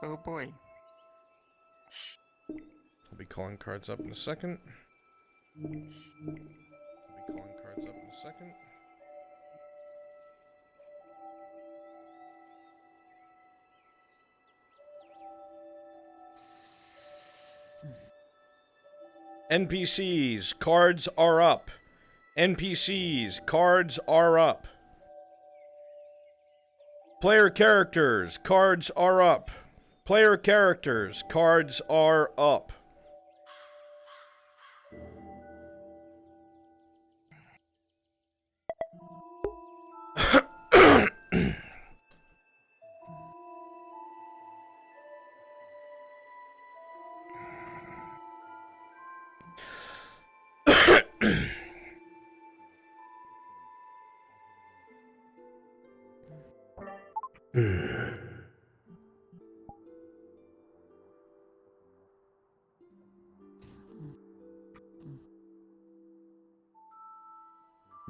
Oh boy. I'll be calling cards up in a second. NPCs, cards are up. NPCs, cards are up. Player characters, cards are up. Player characters, cards are up.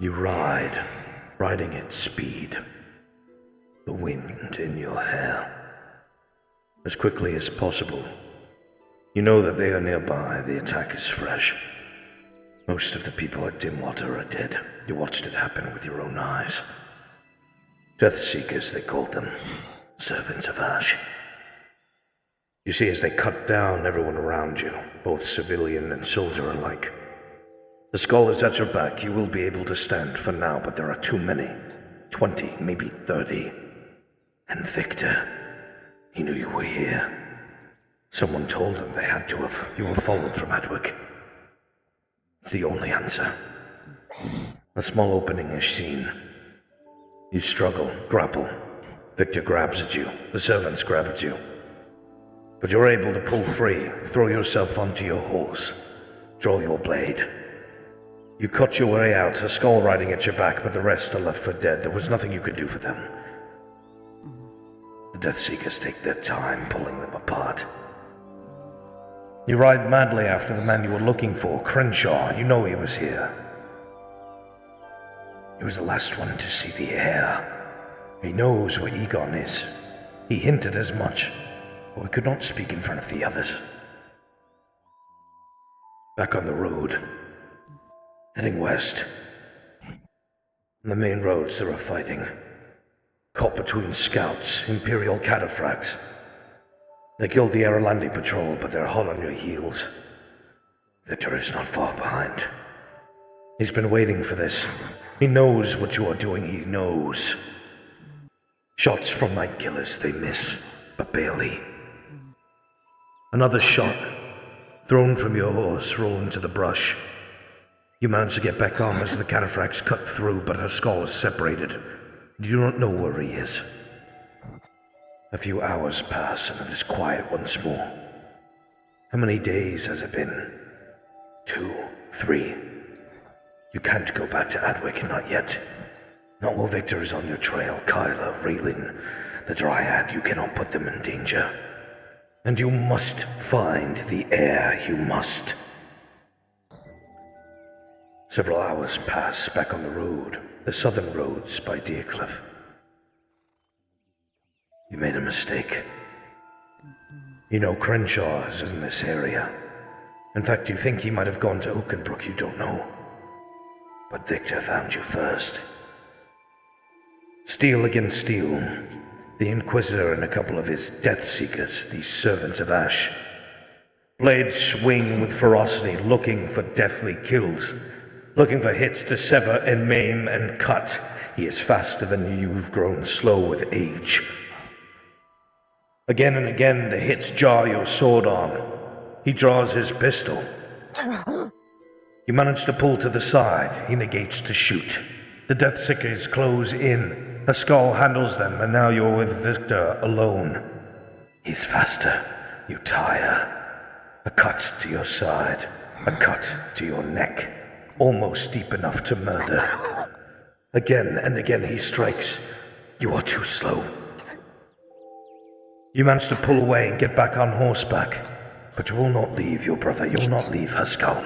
You ride, riding at speed, the wind in your hair. As quickly as possible. You know that they are nearby, the attack is fresh. Most of the people at Dimwater are dead. You watched it happen with your own eyes. Death Seekers, they called them. Servants of Ash. You see, as they cut down everyone around you, both civilian and soldier alike. The skull is at your back. You will be able to stand for now, but there are too many. 20, maybe 30. And Victor, he knew you were here. Someone told them they had to have. You were followed from Adwick. It's the only answer. A small opening is seen. You struggle, grapple. Victor grabs at you. The servants grab at you. But you're able to pull free, throw yourself onto your horse, draw your blade. You cut your way out, a skull riding at your back, but the rest are left for dead. There was nothing you could do for them. The Death Seekers take their time pulling them apart. You ride madly after the man you were looking for, Crenshaw. You know he was here. He was the last one to see the heir. He knows where Egon is. He hinted as much, but we could not speak in front of the others. Back on the road, heading west. On the main roads there are fighting. Caught between scouts, Imperial cataphracts. They killed the Erlandi patrol, but they're hot on your heels. Victor is not far behind. He's been waiting for this. He knows what you are doing, he knows. Shots from night killers, they miss, but barely. Another shot, thrown from your horse, roll into the brush. You manage to get back on as the cataphracts cut through, but her skull is separated. You don't know where he is. A few hours pass and it is quiet once more. How many days has it been? 2, 3. You can't go back to Adwick, not yet. Not while Victor is on your trail. Kyla, Raylin, the Dryad, you cannot put them in danger. And you must find the heir, you must. Several hours pass back on the road, the southern roads by Deercliff. You made a mistake. You know Crenshaw is in this area. In fact, you think he might have gone to Oakenbrook, you don't know. But Victor found you first. Steel against steel, the Inquisitor and a couple of his Death Seekers, these servants of Ash. Blades swing with ferocity, looking for deathly kills, looking for hits to sever and maim and cut. He is faster than you've grown slow with age. Again and again, the hits jar your sword arm. He draws his pistol. You manage to pull to the side. He negates to shoot. The Death Seekers close in. A skull handles them, and now you're with Victor alone. He's faster. You tire. A cut to your side. A cut to your neck. Almost deep enough to murder. Again and again he strikes. You are too slow. You manage to pull away and get back on horseback, but you will not leave your brother. You will not leave her skull.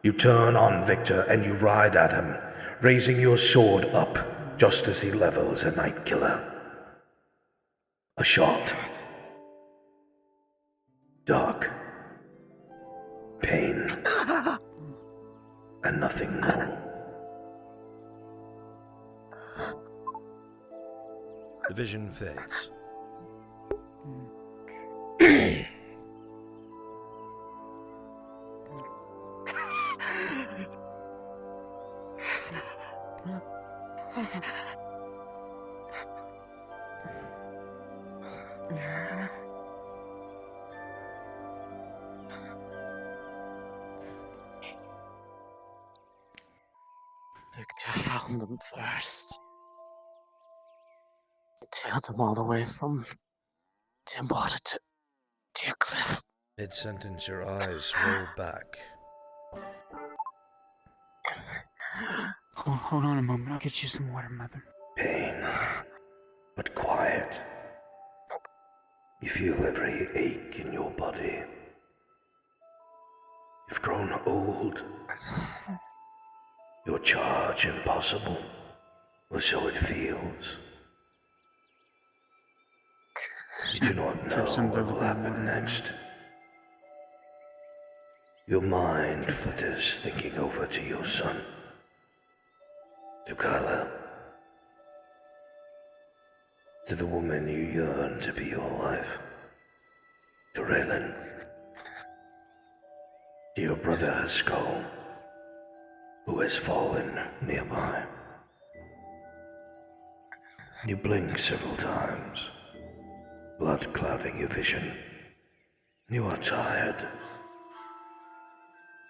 You turn on Victor and you ride at him, raising your sword up just as he levels a night killer. A shot. Dark. Pain. And nothing more. The vision fades. Victor found them first. He tailed them all the way from Timwater to Deercliff. Mid-sentence, your eyes roll back. Hold on a moment. I'll get you some water, Mother. Pain. But quiet. You feel every ache in your body. You've grown old. Your charge impossible, or so it feels. You do not know what will happen next. Your mind flutters thinking over to your son, to Carla, to the woman you yearn to be your wife, to Raylan, to your brother Haskell, who has fallen nearby. You blink several times, blood clouding your vision. You are tired.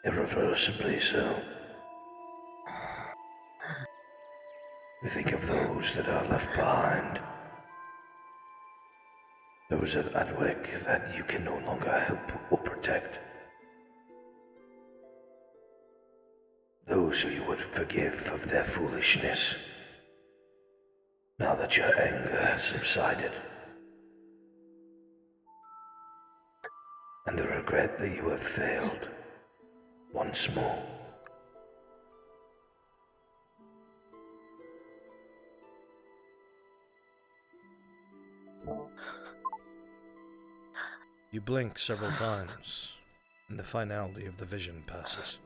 Irreversibly so. You think of those that are left behind. Those at Adwick that you can no longer help or protect. Those who you would forgive of their foolishness, now that your anger has subsided. And the regret that you have failed once more. You blink several times, and the finality of the vision passes.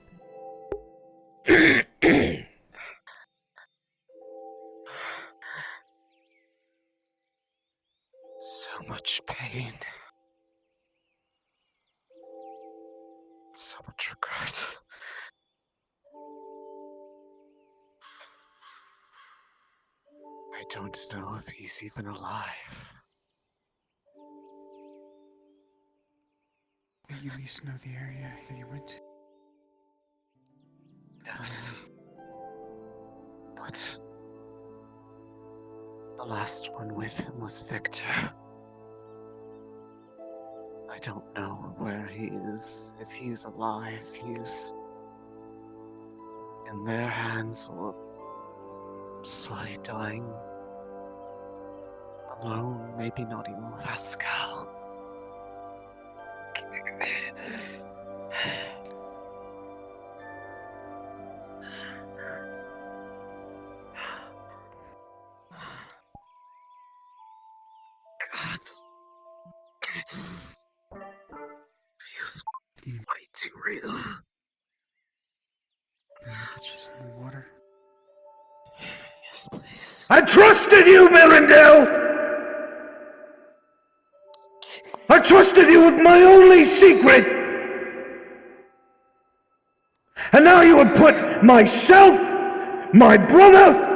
So much pain. So much regret. I don't know if he's even alive. But you at least know the area that you went to. Yes. But the last one with him was Victor. I don't know where he is, if he's alive, he's in their hands, or slowly dying alone, maybe not even with Pascal. God. Feels way too real. Can I get you some water? Yes, please. I trusted you, Mirandel! I trusted you with my only secret! And now you have put myself, my brother,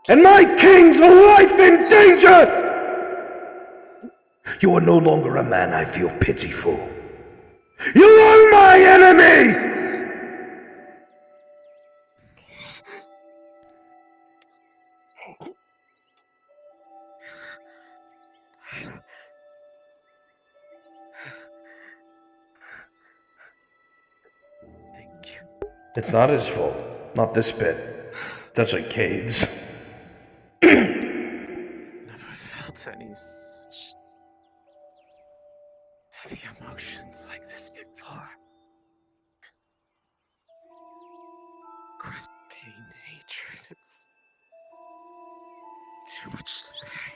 and my king's life in danger! You are no longer a man I feel pity for. You are my enemy! Thank you. It's not his fault. Not this bit. It's actually Cade's. Never felt any such heavy emotions like this before. Great pain, hatred, it's too much to bear.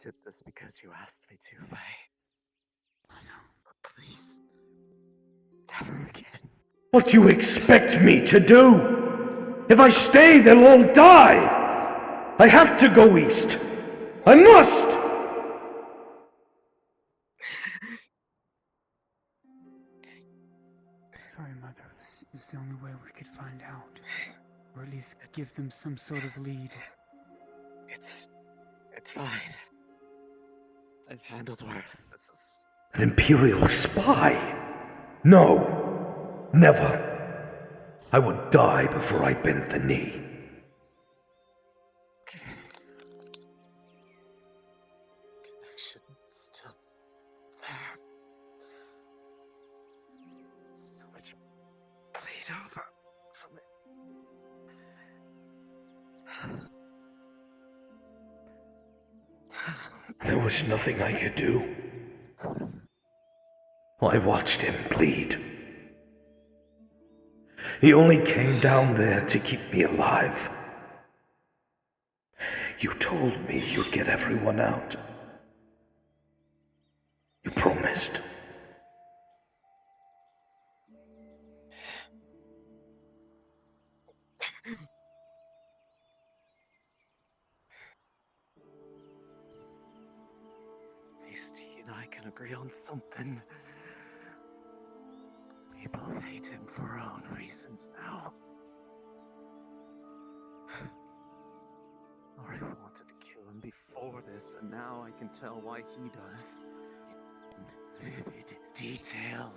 did this because you asked me to, Faye. I know. But please, never again. What do you expect me to do? If I stay, they'll all die! I have to go east! I must! Sorry, Mother. It was the only way we could find out. Or at least give them some sort of lead. It's fine. I've handled worse. This is... An Imperial spy? No. Never. I would die before I bent the knee. Connection still there. So much bleed over from it. There was nothing I could do. I watched him bleed. He only came down there to keep me alive. You told me you'd get everyone out. You promised. At least he and I can agree on something. We both hate him for our own reasons now. Lori wanted to kill him before this, and now I can tell why he does. In vivid detail.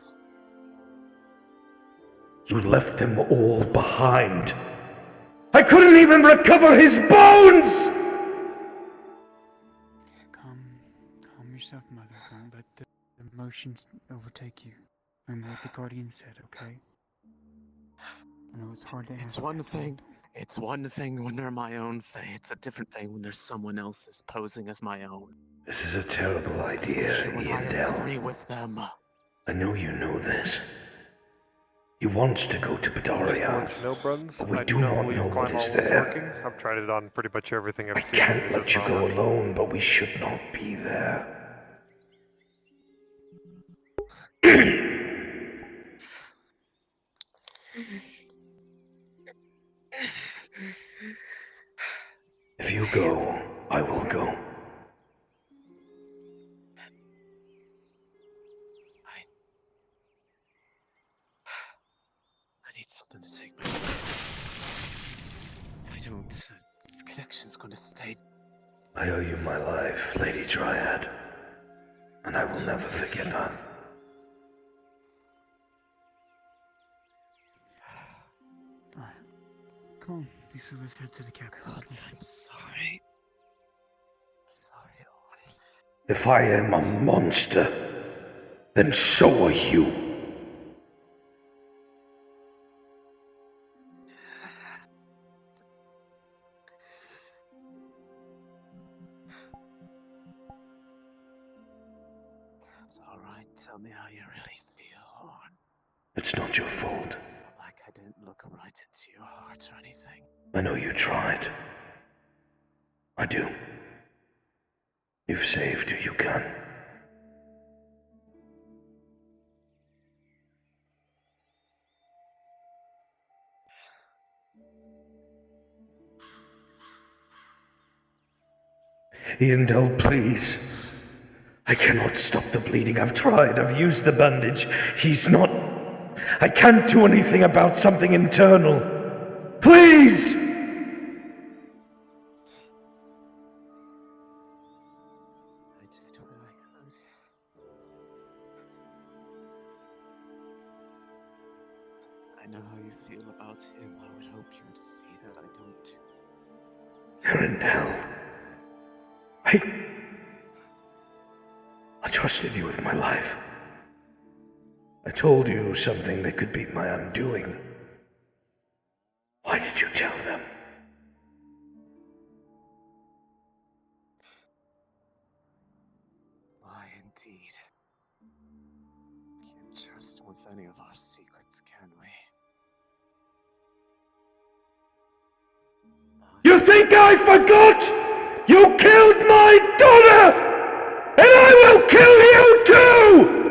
You left them all behind. I couldn't even recover his bones! Calm yourself, Mother. Don't let the emotions overtake you. Remember what the Guardian said, okay? I know it's hard to answer. It's one thing when they're my own, Faye. It's a different thing when there's someone else's posing as my own. This is a terrible idea, When Ian I Dell. agree with them. I know you know this. He wants to go to Just to Padoria. let you know, Bruns, But we I do not believe know what Climb is All is there. working. I've tried it on pretty much everything I've I seen. can't It let does you not go work. alone, but we should not be there. If you go, I will go. I need something to take my If I don't, this connection's gonna stay. I owe you my life, Lady Dryad. And I will never forget that. Alright. Come on, Lisa, let's head to the cabin. God, I'm sorry. I'm sorry, Owen. If I am a monster, then so are you. It's alright, tell me how you really feel, Owen. It's not your fault. It's not like I didn't look right into your heart or anything. I know you tried. I do. You've saved who you can. Iandel, please. I cannot stop the bleeding. I've tried. I've used the bandage. He's not... I can't do anything about something internal. Please! I did what I could. I know how you feel about him. I would hope you'd see that I don't. You're in hell. I trusted you with my life. I told you something that could be my undoing. Why did you tell them? Why, indeed. Can't trust him with any of our secrets, can we? You think I forgot? You killed my daughter! And I will kill you too!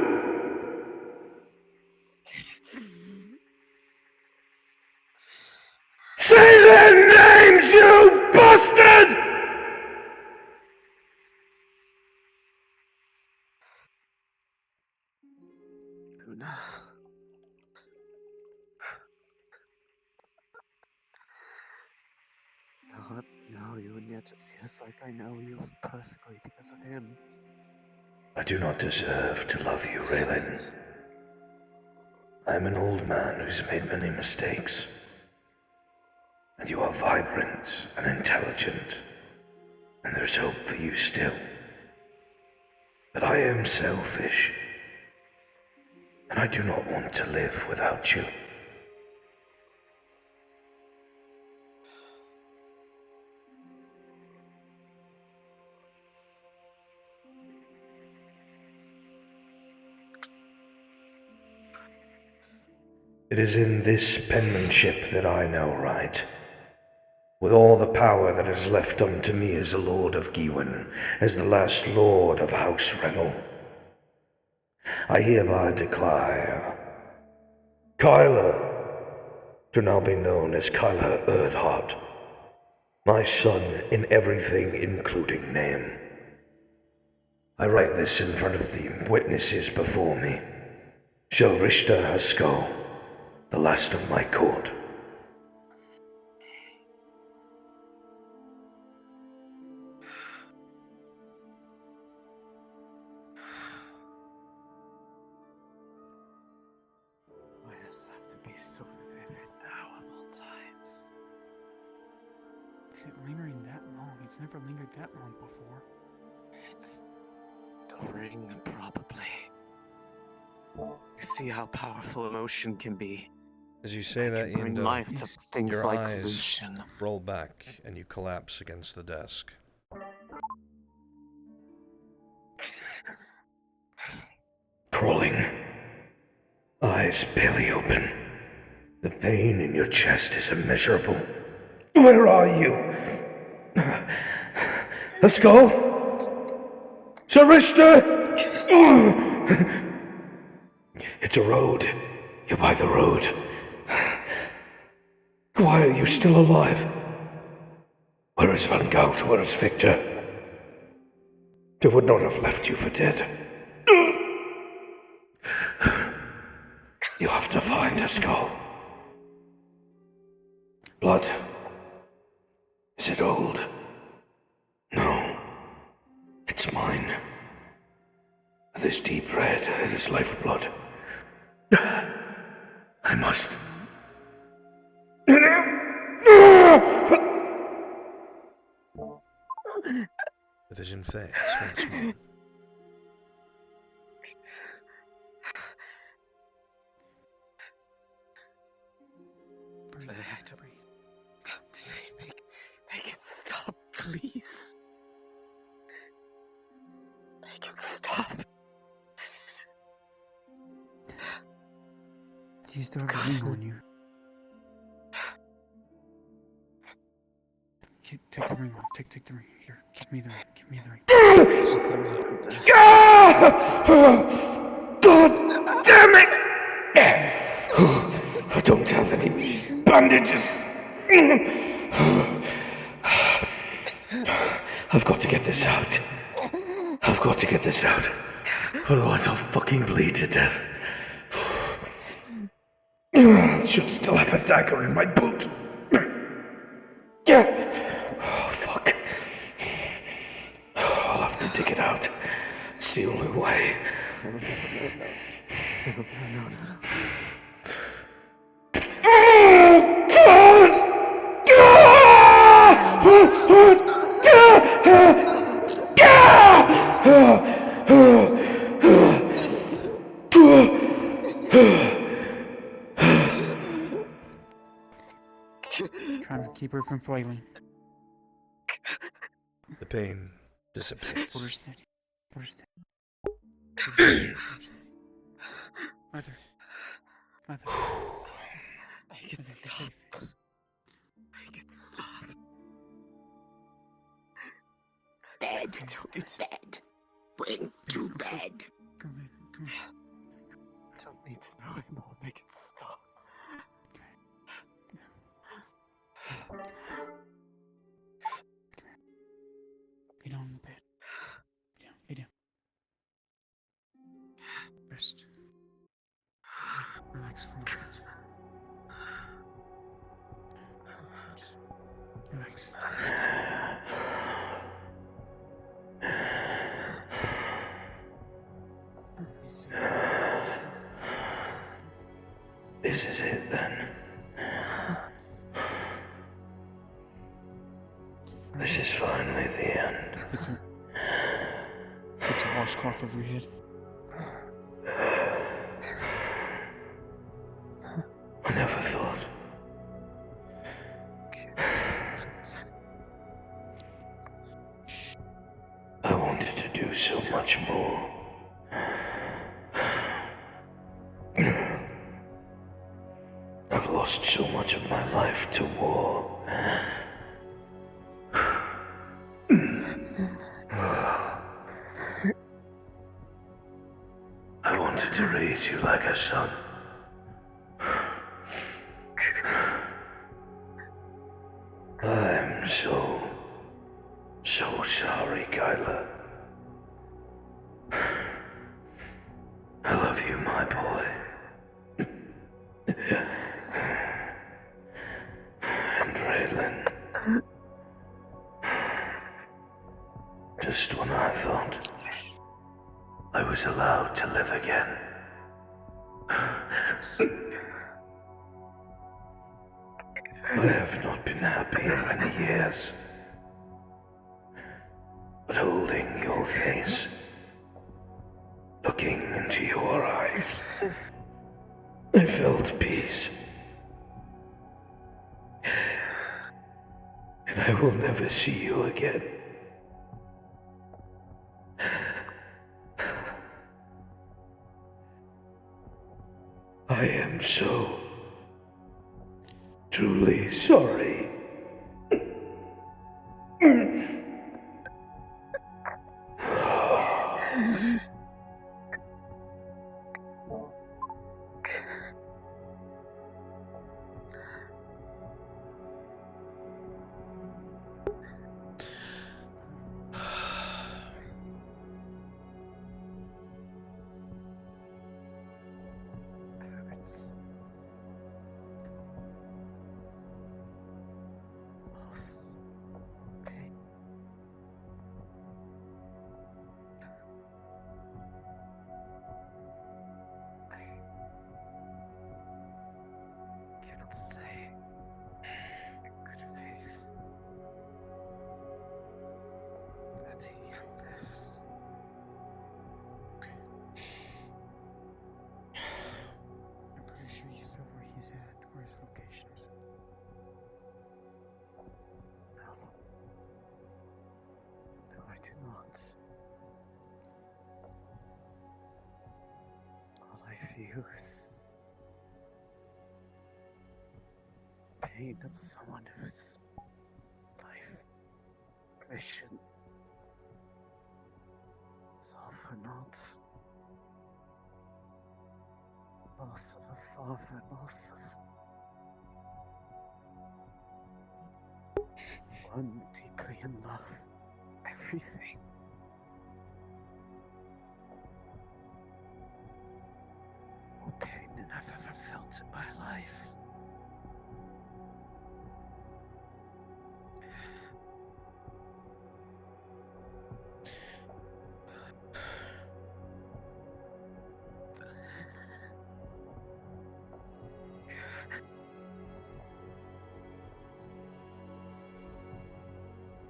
Say their names, you bastard! Luna. I don't know you, and yet it feels like I know you perfectly because of him. I do not deserve to love you, Raylan. I'm an old man who's made many mistakes. And you are vibrant and intelligent, and there's hope for you still. But I am selfish, and I do not want to live without you. It is in this penmanship that I now write. With all the power that is left unto me as a Lord of Gewin, as the last Lord of House Rennell, I hereby declare Kyler to now be known as Kyler Erdhart, my son in everything including name. I write this in front of the witnesses before me. Shall Richter Haskell, the last of my court. Why does it have to be so vivid now of all times? Is it lingering that long? It's never lingered that long before. It's the ring, probably. You see how powerful emotion can be. As you say that, Bring Indo, life to things your like eyes pollution. roll back and you collapse against the desk. Crawling. Eyes barely open. The pain in your chest is immeasurable. Where are you? A skull? Sir Richter! It's a road. You're by the road. Why are you still alive? Where is Van Gout? Where is Victor? They would not have left you for dead. You have to find a skull. Blood. Is it old? No. It's mine. It is deep red. It is lifeblood. I must. The vision fades once more. Breathe. I have to breathe. Make it stop, please. Make it stop. Do you still have the ring on you? Take the ring off. Take the ring. Here, give me the ring. Give me the ring. God damn it! I don't have any bandages. I've got to get this out. I've got to get this out. Otherwise I'll fucking bleed to death. Should still have a dagger in my boot. Oh, fuck. I'll have to dig it out. It's the only way. Oh, God! Trying to keep her from flailing. The pain dissipates. Hold her steady. Hold her steady. Hold her steady. Mother. Mother. Make it Mother, stop. you're safe. Make it stop. bed. Bring to bed. Come in, come in. Don't need to know anymore. Make it stop. Lay down in the bed. Lay down. Rest. Relax for a moment. Just relax. This is it then. This is finally the end. Put the washcloth over your head. I never thought. I wanted to do so much more. I've lost so much of my life to war. I wanted to raise you like a son. I'm so sorry, Kyla. I love you, my boy. And Raylan. Just when I thought I was allowed to live again. I have not been happy in many years. But holding your face, looking into your eyes, I felt peace. And I will never see you again. I am so truly sorry. It's loss. Okay. I cannot say in good faith that he lives. I'm pretty sure you feel where he's at, where his location is. No. No, I do not. All I feel is pain of someone whose life mission is all for naught. Loss of a father, loss of one deeply in love. Everything. More pain than I've ever felt in my life.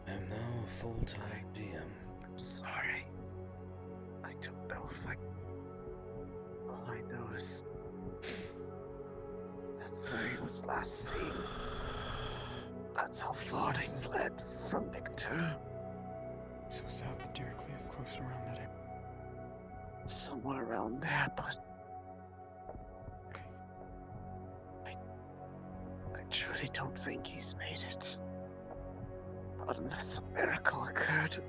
I'm now a full-time DM. I'm sorry. I don't know if I. All I know is that's where he was last seen. That's how far they fled from Victor. So south of Deercliff, close around that area. Somewhere around there, but Okay. I truly don't think he's made it. Not unless a miracle occurred.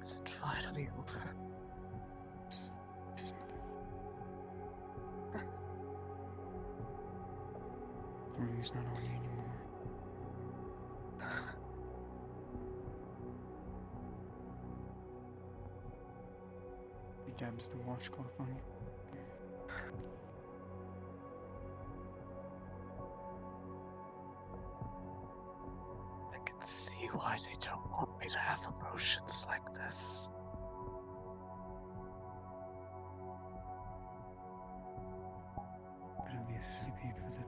Is it finally over? Yes, Mother. The ring is not on you anymore. He dabs the washcloth on you. I can see why they don't want me to have emotions like this. But at least if you for the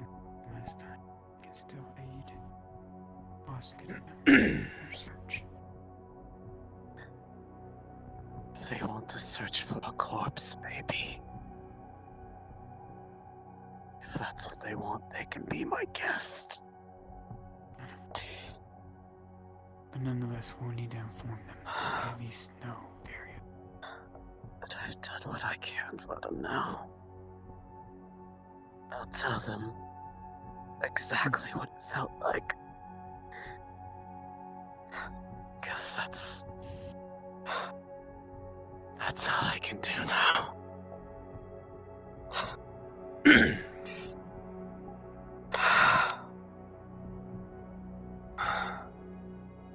last time, you can still aid Oscar in your search. If they want to search for a corpse, maybe. If that's what they want, they can be my guest. But nonetheless, we'll need to inform them so they at least know the area. But I've done what I can for them now. I'll tell them exactly what it felt like. Guess that's all I can do now.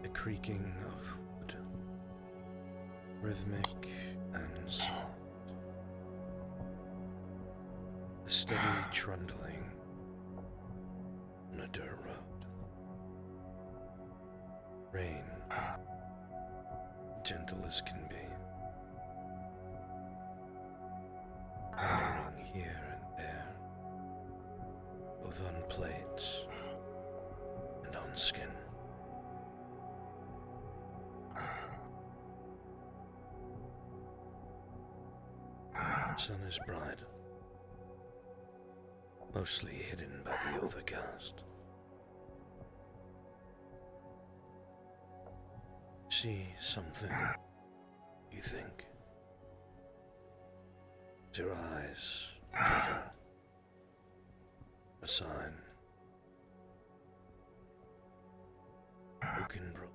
The creaking of wood, rhythmic and soft. A steady trundling on a dirt road. Rain, gentle as can be, pattering here and there, both on plates and on skin. The sun is bright, mostly hidden by the overcast. See something, you think? Your eyes glitter. A sign. Oakenbrook.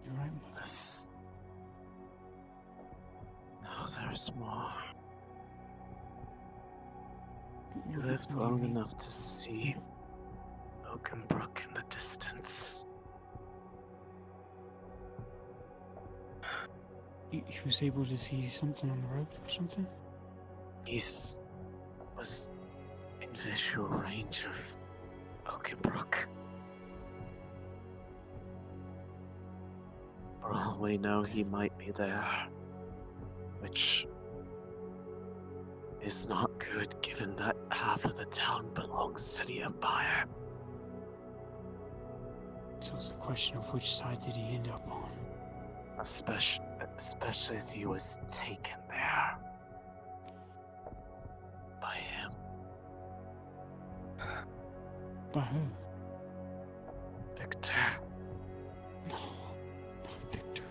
You're right, Mother. This. No, there's more. You lived long enough to see Oakenbrook in the distance. He was able to see something on the road or something? Was in visual range of Oakenbrook. For all we know, he might be there, which is not good given that half of the town belongs to the Empire. So it's a question of which side did he end up on? Especially if he was taken there by him. By who? Victor. No, not Victor.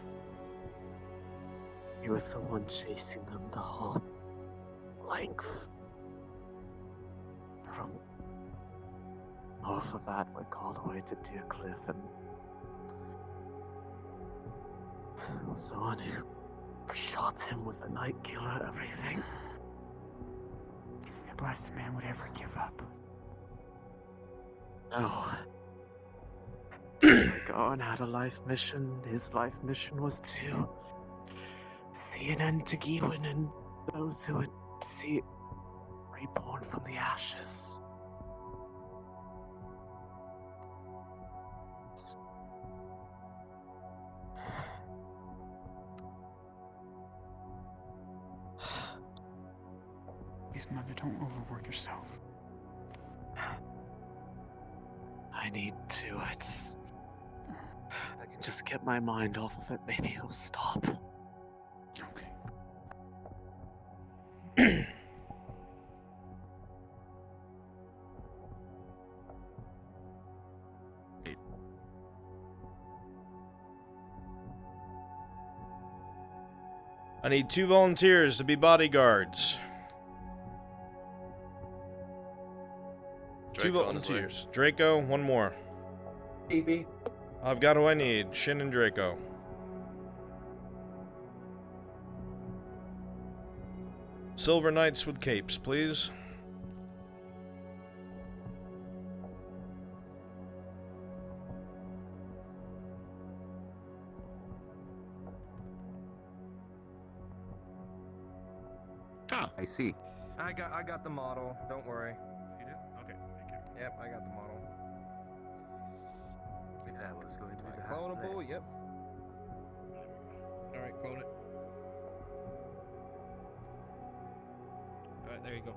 He was the one chasing them the whole length. From north of Atwick all the way to Deercliff, and was the one who shot him with the night killer, everything. Do you think that blasted man would ever give up? No. Garn had a life mission. His life mission was to see an end to Gewin and those who would see it reborn from the ashes. Please, Mother, don't overwork yourself. I need to. I can just get my mind off of it. Maybe it'll stop. Okay. I need 2 volunteers to be bodyguards. Two Draco on his way. volunteers. Draco, one more. BB. I've got who I need. Shin and Draco. Silver Knights with capes, please. Ah, I see. I got the model. Don't worry. You did? Okay, thank you. Yep, I got the model. That was going to be the Clonable. Yep. All right, clone it. All right, there you go.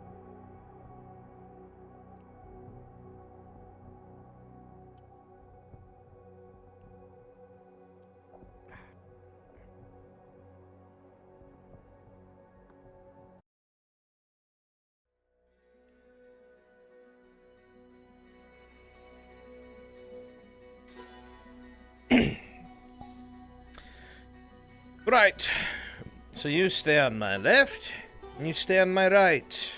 Right. So you stay on my left, and you stay on my right.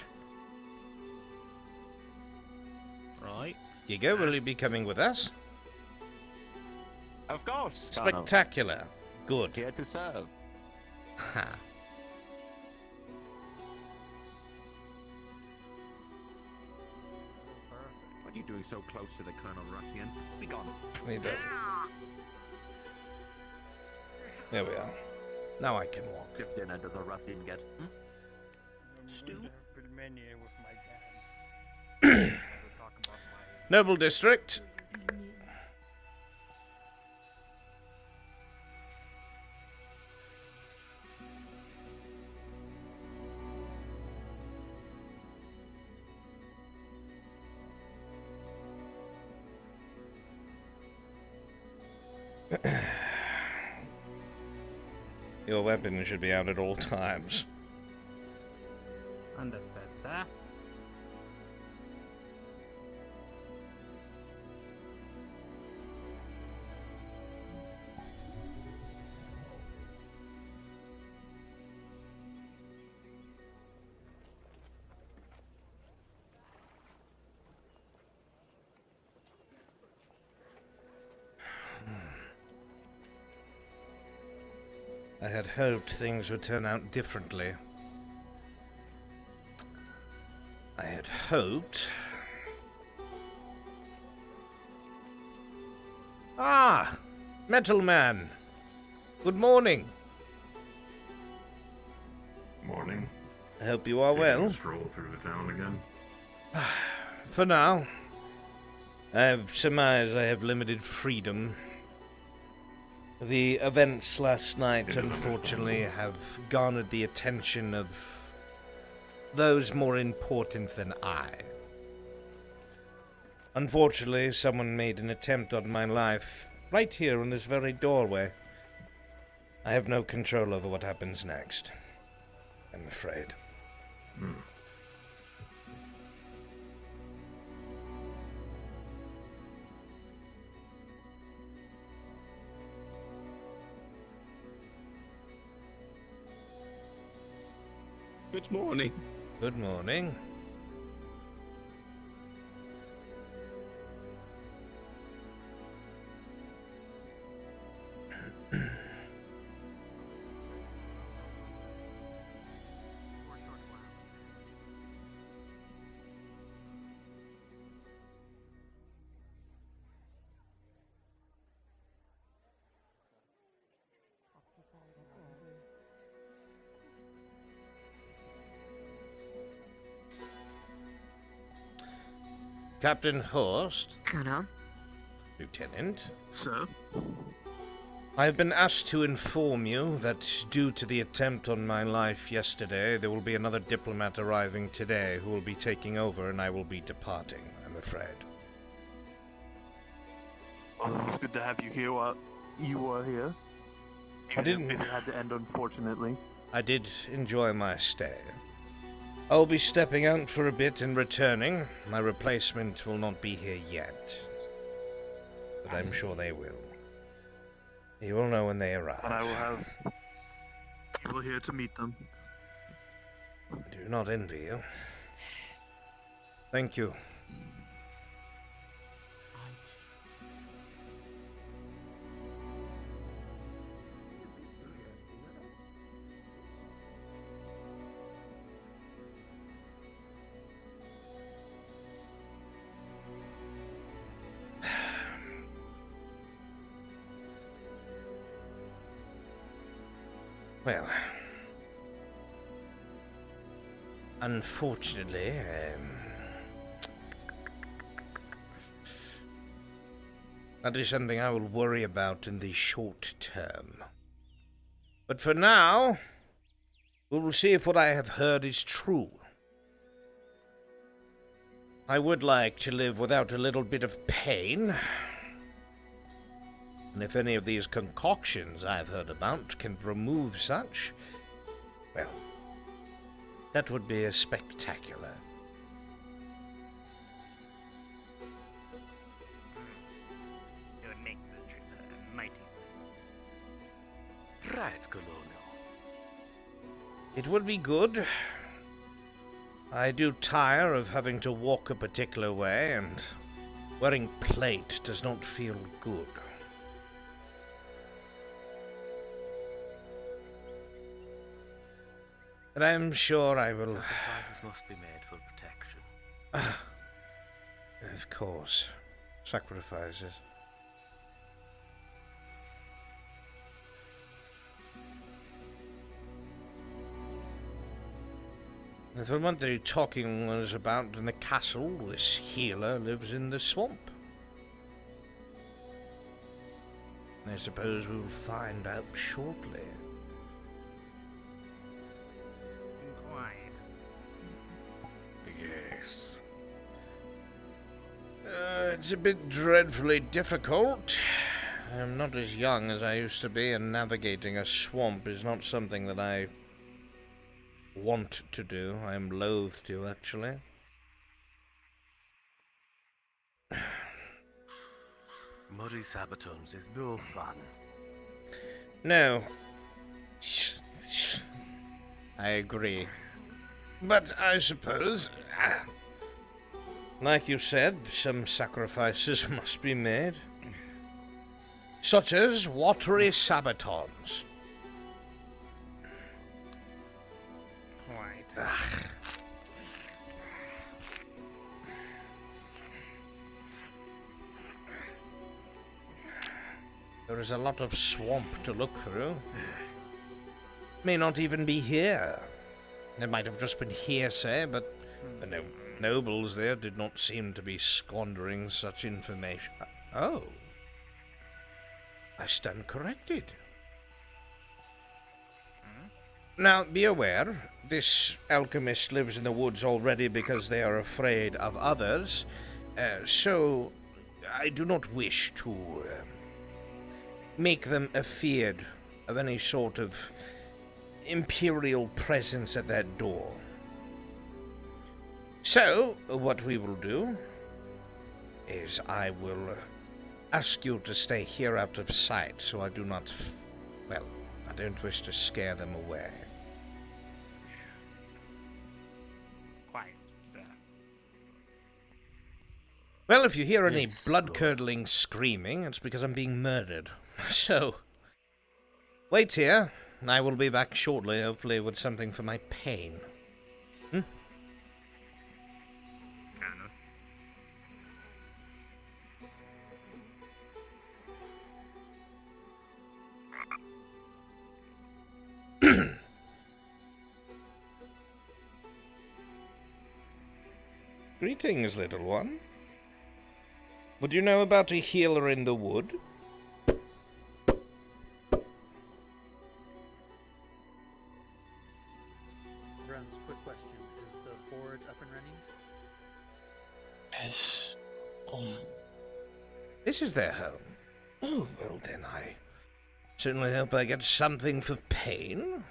Right. Giga, will you be coming with us? Of course, Colonel. Spectacular. Good. Here to serve. Ha. What are you doing so close to the Colonel, Ruffian? Be gone. Need that. There we are. Now I can walk. What dinner does a ruffian get? Hmm? Stew? Noble District. Your weapon should be out at all times. Understood, sir. I had hoped things would turn out differently. I had hoped... Ah! Metal Man! Good morning. Morning. I hope you are Taking a well. stroll through the town again. For now. I surmise I have limited freedom. The events last night, It is unfortunately, have garnered the attention of those more important than I. Unfortunately, someone made an attempt on my life right here in this very doorway. I have no control over what happens next, I'm afraid. Good morning. Good morning. Captain Horst, Colonel? Lieutenant, Sir? I have been asked to inform you that due to the attempt on my life yesterday, there will be another diplomat arriving today who will be taking over and I will be departing, I'm afraid. Well, it's good to have you here while you were here. I didn't- It had to end, unfortunately. I did enjoy my stay. I'll be stepping out for a bit and returning. My replacement will not be here yet, but I'm sure they will. You will know when they arrive. And I will have We're here to meet them. I do not envy you. Thank you. Well, unfortunately, that is something I will worry about in the short term. But for now, we will see if what I have heard is true. I would like to live without a little bit of pain. And if any of these concoctions I've heard about can remove such, well, that would be a spectacular. It would make the trip a mighty Right, Colonel. It would be good. I do tire of having to walk a particular way, and wearing plate does not feel good. And I'm sure I will... Sacrifices must be made for protection. Of course. Sacrifices. From what they're talking was about in the castle, this healer lives in the swamp. I suppose we'll find out shortly. quiet. Yes. It's a bit dreadfully difficult. I'm not as young as I used to be, and navigating a swamp is not something that I want to do. I am loath to, actually. Muddy Sabatons is no fun. No. I agree. But I suppose, like you said, some sacrifices must be made. Such as watery Sabatons. Right. There is a lot of swamp to look through. May not even be here. It might have just been hearsay, but the nobles there did not seem to be squandering such information. Oh. I stand corrected. Now, be aware, this alchemist lives in the woods already because they are afraid of others, so I do not wish to make them afeard of any sort of imperial presence at that door. So, what we will do is I will ask you to stay here out of sight so I do not, well, I don't wish to scare them away. Quiet, sir. Well, if you hear any Yes, blood-curdling screaming, it's because I'm being murdered. So, wait here, and I will be back shortly, hopefully with something for my pain. Greetings, little one. Would you know about a healer in the wood? Bruns, quick question. Is the forge up and running? Yes. This is their home. Oh, well then I certainly hope I get something for pain.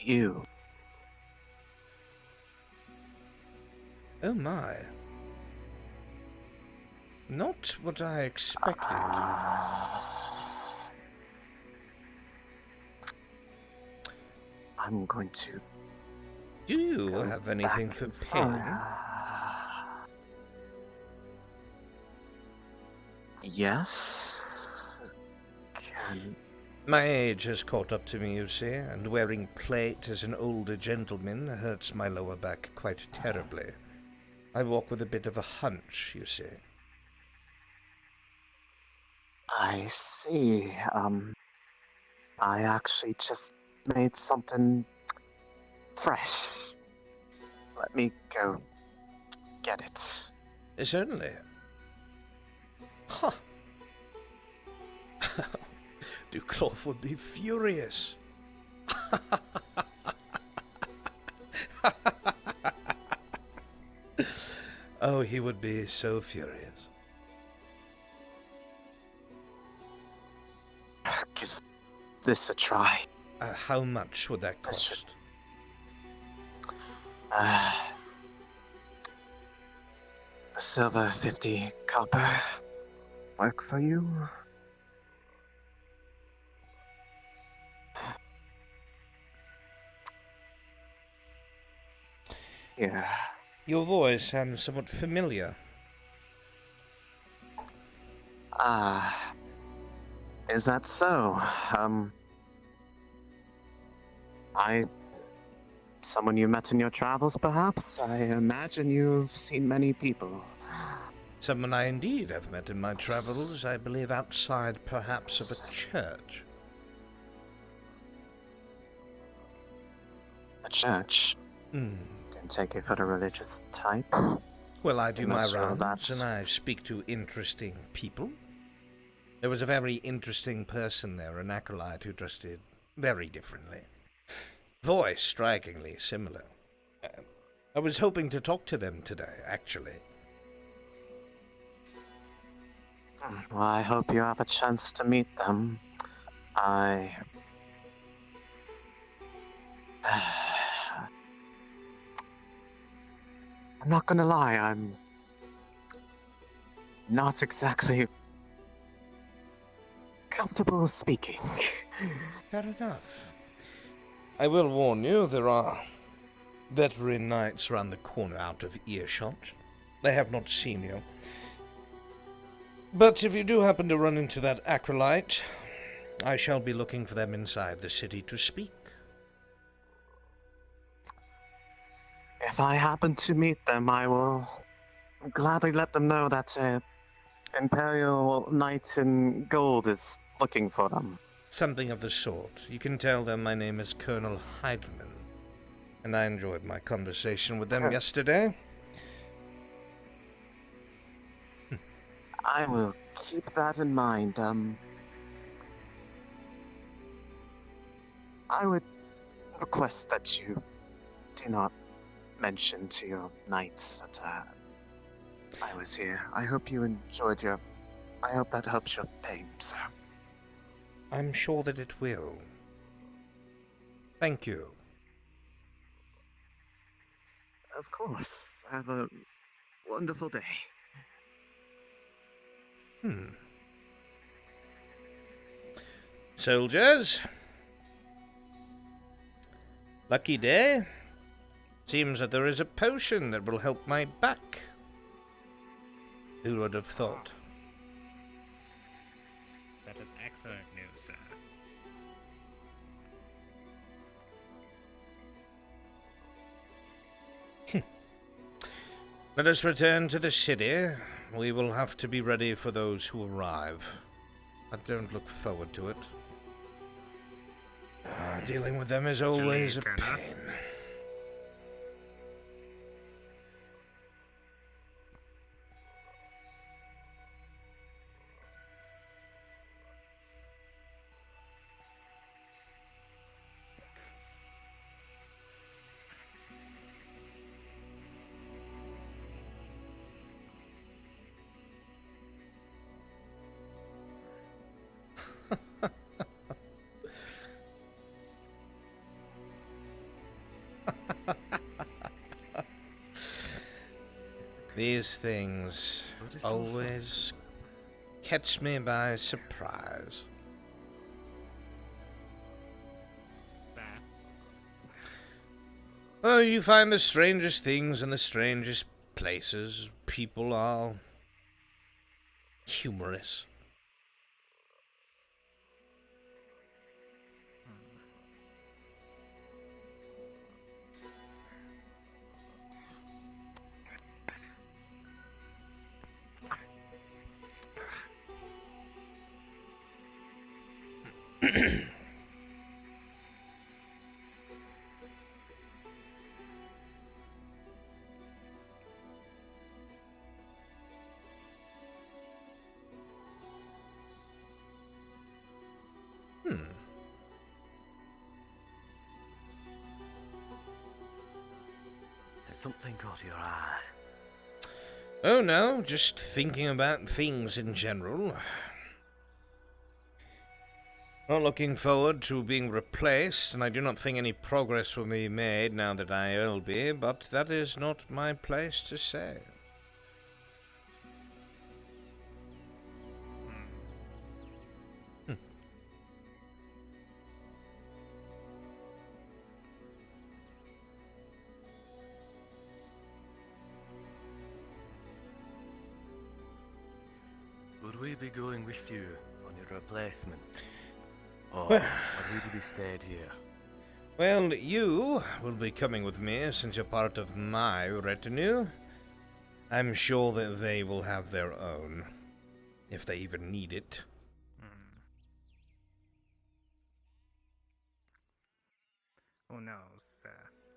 You. Oh my. Not what I expected. I'm going to... Do you have anything for pain? Yes. Can... My age has caught up to me, you see, and wearing plate as an older gentleman hurts my lower back quite terribly. I walk with a bit of a hunch, you see. I see. I actually just made something fresh. Let me go get it. Certainly. Huh. Ducloff would be furious. Oh, he would be so furious. Give this a try. How much would that cost? A silver, 50 copper. Work for you? Here. Your voice sounds somewhat familiar. Is that so? Someone you met in your travels, perhaps? I imagine you've seen many people. Someone I indeed have met in my travels, I believe outside, perhaps, of a church. A church? Hmm. Didn't take it for the religious type. Well, I do my rounds, that's... and I speak to interesting people. There was a very interesting person there, an acolyte who dressed very differently. Voice strikingly similar. I was hoping to talk to them today, actually. Well, I hope you have a chance to meet them. I'm not gonna lie, I'm not exactly comfortable speaking. Fair enough. I will warn you, there are veteran knights round the corner out of earshot. They have not seen you. But if you do happen to run into that acolyte, I shall be looking for them inside the city to speak. If I happen to meet them, I will gladly let them know that Imperial Knight in Gold is looking for them. Something of the sort. You can tell them my name is Colonel Heidemann, and I enjoyed my conversation with them yesterday. I will keep that in mind. I would request that you do not mention to your knights that I was here. I hope you enjoyed I hope that helps your pain, sir. I'm sure that it will. Thank you. Of course. Have a wonderful day. Soldiers. Lucky day. Seems that there is a potion that will help my back. Who would have thought? That is excellent news, sir. Let us return to the city. We will have to be ready for those who arrive. I don't look forward to it. Dealing with them is always a pain. These things always catch me by surprise. Oh, you find the strangest things in the strangest places. People are humorous. Has something caught your eye? Oh no, just thinking about things in general. Not looking forward to being replaced, and I do not think any progress will be made now that I will be, but that is not my place to say. Would we be going with you on your replacement? Or Well- are we to be stayed here? Well, you will be coming with me since you're part of my retinue. I'm sure that they will have their own, if they even need it. Who knows?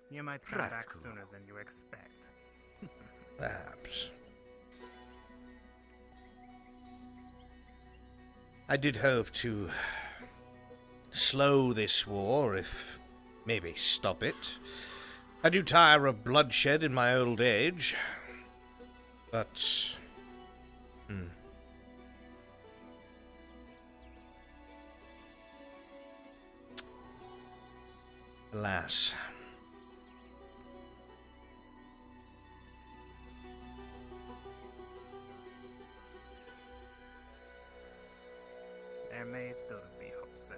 You might come back sooner than you expect. Perhaps. I did hope to slow this war, if maybe stop it. I do tire of bloodshed in my old age, but... Alas. There may still be hope, sir.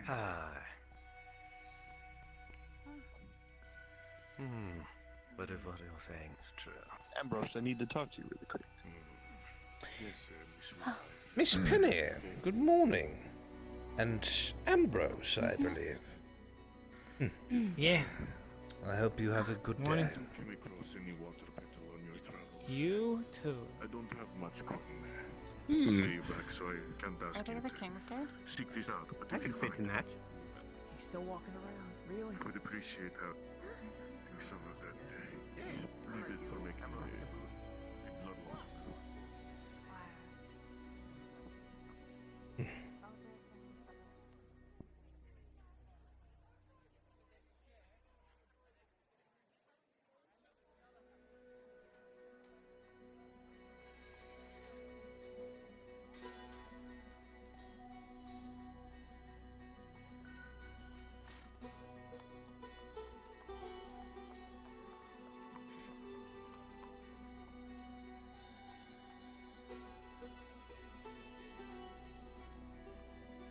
Aye. But if what you're saying is true. Ambrose, I need to talk to you really quick. Miss Penny, good morning. And Ambrose, I believe. Yeah. I hope you have a good Morning. day. Came across any water petal on your travels? You too. I don't have much cotton there. To pay you back, so I can't ask Are they you the to King's Guard? seek these out. But I if can you fit find in that. He's still walking around, really? I would appreciate help. Some of that needed for making a blood walk.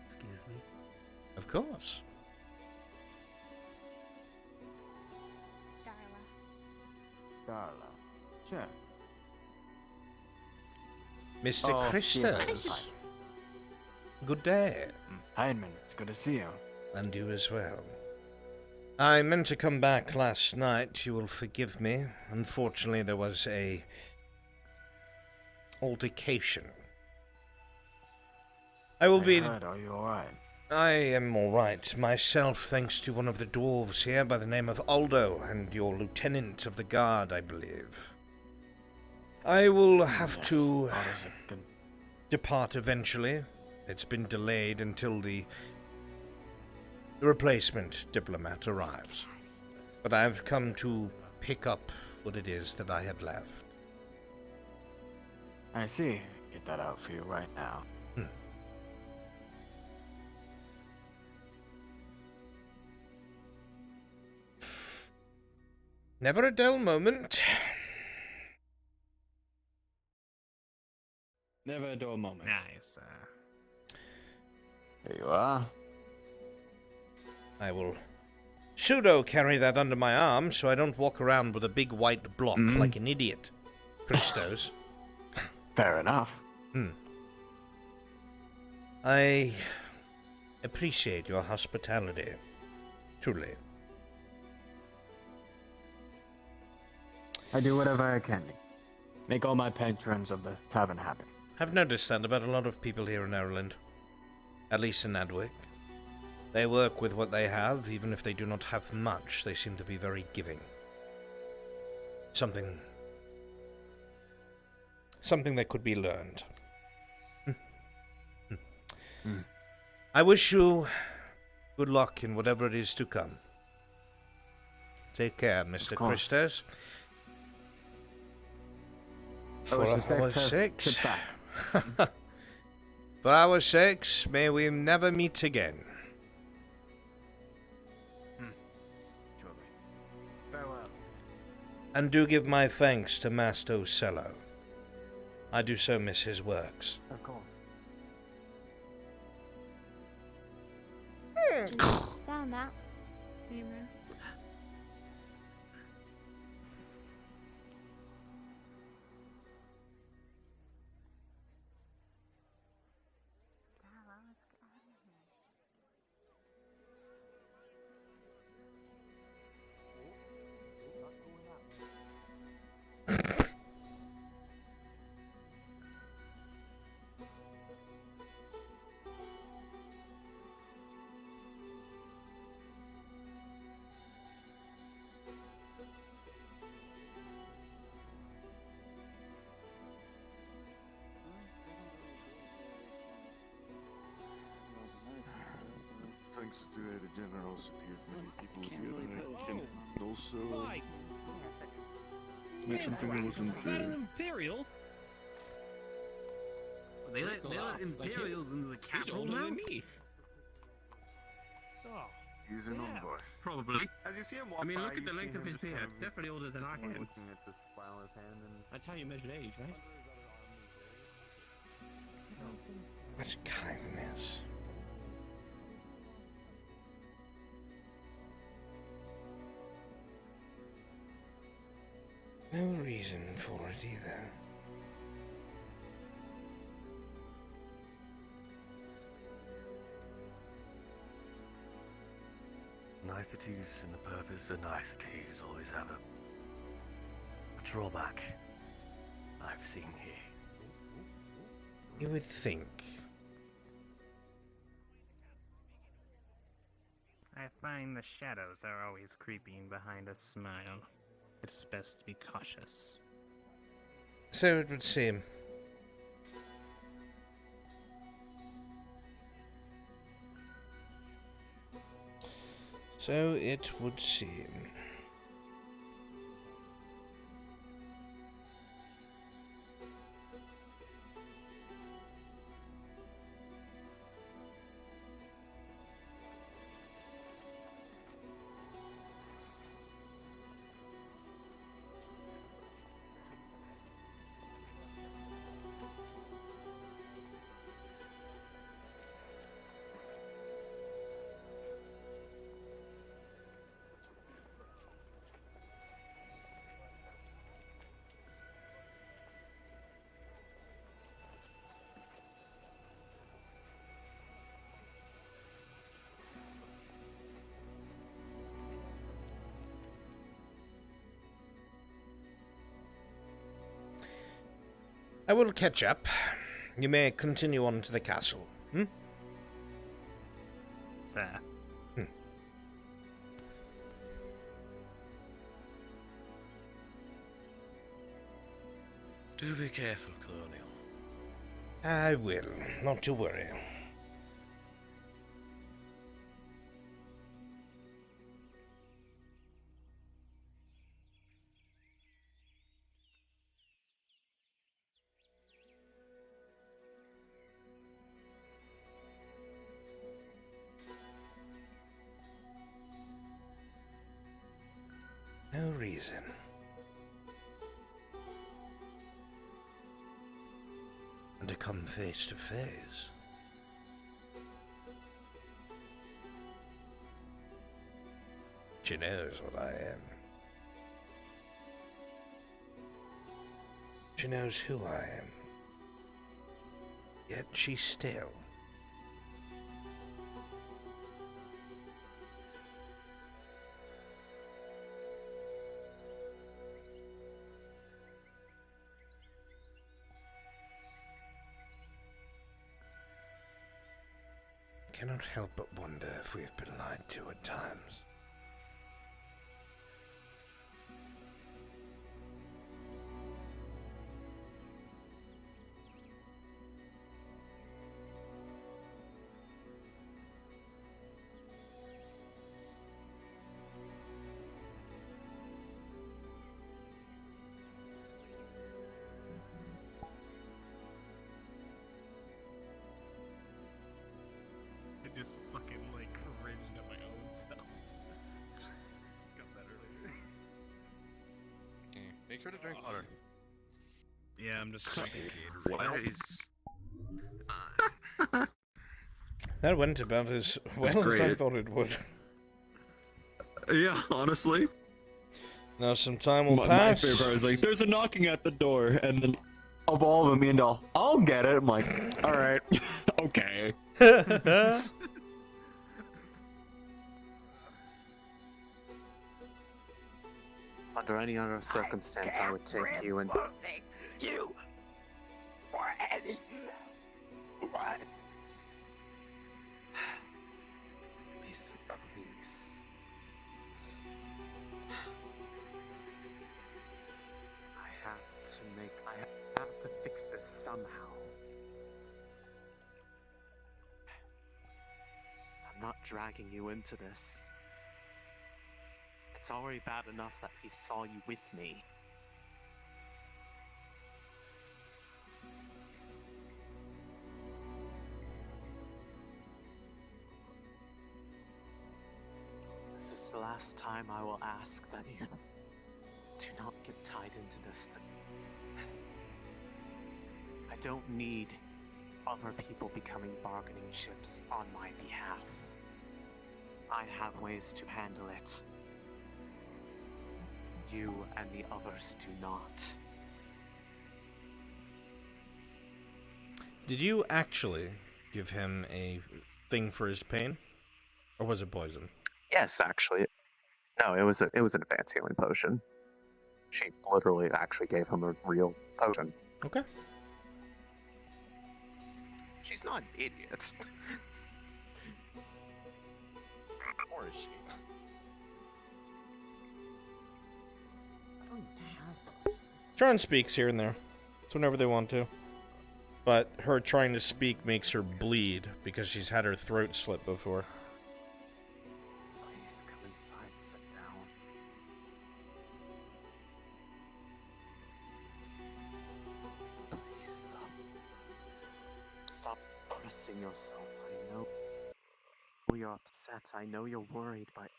Excuse me. Of course. Darla. Sure. Mr. Oh, Christos. yeah. Good day. Hi, Edmund. It's good to see you. And you as well. I meant to come back last night, you will forgive me. Unfortunately, there was a altercation. I will be... Are you alright? I am alright myself, thanks to one of the dwarves here by the name of Aldo, and your lieutenant of the guard, I believe. I will have to depart eventually. It's been delayed until the replacement diplomat arrives. But I've come to pick up what it is that I had left. I see. Get that out for you right now. Never a dull moment. Never a dull moment. Nice. Here you are. I will pseudo carry that under my arm so I don't walk around with a big white block like an idiot. Christos. Fair enough. I appreciate your hospitality. Truly. I do whatever I can. Make all my patrons of the tavern happy. I've noticed that about a lot of people here in Ireland. At least in Adwick. They work with what they have, even if they do not have much. They seem to be very giving. Something that could be learned. I wish you good luck in whatever it is to come. Take care, Mr. Christos. For our sakes. For our sakes, may we never meet again. Farewell. And do give my thanks to Master Ocello. I do so miss his works. Of course. Found that. Camera. Thanks to the generosity of many people here, and also make something that wasn't Is that an Imperial? They let Imperials into the capital now? Oh, he's an envoy. Probably. As you see him walk I mean, by, look at you the see length of him his beard. kind of Definitely older than I am. looking at this file in his hand, and That's how you measure age, right? What kindness. No reason for it either. Niceties in the purpose of niceties always have a drawback I've seen here. You would think. I find the shadows are always creeping behind a smile. It's best to be cautious. So it would seem. So it would seem. I will catch up. You may continue on to the castle. Sir. Do be careful, Colonial. I will, not to worry. No reason. and to come face to face. She knows what I am. She knows who I am. Yet she still cannot help but wonder if we have been lied to at times. Just fucking like cringed at my own stuff. Got better later. Okay, make sure to drink water. Yeah, I'm just drinking Wise. That went about as well as I thought it would. Yeah, honestly. Now some time will My pass. favorite part is like, there's a knocking at the door, and then of all of them, Ian, I'll get it. I'm like, all right, okay. Under any other circumstance, I would take you and... You or anyone. Lisa, please. I have to fix this somehow. I'm not dragging you into this. It's already bad enough that he saw you with me. This is the last time I will ask that you do not get tied into this. I don't need other people becoming bargaining chips on my behalf. I have ways to handle it. You and the others do not. Did you actually give him a thing for his pain? Or was it poison? Yes, actually. No, it was an advanced healing potion. She literally actually gave him a real potion. Okay. She's not an idiot. Or is she? Sharon speaks here and there. It's whenever they want to. But her trying to speak makes her bleed because she's had her throat slit before. Please come inside, sit down. Please stop. Stop pressing yourself. I know you're upset. I know you're worried, but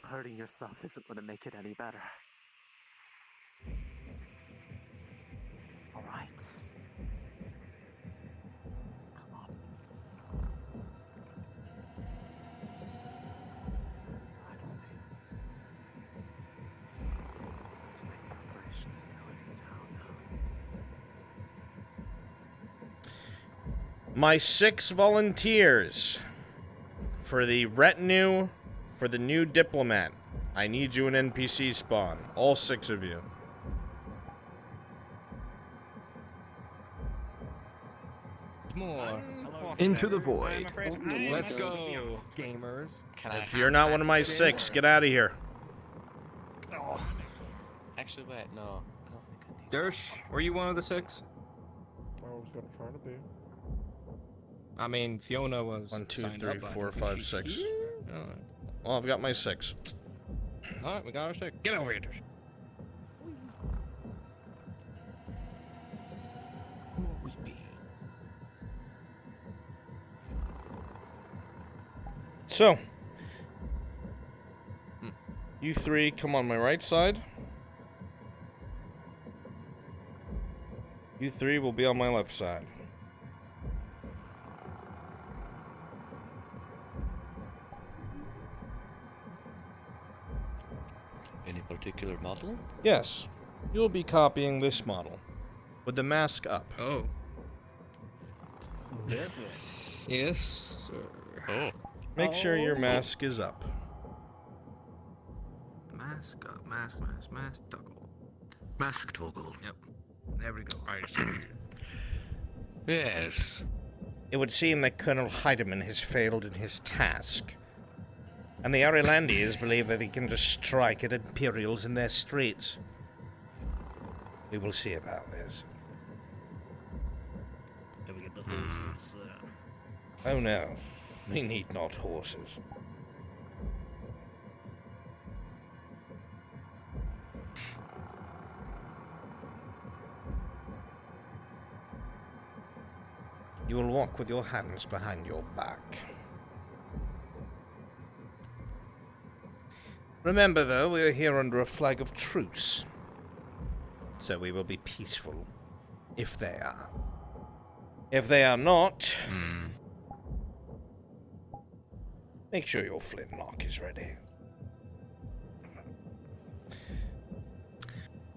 hurting yourself isn't going to make it any better. All right. Come on. Inside with me. To make preparations to go into town now. My 6 volunteers for the retinue for the new diplomat. I need you in NPC spawn. All 6 of you. More. Into the void. Let's go, gamers. If you're not one of my 6, get out of here. Oh. Actually, wait, no. I don't think I need Dersh, were you one of the 6? I was gonna try to be. I mean, Fiona was. 1, 2, signed 3, up, 4, 5, 6. Alright. Well, I've got my 6. Alright, we got our 6. Get over here, Dersh. So, you 3 come on my right side. You three will be on my left side. Any particular model? Yes. You'll be copying this model. With the mask up. Oh. Devil. Yes, sir. Oh. Make sure your mask is up. Mask up, mask, toggle. Mask toggle. Yep. There we go. Yes. It would seem that Colonel Heidemann has failed in his task. And the Arilandians believe that they can just strike at Imperials in their streets. We will see about this. Can we get the horses? Oh no, we need not horses. You will walk with your hands behind your back. Remember, though, we are here under a flag of truce. So we will be peaceful, if they are. If they are not, make sure your flintlock is ready.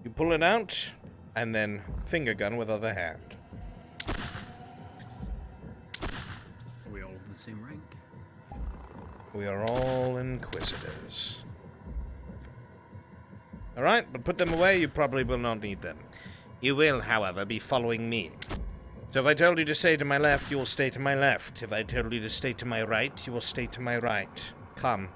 You pull it out, and then finger gun with other hand. Are we all of the same rank? We are all inquisitors. Alright, but put them away, you probably will not need them. You will, however, be following me. So if I told you to stay to my left, you will stay to my left. If I told you to stay to my right, you will stay to my right. Come.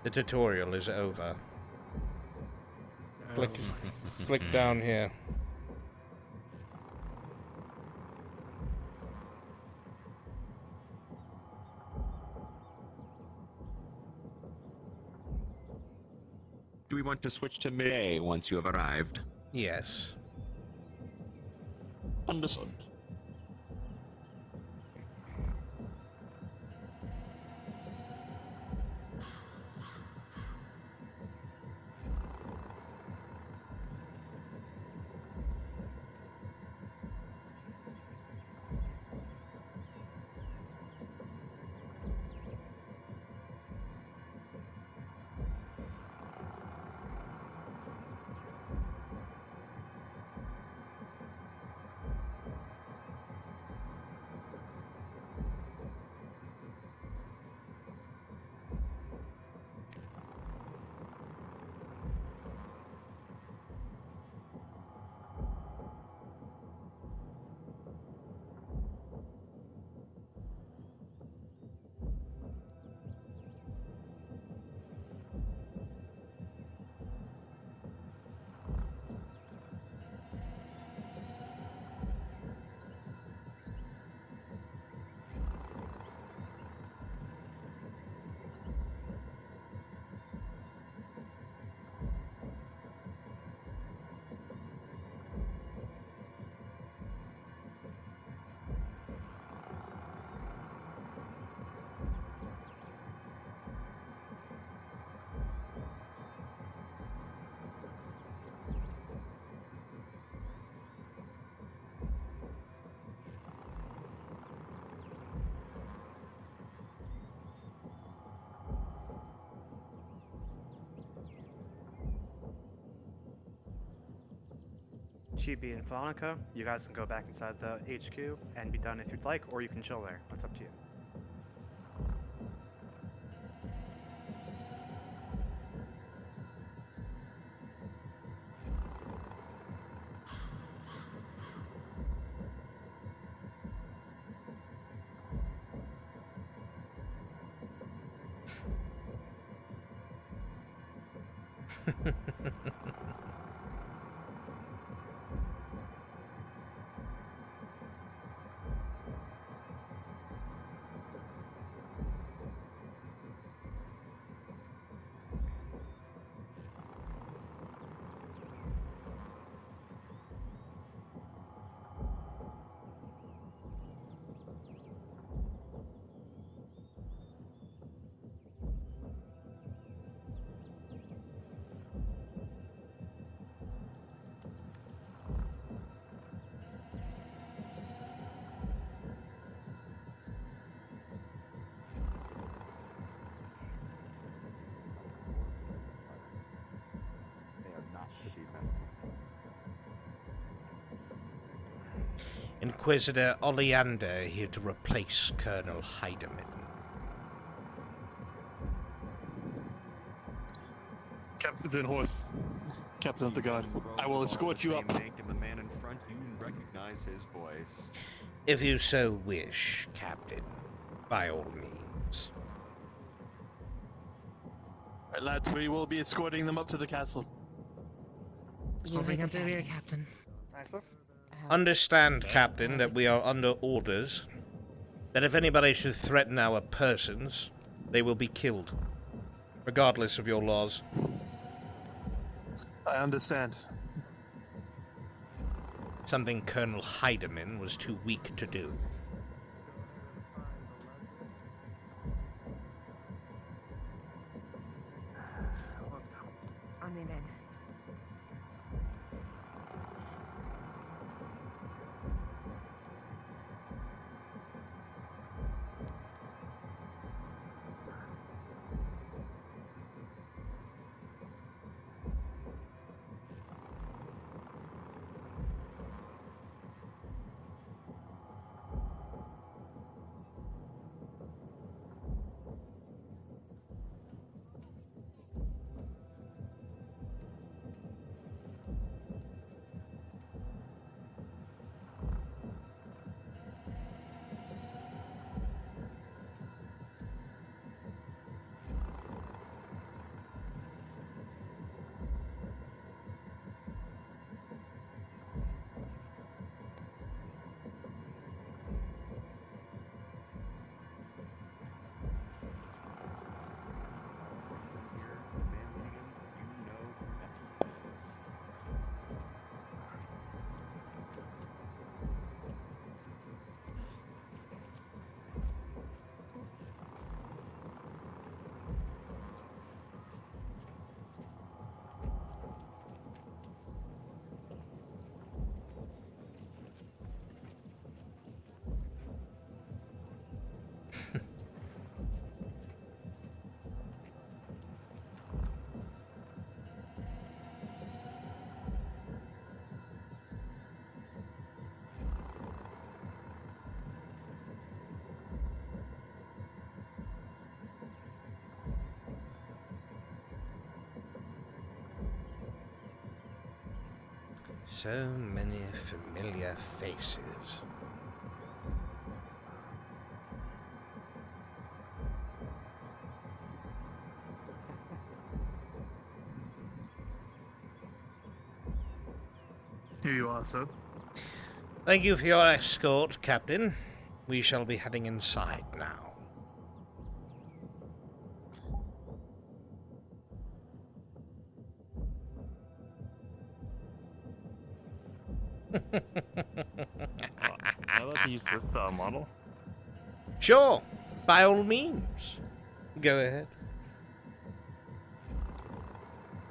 The tutorial is over. Click down here. Do we want to switch to melee once you have arrived? Yes. Understood. Chibi and Phonica, you guys can go back inside the HQ and be done if you'd like, or you can chill there. It's up to you. Inquisitor Oleander here to replace Colonel Heidemann. Captain Horse. Captain of the Guard. I will escort you up. Make and the man in front, you recognize his voice. If you so wish, Captain, by all means. Alright, lads, we will be escorting them up to the castle. Moving up to here, Captain. Aye, sir. Understand, Captain, that we are under orders. That if anybody should threaten our persons, they will be killed, regardless of your laws. I understand. Something Colonel Heidemann was too weak to do. On me, men. So many familiar faces. Here you are, sir. Thank you for your escort, Captain. We shall be heading inside now. I'd like to use this model. Sure, by all means. Go ahead.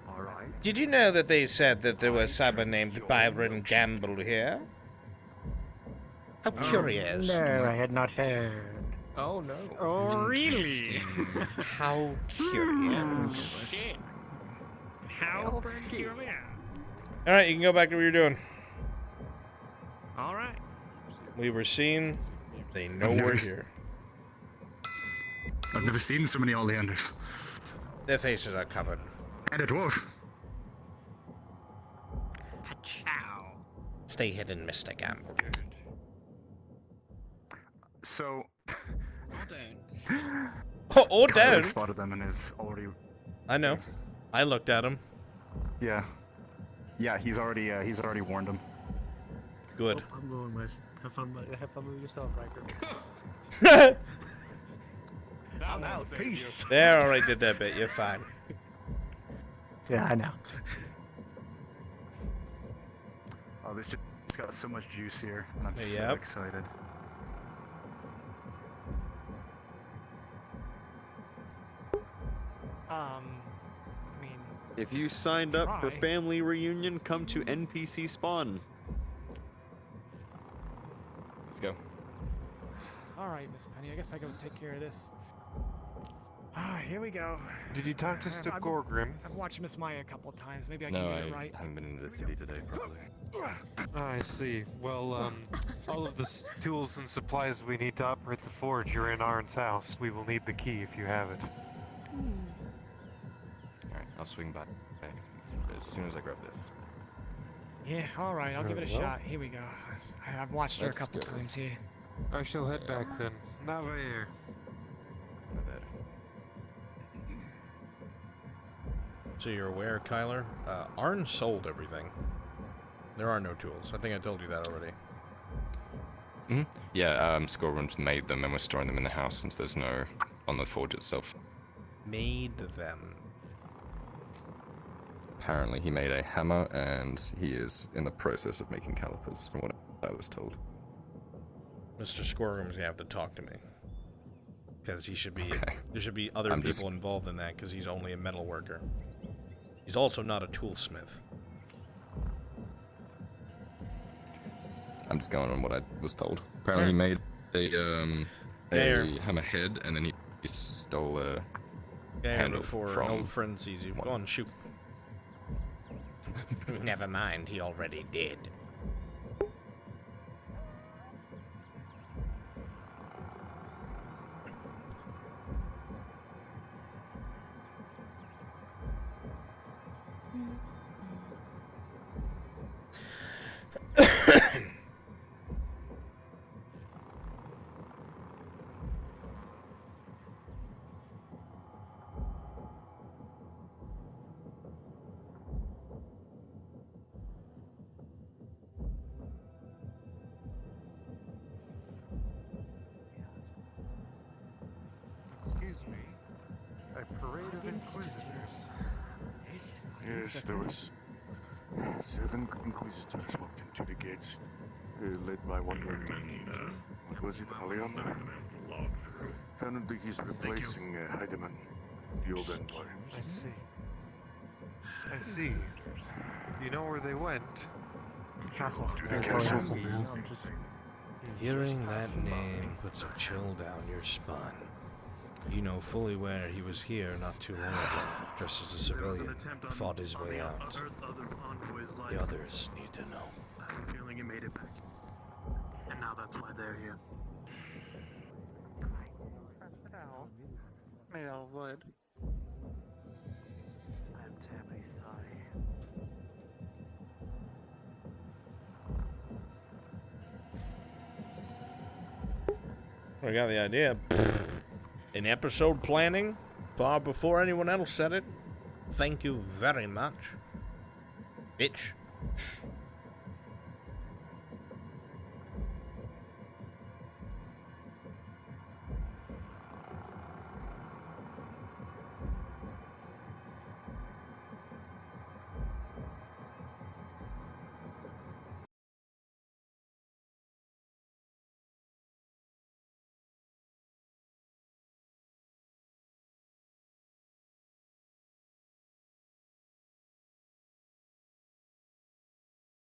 Alright. Did you know that they said that there was someone named Byron Gamble here? How curious. No, I had not heard. Oh no. Oh, really? How curious. How peculiar. Alright, you can go back to what you're doing. All right. We were seen. They know we're here. I've never seen so many Oleanders. Their faces are covered. And a dwarf. Ka-chow. Stay hidden, Mr. Gamble. So... Or Tyler down. spotted them and is already... I know. I looked at him. Yeah. Yeah, he's already warned him. Good. I'm going west. Have fun with yourself, Riker. I'm out. Peace. They already did that bit. You're fine. Yeah, I know. Oh, this just got so much juice here, and I'm so Yep. excited. I mean, If you signed up for Try. family reunion, come to NPC spawn. Let's go. All right, Miss Penny. I guess I go take care of this. Ah, here we go. Did you talk to Gorgrim? I've watched Miss Maya a couple times. Maybe I can No, get I it right. haven't been into the city today, probably. I see. Well, all of the tools and supplies we need to operate the forge are in Arn's house. We will need the key if you have it. Alright, I'll swing by as soon as I grab this. Yeah, alright, I'll give it a Well, shot. Here we go. I've watched her a let's couple go. times here. I shall head back then. Navair. So you're aware, Kyler? Arn sold everything. There are no tools. I think I told you that already. Yeah, Scorpions made them and we're storing them in the house since there's no on the forge itself. Made them. Apparently he made a hammer and he is in the process of making calipers, from what I was told. Mr. Squirgum's gonna have to talk to me. Because he should be, there should be other people involved in that, because he's only a metal worker. He's also not a toolsmith. I'm just going on what I was told. Apparently he made a hammerhead and then he stole a handle before from an old friend sees you. Go on, shoot. Never mind, he already did. Excuse me. A parade of inquisitors. Yes, there was 7 inquisitors walked into the gates, led by one young man. What was it, Halion? Apparently he's replacing Heidemann, the old envoy. I see. I see. You know where they went? Castle. Castle. Hearing that name puts a chill down your spine. You know fully well he was here not too long ago, dressed as a civilian, fought his way out. The others need to know. I have a feeling he made it back. And now that's why they're here. Made out of wood. I'm terribly sorry. I got the idea. In episode planning, far before anyone else said it. Thank you very much. Bitch.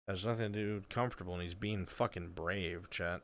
Has nothing to do with comfortable, and he's being fucking brave, chat.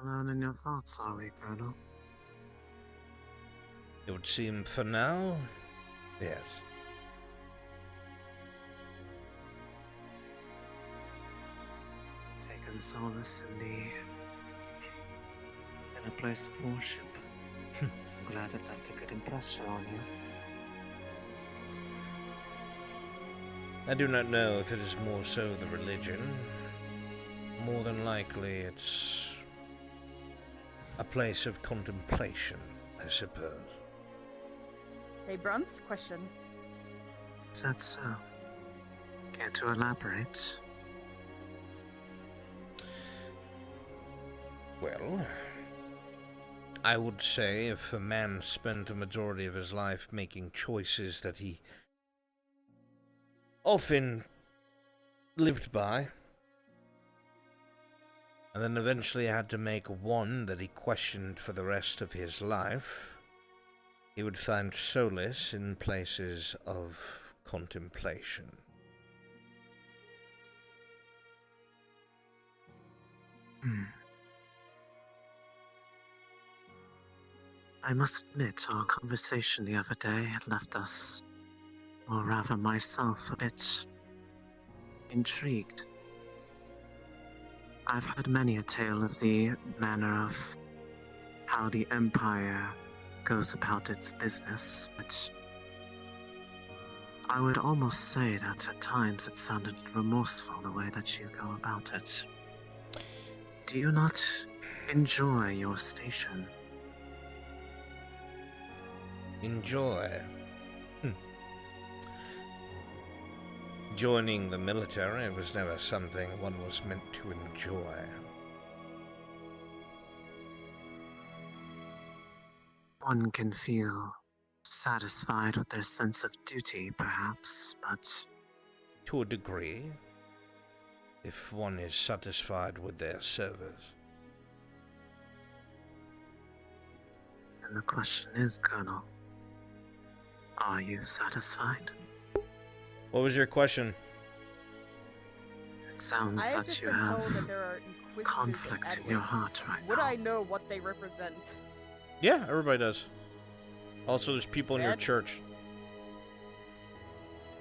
Alone in your thoughts, are we, Colonel? It would seem for now, yes. Taken solace in a place of worship. I'm glad it left a good impression on you. I do not know if it is more so the religion. More than likely, it's a place of contemplation, I suppose. Hey, Bruns, question. Is that so? Care to elaborate? Well, I would say if a man spent a majority of his life making choices that he often lived by, and then eventually had to make one that he questioned for the rest of his life, he would find solace in places of contemplation. I must admit, our conversation the other day had left us, or rather myself, a bit intrigued. I've heard many a tale of the manner of how the Empire goes about its business, but I would almost say that at times it sounded remorseful the way that you go about it. Do you not enjoy your station? Enjoy? Joining the military was never something one was meant to enjoy. One can feel satisfied with their sense of duty, perhaps, but... To a degree, if one is satisfied with their service. And the question is, Colonel, are you satisfied? What was your question? It sounds I have that just you been have told that there are inquisitors conflict in your heart right Would now. I know what they represent? Yeah, everybody does. Also, there's people in your And- church.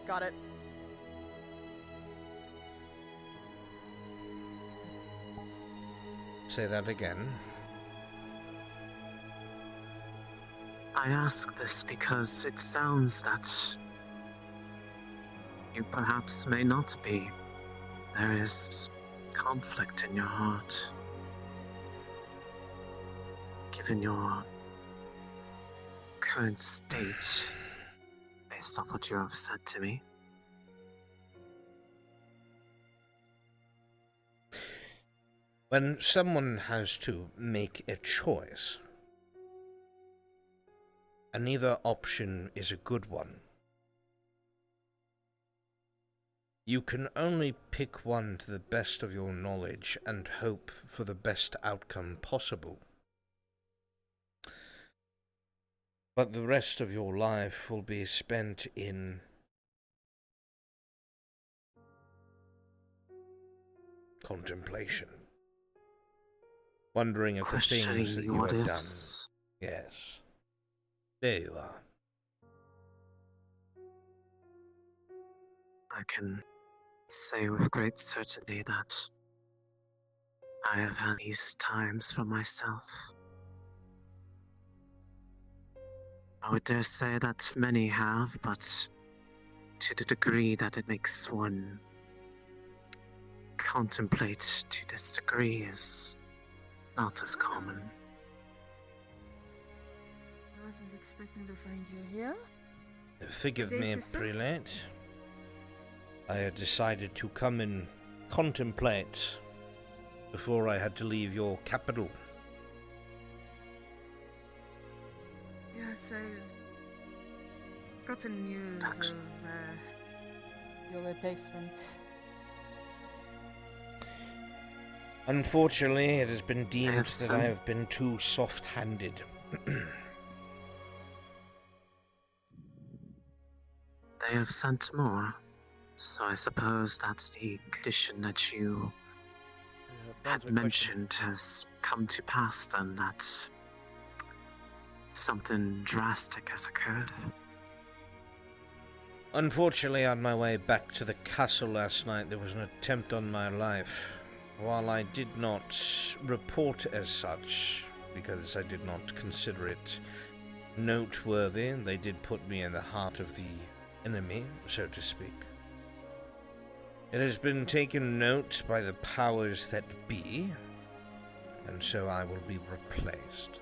Got it. Say that again. I ask this because it sounds that you perhaps may not be. There is conflict in your heart. Given your current state, based off what you have said to me. When someone has to make a choice, and neither option is a good one, you can only pick one to the best of your knowledge and hope for the best outcome possible. But the rest of your life will be spent in contemplation, wondering if the things that you have done. Yes, there you are. I can say with great certainty that I have had these times for myself. I would dare say that many have, but to the degree that it makes one contemplate to this degree is not as common. I wasn't expecting to find you here. Forgive Good day, me, sister. Prelate. I had decided to come and contemplate before I had to leave your capital. Yes, I've gotten news of your replacement. Unfortunately, it has been deemed have that some- I have been too soft-handed. They have sent more, so I suppose that's the condition that you had mentioned has come to pass, then, that something drastic has occurred? Unfortunately, on my way back to the castle last night, there was an attempt on my life. While I did not report as such, because I did not consider it noteworthy, they did put me in the heart of the enemy, so to speak. It has been taken note by the powers that be, and so I will be replaced.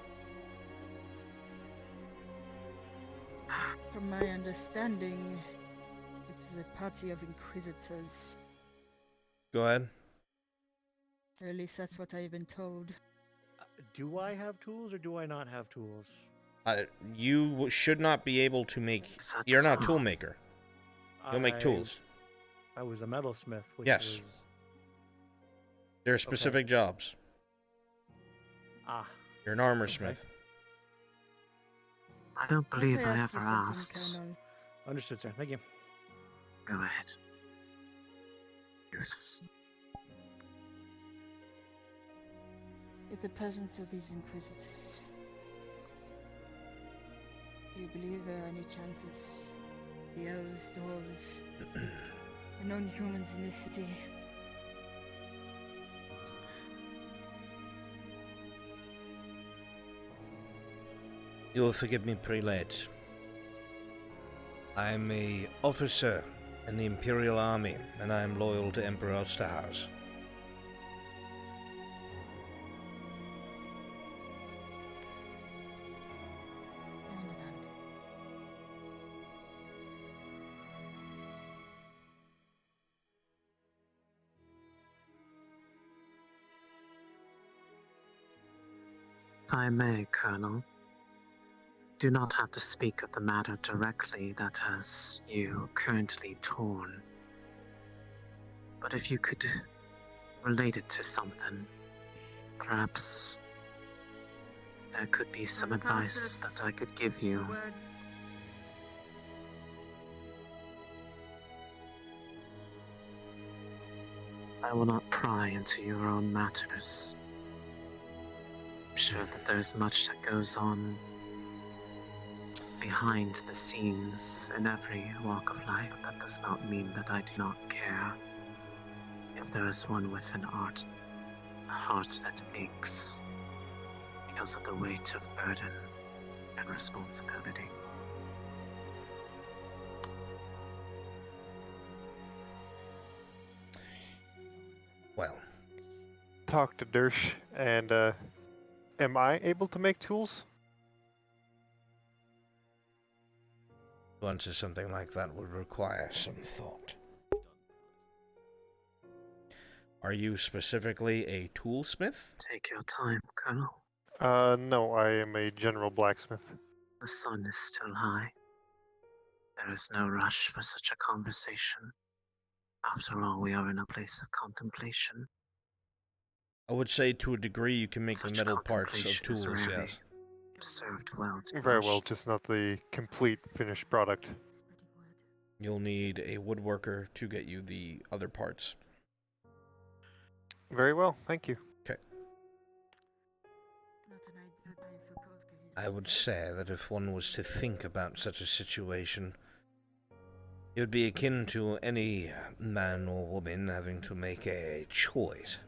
From my understanding, it is a party of inquisitors. Go ahead. Or at least that's what I've been told. Do I have tools or do I not have tools? You should not be able to make... You're not a tool maker. You'll make tools. I was a metalsmith, which yes. was... There are specific jobs. Ah. You're an armor smith. I don't believe I ever asked. Understood, sir. Thank you. Go ahead. Useless. With the presence of these inquisitors, do you believe there are any chances the elves, dwarves, the non-humans in this city You will forgive me, prelate. I am an officer in the Imperial Army, and I am loyal to Emperor Osterhaus. If I may, Colonel, do not have to speak of the matter directly that has you currently torn. But if you could relate it to something, perhaps there could be some advice that I could give you. I will not pry into your own matters. I'm sure that there's much that goes on behind the scenes in every walk of life. That does not mean that I do not care. If there is one with a heart that aches because of the weight of burden and responsibility. Well. Talk to Dersh, and am I able to make tools? To answer something like that would require some thought. Are you specifically a toolsmith? Take your time, Colonel. No, I am a general blacksmith. The sun is still high. There is no rush for such a conversation. After all, we are in a place of contemplation. I would say to a degree you can make the metal parts of tools, yes. Served well to Very well, just not the complete finished product. You'll need a woodworker to get you the other parts. Very well, thank you. Okay. I would say that if one was to think about such a situation, it would be akin to any man or woman having to make a choice.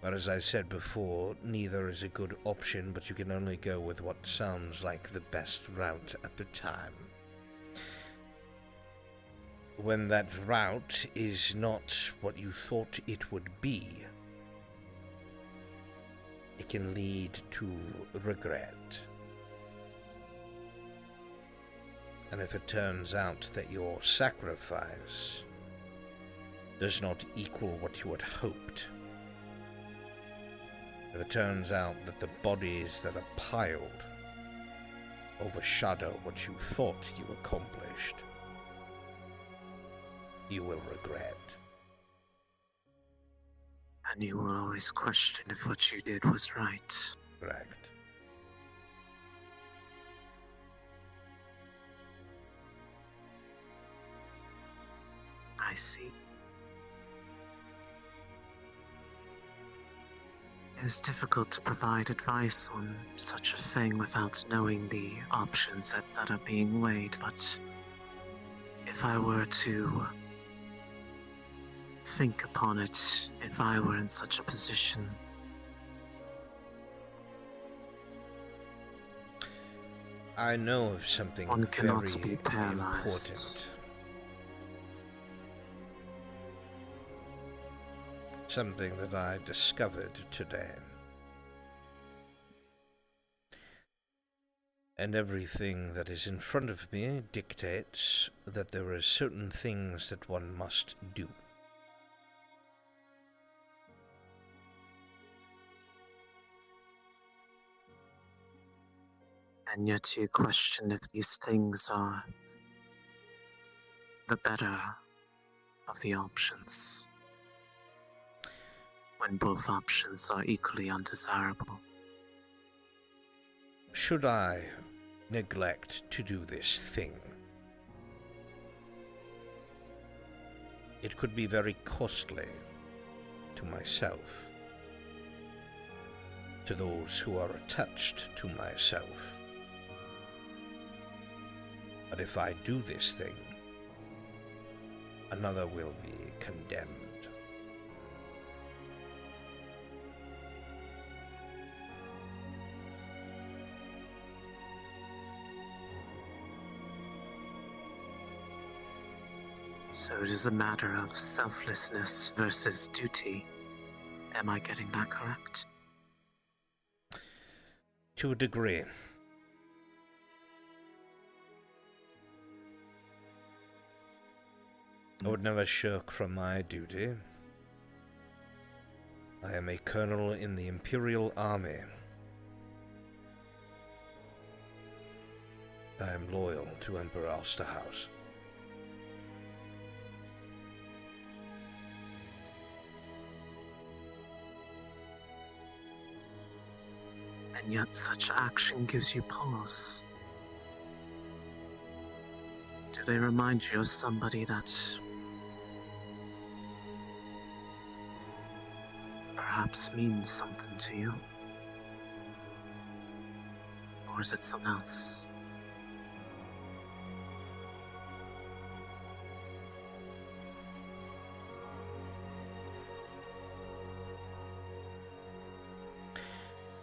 But as I said before, neither is a good option, but you can only go with what sounds like the best route at the time. When that route is not what you thought it would be, it can lead to regret. And if it turns out that your sacrifice does not equal what you had hoped, if it turns out that the bodies that are piled overshadow what you thought you accomplished, you will regret. And you will always question if what you did was right. Correct. I see. is difficult to provide advice on such a thing without knowing the options that are being weighed, but if I were to think upon it, if I were in such a position, I know of something one cannot very be paralyzed. important. Something that I discovered today. And everything that is in front of me dictates that there are certain things that one must do. And yet you question if these things are the better of the options, when both options are equally undesirable. Should I neglect to do this thing, it could be very costly to myself, to those who are attached to myself. But if I do this thing, another will be condemned. So it is a matter of selflessness versus duty. Am I getting that correct? To a degree. I would never shirk from my duty. I am a colonel in the Imperial Army. I am loyal to Emperor Osterhaus. And yet such action gives you pause. Do they remind you of somebody that perhaps means something to you? Or is it something else?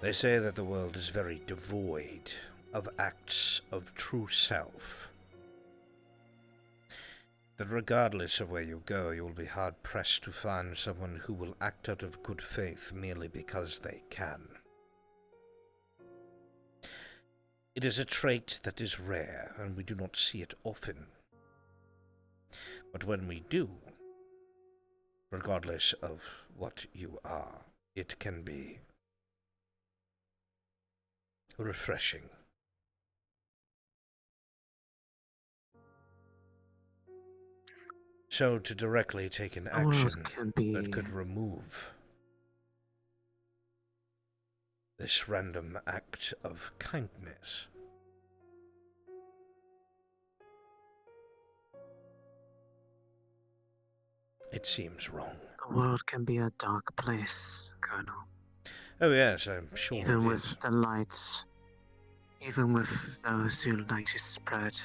They say that the world is very devoid of acts of true self. That regardless of where you go, you will be hard-pressed to find someone who will act out of good faith merely because they can. It is a trait that is rare, and we do not see it often. But when we do, regardless of what you are, it can be refreshing. So to directly take an action that could remove this random act of kindness, it seems wrong. The world can be a dark place, Colonel. Oh yes, I'm sure even it with is. the lights, even with those who like to spread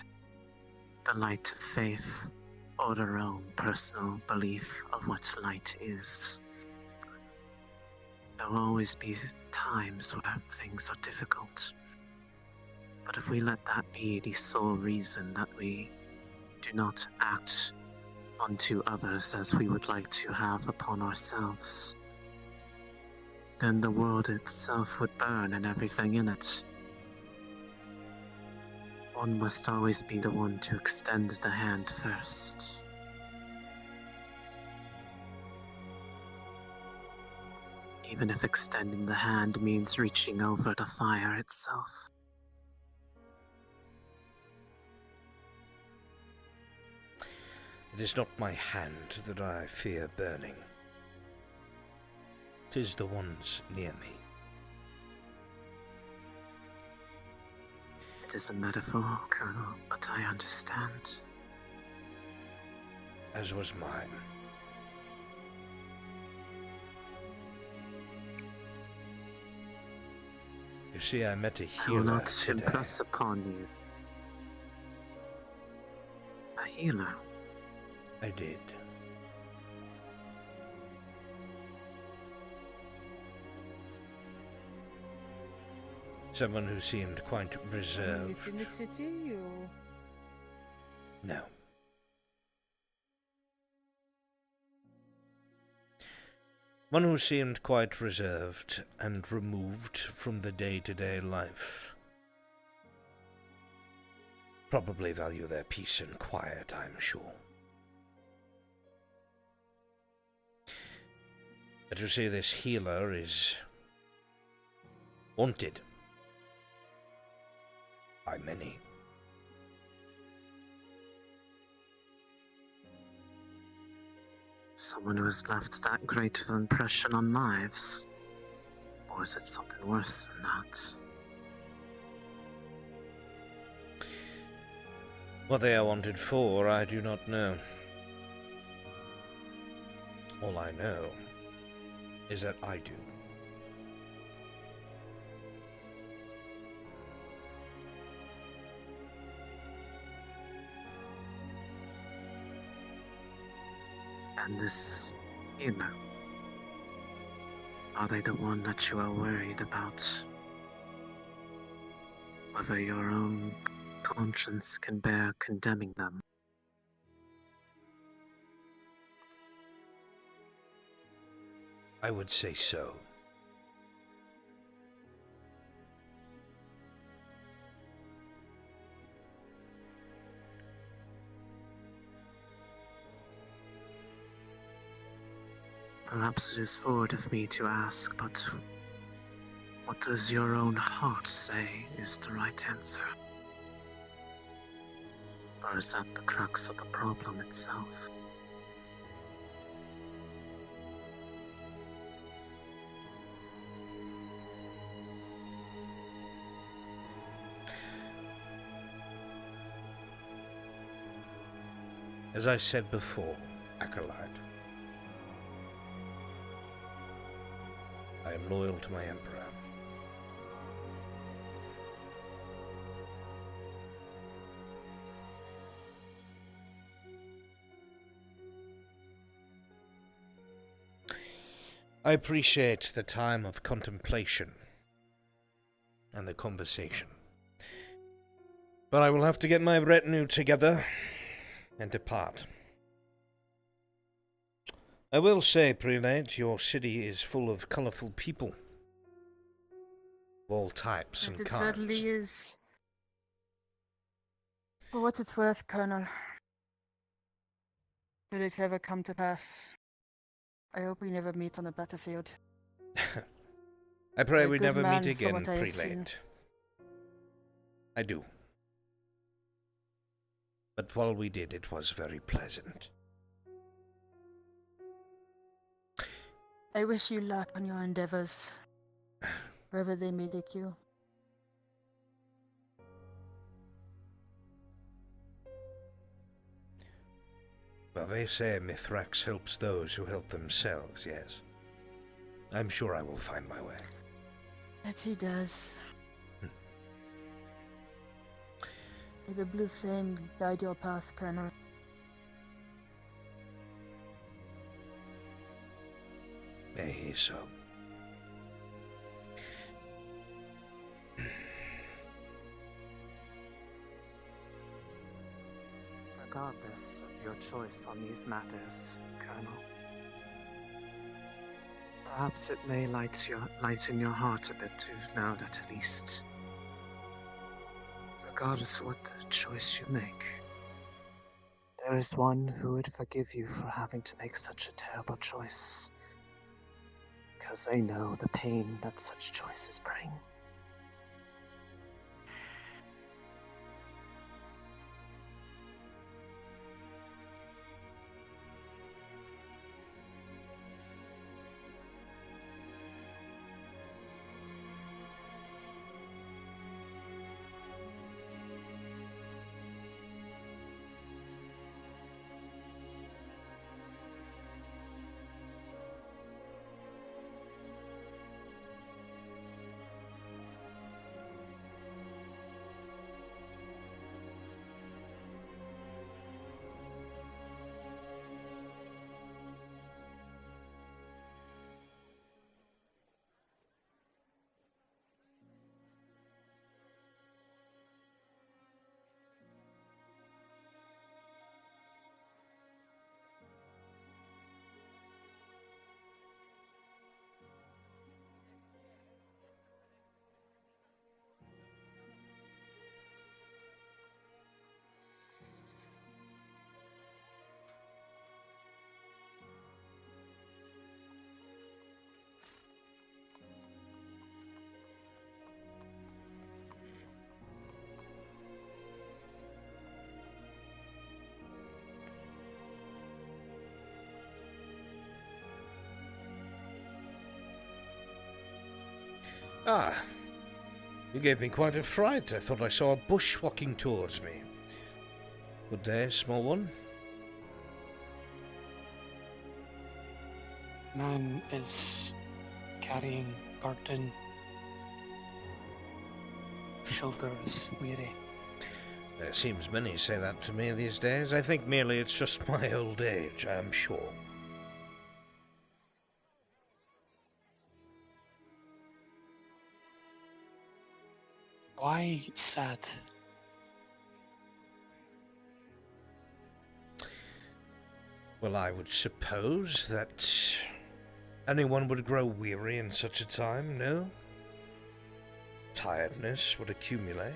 the light of faith or their own personal belief of what light is. There will always be times where things are difficult. But if we let that be the sole reason that we do not act unto others as we would like to have upon ourselves, then the world itself would burn and everything in it. One must always be the one to extend the hand first. Even if extending the hand means reaching over the fire itself. It is not my hand that I fear burning. 'Tis the ones near me. It is a metaphor, Colonel, but I understand. As was mine. see, I met a I will healer not today. impress upon you. A healer? I did. Someone who seemed quite reserved. In the city, or? No. One who seemed quite reserved and removed from the day-to-day life. Probably value their peace and quiet, I'm sure. But you see, this healer is wanted by many. Someone who has left that great of an impression on lives? Or is it something worse than that? What they are wanted for, I do not know. All I know is that I do. And this, you know, are they the one that you are worried about? Whether your own conscience can bear condemning them? I would say so. Perhaps it is forward of me to ask, but what does your own heart say is the right answer? Or is that the crux of the problem itself? As I said before, Acolyte, I am loyal to my Emperor. I appreciate the time of contemplation and the conversation, but I will have to get my retinue together and depart. I will say, Prelate, your city is full of colourful people. Of all types and It kinds. certainly is. For what it's worth, Colonel, should it ever come to pass, I hope we never meet on the battlefield. I pray You're a we good never man meet for again, what I have seen. Prelate. I do. But while we did, it was very pleasant. I wish you luck on your endeavors, wherever they may take you. Well, they say Mithrax helps those who help themselves, yes. I'm sure I will find my way. That he does. May the blue flame guide your path, Colonel. May he so. Regardless of your choice on these matters, Colonel, perhaps it may lighten your heart a bit to know that at least, regardless of what the choice you make, there is one who would forgive you for having to make such a terrible choice, because they know the pain that such choices bring. Ah, you gave me quite a fright. I thought I saw a bush walking towards me. Good day, small one. Man is carrying burden. Shoulders weary. There seems many say that to me these days. I think merely it's just my old age, I am sure. Why sad? Well, I would suppose that anyone would grow weary in such a time, no? Tiredness would accumulate.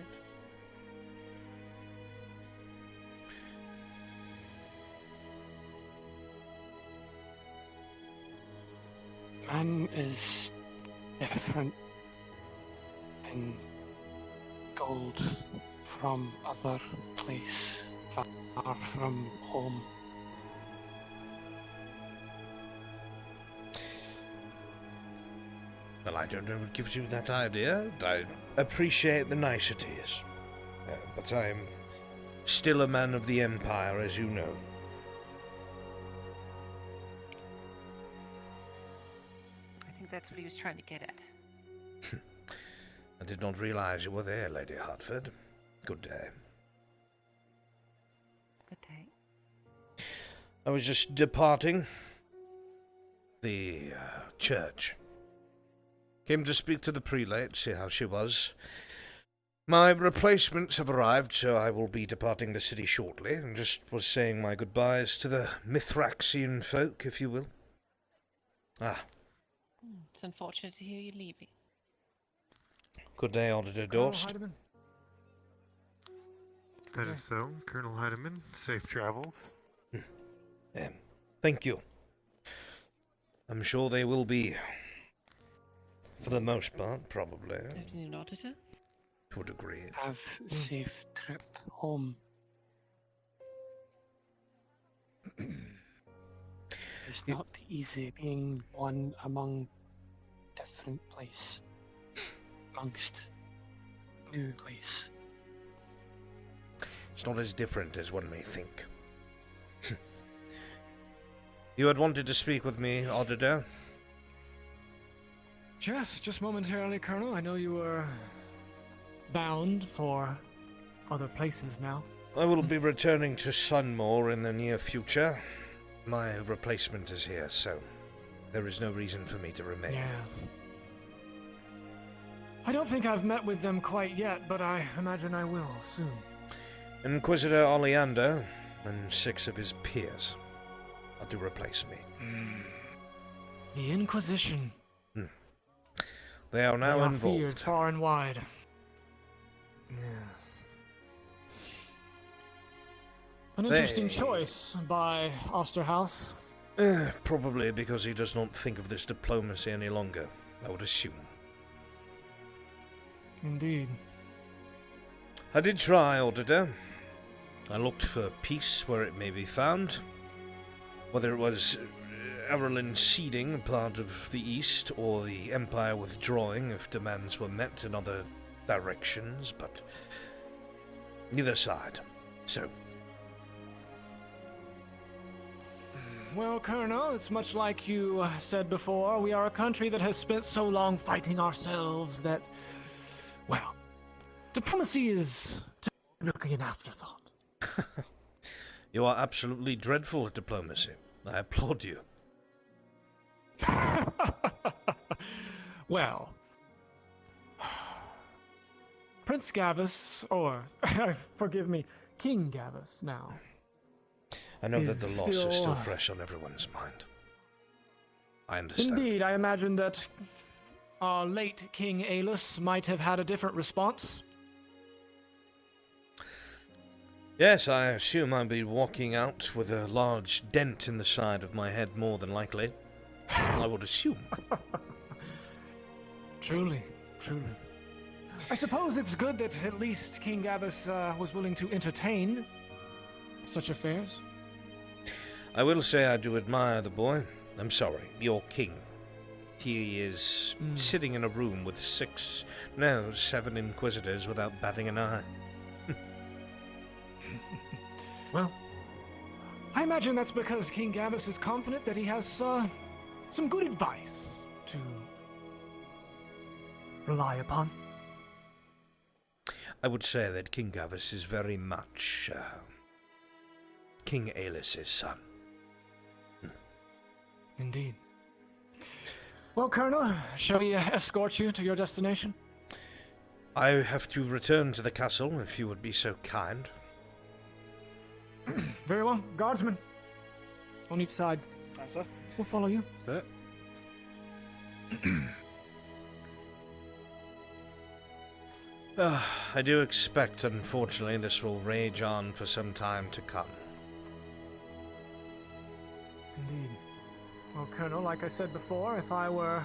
Man is different in gold from other place, far from home. Well, I don't know what gives you that idea. I appreciate the niceties. But I am still a man of the Empire, as you know. I think that's what he was trying to get at. I did not realize you were there, Lady Hartford. Good day. Good day. I was just departing the church. Came to speak to the prelate, see how she was. My replacements have arrived, so I will be departing the city shortly, and just was saying my goodbyes to the Mithraxian folk, if you will. Ah. It's unfortunate to hear you leaving. Good day, Auditor Dorst. That is so, Colonel Heidemann. Safe travels. Thank you. I'm sure they will be, for the most part, probably. Afternoon, Auditor. To a degree. Have a safe trip home. It's not easy being one among different place, amongst new place. It's not as different as one may think. You had wanted to speak with me, Auditor? Yes, just momentarily, Colonel. I know you were bound for other places now. I will be returning to Sunmore in the near future. My replacement is here, so there is no reason for me to remain. Yes. I don't think I've met with them quite yet, but I imagine I will soon. Inquisitor Oleander and 6 of his peers are to replace me. The Inquisition. They are now involved. Feared far and wide. Yes. An interesting choice by Osterhaus. Probably because he does not think of this diplomacy any longer, I would assume. Indeed. I did try, Auditor. I looked for peace where it may be found. Whether it was Arelyn ceding part of the East, or the Empire withdrawing if demands were met in other directions, but neither side. So. Well, Colonel, it's much like you said before. We are a country that has spent so long fighting ourselves that, well, diplomacy is typically an afterthought. You are absolutely dreadful at diplomacy. I applaud you. Well, Prince Gavus, or forgive me, King Gavus now. I know that the loss is still fresh on everyone's mind. I understand. Indeed, I imagine that our late King Aelus might have had a different response. Yes, I assume I'll be walking out with a large dent in the side of my head, more than likely. I would assume. Truly. I suppose it's good that at least King Gavus was willing to entertain such affairs. I will say I do admire the boy. I'm sorry, your king. he is sitting in a room with 7 Inquisitors without batting an eye. Well, I imagine that's because King Gavis is confident that he has some good advice to rely upon. I would say that King Gavis is very much King Aelis's son. Indeed. Well, Colonel, shall we escort you to your destination? I have to return to the castle, if you would be so kind. Very well. Guardsmen, on each side. Aye, sir. We'll follow you. Sir. I do expect, unfortunately, this will rage on for some time to come. Indeed. Well, Colonel, like I said before, if I were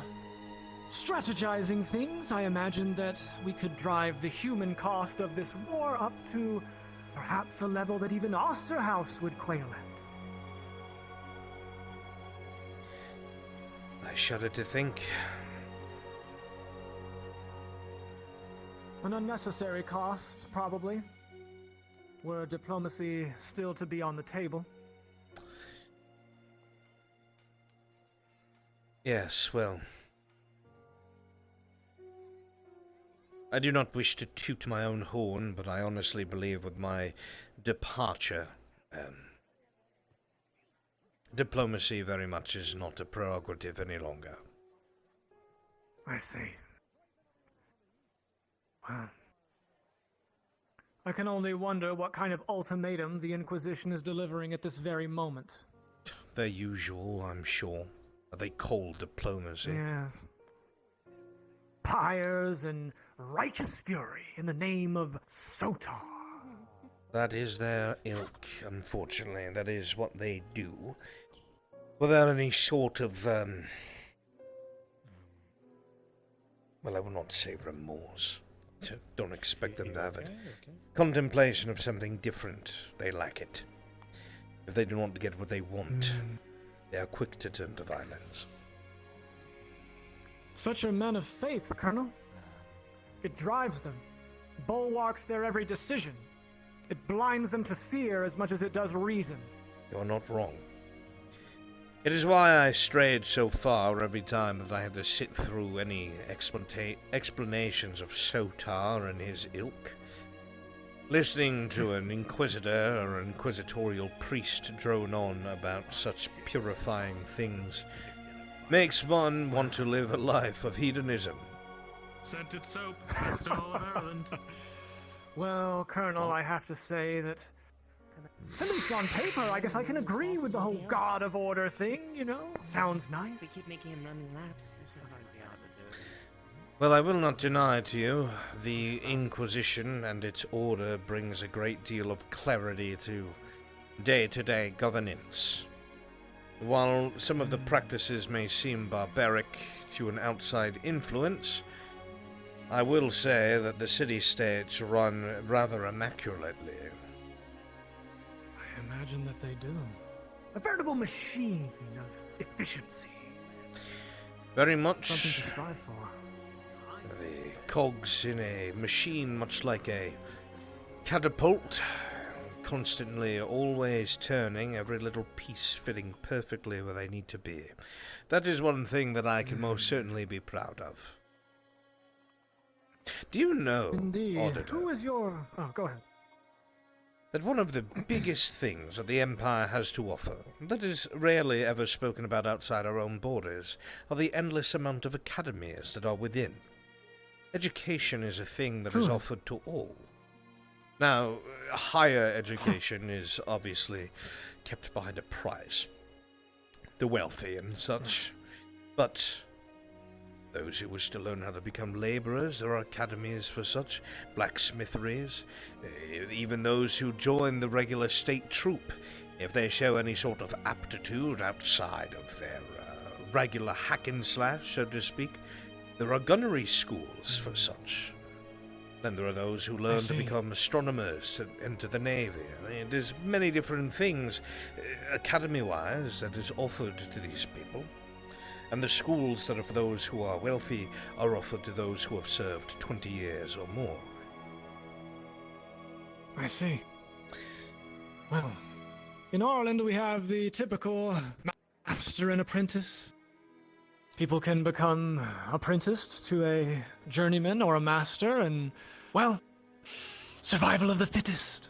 strategizing things, I imagined that we could drive the human cost of this war up to perhaps a level that even Osterhaus would quail at. I shudder to think. An unnecessary cost, probably. Were diplomacy still to be on the table. Yes, well, I do not wish to toot my own horn, but I honestly believe with my departure, diplomacy very much is not a prerogative any longer. I see. Well, I can only wonder what kind of ultimatum the Inquisition is delivering at this very moment. Their usual, I'm sure. They call diplomacy. Yeah. Pyres and righteous fury in the name of Sotar. That is their ilk, unfortunately. That is what they do. Without any sort of, well, I will not say remorse. Don't expect them to have it. Contemplation of something different. They lack it. If they do not get what they want, they are quick to turn to violence. Such are men of faith, Colonel. It drives them, bulwarks their every decision. It blinds them to fear as much as it does reason. You are not wrong. It is why I strayed so far every time that I had to sit through any explanations of Sotar and his ilk. Listening to an inquisitor or inquisitorial priest drone on about such purifying things makes one want to live a life of hedonism. Scented soap, best in all of Ireland. Well, Colonel, I have to say that, at least on paper, I guess I can agree with the whole God of Order thing, you know? Sounds nice. We keep making him running laps. Well, I will not deny to you, the Inquisition and its order brings a great deal of clarity to day-to-day governance. While some of the practices may seem barbaric to an outside influence, I will say that the city-states run rather immaculately. I imagine that they do. A veritable machine of efficiency. Very much. Something to strive for. The cogs in a machine, much like a catapult, constantly always turning, every little piece fitting perfectly where they need to be. That is one thing that I can most certainly be proud of. Do you know, Indeed. Auditor, Who is your... Oh, go ahead. that one of the biggest things that the Empire has to offer, that is rarely ever spoken about outside our own borders, are the endless amount of academies that are within. Education is a thing that is offered to all. Now, higher education is obviously kept behind a price. The wealthy and such. But those who wish to learn how to become laborers, there are academies for such, blacksmitheries, even those who join the regular state troop, if they show any sort of aptitude outside of their regular hack and slash, so to speak. There are gunnery schools for such. Then there are those who learn to become astronomers, to enter the Navy. I mean, there's many different things, academy-wise, that is offered to these people. and the schools that are for those who are wealthy are offered to those who have served 20 years or more. I see. Well, in Ireland we have the typical master and apprentice. People can become apprenticed to a journeyman or a master, and, well, survival of the fittest.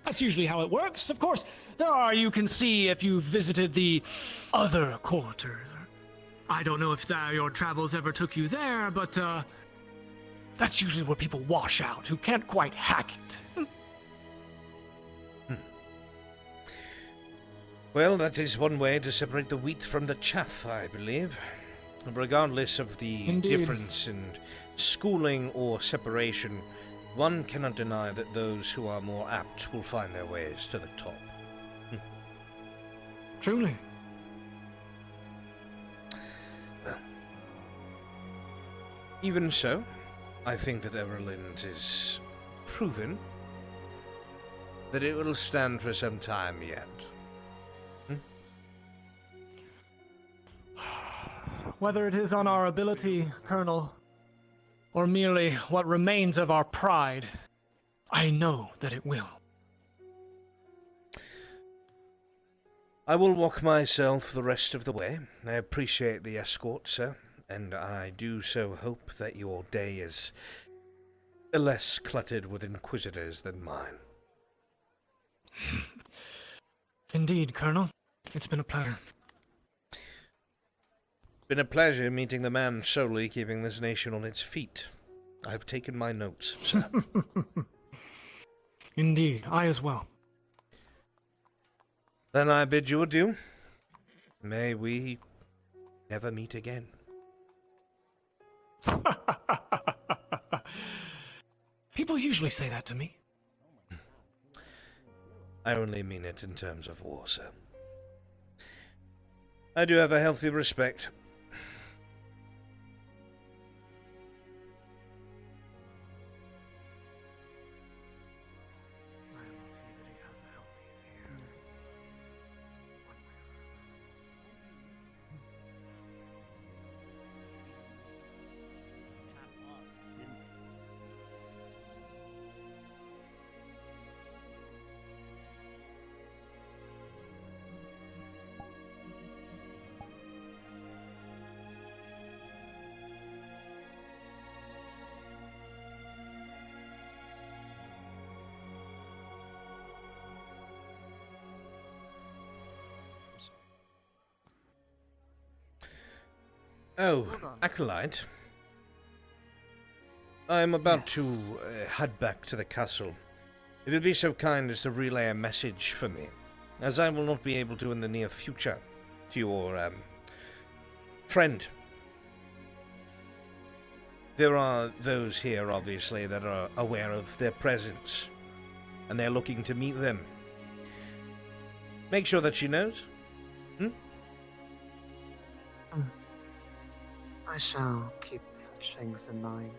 That's usually how it works. Of course, there are, you can see if you've visited the other quarters. I don't know if your travels ever took you there, but that's usually where people wash out who can't quite hack it. Well, that is one way to separate the wheat from the chaff, I believe. Regardless of the Indeed. difference in schooling or separation, one cannot deny that those who are more apt will find their ways to the top. Truly. Well, even so, I think that Everland is proven that it will stand for some time yet. Whether it is on our ability, Colonel, or merely what remains of our pride, I know that it will. I will walk myself the rest of the way. I appreciate the escort, sir, and I do so hope that your day is less cluttered with inquisitors than mine. Indeed, Colonel. It's been a pleasure. Been a pleasure meeting the man solely keeping this nation on its feet. I've taken my notes, sir. Indeed, I as well. Then I bid you adieu. May we never meet again. People usually say that to me. I only mean it in terms of war, sir. I do have a healthy respect. Oh, Acolyte. I am about to head back to the castle. If you'd be so kind as to relay a message for me, as I will not be able to in the near future, to your, friend. There are those here, obviously, that are aware of their presence, and they're looking to meet them. Make sure that she knows. I shall keep such things in mind.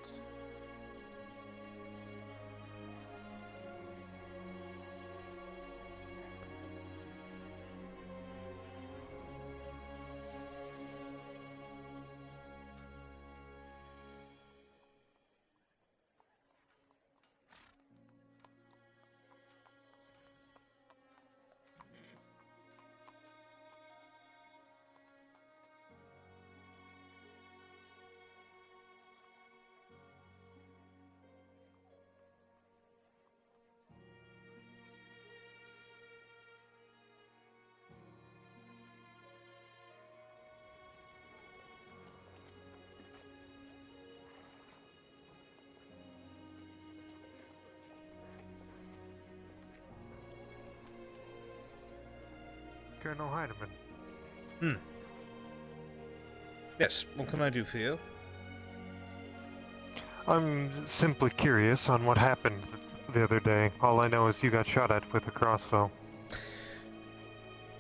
Colonel Heinemann. Yes, what can I do for you? I'm simply curious on what happened the other day. All I know is you got shot at with a crossbow.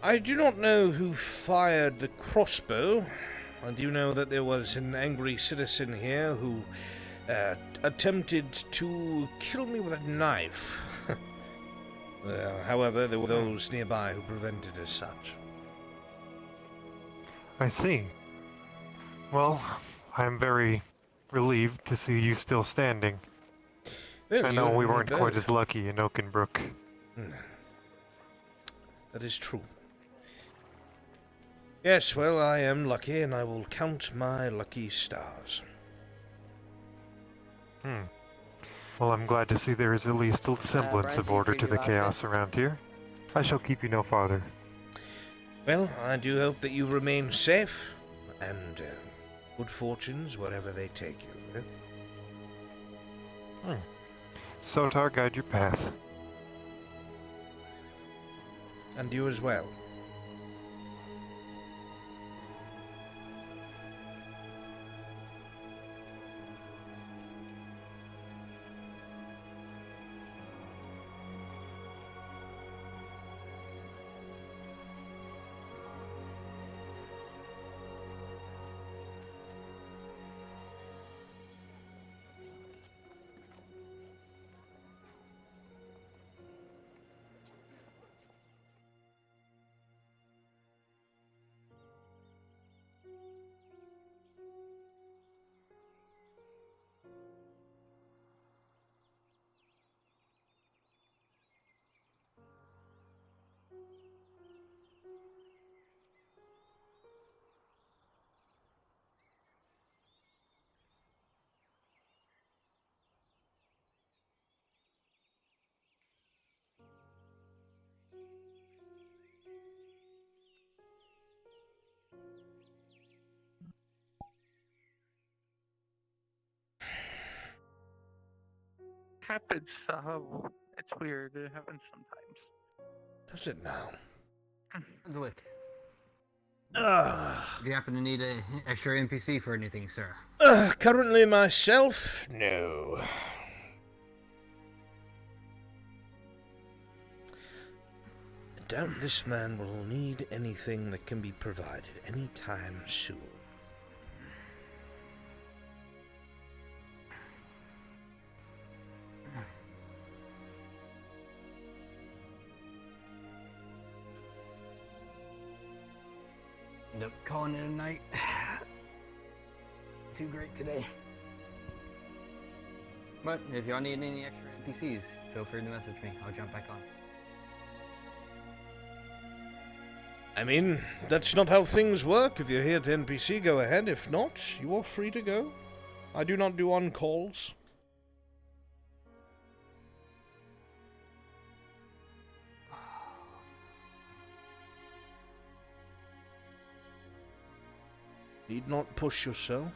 I do not know who fired the crossbow. I do know that there was an angry citizen here who attempted to kill me with a knife. However, there were those nearby who prevented as such. I see. Well, I'm very relieved to see you still standing. Well, I you know and we me weren't quite both. as lucky in Oakenbrook. That is true. Yes, well, I am lucky, and I will count my lucky stars. Well, I'm glad to see there is at least a semblance Brian, of so you order freed to your the last bit? chaos around here. I shall keep you no farther. Well, I do hope that you remain safe, and good fortunes wherever they take you. Sotar, guide your path. And you as well. Happens, it's weird. It happens sometimes. Does it now? Brunswick. Ugh. Do you happen to need an extra NPC for anything, sir? Currently myself? No. I doubt this man will need anything that can be provided anytime soon. End up calling it a night. Too great today. But if y'all need any extra NPCs, feel free to message me. I'll jump back on. I mean, that's not how things work. If you're here to NPC, go ahead. If not, you are free to go. I do not do on-calls. Need not push yourself.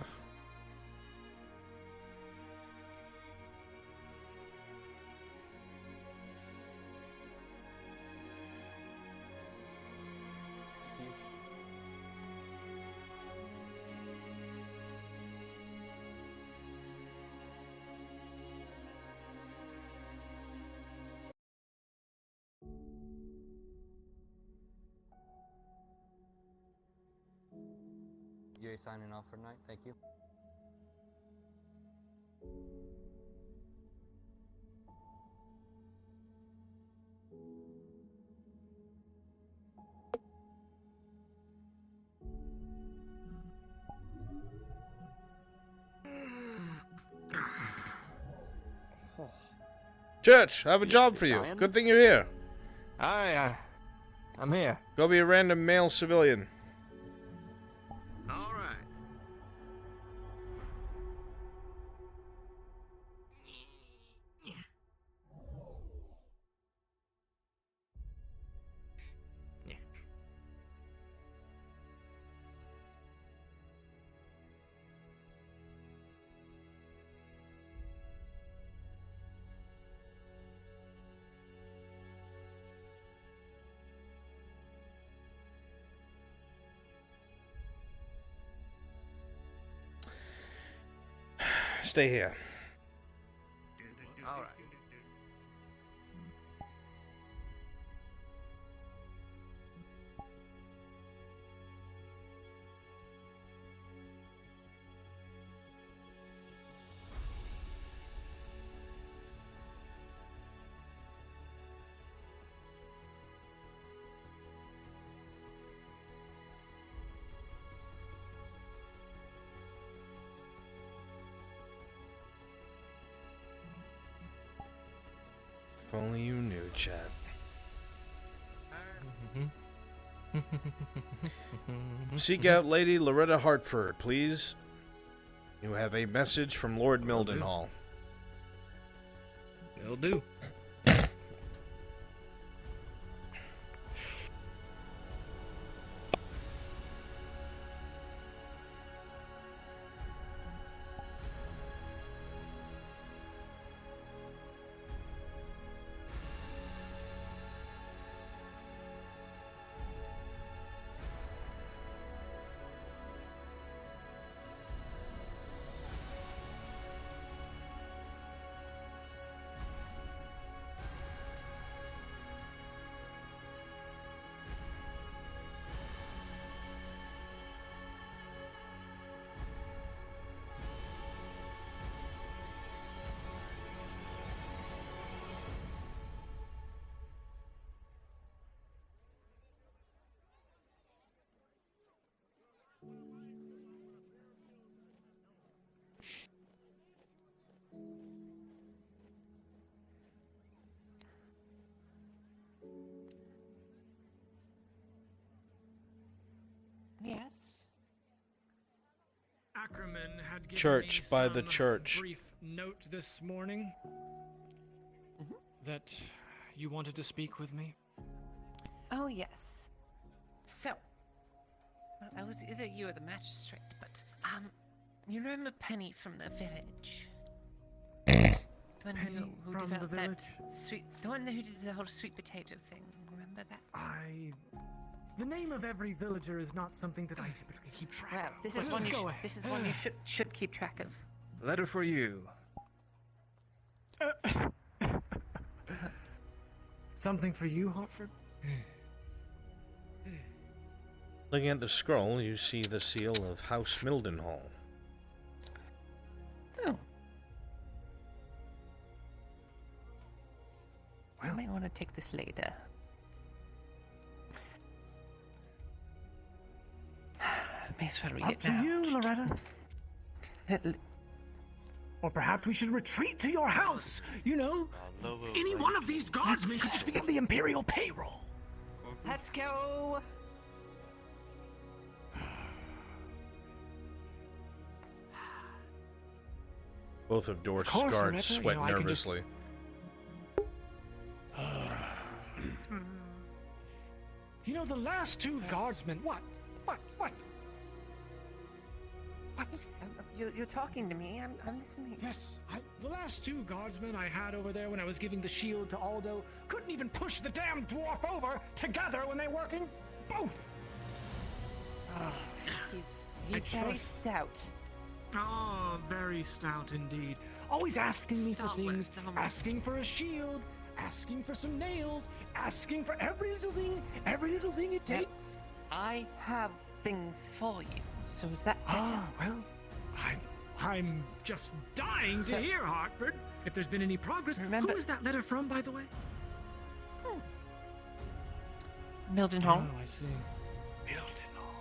Jay signing off for tonight. Thank you. Church, I have a job for you. Good thing you're here. Hi, I'm here. Go be a random male civilian. All right. Stay here. All right. If only you knew, Chad. Seek out Lady Loretta Hartford, please. You have a message from Lord Mildenhall. Will do. Yes. Ackerman had given Church me by the some church. brief note this morning that you wanted to speak with me. Oh, yes. So, well, I was either you or the magistrate, but, you remember Penny from the village? The one Penny who from developed the that village? the one who did the whole sweet potato thing. Remember that? The name of every villager is not something that I typically keep track Well, of. this is But one you go should, ahead. this is one you should keep track of. Letter for you. Something for you, Hartford? Looking at the scroll, you see the seal of House Mildenhall. Oh. I might want to take this later. May as well read Up it to now. you, Loretta. Or perhaps we should retreat to your house. You know, any one of these guardsmen could just be on the Imperial payroll. Let's go. Both of Dor's Of course, guards Loretta, sweat I can just- nervously. You know, the last two guardsmen. What? You're talking to me. I'm listening. Yes, the last two guardsmen I had over there when I was giving the shield to Aldo couldn't even push the damn dwarf over together when they were working both. He's I very trust- stout. Oh, very stout indeed. Always asking me for Stop it, things, Thomas. asking for a shield, asking for some nails, asking for every little thing it takes. I have things for you. So is that better? Ah, well, I'm just dying to hear, Hartford. If there's been any progress, Remember- who is that letter from, by the way? Mildenhall. Oh, I see. Mildenhall.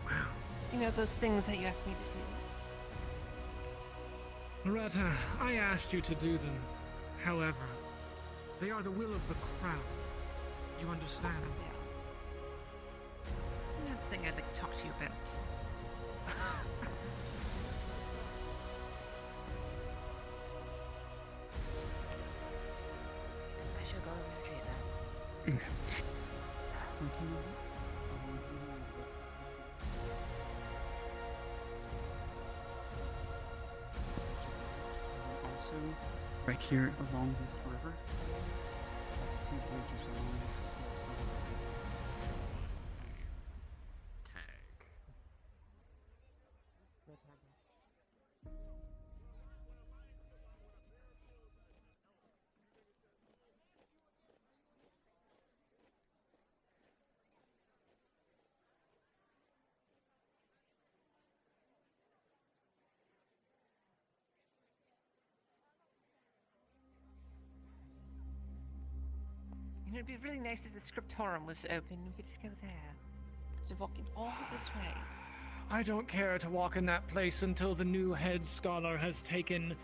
Wow. You know those things that you asked me to do? Loretta, I asked you to do them. However, they are the will of the crown. You understand? There's another thing I'd like to talk to you about. I shall go and retreat then. Also, right here along this river, two bridges along. You know, it'd be really nice if the scriptorum was open. We could just go there. Instead of walking all this way. I don't care to walk in that place until the new head scholar has taken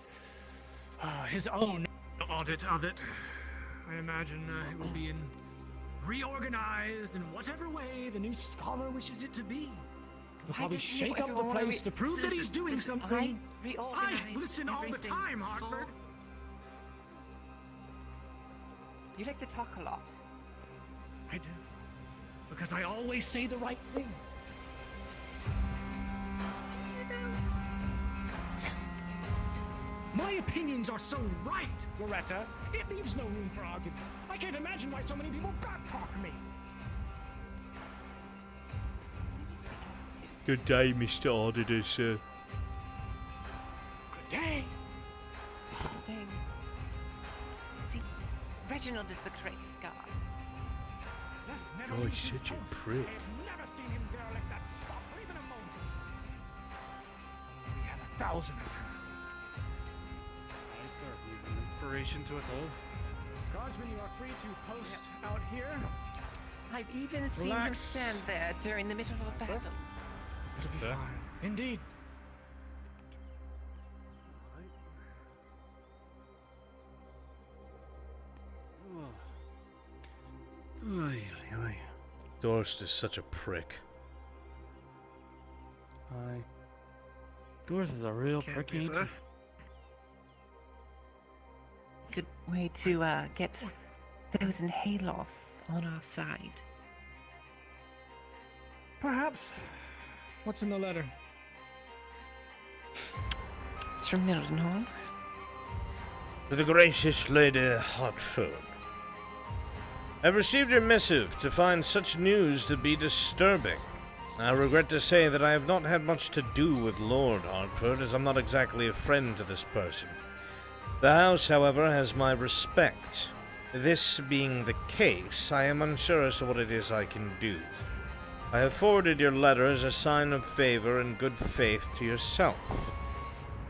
his own audit of it. I imagine it will be reorganized in whatever way the new scholar wishes it to be. He'll probably shake up the place to prove that he's doing something. I listen all the time, Hartford. You like to talk a lot. I do. Because I always say the right things. Yes. My opinions are so right, Loretta. It leaves no room for argument. I can't imagine why so many people backtalk me. Good day, Mr. Auditor, sir. Good day. Dang. See, Reginald is the greatest guard. Oh, he's such a prick. I've never seen him derelict that spot for even a moment. We had 1,000 of them. Yes, sir. He's an inspiration to us all. Guardsmen, you are free to post out here. I've even seen him Relax. stand there during the middle of a battle. It'll be fine. Indeed. Dorst is such a prick. Doors is a real prick, ain't he? Good way to get those in Hayloft on our side. Perhaps. What's in the letter? It's from Mildenhall. To the gracious Lady Hartford. I've received your missive to find such news to be disturbing. I regret to say that I have not had much to do with Lord Hartford, as I'm not exactly a friend to this person. The house, however, has my respect. This being the case, I am unsure as to what it is I can do. I have forwarded your letter as a sign of favor and good faith to yourself.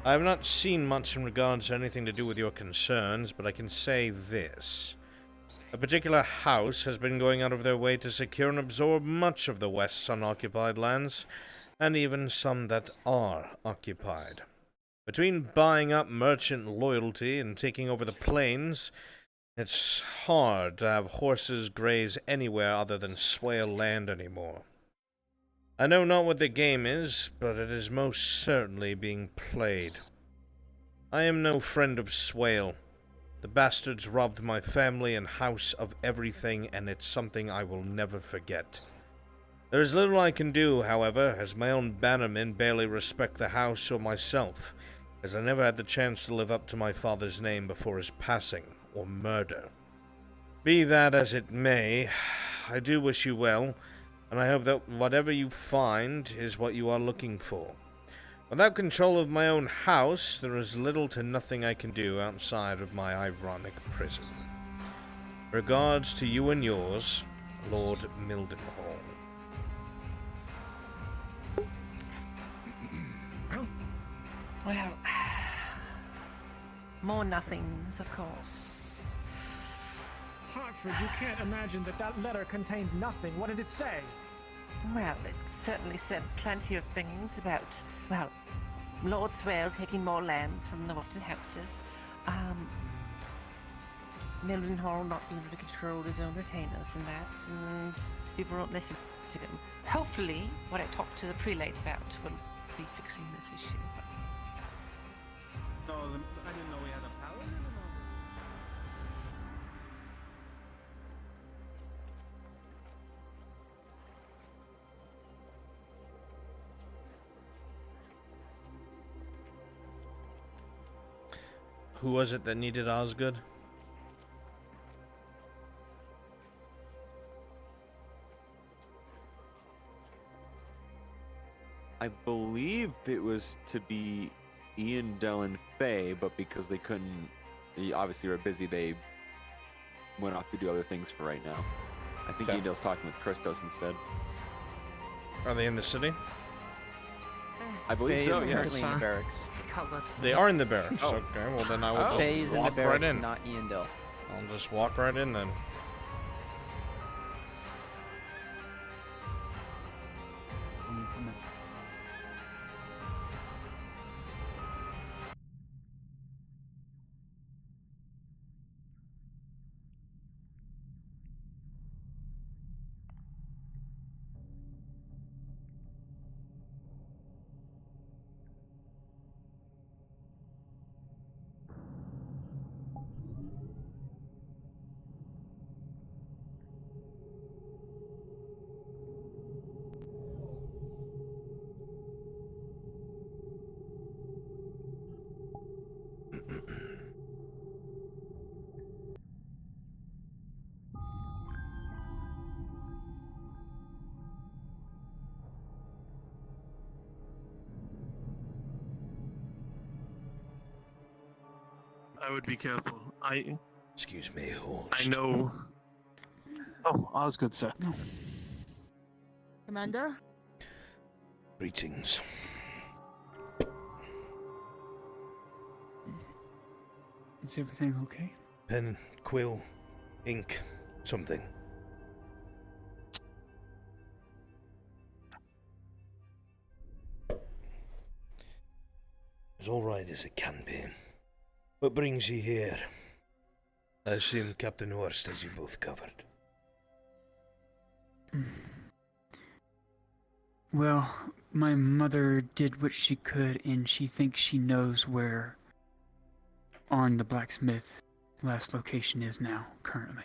I have not seen much in regards to anything to do with your concerns, but I can say this. A particular house has been going out of their way to secure and absorb much of the West's unoccupied lands, and even some that are occupied. Between buying up merchant loyalty and taking over the plains, it's hard to have horses graze anywhere other than Swale land anymore. I know not what the game is, but it is most certainly being played. I am no friend of Swale. The bastards robbed my family and house of everything, and it's something I will never forget. There is little I can do, however, as my own bannermen barely respect the house or myself, as I never had the chance to live up to my father's name before his passing, or murder. Be that as it may, I do wish you well, and I hope that whatever you find is what you are looking for. Without control of my own house, there is little to nothing I can do outside of my ironic prison. Regards to you and yours, Lord Mildenhall. Well, more nothings, of course. Hartford, you can't imagine that letter contained nothing. What did it say? Well, it certainly said plenty of things about, well, Lord Swale taking more lands from the Western houses, Mildenhall not being able to control his own retainers and that, and people won't listen to him. Hopefully, what I talked to the prelate about will be fixing this issue. No, I didn't know we had a paladin. Who was it that needed Osgood? I believe it was to be Ian, Dell, and Faye, but because they couldn't, they obviously were busy, they went off to do other things for right now. I think Okay. Ian Dell's talking with Christos instead. Are they in the city? I believe Faye so, is yes. currently in the barracks. They are in the barracks. Oh. Okay, well then I will just Faye is in the walk barracks, right in. not Ian Dill. I'll just walk right in then. I would be careful. Excuse me, host. I know. Oh, all's good, sir. Commander? Greetings. Is everything okay? Pen, quill, ink, something. As all right as it can be. What brings you here? I assume Captain Horst has you both covered. Well, my mother did what she could, and she thinks she knows where Arn the blacksmith last location is now, currently.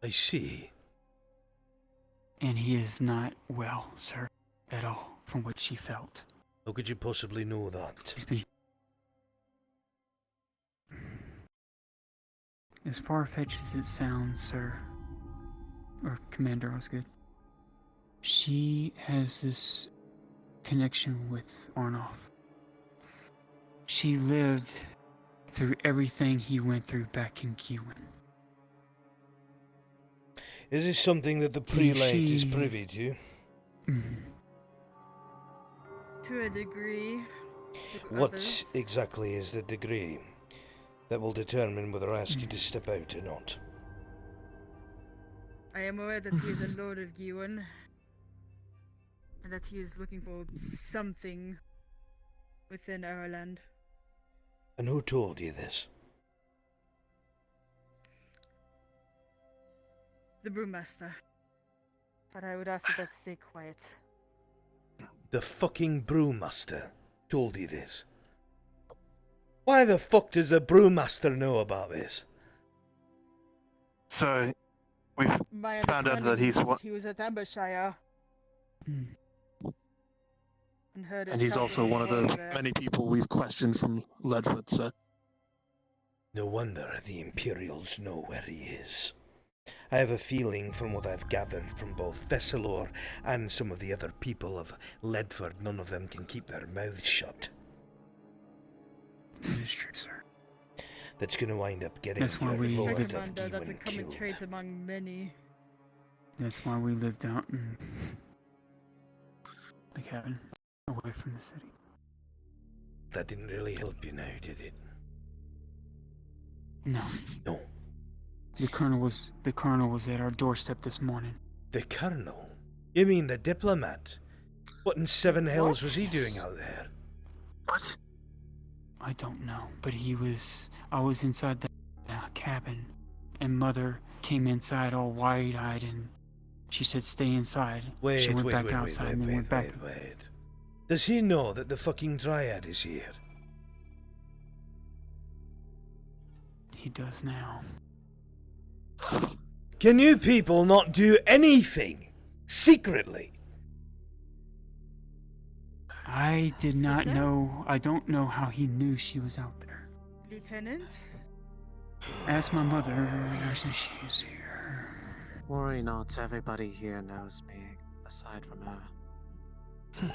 I see. And he is not well, sir, at all, from what she felt. How could you possibly know that? As far-fetched as it sounds, sir, or Commander Osgood, she has this connection with Arnoff. She lived through everything he went through back in Kiwin. Is this something that the prelate is privy to? To a degree. What exactly is the degree that will determine whether I ask you to step out or not? I am aware that he is a lord of Giwan, and that he is looking for something within our land. And who told you this? The brewmaster. But I would ask that stay quiet. The fucking brewmaster told you this? Why the fuck does the brewmaster know about this? So, we've My found out that understanding is he was at Ambershire. And heard it and he's also one of the shouting there. many people we've questioned from Ledford, sir. No wonder the Imperials know where he is. I have a feeling from what I've gathered from both Thessalor and some of the other people of Ledford, none of them can keep their mouths shut. That is true, sir. That's going to wind up getting That's why your we Lord lived- of Commander, that's a Giwan common killed. trait among many. That's why we lived out in the cabin, away from the city. That didn't really help you now, did it? No. No. The colonel was at our doorstep this morning. The Colonel? You mean the diplomat? What in seven hells was he doing out there? What? I don't know, but I was inside the cabin, and Mother came inside all wide-eyed, and she said stay inside. She went back outside and then went back. Wait. Does he know that the fucking Dryad is here? He does now. Can you people not do anything? Secretly? I did not know. I don't know how he knew she was out there. Lieutenant? Ask my mother. She's here. Worry not, everybody here knows me, aside from her.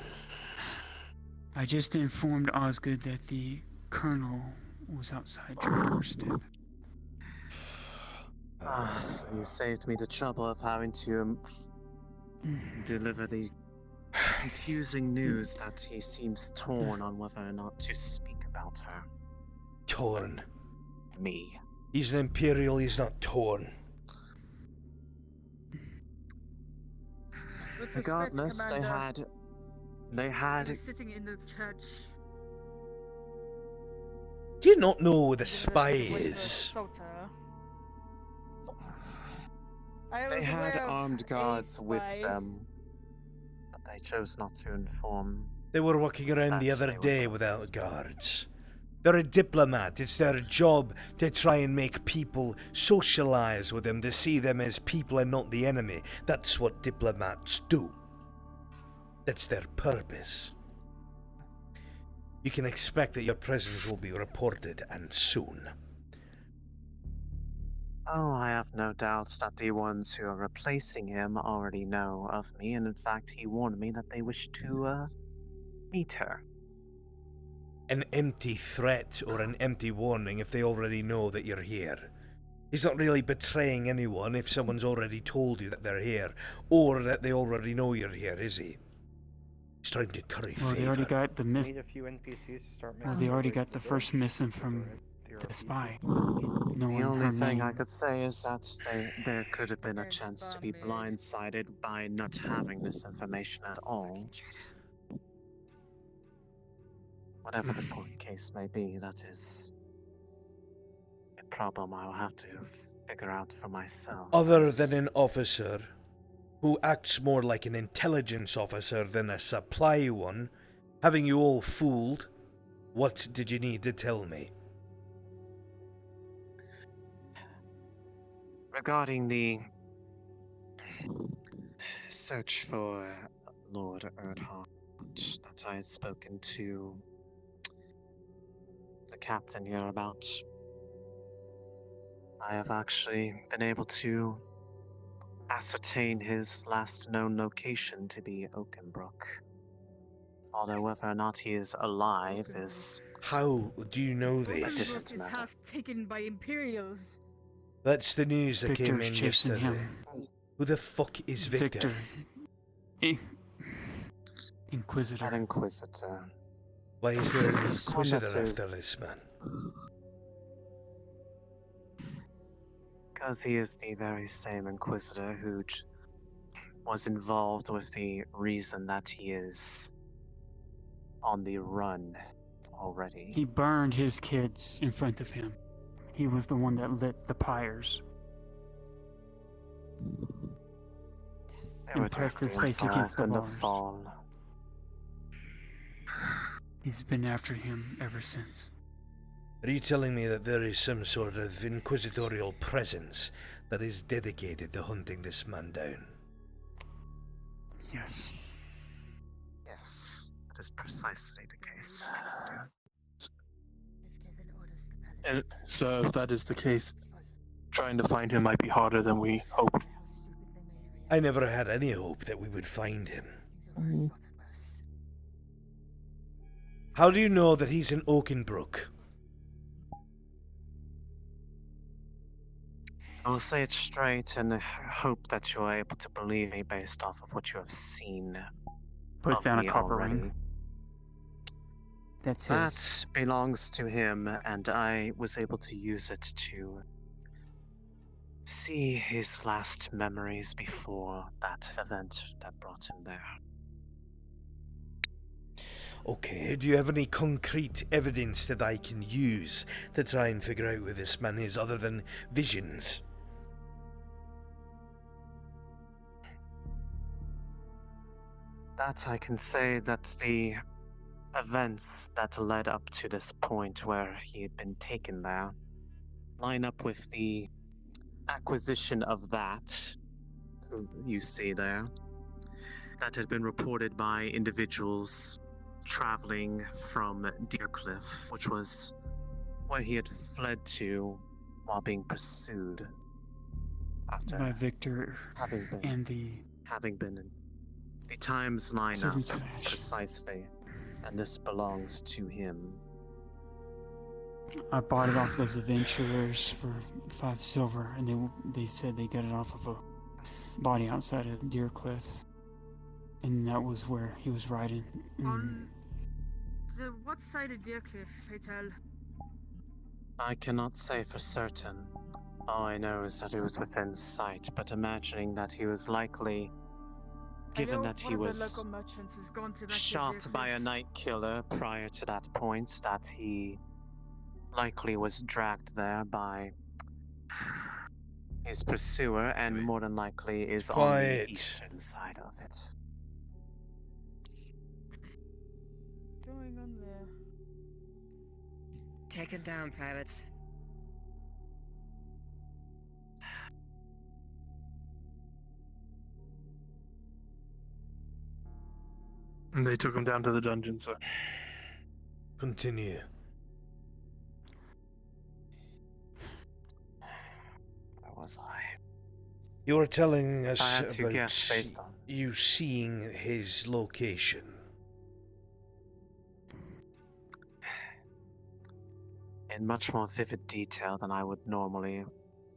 I just informed Osgood that the colonel was outside your doorstep. So you saved me the trouble of having to deliver the confusing news that he seems torn on whether or not to speak about her. Torn? Me. He's an Imperial, he's not torn. With respect, Regardless, Commander, they I had was sitting in the church. Do you not know where the spy with the is? Sota. I was They had aware of armed a guards with spy. them, but they chose not to inform. They were walking around the That's other they were day without guards. They're a diplomat. It's their job to try and make people socialize with them, to see them as people and not the enemy. That's what diplomats do. That's their purpose. You can expect that your presence will be reported, and soon. Oh, I have no doubts that the ones who are replacing him already know of me, and in fact, he warned me that they wish to meet her. an empty threat or an empty warning if they already know that you're here. He's not really betraying anyone if someone's already told you that they're here, or that they already know you're here, is he? He's trying to curry Well, they favor. already got the miss. Need a few NPCs to start Well, making they already their way got to the first missing village. from Those are the pieces. spy. The No one only her thing I name. could say is that there could have been a chance to be blindsided by not having this information at all. Whatever the case may be, that is a problem I'll have to figure out for myself. Other than an officer who acts more like an intelligence officer than a supply one, having you all fooled, what did you need to tell me? Regarding the search for Lord Erdhart that I had spoken to the captain here about, I have actually been able to ascertain his last known location to be Oakenbrook. Although whether or not he is alive is... How do you know this? Oakenbrook is half taken by Imperials. That's the news that came Victor's in chasing yesterday. him. Who the fuck is Victor? Inquisitor. An Inquisitor. Why is there an Inquisitor Conductors. after this man? Because he is the very same Inquisitor who was involved with the reason that he is on the run already. He burned his kids in front of him. He was the one that lit the pyres. They were And pressed his directly face against the involved in the bars. fall. He's been after him ever since. Are you telling me that there is some sort of inquisitorial presence that is dedicated to hunting this man down? Yes. Yes, that is precisely the case. And so, if that is the case, trying to find him might be harder than we hoped. I never had any hope that we would find him. How do you know that he's in Oakenbrook? I will say it straight and hope that you are able to believe me based off of what you have seen. Puts of down a me copper already. ring. That's his. That belongs to him, and I was able to use it to see his last memories before that event that brought him there. Okay, do you have any concrete evidence that I can use to try and figure out where this man is other than visions? That I can say that the events that led up to this point where he had been taken there line up with the acquisition of that you see there that had been reported by individuals traveling from Deercliff, which was where he had fled to while being pursued after By Victor having been and the in the times line up Servants of Ash. precisely, and this belongs to him. I bought it off those adventurers for 5 silver, and they said they got it off of a body outside of Deercliff, and that was where he was riding. On what side of Deercliff, Hatel? I cannot say for certain. All I know is that it was within sight, but imagining that he was likely, given that he was shot by a night killer prior to that point, that he likely was dragged there by his pursuer and more than likely is on the eastern side of it. Going on there. Take him down, privates. And they took him down to the dungeon, sir. Continue. Where was I? You were telling I us had to about guess based on. you seeing his location. in much more vivid detail than I would normally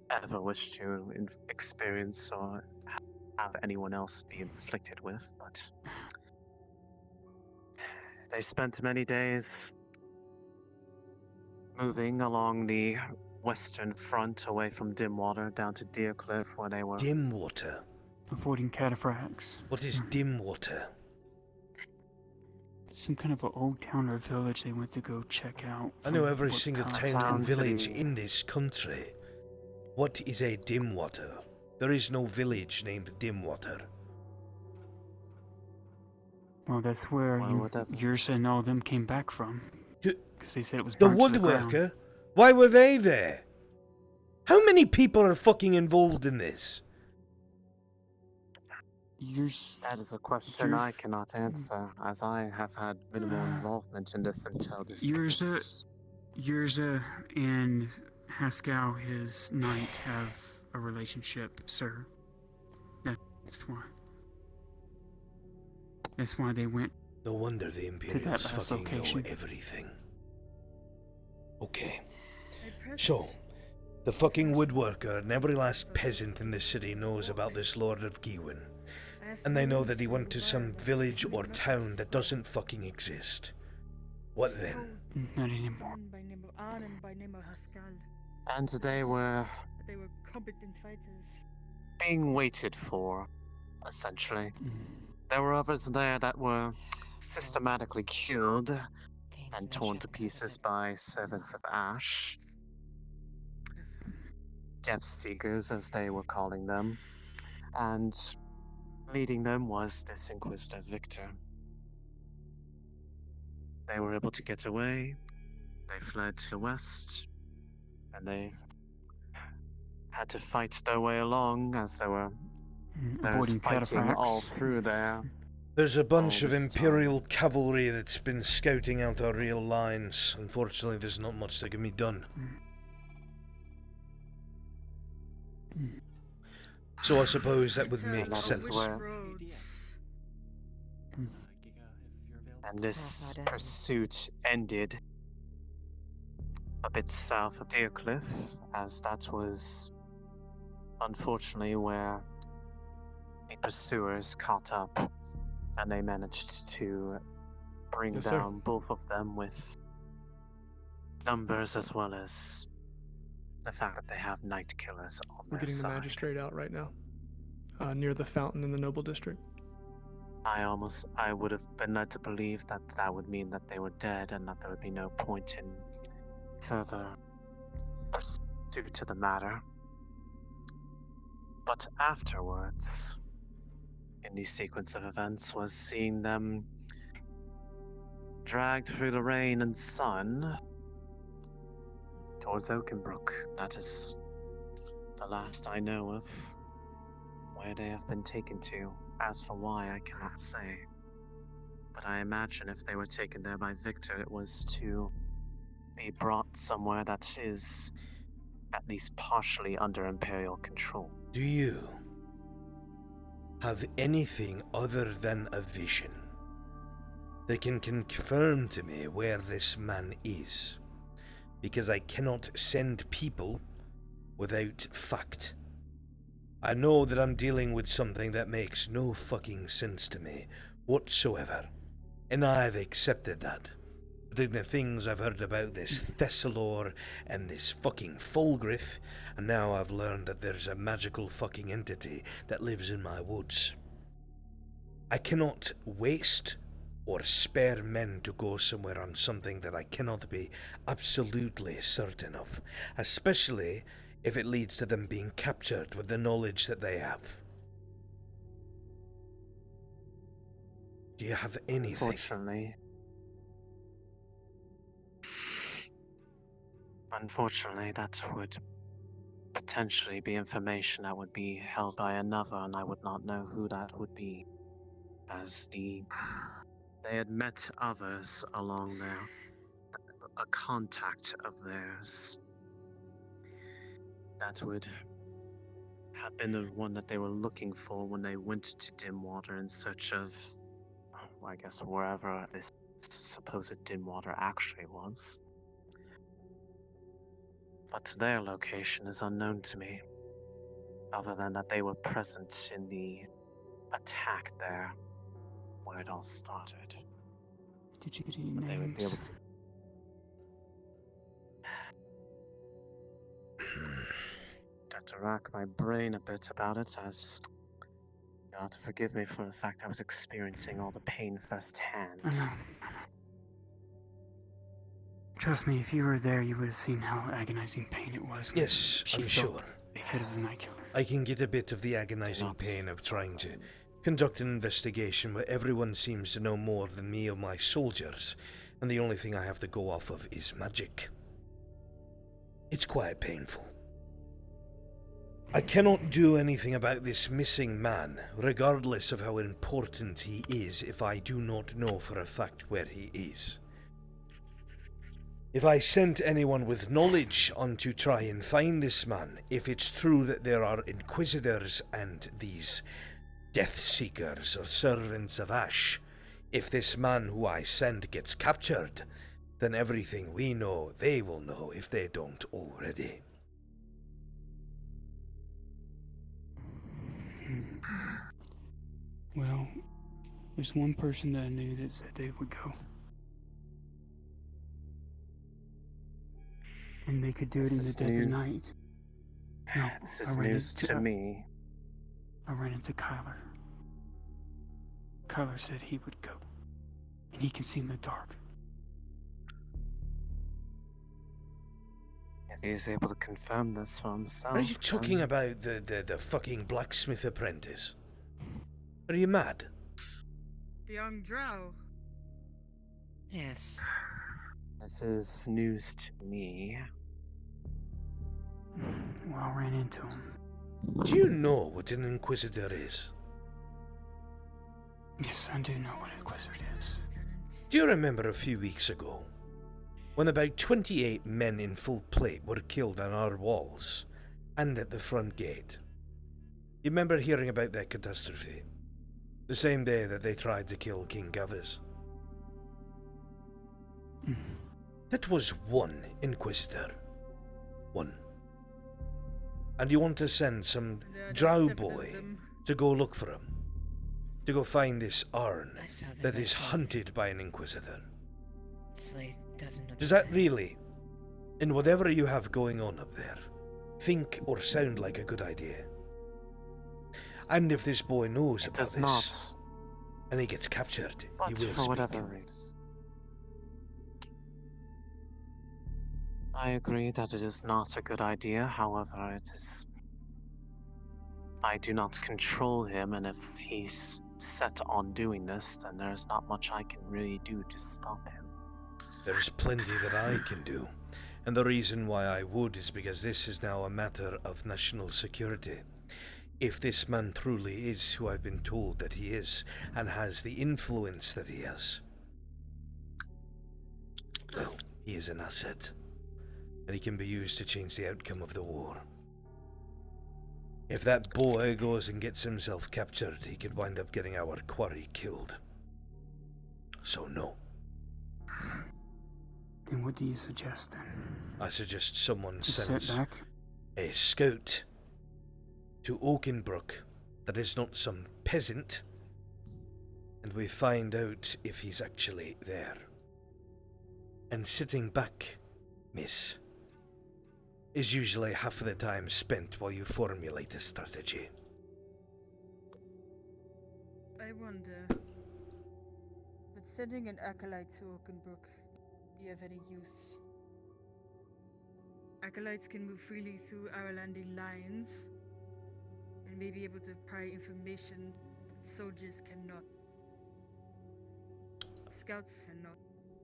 ever wish to experience or have anyone else be inflicted with, but they spent many days moving along the western front away from Dimwater down to Deercliff where they were... Dimwater? Avoiding cataphracts. What is Dimwater? Some kind of an old town or village they went to go check out. I know every what single power- town and village in this country. What is a Dimwater? There is no village named Dimwater. Well, that's where yours and all them came back from. Because they said it was The burnt to the ground. woodworker? Why were they there? How many people are fucking involved in this? That is a question I cannot answer, as I have had minimal involvement in this until this Yurza and Haskell, his knight, have a relationship, sir. That's why. That's why they went. No wonder the to that Imperials last fucking know location. everything. Okay. So, the fucking woodworker and every last peasant in this city knows about this Lord of Gewin. And they know that he went to some village or town that doesn't fucking exist. What then? Not anymore. By name of Haskell. And they were They were competent fighters. being waited for, essentially. There were others there that were systematically killed and torn to pieces by servants of Ash. Depth Seekers, as they were calling them. And leading them was this Inquisitor Victor. They were able to get away, they fled to the west, and they had to fight their way along as there was Avoiding fighting cataphracts. all through there. There's a bunch all of this Imperial cavalry that's been scouting out our real lines. Unfortunately, there's not much that can be done. So I suppose that would make sense. And this pursuit ended a bit south of Deercliff, as that was unfortunately where the pursuers caught up, and they managed to bring Yes, sir. down both of them with numbers as well as the fact that they have night killers on We're their getting the side. magistrate out right now, near the fountain in the Noble District. I would have been led to believe that that would mean that they were dead and that there would be no point in further pursuit to the matter. But afterwards, in the sequence of events, was seeing them dragged through the rain and sun towards Oakenbrook. That is the last I know of where they have been taken to. As for why, I cannot say. But I imagine if they were taken there by Victor, it was to be brought somewhere that is at least partially under Imperial control. Do you have anything other than a vision that can confirm to me where this man is? Because I cannot send people without fact. I know that I'm dealing with something that makes no fucking sense to me whatsoever, and I've accepted that. But in the things I've heard about this Thessalor and this fucking Fulgrith, and now I've learned that there's a magical fucking entity that lives in my woods. I cannot waste or spare men to go somewhere on something that I cannot be absolutely certain of, especially if it leads to them being captured with the knowledge that they have. Do you have anything? Unfortunately, that would potentially be information that would be held by another, and I would not know who that would be, as they had met others along there, a contact of theirs that would have been the one that they were looking for when they went to Dimwater in search of, I guess, wherever this supposed Dimwater actually was. but their location is unknown to me, other than that they were present in the attack there, where it all started. Did you get any But they would be able names? to. Got to rack my brain a bit about it, as you have to forgive me for the fact I was experiencing all the pain firsthand. I know. Trust me, if you were there, you would have seen how agonizing pain it was. Yes, I'm sure. The head of the Night Killer. I can get a bit of the agonizing pain of trying to conduct an investigation where everyone seems to know more than me or my soldiers, and the only thing I have to go off of is magic. It's quite painful. I cannot do anything about this missing man, regardless of how important he is, if I do not know for a fact where he is. If I sent anyone with knowledge on to try and find this man, if it's true that there are Inquisitors and these Death Seekers or Servants of Ash, if this man who I send gets captured, then everything we know, they will know if they don't already. Well, there's one person that I knew that said they would go. And they could do it in the dead of night. No, This is news to me. I ran into Kyler. Kyler said he would go. And he can see in the dark. If he's able to confirm this for himself. Are you talking about the fucking blacksmith apprentice? Are you mad? The young drow. Yes. This is news to me. Well, I ran into him. Do you know what an Inquisitor is? Yes, I do know what an Inquisitor is. Do you remember a few weeks ago, when about 28 men in full plate were killed on our walls, and at the front gate? You remember hearing about that catastrophe? The same day that they tried to kill King Gavers? That was one Inquisitor. One. And you want to send some drow boy to go look for him? To go find this Arn that is hunted by an Inquisitor? Slade doesn't. Does that really, in whatever you have going on up there, think or sound like a good idea? And if this boy knows about this, not. and he gets captured, he But will for speak. whatever reason. I agree that it is not a good idea, however, it is. I do not control him, and if he's set on doing this, then there's not much I can really do to stop him. There's plenty that I can do, and the reason why I would is because this is now a matter of national security. If this man truly is who I've been told that he is, and has the influence that he has, well, he is an asset, and he can be used to change the outcome of the war. If that boy goes and gets himself captured, he could wind up getting our quarry killed. So no. Then what do you suggest then? I suggest someone To sit sends back? a scout to Oakenbrook that is not some peasant, and we find out if he's actually there. And sitting back, miss, is usually half of the time spent while you formulate a strategy. I wonder, would sending an acolyte to Oakenbrook be of any use? Acolytes can move freely through Aralandi lines and may be able to pry information that soldiers cannot. Scouts cannot.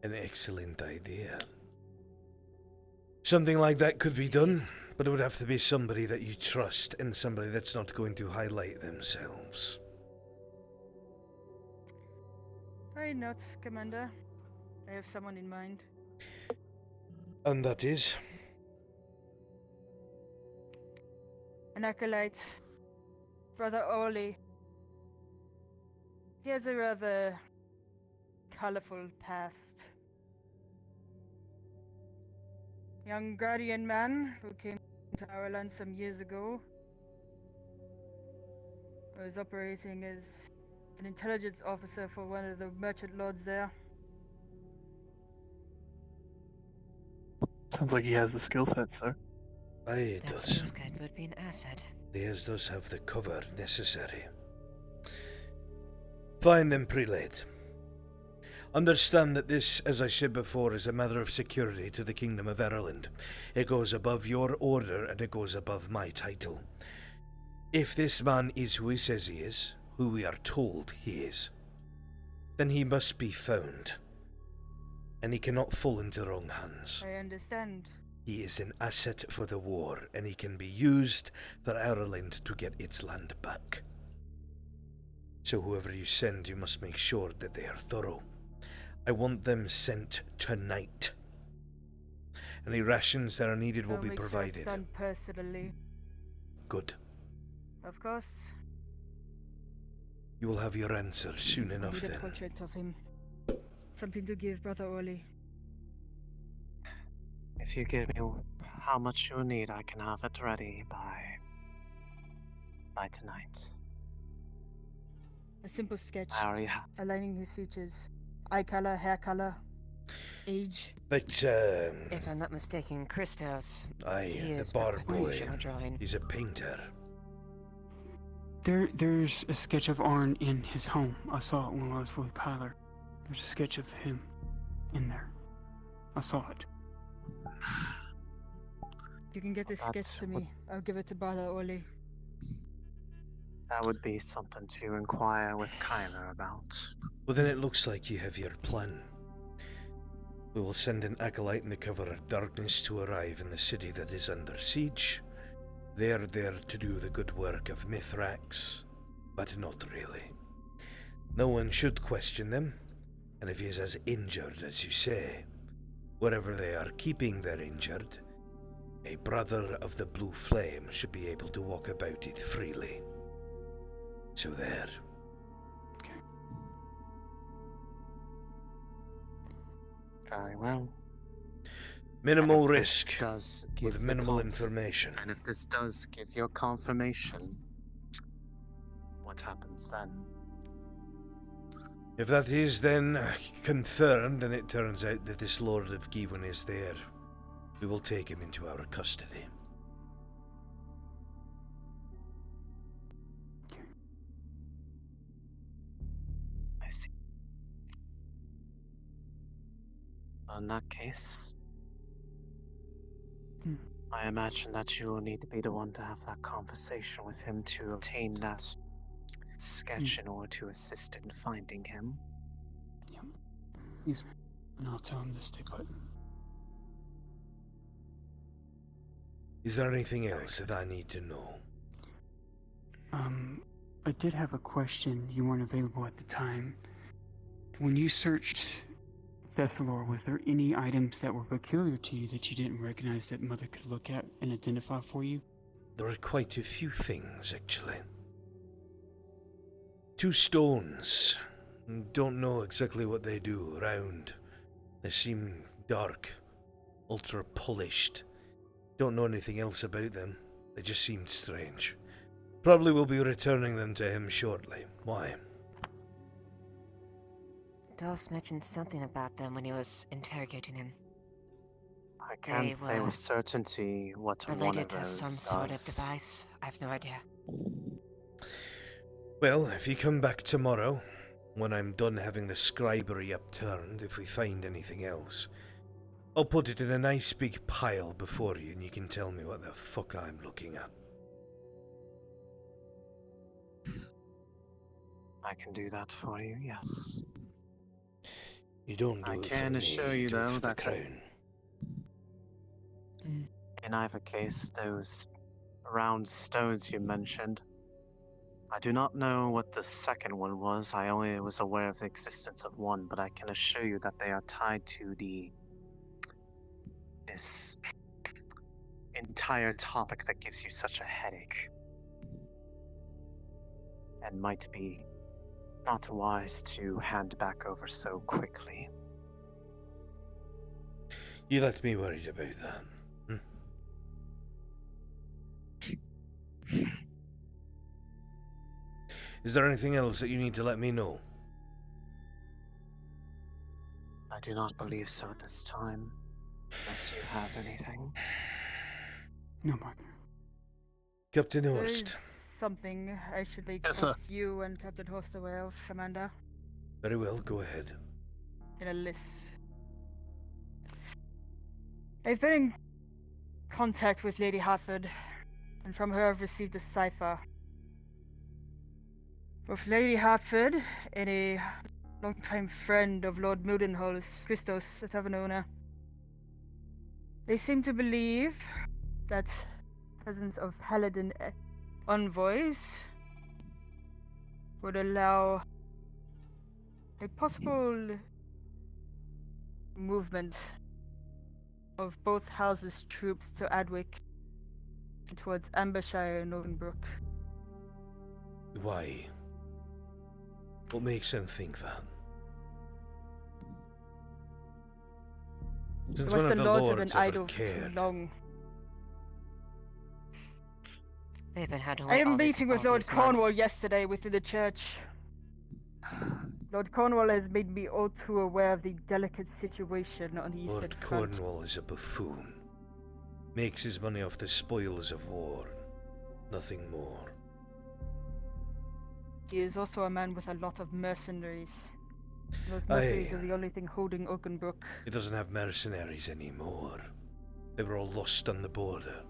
An excellent idea. Something like that could be done, but it would have to be somebody that you trust and somebody that's not going to highlight themselves. Why not, Commander? I have someone in mind. And that is? An acolyte. Brother Orly. He has a rather colorful past. young guardian man who came to our land some years ago. He was operating as an intelligence officer for one of the merchant lords there. Sounds like he has the skill set, sir. Aye, it That does. skills guide would be an asset. Theirs does have the cover necessary. Fine then, prelate. Understand that this, as I said before, is a matter of security to the Kingdom of Ireland. It goes above your order and it goes above my title. If this man is who he says he is, who we are told he is, then he must be found. And he cannot fall into the wrong hands. I understand. He is an asset for the war, and he can be used for Ireland to get its land back. So whoever you send, you must make sure that they are thorough. I want them sent tonight. Any rations that are needed will I'll be make sure it's provided. done personally. Good. Of course. You will have your answer soon enough Need a then. portrait of him. Something to give Brother Oli. If you give me how much you need, I can have it ready by tonight. A simple sketch I already have. aligning his features. Eye color, hair color, age. But, If I'm not mistaken, Christos. aye, he the is bar required boy. to show a drawing. He's a painter. There's a sketch of Arn in his home. I saw it when I was with Kyler. There's a sketch of him in there. I saw it. You can get this That's sketch to me. I'll give it to Brother Oli. That would be something to inquire with Kyler about. Well, then it looks like you have your plan. We will send an acolyte in the cover of darkness to arrive in the city that is under siege. They are there to do the good work of Mithrax, but not really. No one should question them, and if he is as injured as you say, wherever they are keeping their injured, a brother of the Blue Flame should be able to walk about it freely. So there. Very well. Minimal And if risk, this does give with the minimal information. And if this does give your confirmation, what happens then? If that is then confirmed, and it turns out that this Lord of Given is there, we will take him into our custody. I see. In that case, I imagine that you will need to be the one to have that conversation with him to obtain that sketch in order to assist in finding him. Yep. Yes, and I'll tell him to stay put. Is there anything else that I need to know? I did have a question. You weren't available at the time. When you searched Thessalor, was there any items that were peculiar to you that you didn't recognize that Mother could look at and identify for you? There are quite a few things, actually. 2 stones. Don't know exactly what they do. Round. They seem dark. Ultra polished. Don't know anything else about them. They just seemed strange. Probably will be returning them to him shortly. Why? Dawes mentioned something about them when he was interrogating him. I can't say were with certainty what one related of to those some sort of does. device. I have no idea. Well, if you come back tomorrow, when I'm done having the scribery upturned, if we find anything else, I'll put it in a nice big pile before you and you can tell me what the fuck I'm looking at. I can do that for you, yes. You don't do I it for can me, assure you, do it though, for the that crown. in either case, those round stones you mentioned, I do not know what the second one was. I only was aware of the existence of one, but I can assure you that they are tied to this entire topic that gives you such a headache. And might be not wise to hand back over so quickly. You let me worry about that. Is there anything else that you need to let me know? I do not believe so at this time. Unless you have anything. No, Mother. Captain There Horst. is something I should make Yes, both sir. you and Captain Horst aware of, Commander. Very well, go ahead. In a list. I've been in contact with Lady Hartford, and from her I've received a cipher. Both Lady Hartford and a longtime friend of Lord Mildenhall's, Christos, the tavern owner. They seem to believe that presence of Paladin envoys would allow a possible movement of both houses' troops to Adwick and towards Ambershire and Northernbrook. Why? What makes them think that? Since The one of Western the Lords have lords been ever idle too cared. long. They've been had I away am all meeting with all Lord these Cornwall months. yesterday within the church. Lord Cornwall has made me all too aware of the delicate situation on the Eastern Lord Front. Cornwall is a buffoon. Makes his money off the spoils of war. Nothing more. He is also a man with a lot of mercenaries. Those mercenaries are the only thing holding Oakenbrook. He doesn't have mercenaries anymore. They were all lost on the border.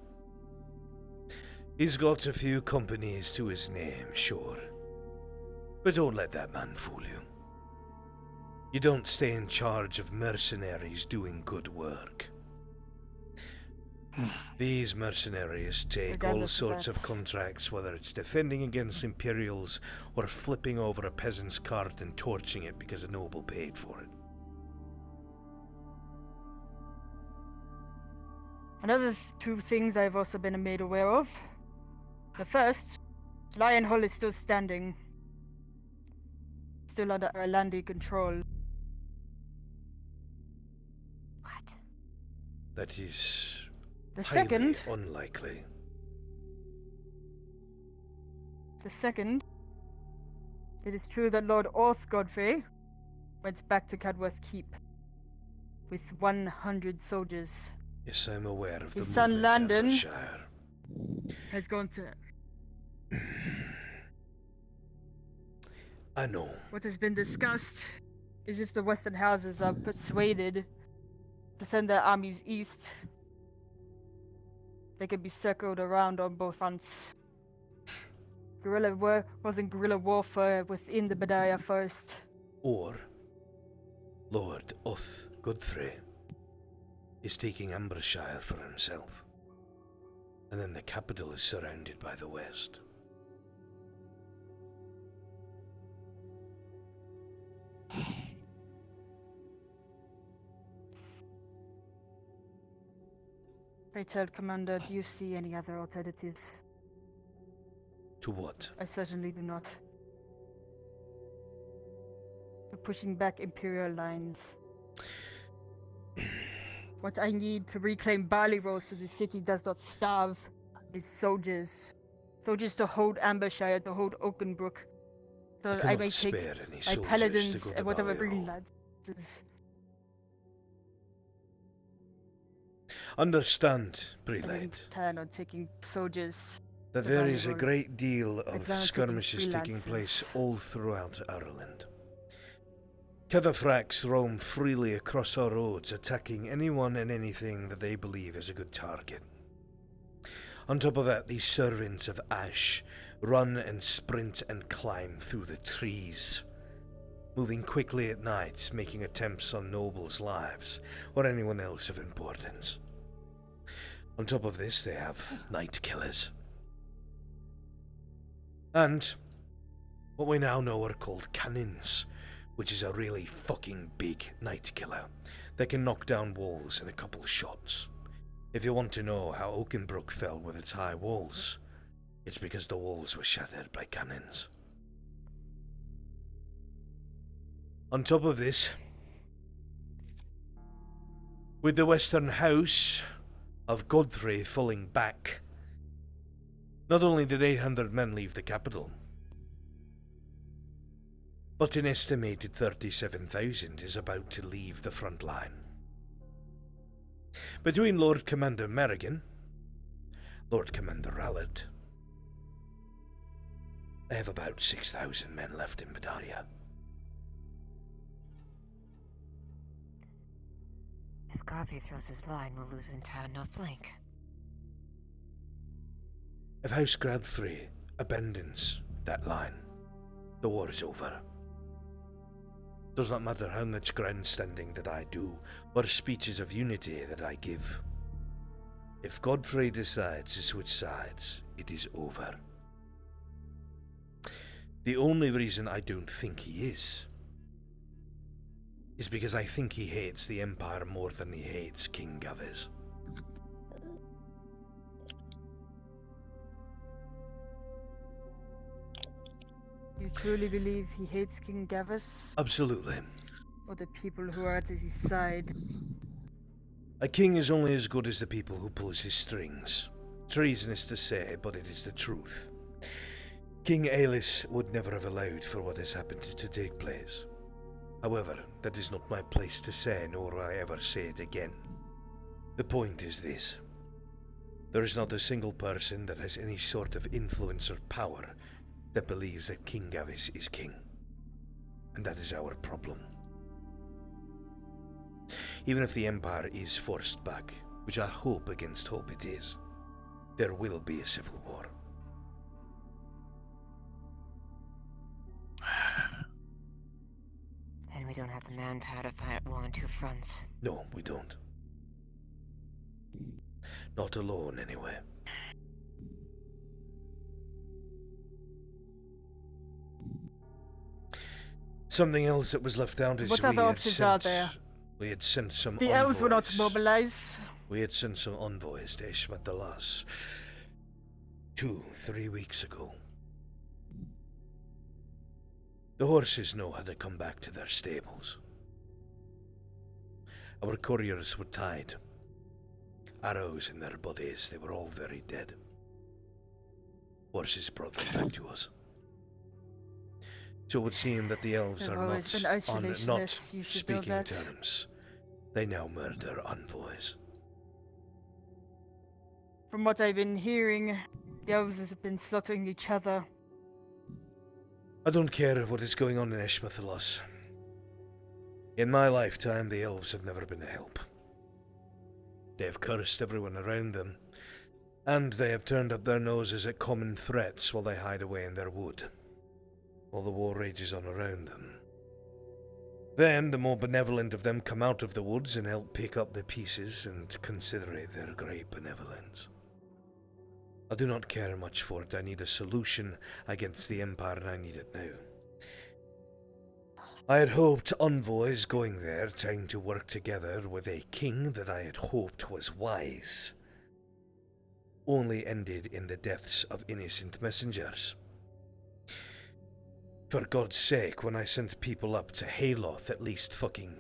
He's got a few companies to his name, sure. But don't let that man fool you. You don't stay in charge of mercenaries doing good work. These mercenaries take all Regardless of sorts that. of contracts, whether it's defending against Imperials or flipping over a peasant's cart and torching it because a noble paid for it. Another two things I've also been made aware of. The first, Lion Hall is still standing. Still under Orlandi control. That is The highly second, unlikely. it is true that Lord Orth Godfrey went back to Cadworth Keep with 100 soldiers. Yes, I'm aware of the His son movement to Landon Ambershire. has gone to... I know. What has been discussed is if the Western houses are persuaded to send their armies east, they can be circled around on both fronts. Wasn't guerrilla warfare within the Badaria first. Or Lord Oth Godfrey is taking Ambershire for himself. And then the capital is surrounded by the west. Pray tell, Commander, do you see any other alternatives? To what? I certainly do not. To pushing back Imperial lines. What I need to reclaim Barley Rose so the city does not starve is soldiers. Soldiers to hold Ambershire, to hold Oakenbrook. So that I cannot may take spare any my soldiers paladins to go to and whatever Balliol. green lads. Understand, I Prelate, plan on taking soldiers. that to there Barley is a Rose. great deal I of plan on taking skirmishes taking freelancers. place all throughout Ireland. Cataphracts roam freely across our roads, attacking anyone and anything that they believe is a good target. On top of that, these servants of Ash run and sprint and climb through the trees, moving quickly at night, making attempts on nobles' lives or anyone else of importance. On top of this, they have night killers. And what we now know are called cannons, which is a really fucking big night killer that can knock down walls in a couple shots. If you want to know how Oakenbrook fell with its high walls, it's because the walls were shattered by cannons. On top of this, with the Western House of Godfrey falling back, not only did 800 men leave the capital, but an estimated 37,000 is about to leave the front line. Between Lord Commander Merrigan, Lord Commander Rallard, I have about 6,000 men left in Badaria. If Garvey throws his line, we'll lose entire North Flank. If House Grabthree abandons that line, the war is over. Does not matter how much grandstanding that I do, or speeches of unity that I give. If Godfrey decides to switch sides, it is over. The only reason I don't think he is because I think he hates the Empire more than he hates King Gaviz. You truly believe he hates King Gaviz? Absolutely. Or the people who are at his side? A king is only as good as the people who pulls his strings. Treasonous to say, but it is the truth. King Aelis would never have allowed for what has happened to take place. However, that is not my place to say, nor will I ever say it again. The point is this. There is not a single person that has any sort of influence or power that believes that King Gaviz is king. And that is our problem. Even if the Empire is forced back, which I hope against hope it is, there will be a civil war. And we don't have the manpower to fight war on two fronts. No, we don't. Not alone, anyway. Something else that was left out is What other options are there? We had sent some The elves were not mobilized. We had sent some envoys to Ishmat the Las 2-3 weeks ago. The horses know how to come back to their stables. Our couriers were tied. Arrows in their bodies, they were all very dead. Horses brought them back to us. So it would seem that the elves are not on not speaking terms. They now murder envoys. From what I've been hearing, the elves have been slaughtering each other. I don't care what is going on in Ishmathalos. In my lifetime, the elves have never been a help. They have cursed everyone around them, and they have turned up their noses at common threats while they hide away in their wood, while the war rages on around them. Then, the more benevolent of them come out of the woods and help pick up the pieces and consider it their great benevolence. I do not care much for it. I need a solution against the Empire, and I need it now. I had hoped envoys going there, trying to work together with a king that I had hoped was wise, only ended in the deaths of innocent messengers. For God's sake, when I sent people up to Haloth, at least fucking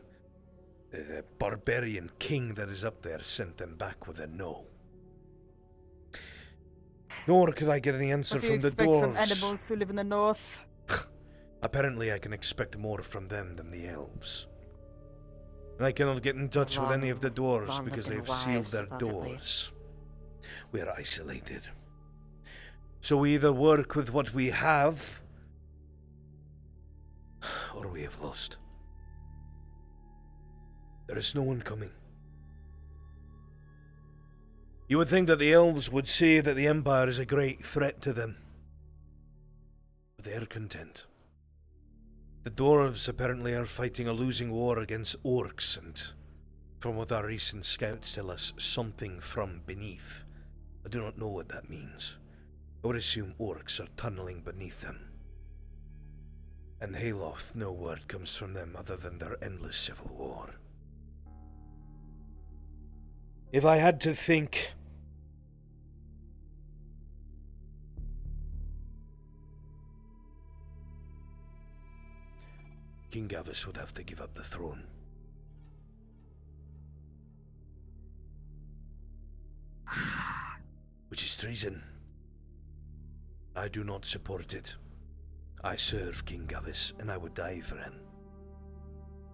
the barbarian king that is up there sent them back with a no. Nor could I get any answer from the dwarves. From animals who live in the north? Apparently I can expect more from them than the elves. And I cannot get in touch with any of the dwarves because they've sealed their doors. We are isolated. So we either work with what we have, or we have lost. There is no one coming. You would think that the elves would say that the Empire is a great threat to them. But they are content. The dwarves apparently are fighting a losing war against orcs, and from what our recent scouts tell us, something from beneath. I do not know what that means. I would assume orcs are tunneling beneath them. And Haloth, no word comes from them other than their endless civil war. If I had to think, King Gaviz would have to give up the throne. Which is treason. I do not support it. I serve King Gavis, and I would die for him.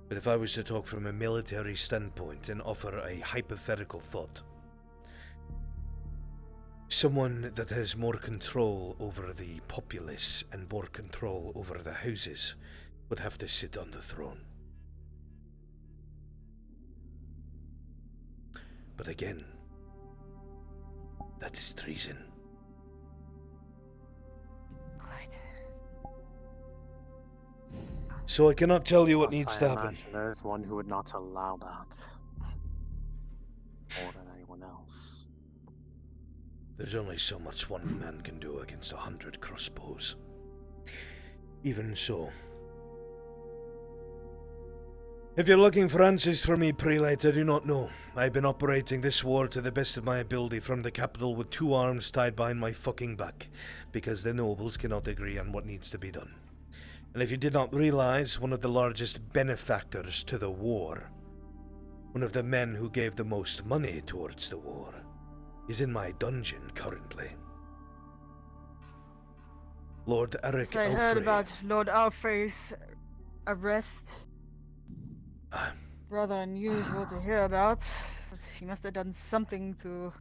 But if I was to talk from a military standpoint and offer a hypothetical thought, someone that has more control over the populace and more control over the houses would have to sit on the throne. But again, that is treason. Right. So I cannot tell you what Plus, needs I to happen. imagine there's one who would not allow that more than anyone else. There's only so much one man can do against 100 crossbows. Even so. If you're looking for answers from me, Prelate, I do not know. I've been operating this war to the best of my ability from the capital with 2 arms tied behind my fucking back, because the nobles cannot agree on what needs to be done. And if you did not realize, one of the largest benefactors to the war, one of the men who gave the most money towards the war, is in my dungeon currently. Lord Eric So I heard Alfrey. about Lord Alfrey's arrest. Rather unusual to hear about, but he must have done something to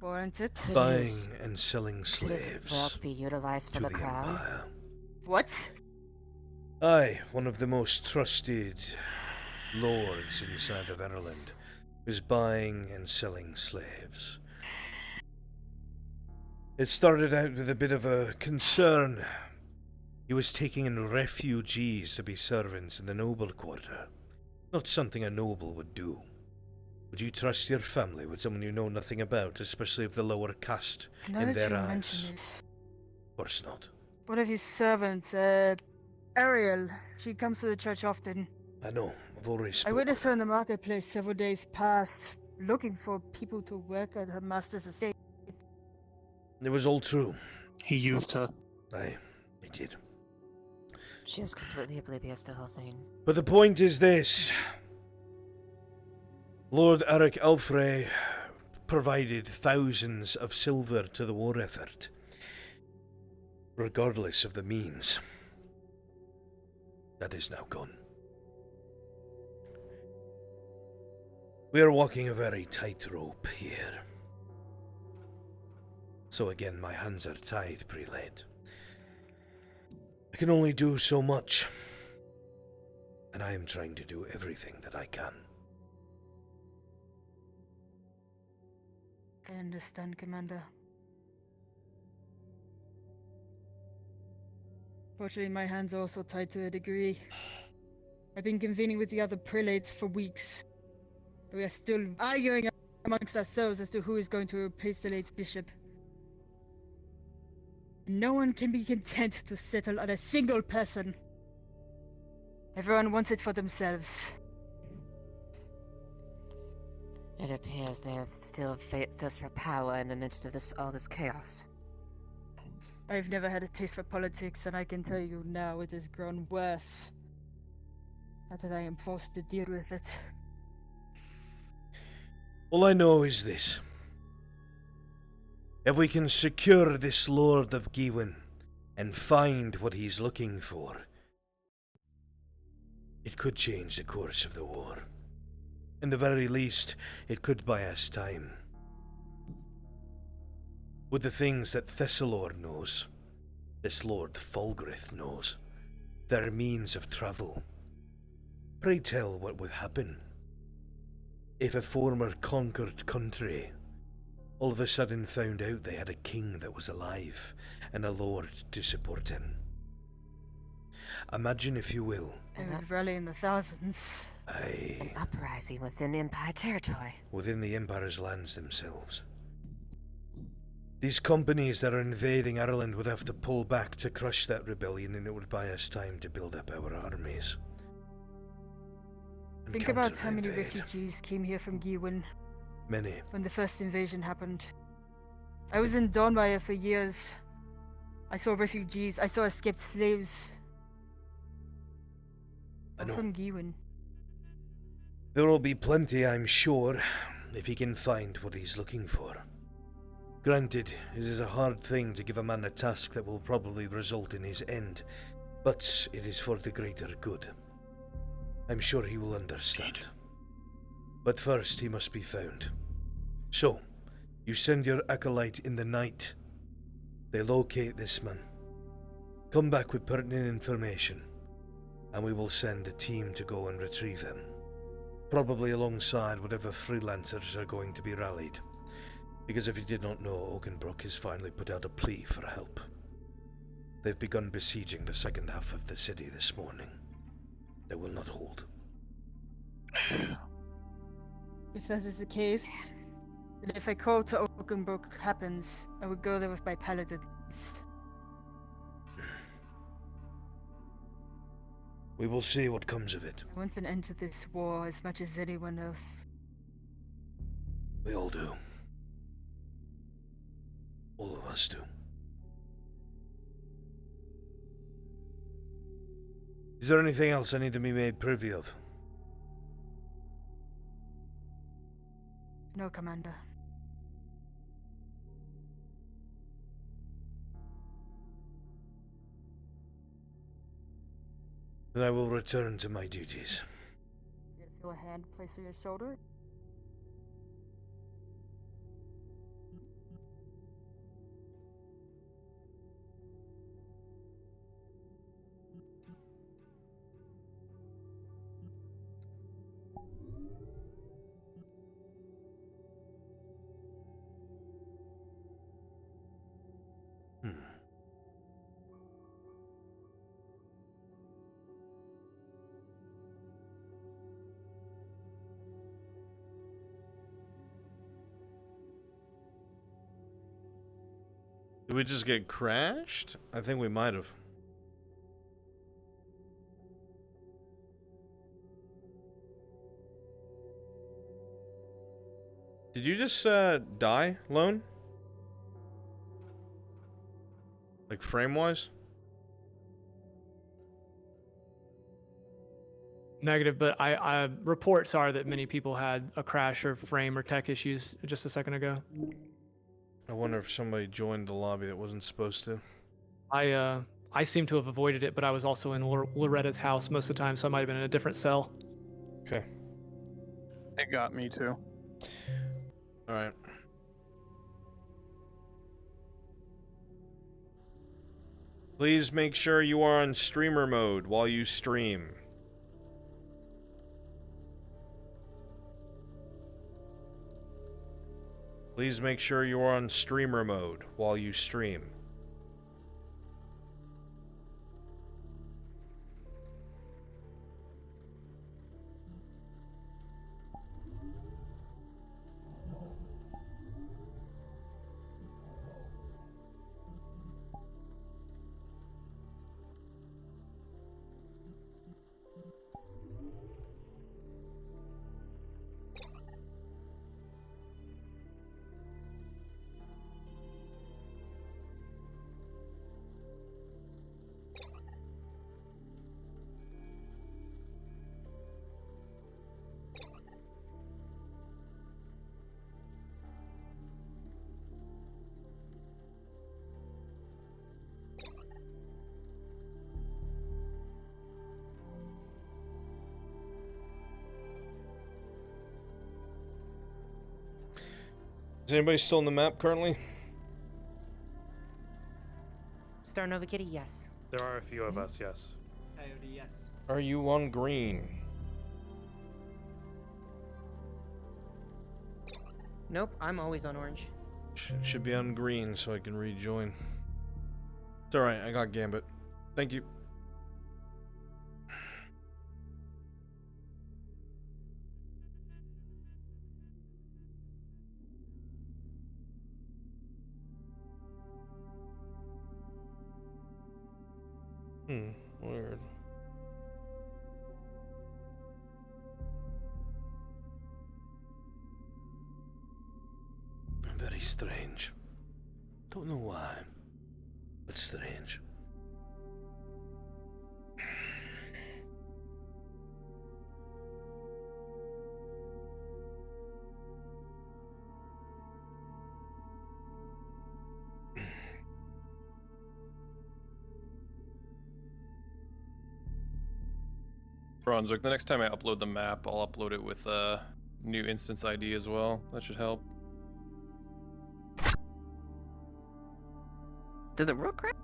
warrant it. Buying and selling Could his slaves wealth be utilized for to the the crown? Empire. What? Aye, one of the most trusted lords inside of Ireland was buying and selling slaves. It started out with a bit of a concern. He was taking in refugees to be servants in the noble quarter. Not something a noble would do. Would you trust your family with someone you know nothing about, especially of the lower caste Now in that their you eyes? mention it, Of course not. one of his servants, Ariel, she comes to the church often. I know, I've already I spoken. witnessed her in the marketplace several days past, looking for people to work at her master's estate. It was all true. He used her. Aye, he did. She was completely oblivious to the whole thing. But the point is this. Lord Eric Alfrey provided thousands of silver to the war effort, regardless of the means. That is now gone. We are walking a very tight rope here. So again, my hands are tied, Prelate. I can only do so much, and I am trying to do everything that I can. I understand, Commander. Fortunately, my hands are also tied to a degree. I've been convening with the other prelates for weeks. We are still arguing amongst ourselves as to who is going to replace the late bishop. No one can be content to settle on a single person. Everyone wants it for themselves. It appears they have still thirst for power in the midst of all this chaos. I've never had a taste for politics, and I can tell you now it has grown worse. Now that I am forced to deal with it. All I know is this. If we can secure this Lord of Gewin and find what he's looking for, it could change the course of the war. In the very least, it could buy us time. With the things that Thessalor knows, this Lord Fulgrith knows, their means of travel. Pray tell what would happen if a former conquered country all of a sudden found out they had a king that was alive and a lord to support him. Imagine, if you will, I would rally in the thousands. An uprising within Empire territory. within the Empire's lands themselves. These companies that are invading Ireland would have to pull back to crush that rebellion, and it would buy us time to build up our armies. And Think about how many counter-invade. refugees came here from Gewin Many. when the first invasion happened. I was in Dornmire for years. I saw refugees, I saw escaped slaves. I know. From Gewin. There will be plenty, I'm sure, if he can find what he's looking for. Granted, it is a hard thing to give a man a task that will probably result in his end, but it is for the greater good. I'm sure he will understand. But first, he must be found. So, you send your acolyte in the night. They locate this man. Come back with pertinent information, and we will send a team to go and retrieve him. Probably alongside whatever freelancers are going to be rallied. Because if you did not know, Oakenbrook has finally put out a plea for help. They've begun besieging the second half of the city this morning. They will not hold. If that is the case, then if a call to Oakenbrook happens, I would go there with my paladins. We will see what comes of it. I want an end to this war as much as anyone else. We all do. All of us do. Is there anything else I need to be made privy of? No, Commander. Then I will return to my duties. You feel a hand placed on your shoulder? Did we just get crashed? I think we might have. Did you just die, Lone? Like frame-wise? Negative, but I reports are that many people had a crash or frame or tech issues just a second ago. I wonder if somebody joined the lobby that wasn't supposed to. I seem to have avoided it, but I was also in Loretta's house most of the time, so I might have been in a different cell. Okay. It got me too. Alright. Please make sure you are on streamer mode while you stream. Please make sure you are on streamer mode while you stream. Is anybody still on the map currently? Star Nova Kitty, yes. There are a few of us, yes. Coyote, yes. Are you on green? Nope, I'm always on orange. Should be on green so I can rejoin. It's alright, I got Gambit. Thank you. Weird. Very strange. Don't know why, but strange. Brunswick. The next time I upload the map, I'll upload it with a new instance ID as well. That should help. Did the rook crack?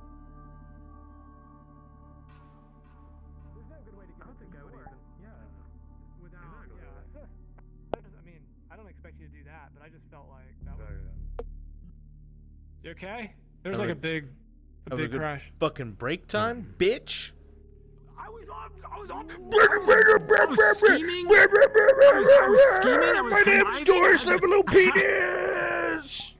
I mean, I don't expect you to do that, but I just felt like that was... You okay? There was like a big crash. Fucking break time, bitch. I was scheming. I was scheming. My name's Doris Little Penis.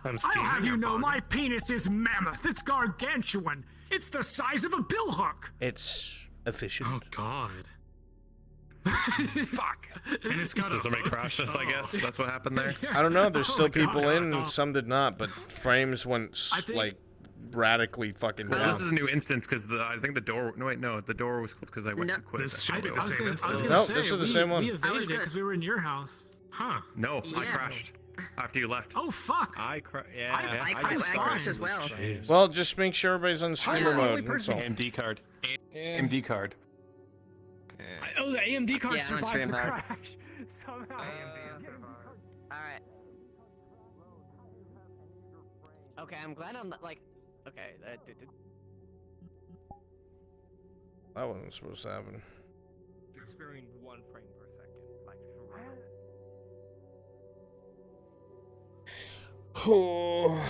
I'll have you know, my penis is mammoth. It's gargantuan. It's the size of a billhook. It's efficient. Oh God. Fuck. And it's got Did somebody crash this, I guess? That's what happened there? I don't know. There's still people God. in, and some did not, but frames went like radically fucking Well, down. this is a new instance because I think the door. No, wait, no, the door was closed because I went to quit. This should be the I was same gonna instance. No, say, this is the same one. We evaded it because we were in your house. Huh. No, I Yeah. crashed after you left. Oh fuck. I crashed. Yeah, I crashed as well. Well, just make sure everybody's on streamer mode. That's all. AMD card. AMD card. Oh, the AMD card Yeah, on survived stream the mode. crash. Somehow. Alright. Okay, I'm glad I'm not, like... Okay, That wasn't supposed to happen. Experiencing 1 frame per second, like for real. Oh.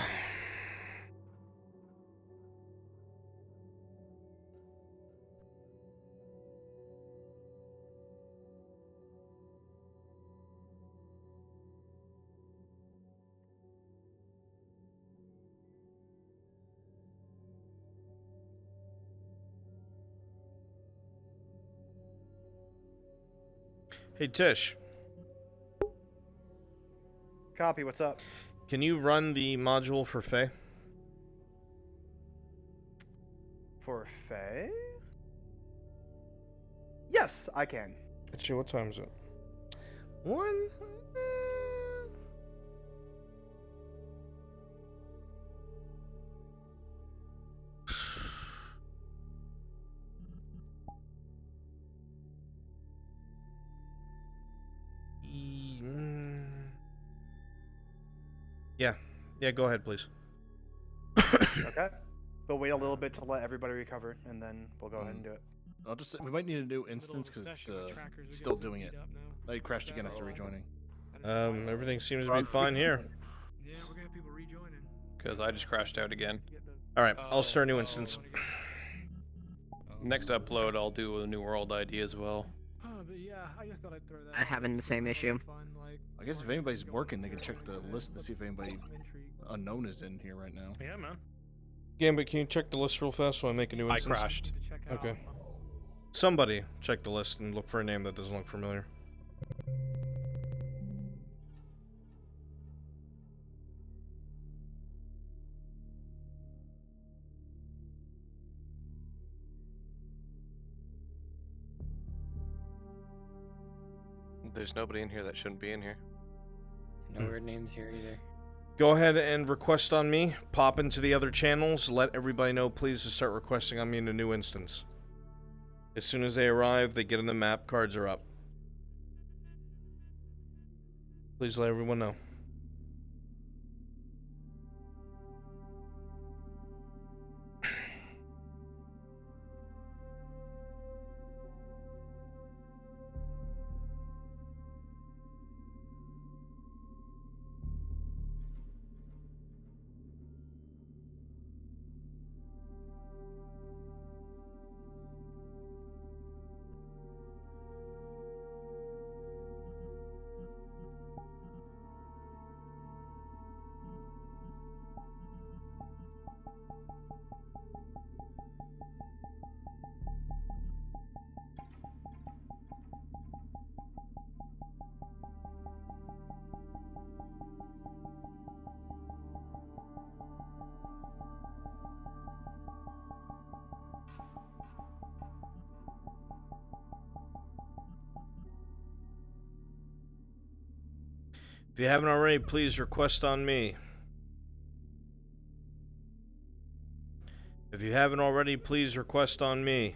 Hey Tish, Copy, what's up? can you run the module for Faye? For Faye? Yes, I can. Actually, what time is it? 1? Yeah, go ahead, please. Okay. We'll wait a little bit to let everybody recover, and then we'll go ahead and do it. I'll just. We might need a new instance because it's still doing it. I crashed again after rejoining. Everything seems to be fine here. Yeah, we're gonna have people rejoining. Because I just crashed out again. All right, I'll start a new instance. Next upload, I'll do a new world ID as well. But yeah, I just thought I'd throw that. I'm having the same issue. I guess if anybody's working, they can check the list to see if anybody unknown is in here right now. Yeah, man. Gambit, can you check the list real fast while I make a new I instance? crashed. Okay. Somebody check the list and look for a name that doesn't look familiar. There's nobody in here that shouldn't be in here. No weird names here either. Go ahead and request on me. Pop into the other channels. Let everybody know, please, to start requesting on me in a new instance. As soon as they arrive, they get in the map, cards are up. Please let everyone know. If you haven't already, please request on me. If you haven't already, please request on me.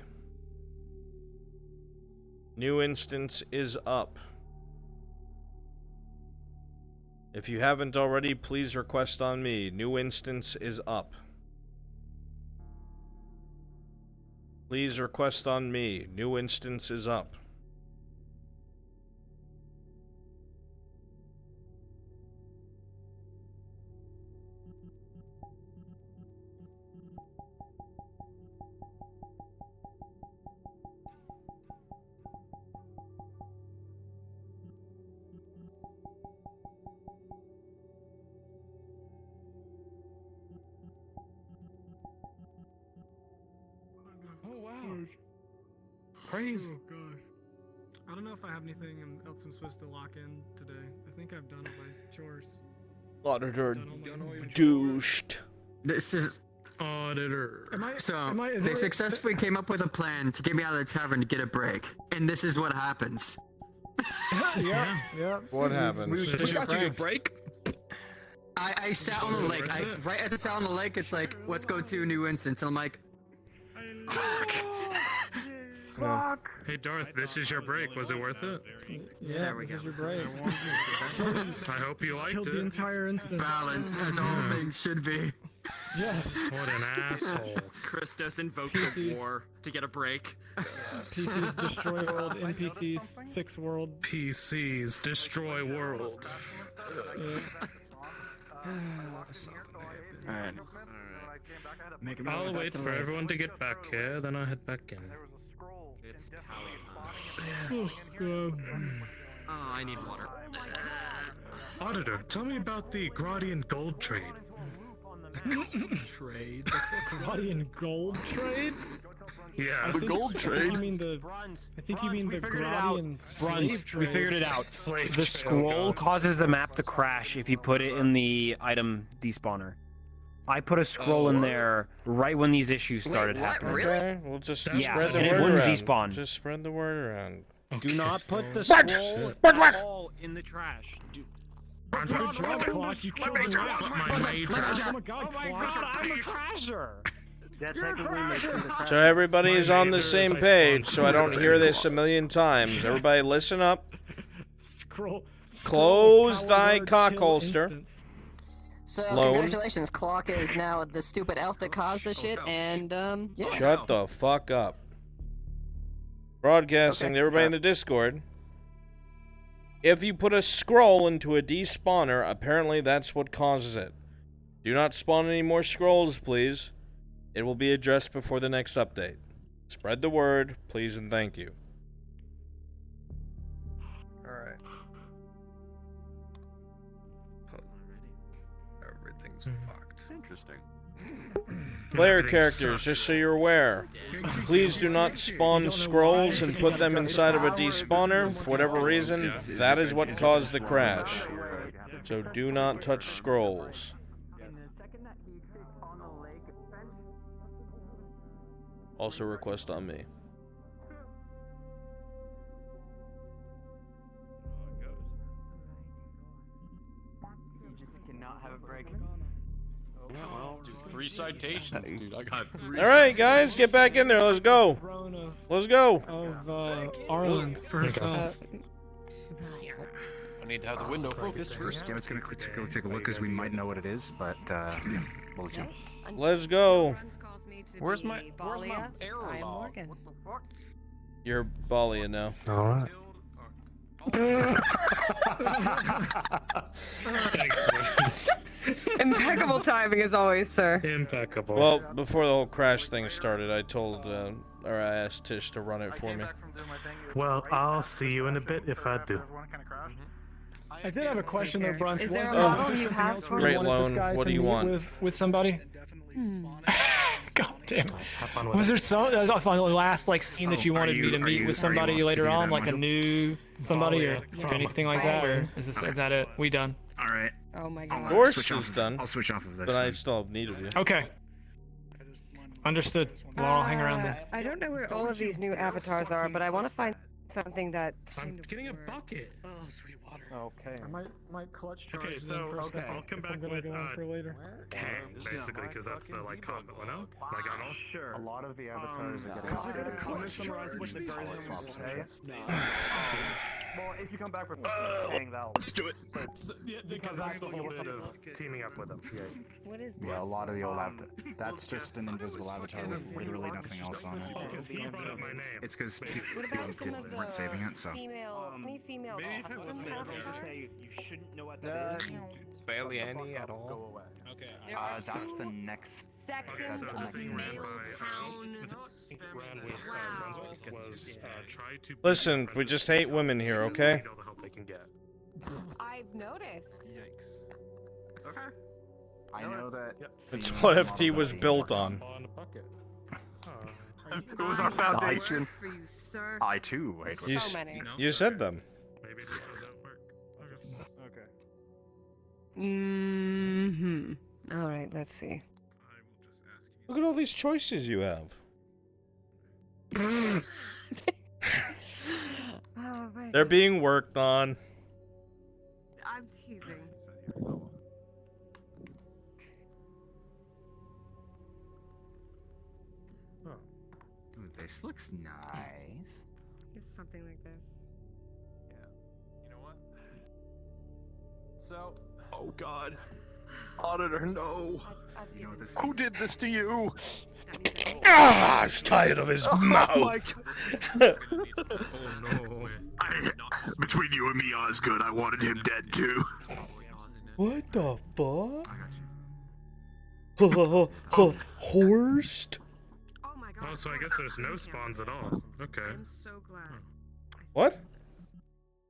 New instance is up. If you haven't already, please request on me. New instance is up. Please request on me. New instance is up. Oh wow. Crazy. Oh gosh. I don't know if I have anything else I'm supposed to lock in today. I think I've done all my chores. Auditor douched. This is Auditor. They successfully came up with a plan to get me out of the tavern to get a break, and this is what happens. Yeah. What happens? We got you a break. I sat on the lake. Right as I sat on the lake, it's like, let's go to a new instance. And I'm like, Fuck. Hey Darth, this is your break. Was it worth it? Yeah, this is your break. I hope you liked Killed it. the entire instance. balance, as all things should be. Yes. What an asshole. Christos invoked the war to get a break. PCs destroy world, NPCs fix world. PCs destroy world. Yeah. Alright. I'll wait for everyone to get back here, then I'll head back in. It's power time. Oh, I need water. Auditor, tell me about the Gradian gold trade. Trade. Gradian gold trade? Yeah. I think you mean the Gradian slave trade. We figured it out. Slave The trade, scroll causes the map to crash if you put it in the item despawner. I put a scroll in there right when these issues started happening. Okay, we'll just spread the and word it wouldn't around. despawn. Just spread the word around. Do not put the What? scroll What? at all in the trash. Good job, Clock. You killed the rat. Oh my god, Clock. I'm a crasher. So everybody is on the same page, so I don't hear this a million times. Everybody listen up. Close thy cock holster. So Lone. congratulations, Clock is now the stupid elf that caused the shit, and yeah. Shut the fuck up. Broadcasting to everybody in the Discord. If you put a scroll into a despawner, apparently that's what causes it. Do not spawn any more scrolls, please. It will be addressed before the next update. Spread the word, please and thank you. Alright. Everything's fucked. Interesting. Player characters, just so you're aware, please do not spawn scrolls and put them inside of a despawner. For whatever reason, that is what caused the crash. So do not touch scrolls. Also request on me. You just cannot have a break. Yeah, well, just 3 citations, dude. I got 3. All right, guys, get back in there. Let's go. Let's go. Of Arlen for herself. I need to have the window focused first. Yeah, I was gonna go take a look because we might know what it is, but yeah, we'll let you know. Let's go. Where's my error I am log? Morgan. What the fuck? You're Balia now. Alright. Thanks, Impeccable timing as always, sir. Impeccable. Well, before the whole crash thing started, I told, or I asked Tish to run it for me. Well, I'll see you in a bit if I do. I did have a question though, Bruns. Is there Was a model you something have else for you Great wanted this Loan, guy what to do you meet want? with somebody? God damn. Was there some on the last scene that you wanted me to meet with somebody later on, like a new somebody or anything like that, or is that it? We done? All right. Oh my I'll, god. Gorsh is done. I'll switch off of this. But I then. still have need of you. Okay. Understood. Well, I'll hang around then. I don't know where all of these new avatars are, but I want to find something that kind I'm of getting works. a bucket. Oh, sweet water. Okay. I might clutch charge Okay, them so for a second I'll come if back I'm gonna with go on for later. Tang, basically, because that's the like combat one. Am I got off? Sure. A lot of the avatars are getting Because I got a off. clutch Summarize what the charge. versions say. Well, if you come back with Tang, that'll. Let's do it. Yeah, because that's the whole bit of teaming up with him. Yeah. What is this? Yeah, a lot of the old that's just an invisible avatar with literally nothing else on it. Because he brought up my name. It's because What about some of the weren't saving it, so. female, any female custom avatars? You shouldn't know what that is. Barely any at all. Go away. Okay. There are That's two the next. sections So the of thing ran male by town. ran with Brunswick was try to. Listen, we just hate women here, okay? All the help they can get. I've noticed. Yikes. Okay. I know that. It's what FT was built on. On the bucket. It was our foundation. Works for you, sir. I too hate You, So s- many. you said them. Maybe it doesn't work. Okay. Mm-hmm. All right, let's see. Look at all these choices you have. Oh, man. They're being worked on. I'm teasing. Ooh, this looks nice. It's something like this. You know what? So. Oh God. Auditor, no. I've given Who did this to you? Ah, I'm tired of his mouth. My Oh no. Between you and me, Osgood, I wanted him dead too. What the fuck? Horst? Oh my god. Oh, so I guess there's no spawns at all. Okay. I'm so glad. What?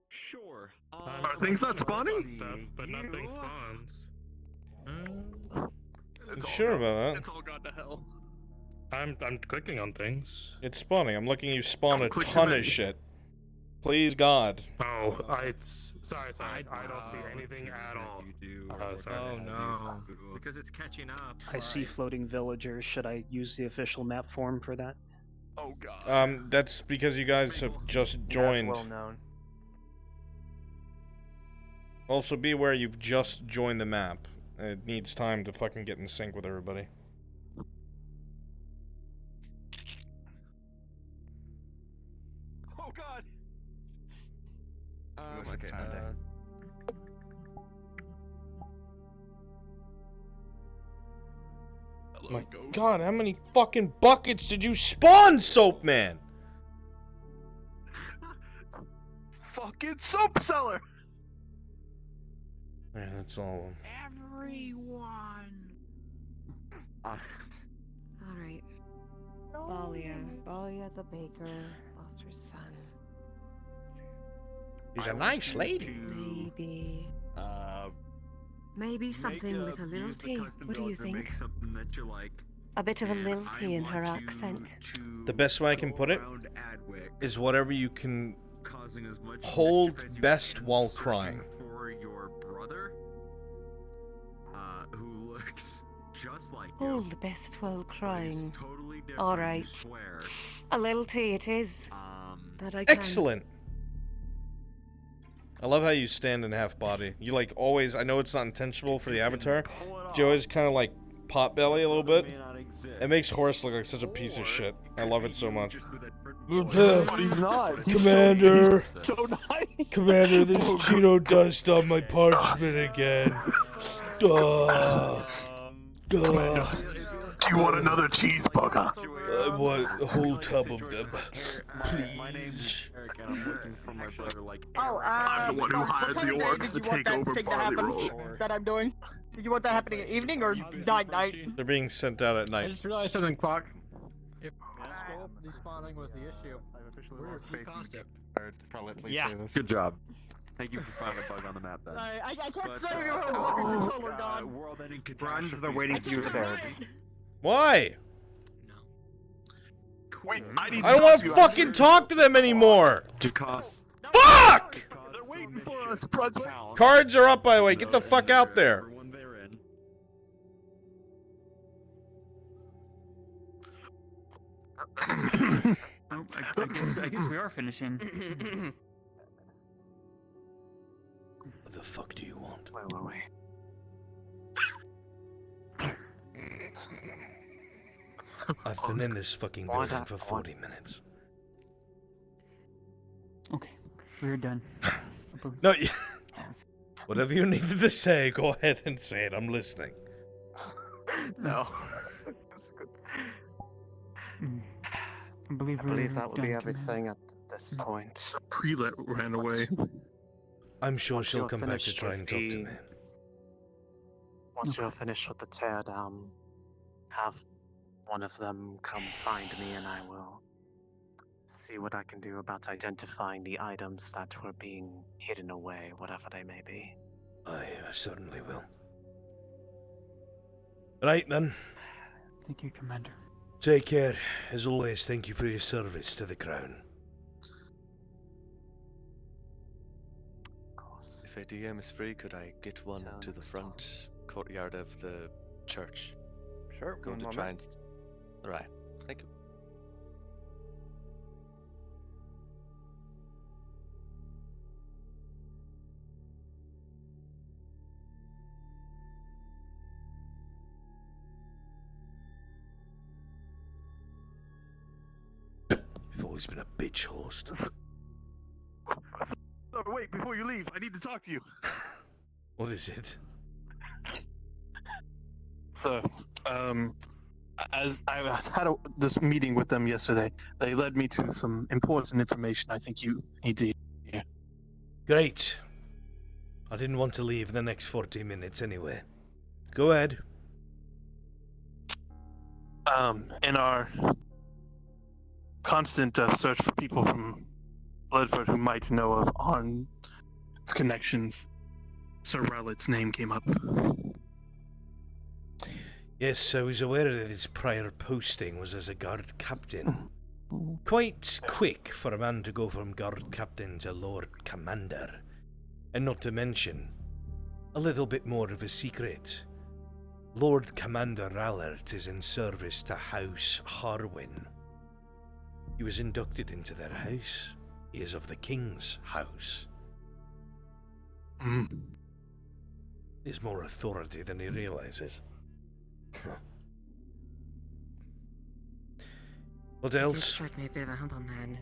Sure. Are things not spawning? Stuff, but nothing spawns. You sure about that? It's all gone to hell. I'm clicking on things. It's spawning. I'm looking you spawn a click too ton many. of shit. Please God. Oh, sorry. I don't see anything at all. Sorry. Oh no. Because it's catching up. I see floating villagers. Should I use the official map form for that? Oh God. That's because you guys have just joined. That's well known. Also, be aware you've just joined the map. It needs time to fucking get in sync with everybody. Oh God. Okay. My God, how many fucking buckets did you spawn, Soap Man? Fucking soap seller. Yeah, that's all. Everyone. All right. Balia the baker lost her son. She's a nice lady. Maybe something with a little tea. What do you think? Something that you like. A bit of a little tea in her accent. The best way I can put it is whatever you can Causing as much hold mischief as you best can, while searching crying. For your brother, who looks just like All you. the best while crying. Totally different, All you right. swear. A little tea it is. That I can. Excellent. I love how you stand in half body. You like always. I know it's not intentional for the avatar. But you always kind of like pot belly a little bit. It makes Horse look like such a piece of shit. I love it so much. But he's not. He's Commander. So nice. Commander, there's Cheeto dust on my parchment again. Do you want another cheese bug, huh? I want a whole tub of them. My name's Eric, and I'm looking for my brother. Like, I'm the one who hired the orcs to take over Barley Road. That I'm doing. Did you want that happening at evening or night? They're being sent out at I night. just realized something, Clock. If despawning was the issue, we caused it. Yeah. Good job. Thank you for finding a bug on the map, then. I can't say you have a controller gone. World-ending Bruns, they're waiting for you there. Why? Wait, I need I don't want to fucking talk to them anymore. Because Fuck! They're waiting for us, Brunswick. Cards are up, by the way. Get the fuck out there. Oh, I guess we are finishing. What the fuck do you want? Where were we? I've been in this fucking building for 40 minutes. Okay, we're done. No, whatever you needed to say, go ahead and say it. I'm listening. No. I believe that will be everything at this point. Prelate ran away. I'm sure Once she'll you're come back to finished try with and talk to me. Once you're finished with the teardown, have one of them come find me and I will see what I can do about identifying the items that were being hidden away, whatever they may be. I certainly will. Right then. Thank you, Commander. Take care. As always, thank you for your service to the Crown. If a DM is free, could I get one to the front courtyard of the church? Sure. Going to try and. Right. Thank you. You've always been a bitch host. No, wait, before you leave, I need to talk to you. What is it? So, as I had this meeting with them yesterday, they led me to some important information I think you need to hear. Great. I didn't want to leave in the next 40 minutes anyway. Go ahead. In our constant search for people from Bloodford who might know of Arn's connections, Sir Relic's name came up. Yes, I was aware that his prior posting was as a guard captain. Quite quick for a man to go from guard captain to Lord Commander. And not to mention, a little bit more of a secret. Lord Commander Rallert is in service to House Harwin. He was inducted into their house. He is of the King's house. He has more authority than he realizes. What He else? does strike me a bit of a humble man.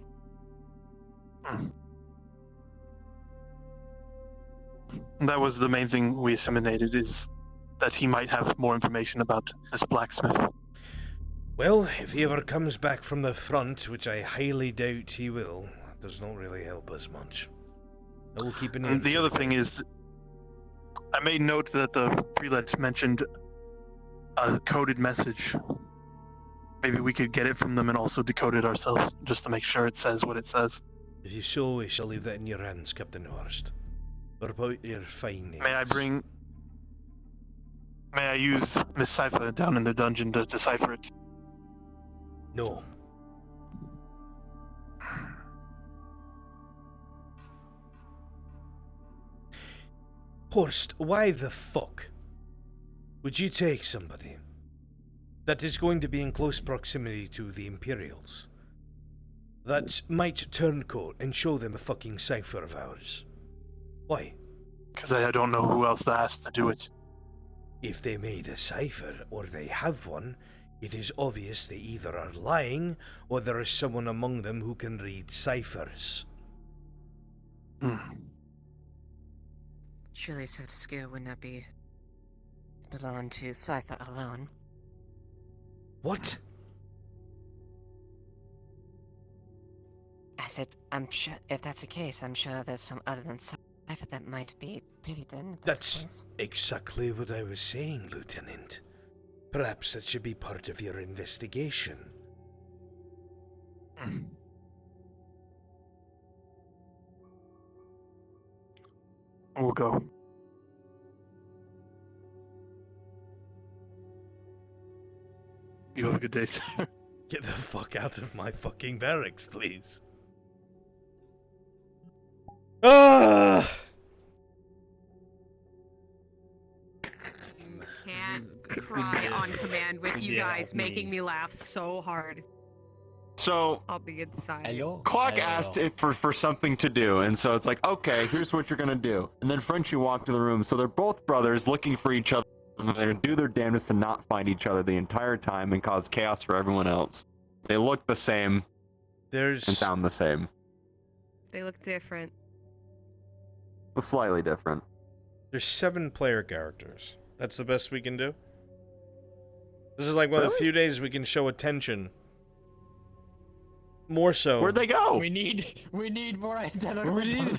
That was the main thing we disseminated, is that he might have more information about this blacksmith. Well, if he ever comes back from the front, which I highly doubt he will, does not really help us much. I will keep an ear. And the other thing is, I made note that the prelates mentioned a coded message. Maybe we could get it from them and also decode it ourselves, just to make sure it says what it says. If you so wish, I'll leave that in your hands, Captain Horst. What about your findings? May I use Miss Cypher down in the dungeon to decipher it? No. Horst, why the fuck would you take somebody that is going to be in close proximity to the Imperials that might turncoat and show them a fucking cipher of ours? Why? Because I don't know who else to ask to do it. If they made a cipher, or they have one, it is obvious they either are lying, or there is someone among them who can read ciphers. Surely such a skill would not belong to Cypher alone. What? I said, I'm sure, if that's the case, I'm sure there's some other than Cypher that might be privy then. That's exactly what I was saying, Lieutenant. Perhaps that should be part of your investigation. We'll go. You have a good day, sir. Get the fuck out of my fucking barracks, please. Ah! Can't cry on command with you guys making me laugh so hard. So on the inside. Clock asked if for something to do, and so it's like, okay, here's what you're gonna do. And then Frenchie walked to the room, so they're both brothers looking for each other, and they're gonna do their damnedest to not find each other the entire time and cause chaos for everyone else. They look the same. And sound the same. They look different. Slightly different. There's 7 player characters. That's the best we can do? This is like one of the few days we can show attention. More so. Where'd they go? We need more identical brothers.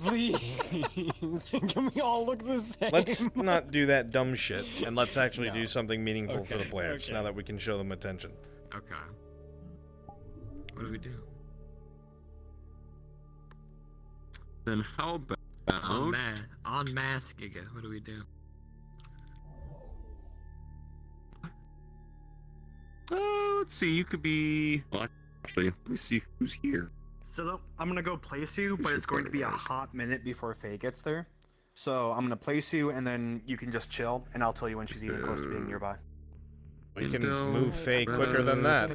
Please. Can we all look the same? Let's not do that dumb shit, and let's actually do something meaningful for the players, now that we can show them attention. Okay. What do we do? Then how about... Unmask Giga. What do we do? Let's see, you could be... Well, actually, let me see who's here. So I'm gonna go place you, but it's going to be a hot minute before Faye gets there. So I'm gonna place you, and then you can just chill, and I'll tell you when she's even close to being nearby. We can move Faye quicker than that.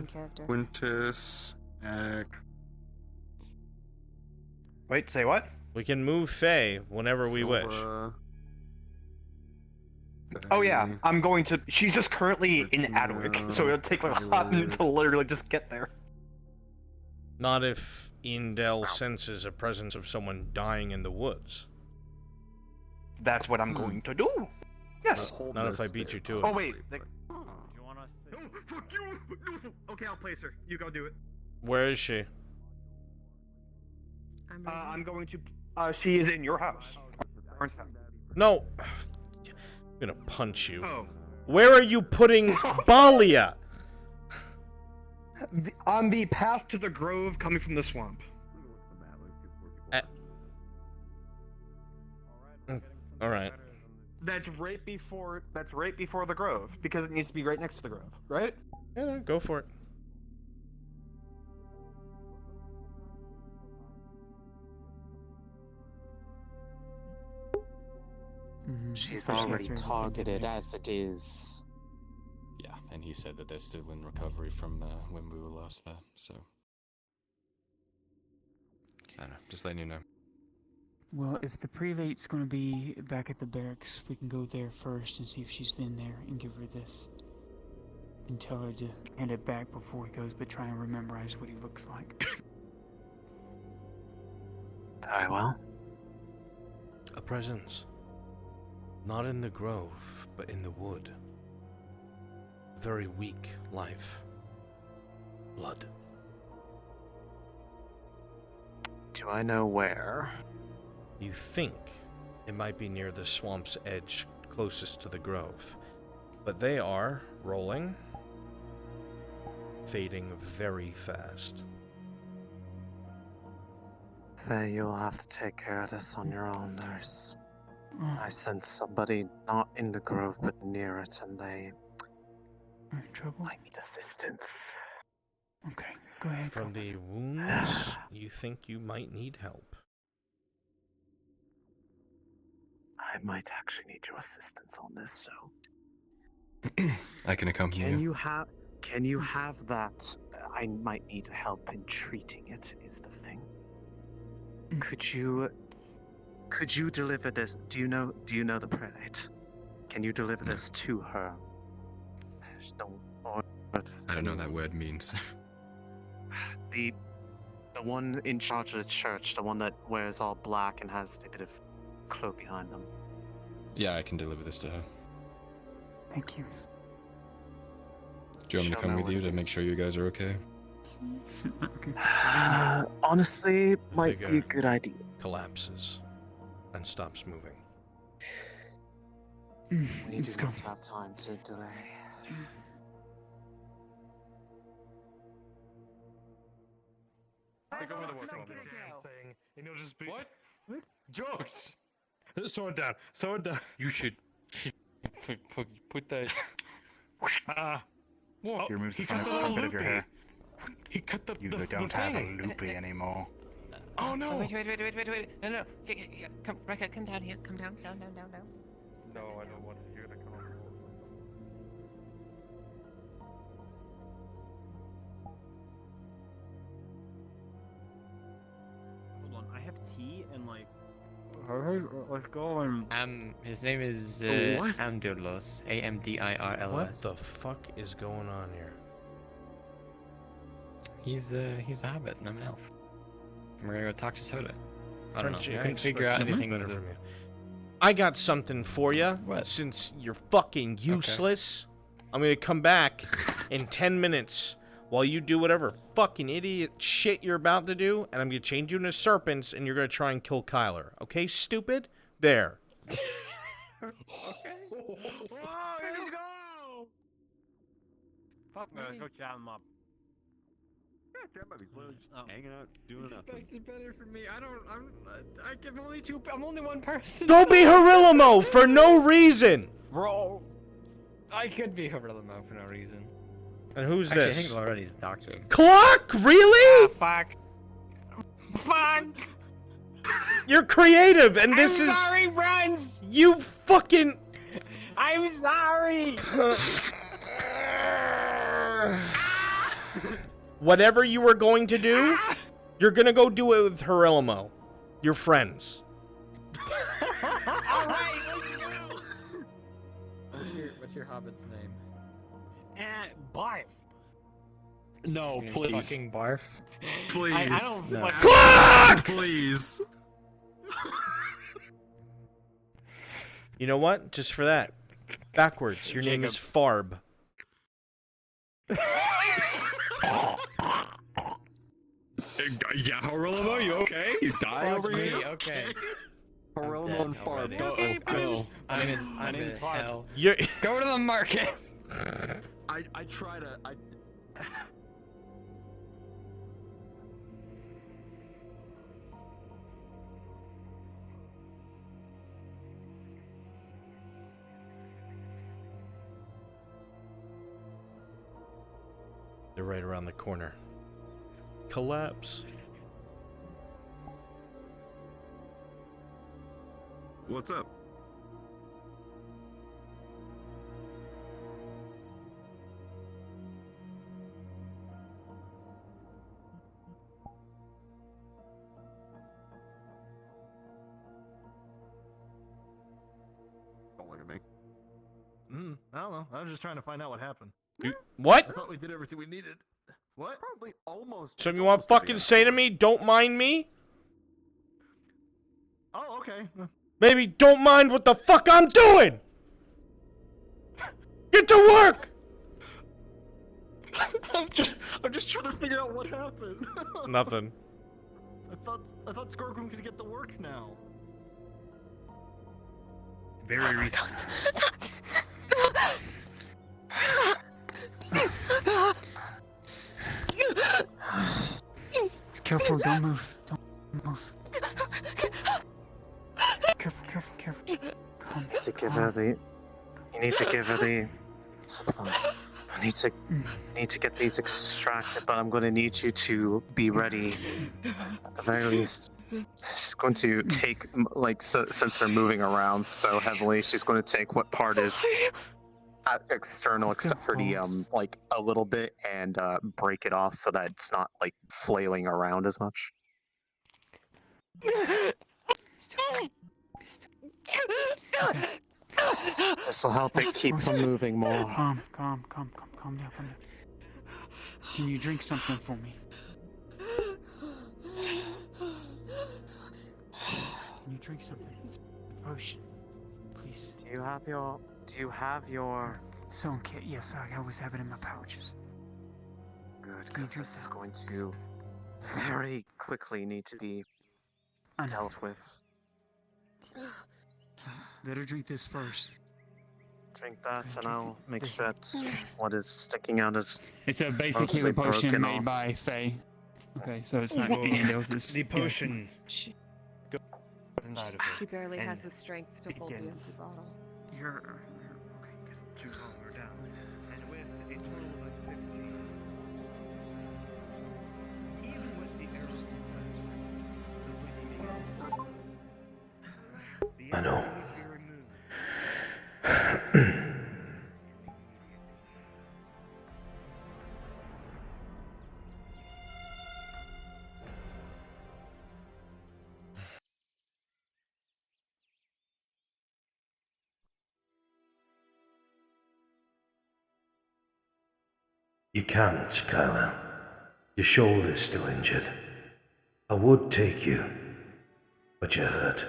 Quintus, Wait, say what? We can move Faye whenever we wish. Oh yeah, I'm going to. She's just currently in Adwick, so it'll take like a hot minute to literally just get there. Not if Indel senses a presence of someone dying in the woods. That's what I'm going to do. Yes. Not if I beat you to it. Oh wait. You want us? No, fuck you. No. Okay, I'll place her. You go do it. Where is she? I'm going to. She is in your house. No. I'm gonna punch you. Oh. Where are you putting Balia? On the path to the grove coming from the swamp. All right. That's right before the grove, because it needs to be right next to the grove, right? Yeah, go for it. She's already targeted as it is. Yeah, and he said that they're still in recovery from when we were last there, so... I don't know, just letting you know. Well, if the prelate's going to be back at the barracks, we can go there first and see if she's in there and give her this. And tell her to hand it back before he goes, but try and memorize what he looks like. Very well. A presence. Not in the grove, but in the wood. A very weak life. Blood. Do I know where? You think it might be near the swamp's edge, closest to the grove. But they are rolling, fading very fast. Faye, you'll have to take care of this on your own, nurse. I sense somebody not in the grove but near it, and they might need assistance. Okay, go ahead. From the wounds, you think you might need help. I might actually need your assistance on this, so... I can accompany you. Can you have that? I might need help in treating it, is the thing. Could you deliver this? Do you know the prelate? Can you deliver this to her? I don't know what that word means. The one in charge of the church, the one that wears all black and has a bit of cloak behind them. Yeah, I can deliver this to her. Thank you. Do you want me to come with you to make sure you guys are okay? Honestly, might be a good idea. Collapses and stops moving. We do not have time to delay. Take over the work thing, and it'll just be what? Jokes. Sword down. Sword down. You should put that. Well, He removes the he cut the front little bit of your loopy. hair. He cut the You the don't the have a thing. loopy anymore. Oh no! Wait. No. Come, Rekka, come down here. Come down. No, I don't want you to come. like, hey, let's go and. His name is What? Amdirlos. Amdirls. What the fuck is going on here? He's a hobbit, and I'm an elf. And we're gonna go talk to Soda. I don't know. Frenchie, We I couldn't figure out expect something anything better with from you. I got something for you. What? Since you're fucking useless, I'm gonna come back in 10 minutes while you do whatever fucking idiot shit you're about to do, and I'm gonna change you into serpents, and you're gonna try and kill Kyler. Okay, stupid? There. Whoa, here we go! Fuck man, let's go chat him up. Hanging out, doing nothing. Expected better from me. I'm only one person. Go be Harillamo for no reason. Bro. I could be Harillamo for no reason. And who's Actually, this? I think already is doctoring. Clock? Really? Fuck. Fuck. You're creative, and this I'm is sorry, Bruns. you fucking. I'm sorry. Whatever you were going to do, you're gonna go do it with Harillamo. Your friends. Alright, let's go. What's your hobbit's name? Barf. No, You please. Fucking barf. Please. I don't No. like. Clock! Please. You know what? Just for that. Backwards. Your name is Farb. Yeah, Harillamo, you okay? You die over here? Okay. Harillamo and Farb, go. I'm in Farb. hell. You're Go to the market. I try to. They're right around the corner. Collapse. What's up? Don't look at me. I don't know. I was just trying to find out what happened. What? I thought we did everything we needed. What? Probably almost. So you want to fucking say to me, don't mind me? Oh, okay. Maybe don't mind what the fuck I'm doing! Get to work! I'm just trying to figure out what happened. Nothing. I thought Skorgrim could get to work now. Very recent. Careful, don't move. Don't move. Careful. Calm down. To give her the. You need to give her the. I need to get these extracted, but I'm going to need you to be ready. At the very least, she's going to take since they're moving around so heavily, she's going to take what part is external except for the a little bit and break it off so that it's not flailing around as much. This will help it keep from moving more. Calm down. Can you drink something for me? Can you drink something? It's a potion. Please. Do you have your... So, yes, I always have it in my pouches. Good, because this is going to very quickly need to be dealt with. Let her drink this first. Drink that, and I'll make sure that what is sticking out is It's a basic healing potion broken made off. by Faye. Okay, so it's not Andals. It's The potion. She Inside of it. She barely And has the strength to hold the begins. empty bottle. You're okay. Good. To calm her down. And with a total of 15. Even with the arrows I know. You can't, Kyla. Your shoulder's still injured. I would take you, but you're hurt.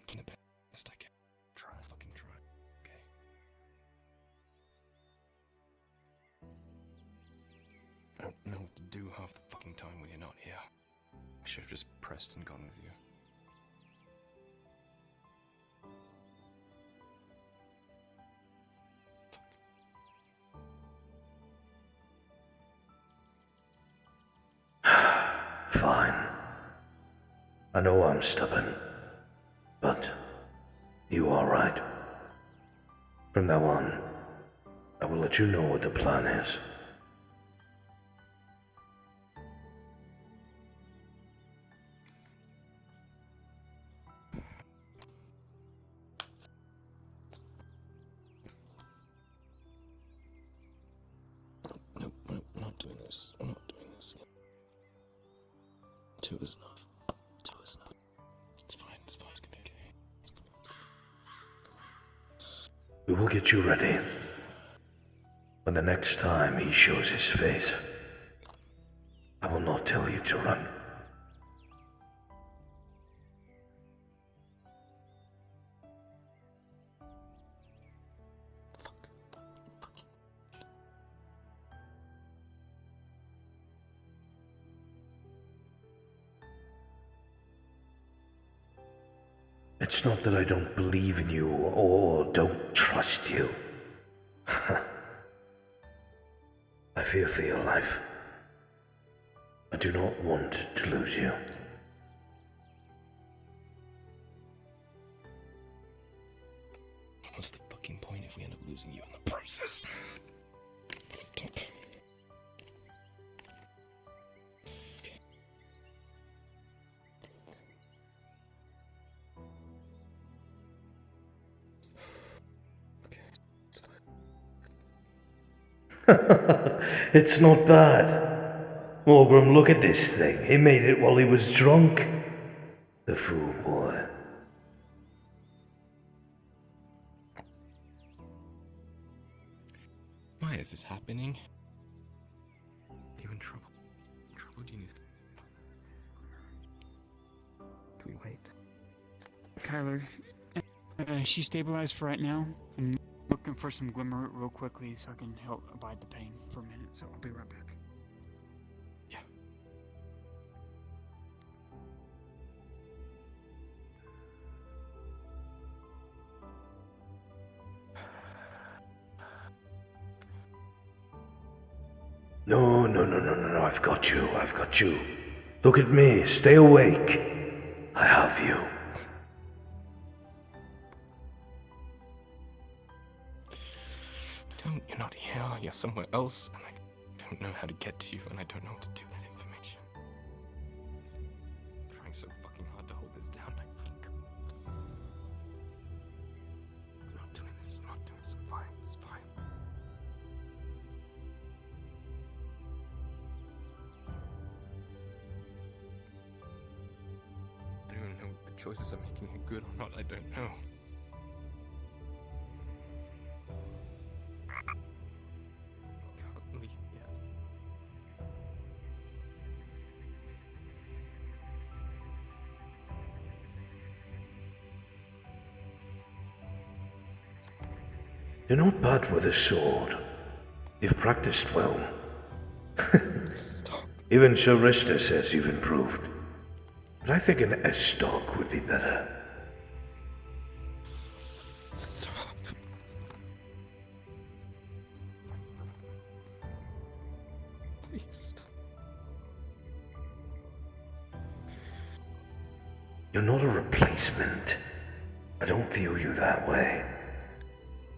Do the best I can. Fucking try. Okay. I don't know what to do half the fucking time when you're not here. I should have just pressed and gone with you. Fine. I know I'm stubborn, but you are right. From now on, I will let you know what the plan is. No, I'm not doing this. I'm not doing this. 2 is enough. 2 is enough. It's fine, it's fine, it's gonna be okay. It's gonna be. We will get you ready. When the next time he shows his face, I will not tell you to run. It's not that I don't believe in you or don't trust you. I fear for your life. I do not want to lose you. What's the fucking point if we end up losing you in the process? Stop. It's not bad. Morgrim, look at this thing. He made it while he was drunk. The fool boy. Why is this happening? Are you in trouble? Trouble? Do you need? Do we wait? Kyler, she's stabilized for right now. I'm looking for some glimmer real quickly so I can help abide the pain for a minute, so I'll be right back. Yeah. No, I've got you. Look at me, stay awake. I have you. You're not here, you're somewhere else, and I don't know how to get to you, and I don't know what to do with that information. I'm trying so fucking hard to hold this down, I fucking can't. I'm not doing this, I'm fine, it's fine. I don't even know if the choices I'm making are good or not, I don't know. Can't leave yet. You're not bad with a sword. You've practiced well. Even Sharista says you've improved. But I think an S-stock would be better. Stop. Please stop. You're not a replacement. I don't view you that way.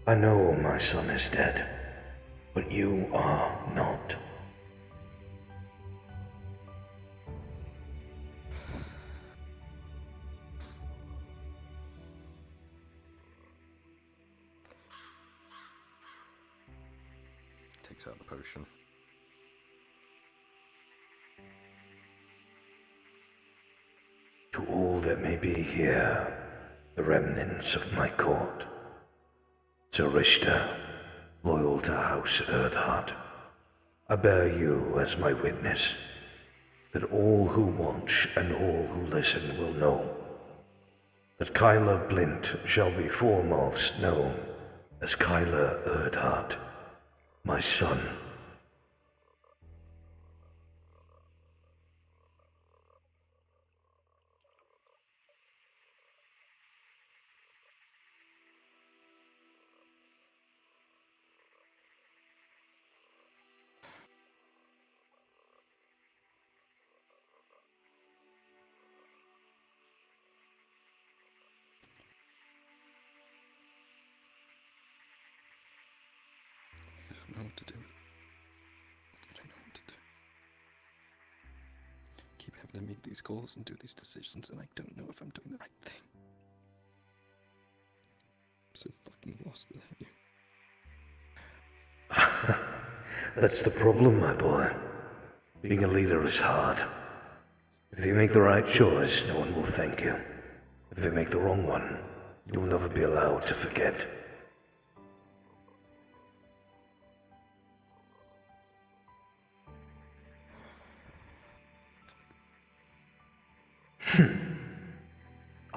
I know my son is dead, but you are not. Takes out the potion. To all that may be here, the remnants of my court, Sir Richter, loyal to House Erdhart, I bear you as my witness, that all who watch and all who listen will know that Kyler Blint shall be foremost known as Kyler Erdhart, my son. I don't know what to do. I don't know what to do. Keep having to make these calls and do these decisions, and I don't know if I'm doing the right thing. I'm so fucking lost without you. That's the problem, my boy. Being a leader is hard. If you make the right choice, no one will thank you. If you make the wrong one, you will never be allowed to forget.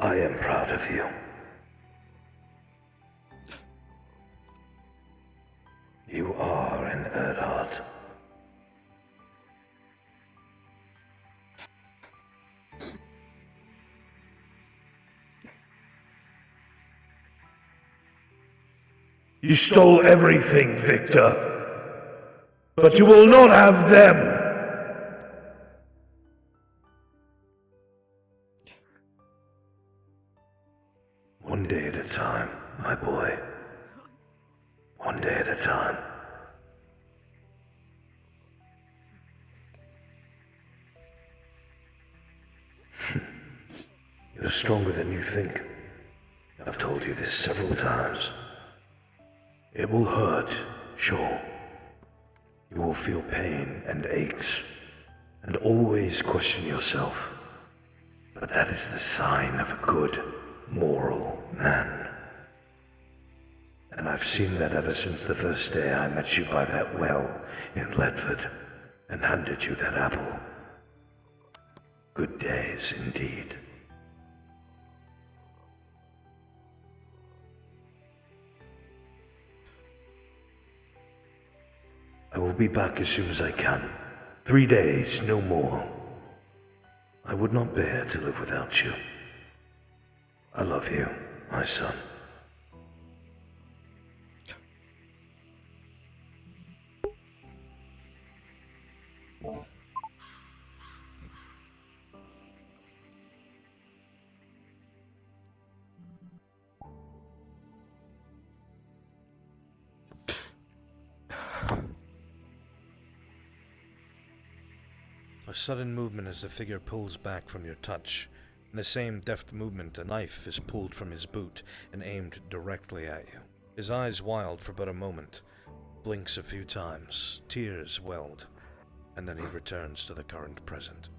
I am proud of you. You are an Erdhart. You stole everything, Victor. But you will not have them. One day at a time, my boy. One day at a time. You're stronger than you think. I've told you this several times. It will hurt, sure. You will feel pain and aches, and always question yourself. But that is the sign of a good, moral man. And I've seen that ever since the first day I met you by that well in Ledford and handed you that apple. Good days indeed. I will be back as soon as I can. 3 days, no more. I would not bear to live without you. I love you, my son. A sudden movement as the figure pulls back from your touch. In the same deft movement, a knife is pulled from his boot and aimed directly at you. His eyes wild for but a moment, blinks a few times, tears welled, and then he returns to the current present.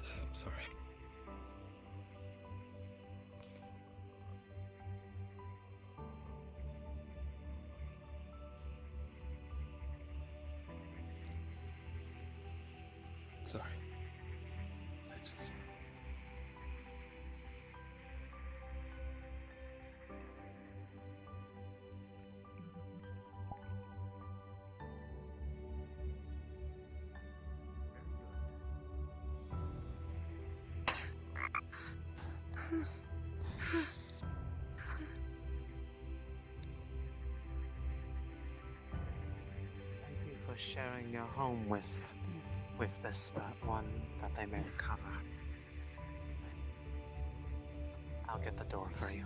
I'm sorry. Sorry. I just... Thank you for sharing your home with this one that they may recover. I'll get the door for you.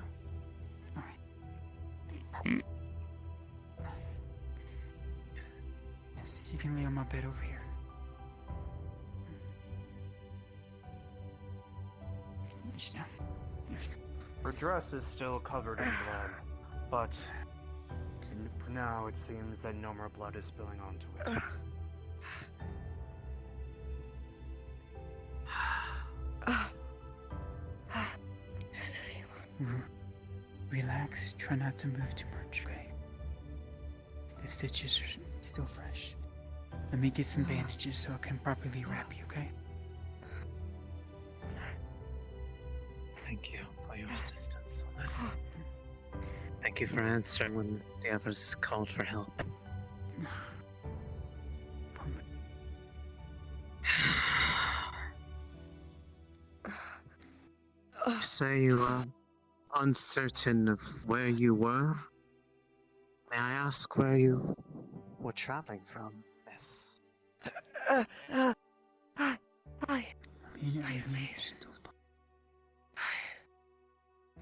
Yes, you can lay on my bed over here. Sit down. There you go. Her dress is still covered in blood, but for now it seems that no more blood is spilling onto it. Relax. Try not to move too much, okay? The stitches are still fresh. Let me get some bandages so I can properly wrap you, okay? Thank you for your assistance on this. Thank you for answering when the others called for help. You say you were uncertain of where you were? May I ask where you were traveling from, miss? Hi.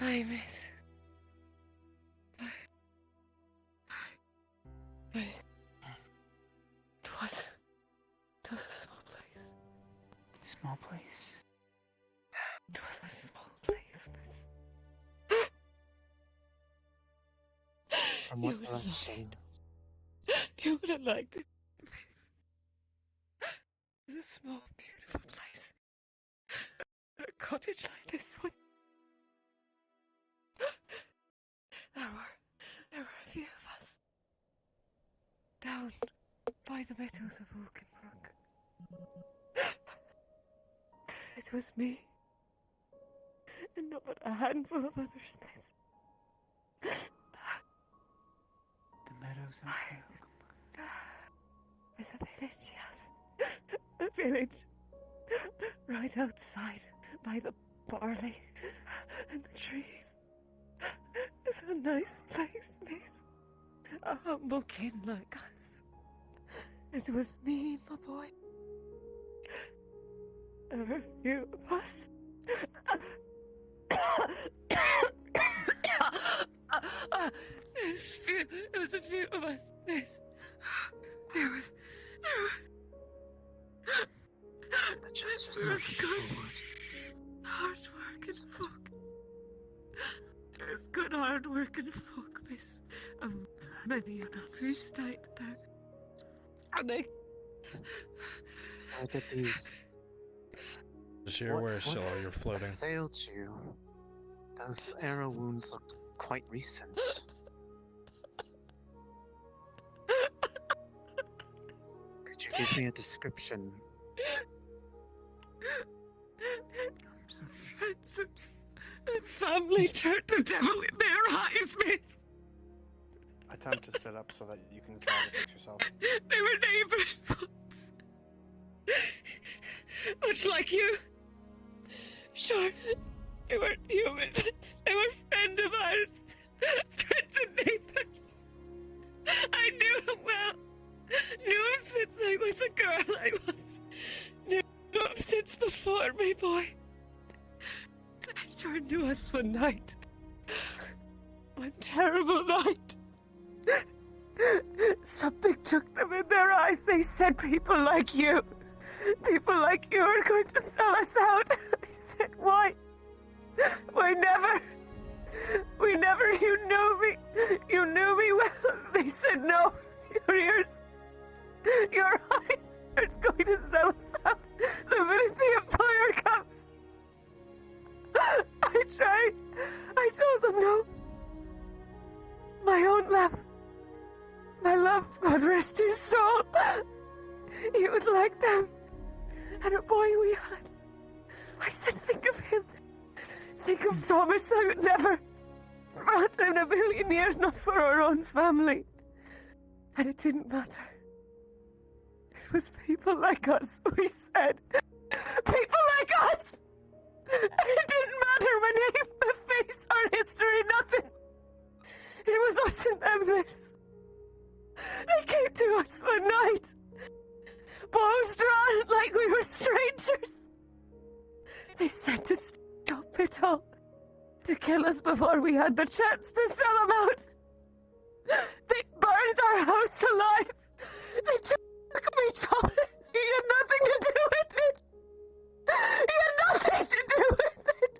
Hi, miss. It was a small place. Small place? It was a small place, miss. From what direction? You would have liked it, miss. It was a small, beautiful place. A cottage like this one. There were a few of us. Down by the meadows of Oakenbrook. It was me. And not but a handful of others, miss. The meadows of Oakenbrook. There's a village, yes. A village. Right outside by the barley and the trees. It's a nice place, miss. A humble kin like us. It was me, my boy. There were a few of us. It was a few of us, miss. There was good hard-working folk. There was good hard-working folk, miss. Many of us who stayed there. And they... How did these... Just you're aware, Scylla, you're floating. Assailed you? Those arrow wounds looked quite recent. Could you give me a description? Friends and family turned the devil in their eyes, miss. Attempt to sit up so that you can try to fix yourself. They were neighbors once. Much like you. Sure, they weren't human, but they were friends of ours. Friends and neighbors. I knew them well. Knew him since I was a girl. I knew him since before, my boy. They turned to us one night. One terrible night. Something took them in their eyes. They said people like you are going to sell us out. I said, why? Why never? We never, you knew me well. They said, no, your ears, your eyes are going to sell us out the minute the employer comes. I tried. I told them no. My own love. My love, God rest his soul. He was like them. And a boy we had. I said, think of him. Think of Thomas. I would never. Not in a million years, not for our own family. And it didn't matter. It was people like us, we said. People like us! It didn't matter my name, my face, our history, nothing. It was us and them, miss. They came to us one night. Bows drawn like we were strangers. They said to stop it all. To kill us before we had the chance to sell them out. They burned our house alive. They took me, Thomas. You had nothing to do with it. You had nothing to do with it.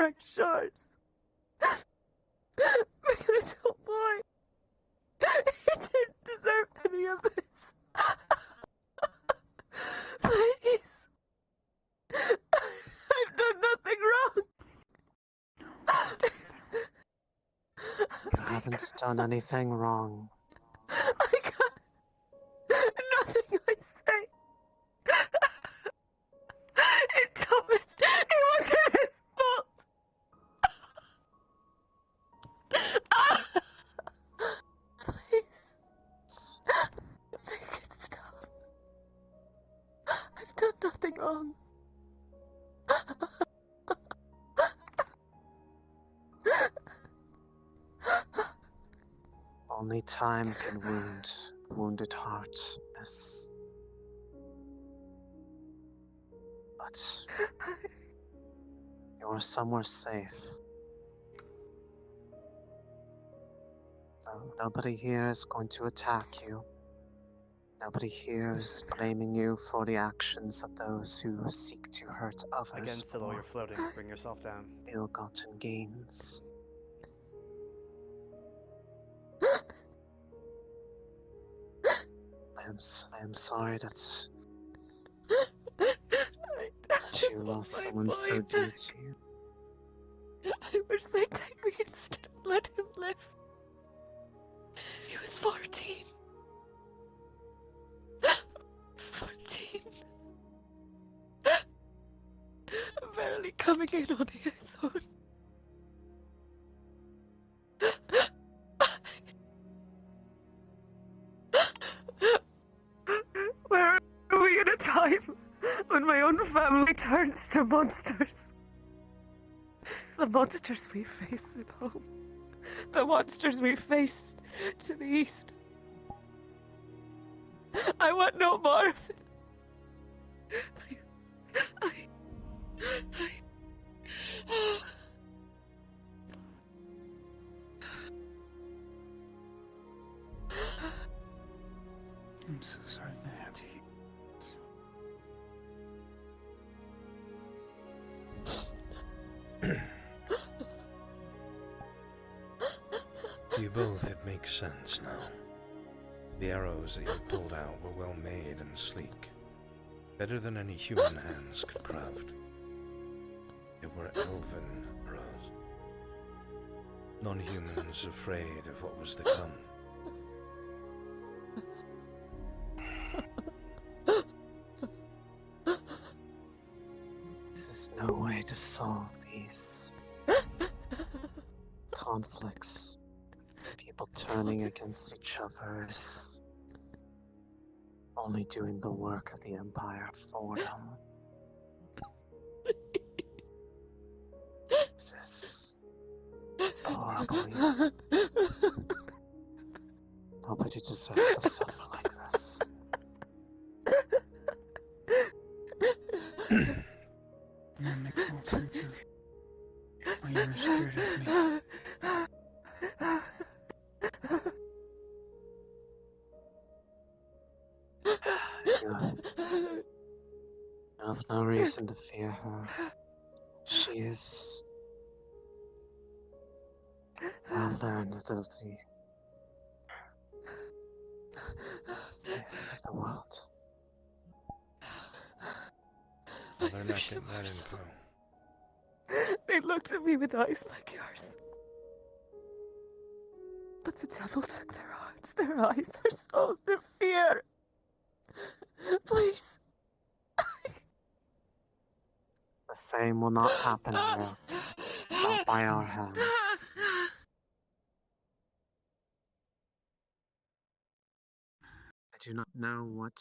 right shores. My little boy. He didn't deserve any of this. Please. I've done nothing wrong. You haven't done anything wrong. I got nothing I say. Thomas, it wasn't his fault. Please, make it stop. I've done nothing wrong. Only time can wound a wounded heart, miss. But you're somewhere safe. Nobody here is going to attack you. Nobody here is blaming you for the actions of those who seek to hurt others. Again, Silo, for you're floating. Bring yourself down. ill-gotten gains. I am sorry that you lost someone so dear to you. I wish they'd take me instead and let him live. He was 14. 14. Barely coming in on his own. Where are we in a time when my own family turns to monsters? The monsters we face at home. The monsters we faced to the east. I want no more of it. I'm so sorry that happened. To you both, it makes sense now. The arrows that you pulled out were well made and sleek, better than any human hands could craft. They were elven arrows. Non-humans afraid of what was to come. This is no way to solve these conflicts. People turning against each other is only doing the work of the Empire for them. This is horrible. Nobody deserves to suffer like this. That makes more sense of why you were scared of me. You have no reason to fear her. She is well learned of the ways of the world. Well, they're not getting that info. They looked at me with eyes like yours. But the devil took their hearts, their eyes, their souls, their fear. Please. The same will not happen here. Not by our hands. I do not know what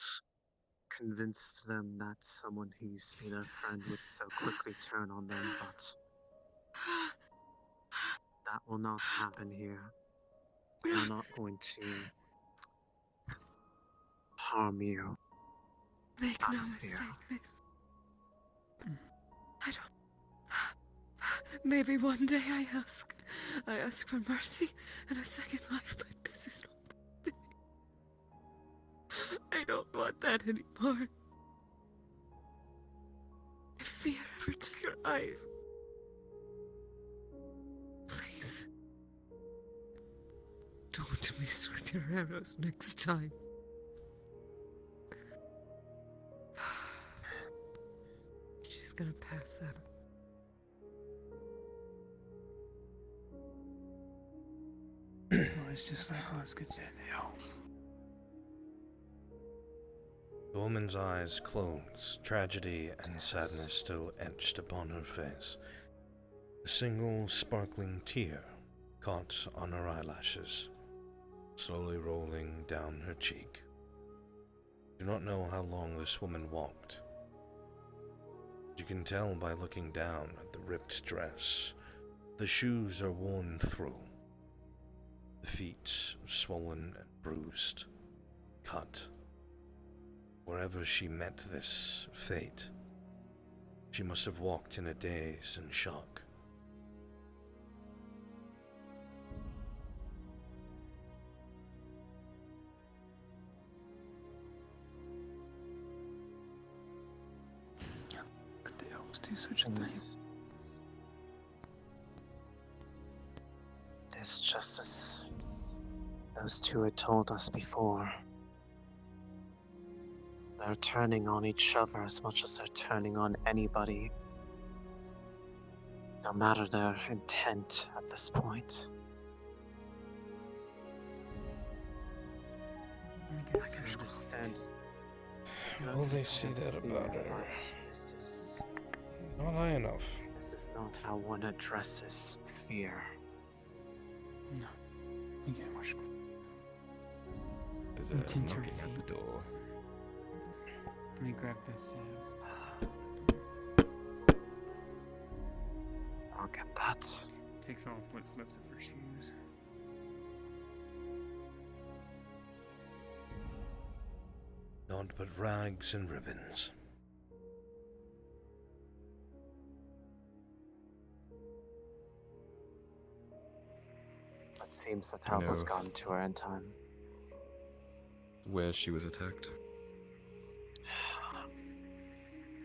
convinced them that someone who used to be their friend would so quickly turn on them, but that will not happen here. They are not going to harm you. Make out no of fear. mistake, miss. I don't... Maybe one day I ask for mercy and a second life, but this is not the day. I don't want that anymore. If fear ever took your eyes, Don't miss with your arrows next time. She's gonna pass out. Well, it's just like Oscar said, the elves. The woman's eyes closed, tragedy and sadness still etched upon her face. A single sparkling tear caught on her eyelashes, slowly rolling down her cheek. I do not know how long this woman walked. You can tell by looking down at the ripped dress. The shoes are worn through. The feet swollen and bruised, cut. Wherever she met this fate, she must have walked in a daze and shock. Could the elves do such a thing? It's just as those two had told us before. They're turning on each other as much as they're turning on anybody, no matter their intent at this point. I can understand. Well, they say that about her. This is not high enough. This is not how one addresses fear. No. We get much. There's a knocking at the door. Let me grab this. I'll get that. Takes off what's left of her shoes. Naught but rags and ribbons. It seems that help has gotten to her in time. Where she was attacked?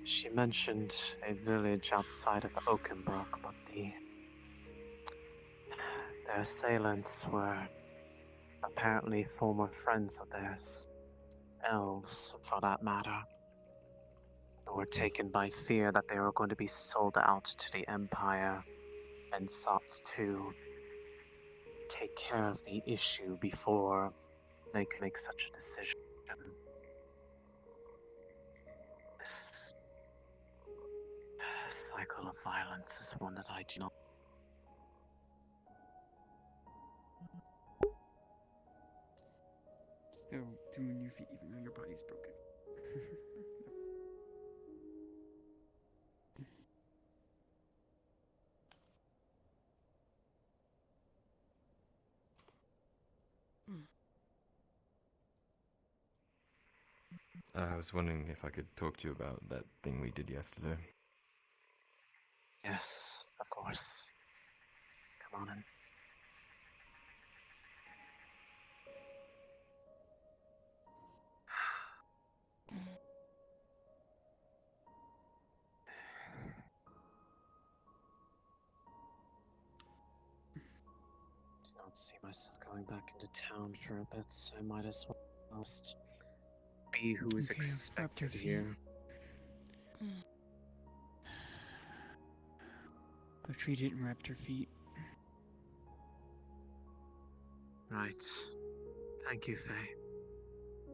She mentioned a village outside of Oakenbrook, but their assailants were apparently former friends of theirs, elves for that matter, who were taken by fear that they were going to be sold out to the Empire and sought to take care of the issue before they could make such a decision. This cycle of violence is one that I do not. Still doing your feet even though your body's broken. I was wondering if I could talk to you about that thing we did yesterday. Yes, of course. Come on in. Do not see myself going back into town for a bit, so I might as well just be who is expected here. I've treated and wrapped her feet. Right. Thank you, Faye.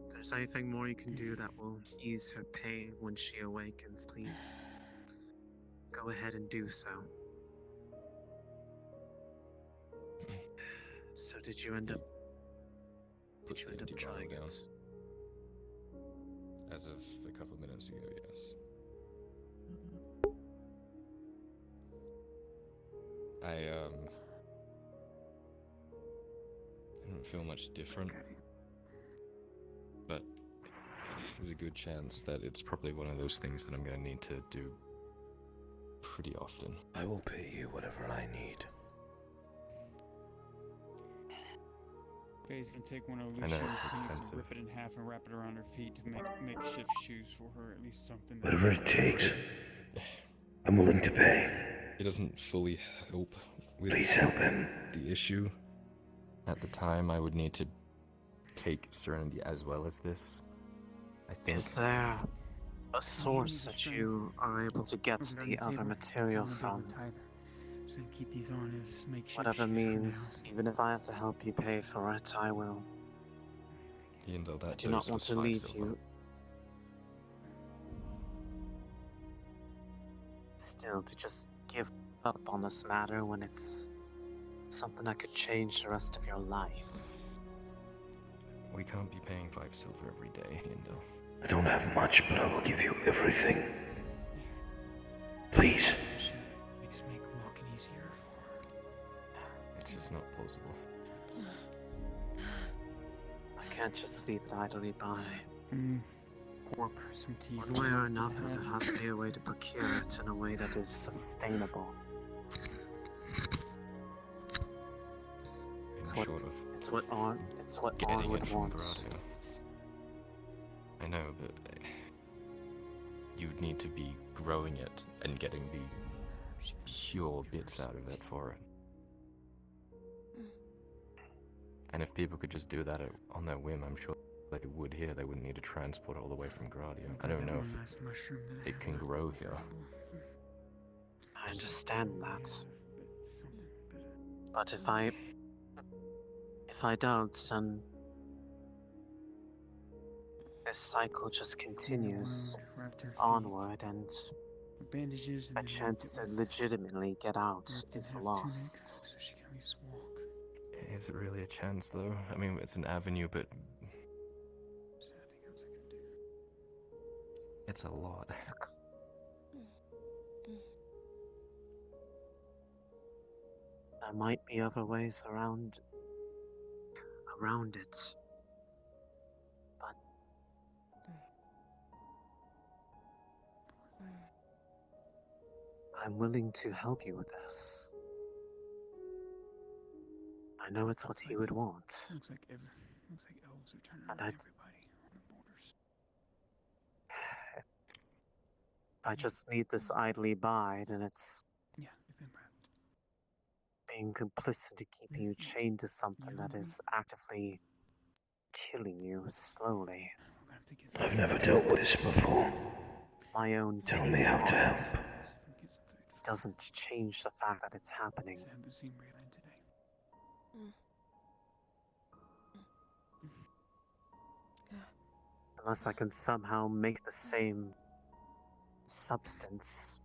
If there's anything more you can do that will ease her pain when she awakens, please go ahead and do so. So did you end up trying it? As of a couple of minutes ago, yes. I don't feel much different, but there's a good chance that it's probably one of those things that I'm going to need to do pretty often. I will pay you whatever I need. Faye's gonna take one of I Alicia's know it's tunics and expensive. rip it in half and wrap it around her feet to make makeshift shoes for her, at least something. Whatever it takes. I'm willing to pay. It doesn't fully help with Please help him. the issue. At the time, I would need to take Serenity as well as this. I think. Is there a source that you are able to get the other material from? So keep these on as makeshift Whatever for means, even if I have to help you pay for it, I will. Even though that I do not dose want was to 5 leave silver. you. Still, to just give up on this matter when it's something that could change the rest of your life. We can't be paying 5 silver every day, Indo. I don't have much, but I will give you everything. Please. It just make walking easier It's just not plausible. I can't just leave it idly by. Corp some tea. One way or another, there has to be a way to procure it in a way that is sustainable. It's what Getting Arn would it from want. Grado. I know, but you'd need to be growing it and getting the pure bits out of it for it. And if people could just do that on their whim, I'm sure they would here. They wouldn't need to transport all the way from Gradia. I don't know if it can grow here. I understand that. But if I don't, then this cycle just continues onward, and bandages a chance to legitimately get out is lost. Is it really a chance, though? I mean, it's an avenue, but it's a lot. There might be other ways around it. But I'm willing to help you with this. I know it's what he would want. Looks like elves are turning And on everybody on the borders. If I just need this idly by, then it's Yeah, they've been wrapped. being complicit to keeping you chained to something that is actively killing you slowly. I've never dealt with this before. My own Tell me how to help. doesn't change the fact that it's happening. Unless I can somehow make the same substance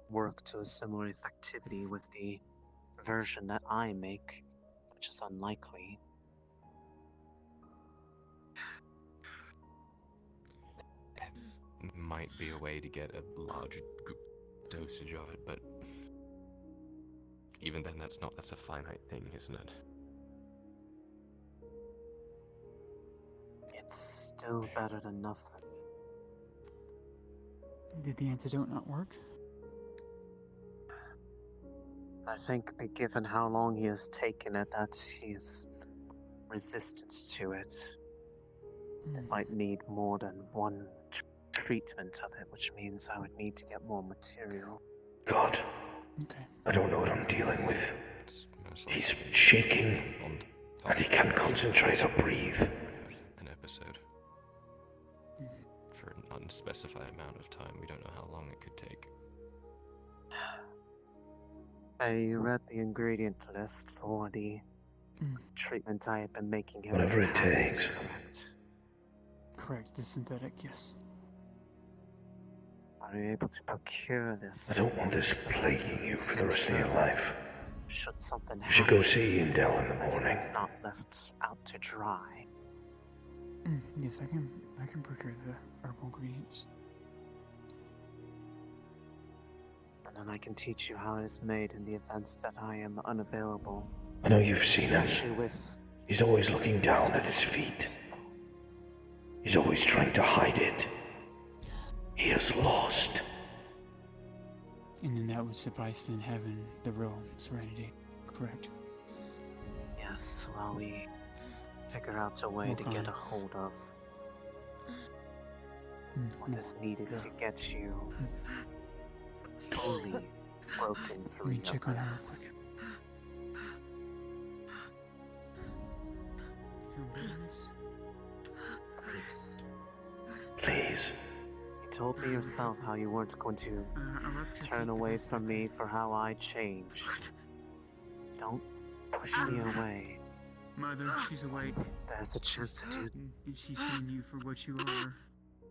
work to a similar effectivity with the version that I make, which is unlikely. Might be a way to get a large dosage of it, but even then, that's a finite thing, isn't it? It's still better than nothing. Did the antidote not work? I think that given how long he has taken it, that he's resistant to it. It might need more than one treatment of it, which means I would need to get more material. God. Okay. I don't know what I'm dealing with. He's shaking, and he can't concentrate or breathe. An episode. For an unspecified amount of time. We don't know how long it could take. I read the ingredient list for the treatment I have been making him. Whatever it takes. Correct, the synthetic, yes. Are you able to procure this? I don't want this plaguing you for the rest of your life. Should something happen, You should go see Indel in the morning. it's not left out to dry. Yes, I can procure the herbal ingredients. And then I can teach you how it is made in the events that I am unavailable. I know you've seen him. Especially with He's always looking down at his feet. He's always trying to hide it. He is lost. And then that would suffice in having the real serenity, correct? Yes, while we figure out a way to get a hold of what is needed to get you fully broken Let through me check on her real this. quick. bitterness? Please. Please. You told me yourself how you weren't going to turn away from me for how I changed. Don't push me away. Mother, she's awake. There's a chance to do. And she's seeing you for what you are.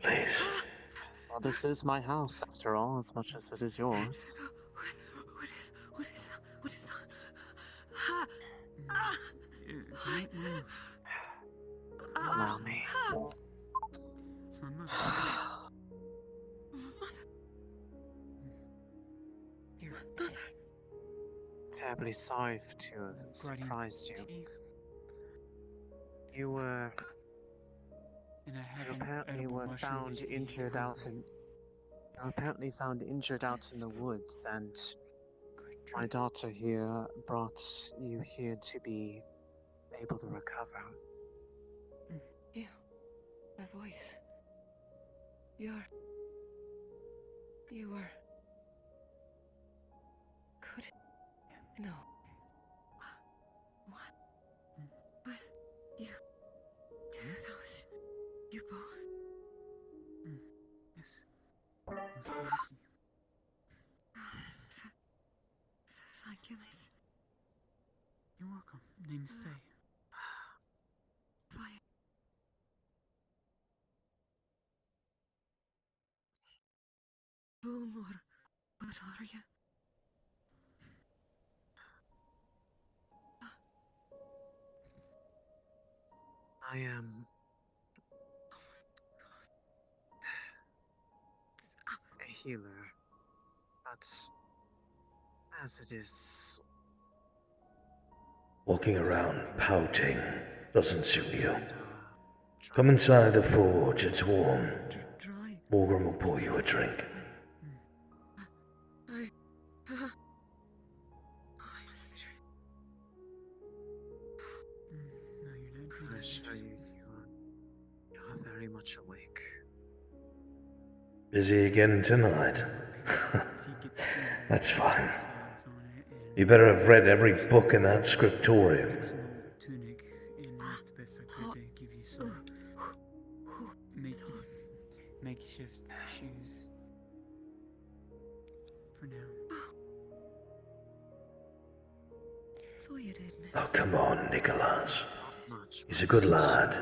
Please. Well, this is my house, after all, as much as it is yours. What is that? Don't move. Allow me. It's my mother. Here. Terribly sorry to have surprised you. You were. And I You haven't apparently edible were mushrooms found for injured you. out in. You were apparently found injured out in the woods, and my daughter here brought you here to be able to recover. You. That voice. You were. Good. No. What? You. That was. You both. Yes. That's what I do. Thank you, miss. You're welcome. Name's Faye. Fire. Boom, or what are you? I am. A healer. But. As it is. Walking around pouting doesn't suit you. Come inside the forge, it's warm. Morgan will pour you a drink. I assure you, you are very much awake. Busy again tonight. That's fine. You better have read every book in that scriptorium. Tunic and the best I could to give you some makeshift shoes. For now. So you did, miss. Oh, come on, Nicholas. He's a good lad.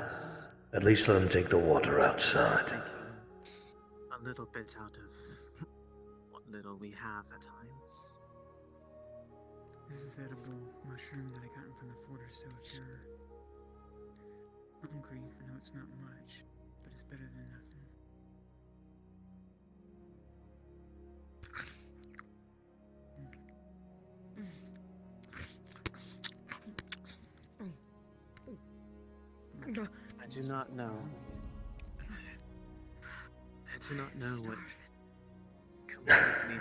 At least let him take the water outside. A little bit out of what little we have at times. This is edible mushroom that I got from the forter, so if you're hungry, I know it's not much, but it's better than nothing. I do not know. I do not know what completely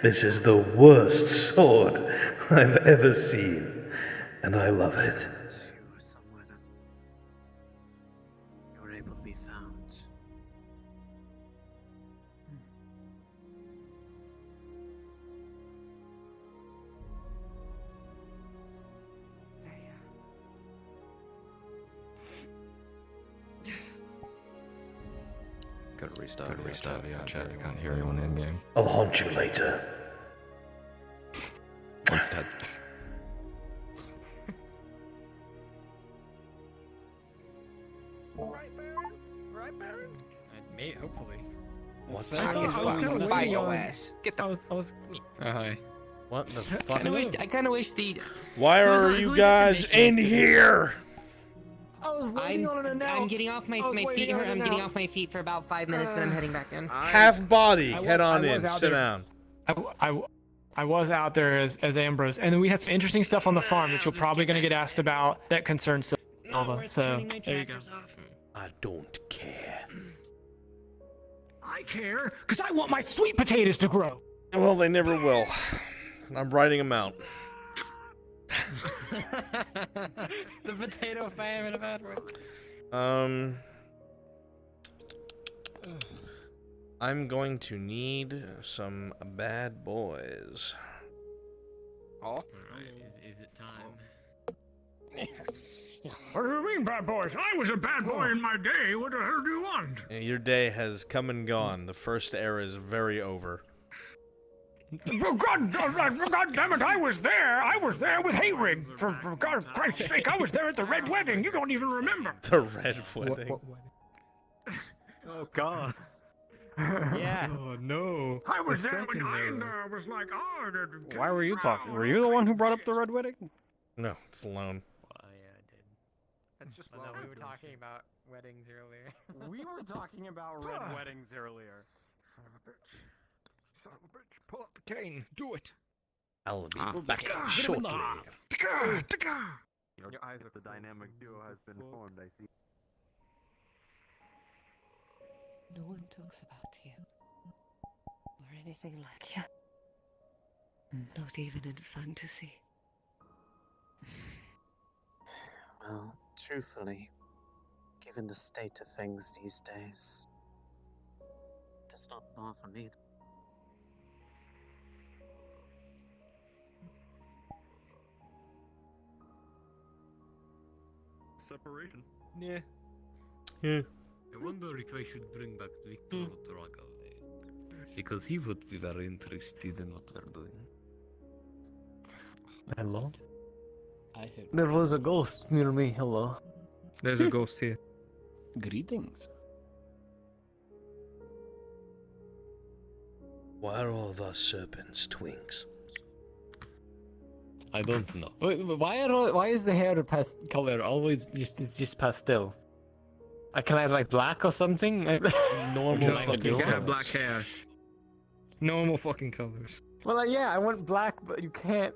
This is the worst sword I've ever seen, and I love it. to somewhere that you were able to be found. Gotta restart VRChat. I can't hear anyone in game. I'll haunt you later. Once dead. Right, Baron? Me, hopefully. What I the was fuck? kind of Fire waiting your on- ass. Get the. I was. Hi. What the fuck? I kind of wish the. Why are you guys in here? I was waiting on an announcement. I'm getting off my feet. I'm getting off my feet for about 5 minutes, and I'm heading back in. Half body. Head on in. Sit down. I was out there as Ambrose, and then we had some interesting stuff on the farm that you're probably going to get asked about that concerns Silva. So there you go. I don't care. I care because I want my sweet potatoes to grow. Well, they never will. I'm writing them out. The potato famine of Edward. I'm going to need some bad boys. Oh. Alright, is it time? What do you mean, bad boys? I was a bad boy in my day. What the hell do you want? Your day has come and gone. The first era is very over. God damn it, I was there. I was there with Hayrig. For God Christ's sake, I was there at the Red Wedding. You don't even remember. The Red Wedding. Oh God. Yeah. Oh no. I was The there when second I was like, oh, Why were you talking? Were you the one who brought up the red wedding? No, it's Lone. That's just we were talking about weddings earlier. We were talking about red weddings earlier. Son of a bitch. Son of a bitch. Pull out the cane. Do it. I'll be back Get him in shortly. the heart. Your eyes up. The dynamic duo has been formed, I see. No one talks about you. Or anything like you. Not even in fantasy. Well, truthfully, given the state of things these days, it's not far from me. Separation. Yeah. Yeah. I wonder if I should bring back Victor Drago, because he would be very interested in what we're doing. Hello? There was a ghost near me. Hello. There's a ghost here. Greetings. Why are all of our serpents twinks? I don't know. Why is the hair color always just pastel? Can I have like black or something? Normal fucking You can colors. have black hair. Normal fucking colors. Well, yeah, I want black, but you can't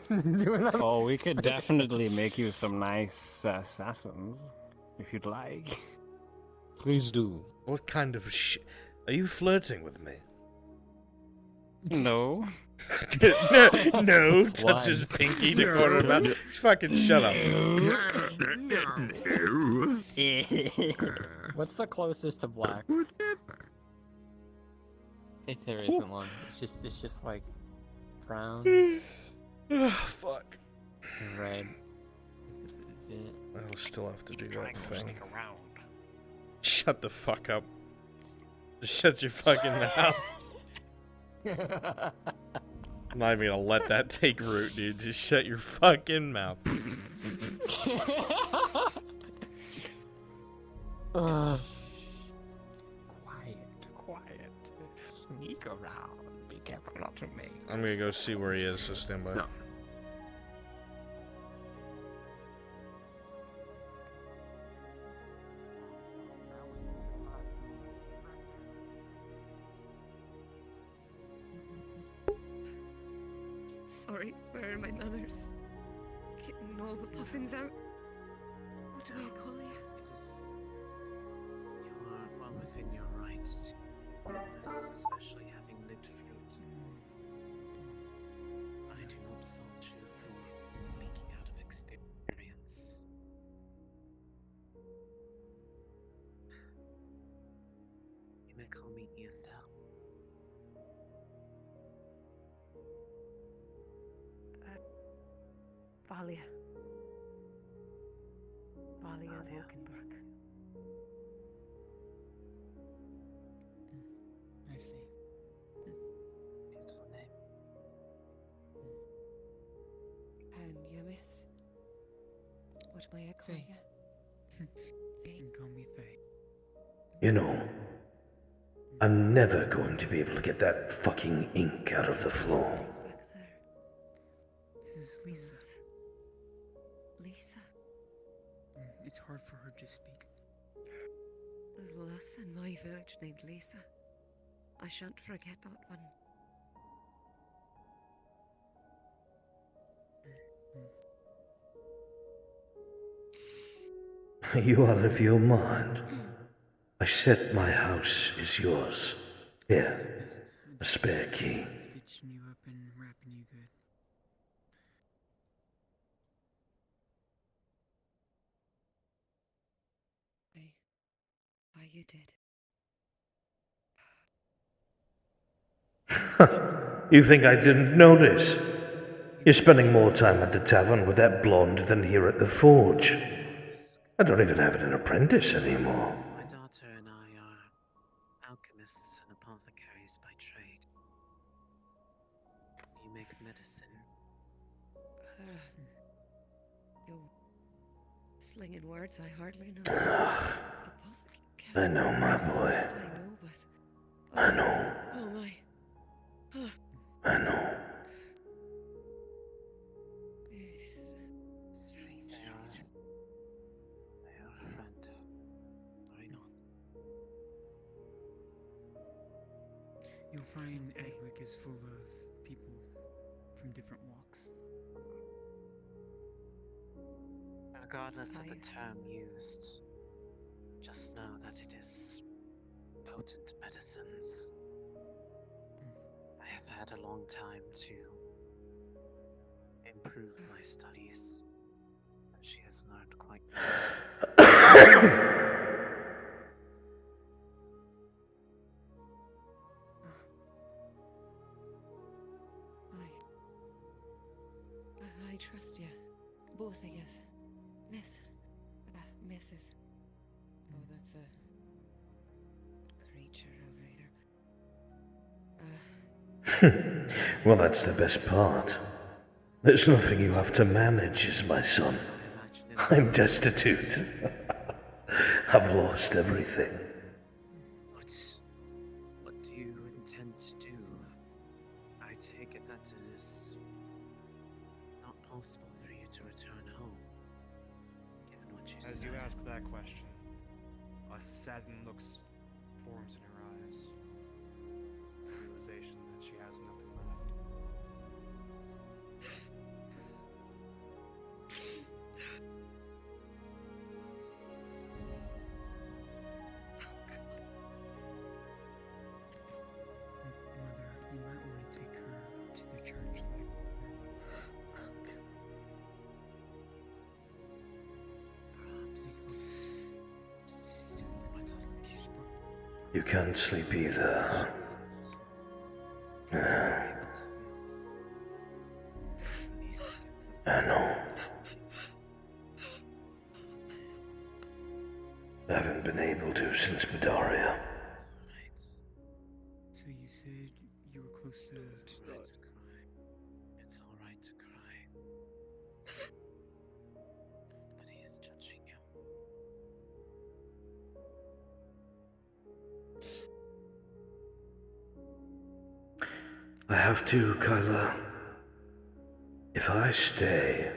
do another. Oh, we could definitely make you some nice assassins, if you'd like. Please do. What kind of Are you flirting with me? No. no, touch his pinky to corner of mouth. Fucking shut up. What's the closest to black? If there isn't one, it's just like brown. Fuck. And red. Is it? I'll still have to do that thing. Sneak around. Shut the fuck up. Just shut your fucking mouth. I'm not even gonna let that take root, dude. Just shut your fucking mouth. Quiet. Sneak around. Be careful not to make. I'm gonna go see where he is, so stand by. No. Sorry, where are my manners? Getting all the puffins out. What do I call you? It is. You're well within your right to get this, especially having lived through it. I do not fault you for speaking out of experience. You may call me Ian Dell. Valia. Valia Valkenburg. I see. Beautiful name. And you, miss? What may I call Faye. you? You can call me Faye. You know, I'm never going to be able to get that fucking ink out of the floor. Back there. This is Lisa. Lisa. It's hard for her to speak. There's a lass in my village named Lisa. I shan't forget that one. Are you out of your mind? I said my house is yours. Here, a spare key. Stitching you up and wrapping you good. Why you did. You think I didn't notice? You're spending more time at the tavern with that blonde than here at the forge. I don't even have an apprentice anymore. My daughter and I are alchemists and apothecaries by trade. You make medicine. You're slinging words I hardly know. I know, my boy. I know. Oh my. I know. Strange. They are a friend. Are they not? You'll find Egwick is full of people from different walks. Regardless of the term used, just know that it is potent medicines. I have had a long time to improve my studies, and she has learned quite I trust you. Both of you. Mrs. Oh, that's a creature over here. Well, that's the best part. There's nothing you have to manage as my son. I'm destitute. I've lost everything. What do you intend to do? I take it that it is not possible for you to return home, given what you As said. you ask that question, a saddened look forms in her eyes. The realization that she has nothing left. Mother, you might want to take her to the church later. Perhaps. You can't sleep either, huh? Yeah. I know. I haven't been able to since Bedaria. So you said you were close to... It's alright to cry. It's alright to cry. But he is judging you. I have to, Kyla. If I stay,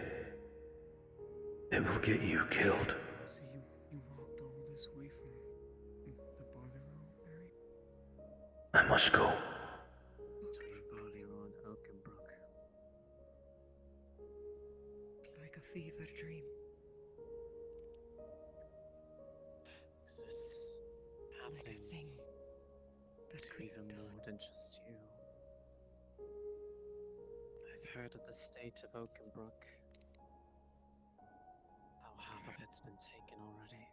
it will get you killed. So you walked all this way from the Barley Mary? I must go. Oakenbrook. Like a fever dream. Is this happening to even more than just you? I've heard of the state of Oakenbrook. How half of it's been taken already.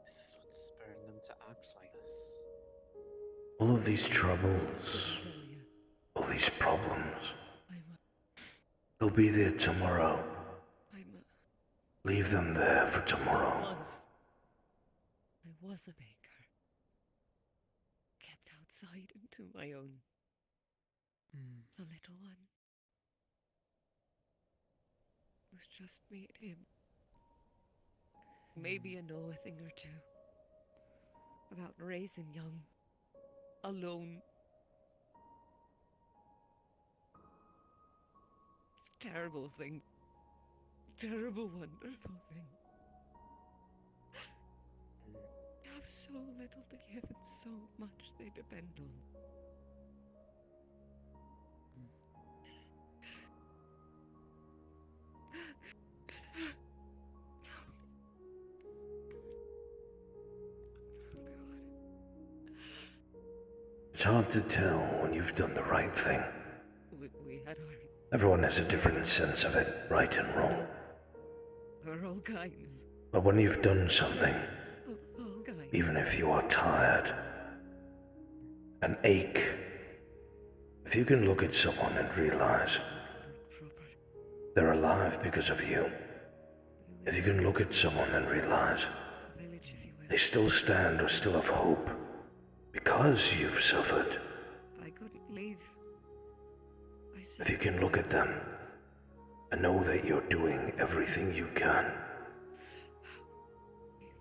Is this what spurred them to act like this? All of these troubles, all these problems, they'll be there tomorrow. Leave them there for tomorrow. I was a baker. Kept outside into my own. The little one. It was just me and him. Maybe I know a thing or two about raising young, alone. It's a terrible thing. Terrible, wonderful thing. They have so little to give and so much they depend on. It's hard to tell when you've done the right thing. We had Everyone has a different sense of it, right and wrong. all kinds. But when you've done something, All kinds. even if you are tired, an ache, if you can look at someone and realize They're alive because of you. If you can look at someone and realize they still stand or still have hope because you've suffered. I couldn't leave. If you can look at them and know that you're doing everything you can,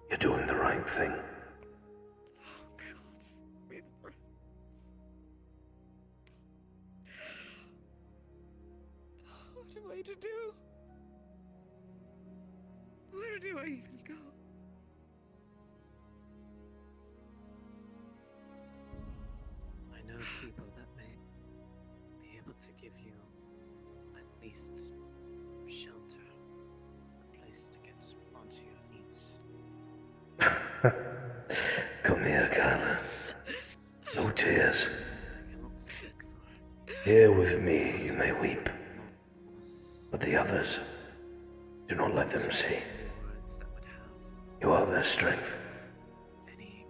you're doing the right thing. What am I to do? Where do I even go? I know people that may be able to give you at least shelter, a place to get onto your feet. Come here, Kyla. No tears. Here with me you may weep, but the others, do not let them see. You are their strength. Any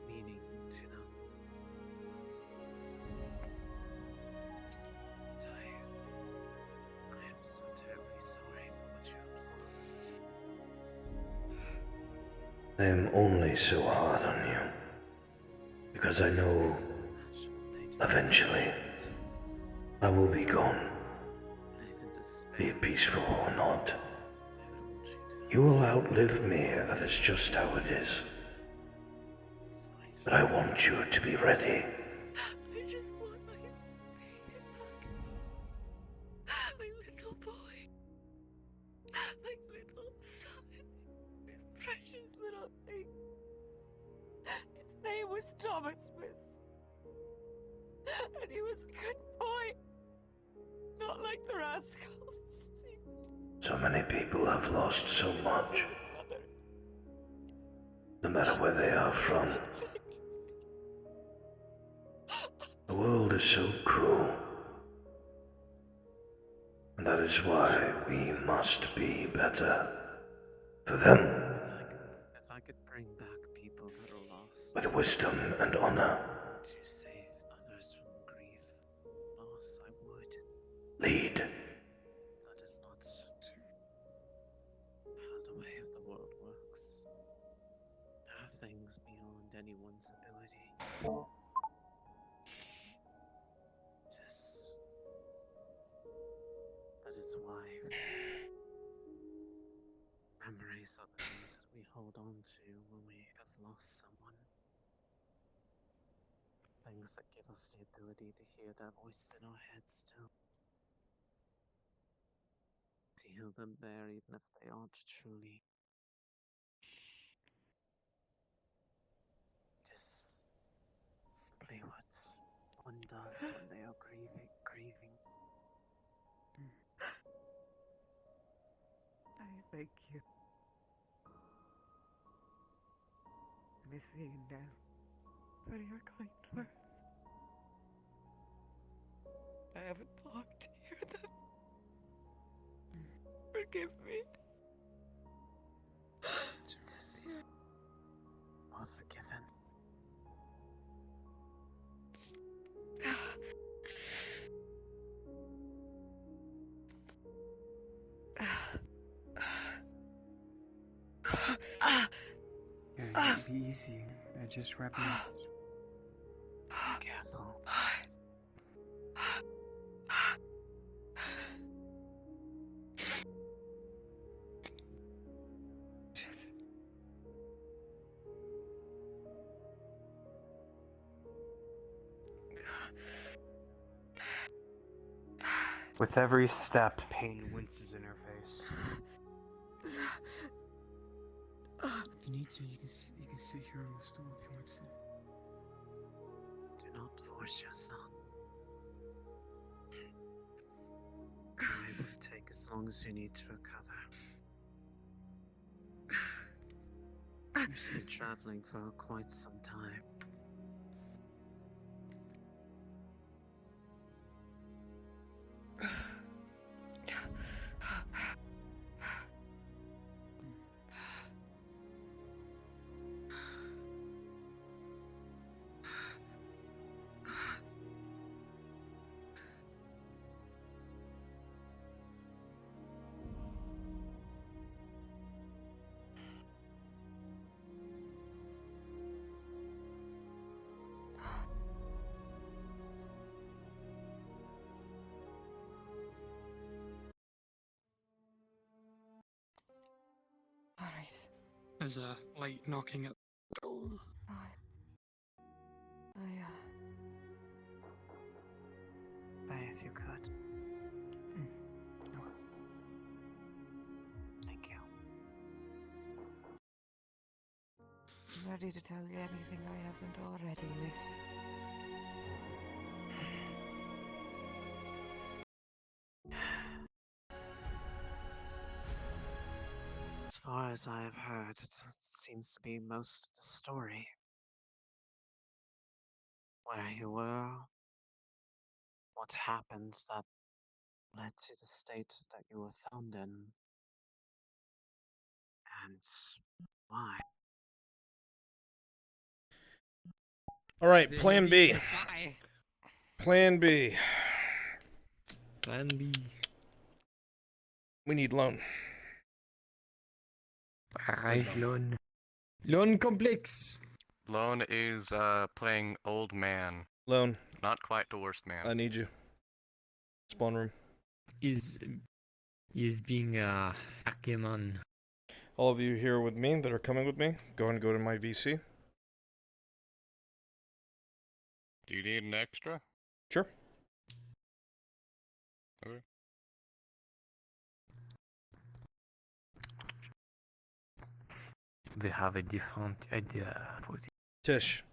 meaning to them. I am so terribly sorry for what you have lost. I am only so hard on you, because I know eventually I will be gone. Be it peaceful or not. You will outlive me, that is just how it is. But I want you to be ready. I just want my baby back. My little boy. My little son. My precious little thing. His name was Thomas, miss. And he was a good boy. Not like the rascals. So many people have lost so much. No matter where they are from. The world is so cruel. And that is why we must be better. For them. If I could bring back people that are lost. With wisdom and honor. To save others from grief, loss, I would. Lead. That is not how the way of the world works. There are things beyond anyone's ability. That is why memories are the things that we hold on to when we have lost someone. Things that give us the ability to hear their voice in our heads still. Feel them there even if they aren't truly. It is simply what one does when they are grieving. I thank you. Miss Ian now for your kind words. I haven't longed to hear them. Forgive me. Just more forgiven. Yeah, be easy. Just wrap your arms. Careful. With every step, pain winces in her face. If you need to, you can sit here on the stool if you want to sit. Do not force yourself. You're able to take as long as you need to recover. You've been traveling for quite some time. Right. There's a light knocking at the door. Faye, if you could. Thank you. I'm ready to tell you anything I haven't already, miss. As far as I have heard, it seems to be most a story. Where you were, what happened that led to the state that you were found in, and why. All right, The Plan movie B. is spy. Plan B. Plan B. We need loan. Arrive Lone. Lone complex. Lone is playing old man. Loan. Not quite the worst man. I need you. Spawn room. Is being Akeman. All of you here with me that are coming with me, go and go to my VC. Do you need an extra? Sure. Okay. We have a different idea for this. Tish.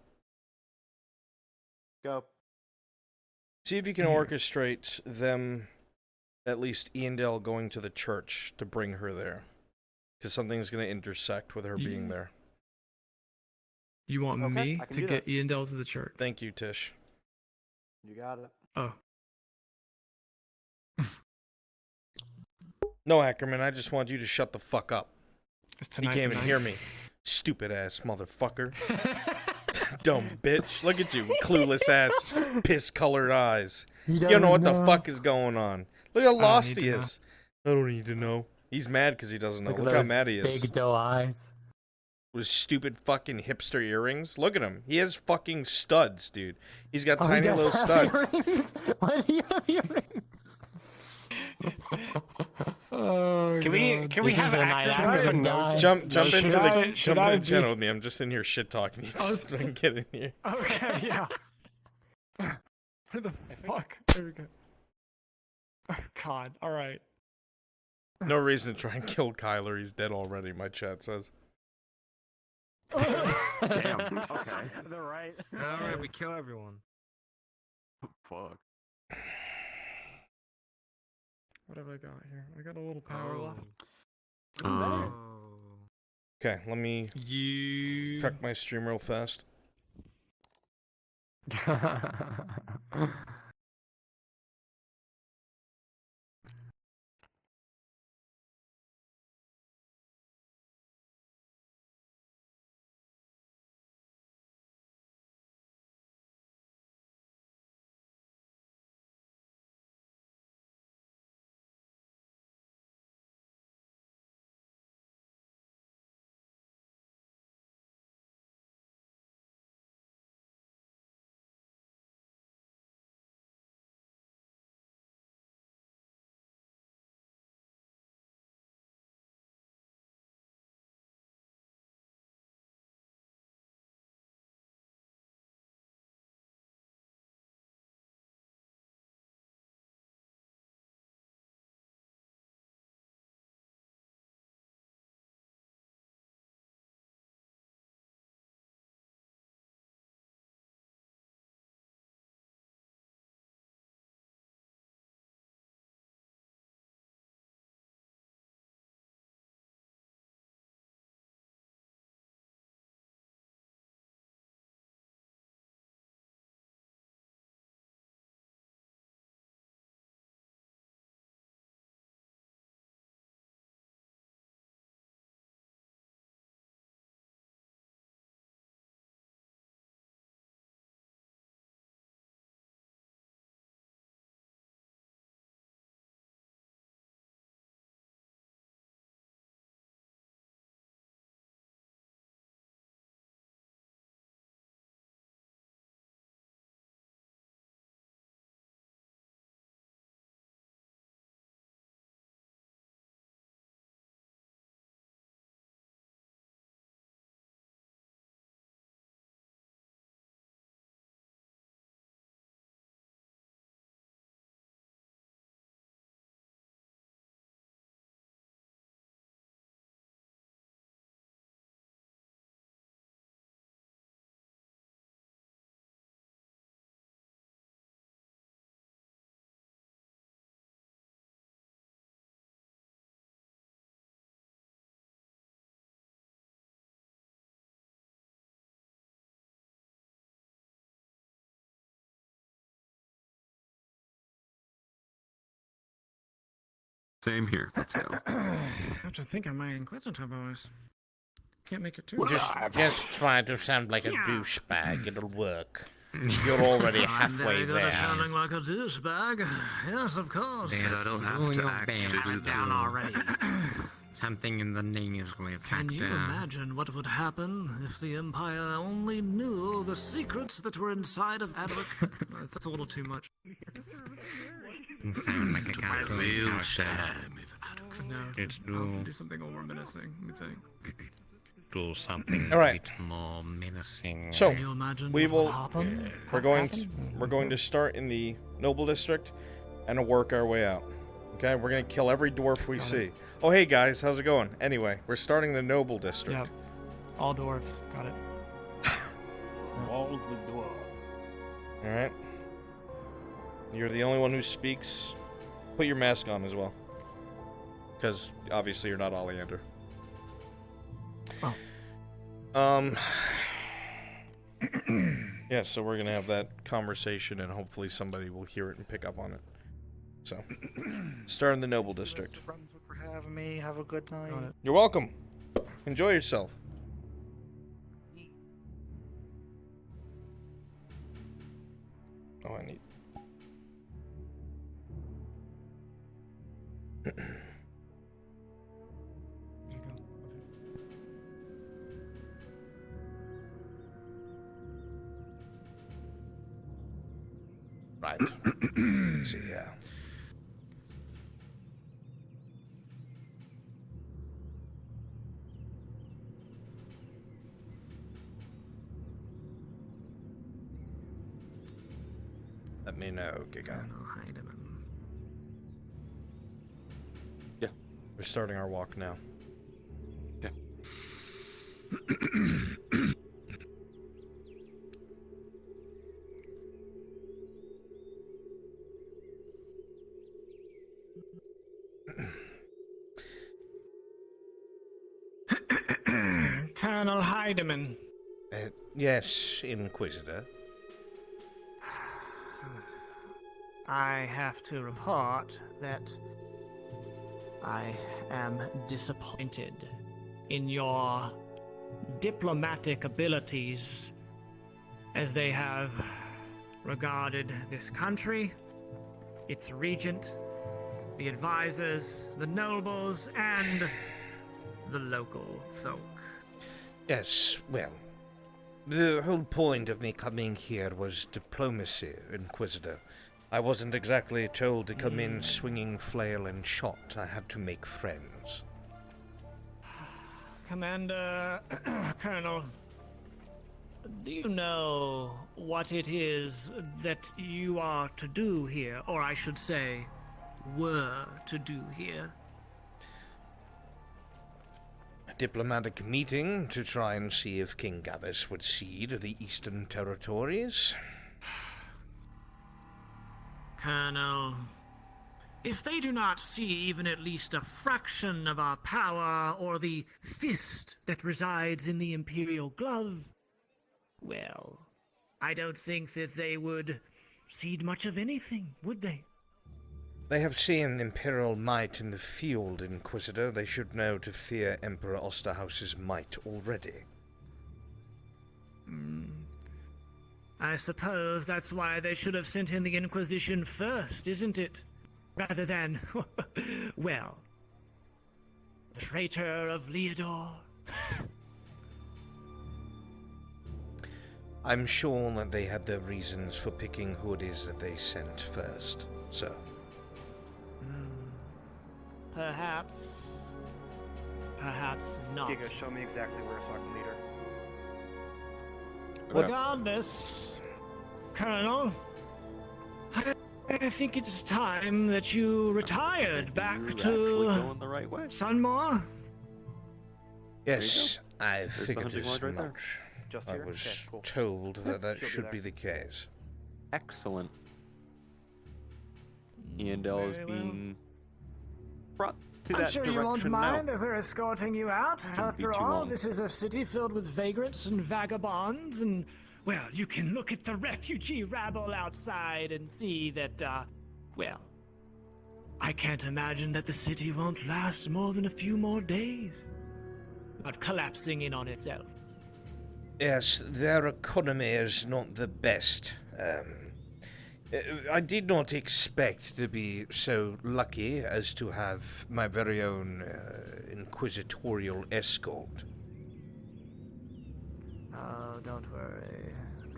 Go. See if you can orchestrate them, at least Iandel going to the church to bring her there. Because something's going to intersect with her being there. You want Okay, me I can to do get that. Ian Dells to the church? Thank you, Tish. You got it. Oh. No, Ackerman, I just want you to shut the fuck up. It's You tonight, can't even tonight. hear me. Stupid ass motherfucker. Dumb bitch. Look at you, clueless ass, piss colored eyes. You don't know what the fuck is going on. Look how lost he is. I don't need to know. He's mad because he doesn't know. Look how mad he is. Big doe eyes. With his stupid fucking hipster earrings. Look at him. He has fucking studs, dude. He's got Oh, he tiny does little have studs. earrings? Why do you have earrings? Oh, Can we have an acronym? Jump into the I be- channel with me. I'm just in here shit talking. You just don't get in here. Okay, yeah. Where the fuck? There we go. Oh, God, alright. No reason to try and kill Kyler. He's dead already, my chat says. Damn. Okay. They're right. Alright, we kill everyone. Fuck. What have I got here? I got a little power left. Okay, let me You cut my stream real fast. Same here. Let's go. I have to think of my Inquisitor voice. Can't make it too. Just try to sound like a douchebag. It'll work. You're already halfway there. Sounding like a douchebag. Yes, of course. I don't have to actually do down already. something in the nasally Can factor. you imagine what would happen if the Empire only knew the secrets that were inside of Adric? That's a little too much. You sound like a cartoon Real character. shame. No, It's I'll true. do something more menacing. Let me think. Do something All right. a bit more menacing. So Can you imagine we what will. would happen? We're going to start in the Noble District and work our way out. Okay, we're gonna kill every dwarf we see. Oh, hey guys, how's it going? Anyway, we're starting the Noble District. Yep. All dwarves. Got it. All the dwarf. All right. You're the only one who speaks. Put your mask on as well, because obviously you're not Oleander. Oh. Yeah, so we're gonna have that conversation, and hopefully somebody will hear it and pick up on it. So, start in the Noble District. Brunswick for having me. Have a good night. You're welcome. Enjoy yourself. Oh, I need. Right. Let's see, yeah. Let me know, Giga. Yeah. We're starting our walk now. Yeah. Colonel Heidemann. Yes, Inquisitor. I have to report that I am disappointed in your diplomatic abilities as they have regarded this country, its regent, the advisors, the nobles, and the local folk. Yes, well, the whole point of me coming here was diplomacy, Inquisitor. I wasn't exactly told to come in swinging flail and shot. I had to make friends. Commander, Colonel, do you know what it is that you are to do here, or I should say, were to do here? A diplomatic meeting to try and see if King Gavis would cede the Eastern Territories. Colonel, if they do not see even at least a fraction of our power or the fist that resides in the Imperial glove, well, I don't think that they would cede much of anything, would they? They have seen Imperial might in the field, Inquisitor. They should know to fear Emperor Osterhaus's might already. I suppose that's why they should have sent in the Inquisition first, isn't it? Rather than, well, the traitor of Leodor. I'm sure that they had their reasons for picking who it is that they sent first, so... Perhaps not. Giga, show me exactly where so I can lead her. Regardless, Colonel, I think it's time that you retired back You're to actually going the right way. Sunmore. Yes, I There's the figured hunting as lodge right there. much. Just I here? was Okay, cool. told that that She'll be should there. be the case. Excellent. Eandel is Very well. being brought to I'm that sure direction you won't now. mind if we're escorting you out. be After too all, long. this is a city filled with vagrants and vagabonds, and, well, you can look at the refugee rabble outside and see that, well, I can't imagine that the city won't last more than a few more days, not collapsing in on itself. Yes, their economy is not the best. I did not expect to be so lucky as to have my very own inquisitorial escort. Oh, don't worry,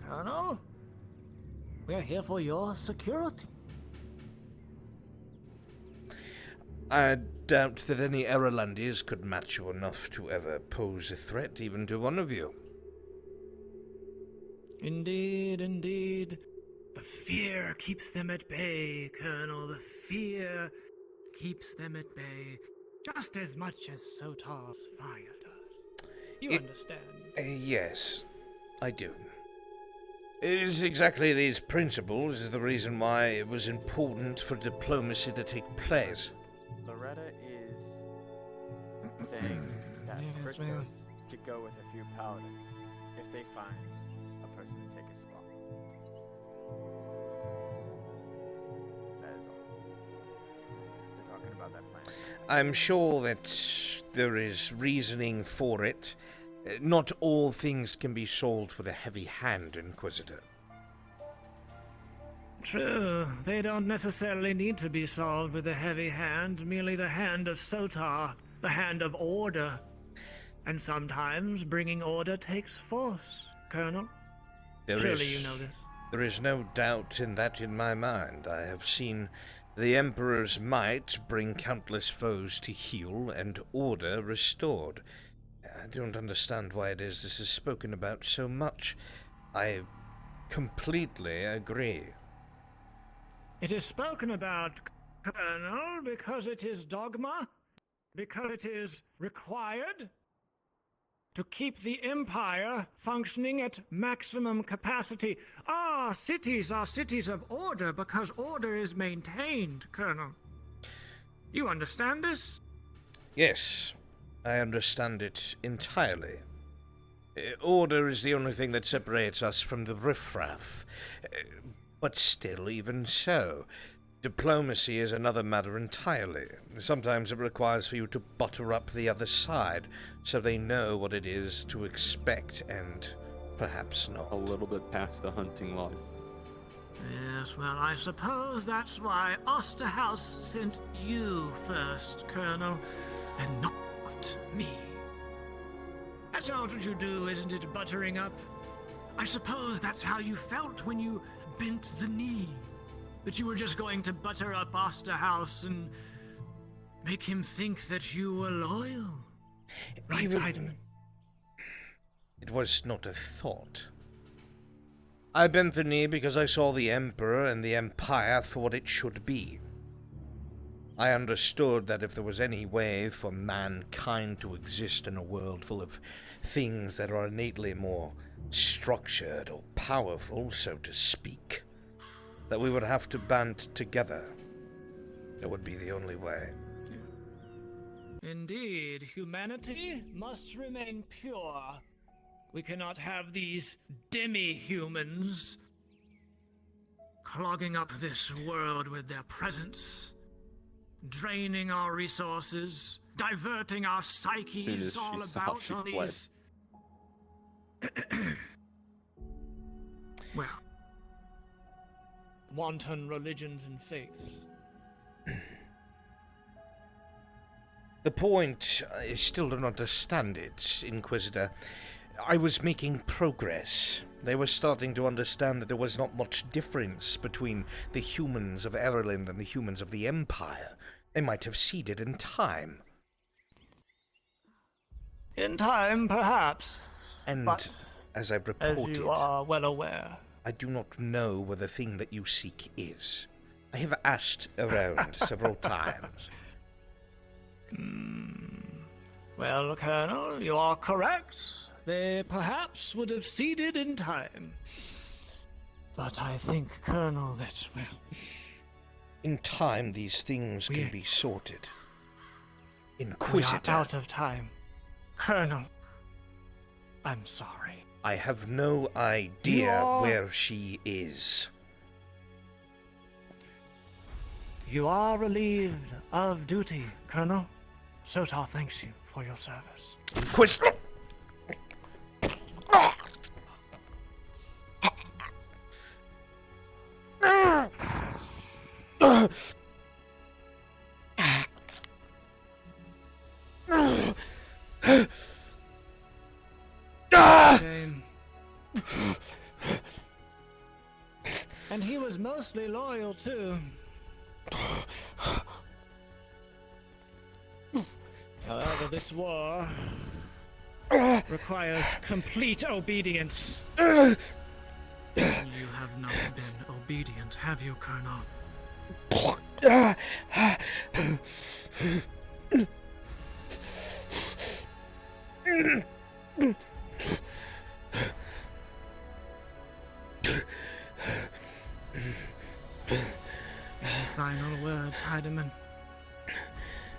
Colonel. We're here for your security. I doubt that any Erlandiers could match you enough to ever pose a threat even to one of you. Indeed, indeed. The fear keeps them at bay, Colonel. The fear keeps them at bay, just as much as Sotar's fire does. You understand? Yes, I do. It is exactly these principles is the reason why it was important for diplomacy to take place. Loretta is saying that Yes, Christos ma'am. to go with a few paladins if they find a person to take his spot. That is all. They're talking about that plan. I'm sure that there is reasoning for it. Not all things can be solved with a heavy hand, Inquisitor. True, they don't necessarily need to be solved with a heavy hand, merely the hand of Sotar, the hand of order. And sometimes bringing order takes force, Colonel. Surely you know this. There is no doubt in that in my mind. I have seen the Emperor's might bring countless foes to heel and order restored. I don't understand why it is this is spoken about so much. I completely agree. It is spoken about, Colonel, because it is dogma, because it is required to keep the Empire functioning at maximum capacity. Our cities are cities of order because order is maintained, Colonel. You understand this? Yes, I understand it entirely. Order is the only thing that separates us from the riffraff. But still, even so, diplomacy is another matter entirely. Sometimes it requires for you to butter up the other side, so they know what it is to expect and perhaps not. A little bit past the hunting lodge. Yes, well, I suppose that's why Osterhaus sent you first, Colonel, and not me. That's not what you do, isn't it, buttering up? I suppose that's how you felt when you bent the knee. That you were just going to butter up Osterhaus and make him think that you were loyal. Right, Heidemann? It was not a thought. I bent the knee because I saw the Emperor and the Empire for what it should be. I understood that if there was any way for mankind to exist in a world full of things that are innately more structured or powerful, so to speak, that we would have to band together. That would be the only way. Indeed, humanity must remain pure. We cannot have these demi-humans clogging up this world with their presence, draining our resources, diverting our psyches all about on these... well, wanton religions and faiths. The point, I still don't understand it, Inquisitor. I was making progress. They were starting to understand that there was not much difference between the humans of Erland and the humans of the Empire. They might have ceded in time. In time, perhaps. And but as I reported, as you are well aware, I do not know where the thing that you seek is. I have asked around several times. Well, Colonel, you are correct. They perhaps would have ceded in time. But I think, Colonel, that, well... In time, these things can be sorted. Inquisitor. We are out of time. Colonel, I'm sorry. I have no idea where she is. You are relieved of duty, Colonel. Sotar thanks you for your service. Quist. Shame. And he was mostly loyal, too. However, this war requires complete obedience. You have not been obedient, have you, Colonel? Any final words, Heidemann?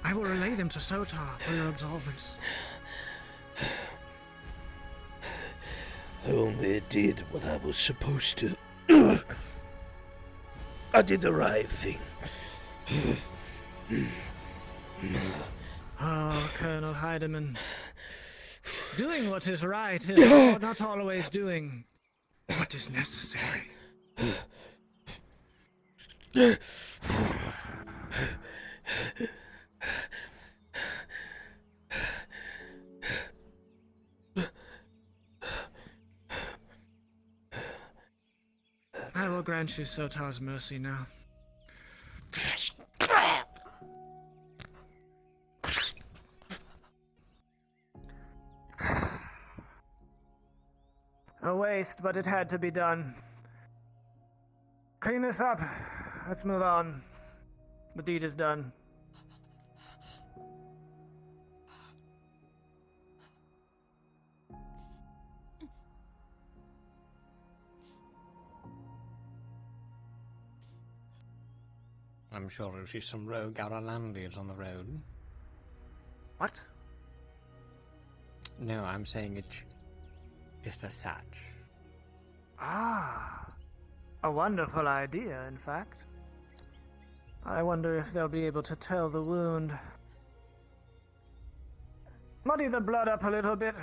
I will relay them to Sotar for your absolvance. I only did what I was supposed to. I did the right thing. Oh, Colonel Heidemann. Doing what is right is not always doing what is necessary. I will grant you Sotar's mercy now. A waste, but it had to be done. Clean this up. Let's move on. The deed is done. I'm sure you'll see some rogue Aralandians on the road. What? No, I'm saying it's just a satch. Ah, a wonderful idea, in fact. I wonder if they'll be able to tell the wound. Muddy the blood up a little bit,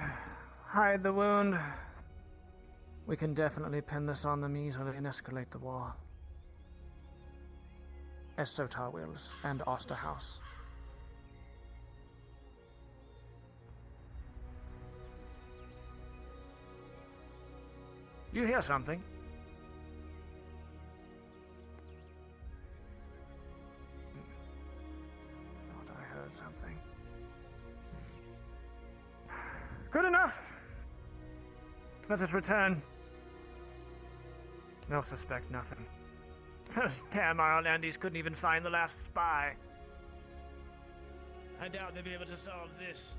hide the wound. We can definitely pin this on them easily and escalate the war. As Sotar wills, and Osterhaus. You hear something? Thought I heard something. Good enough! Let us return. They'll suspect nothing. Those damn Irelandese couldn't even find the last spy. I doubt they'll be able to solve this.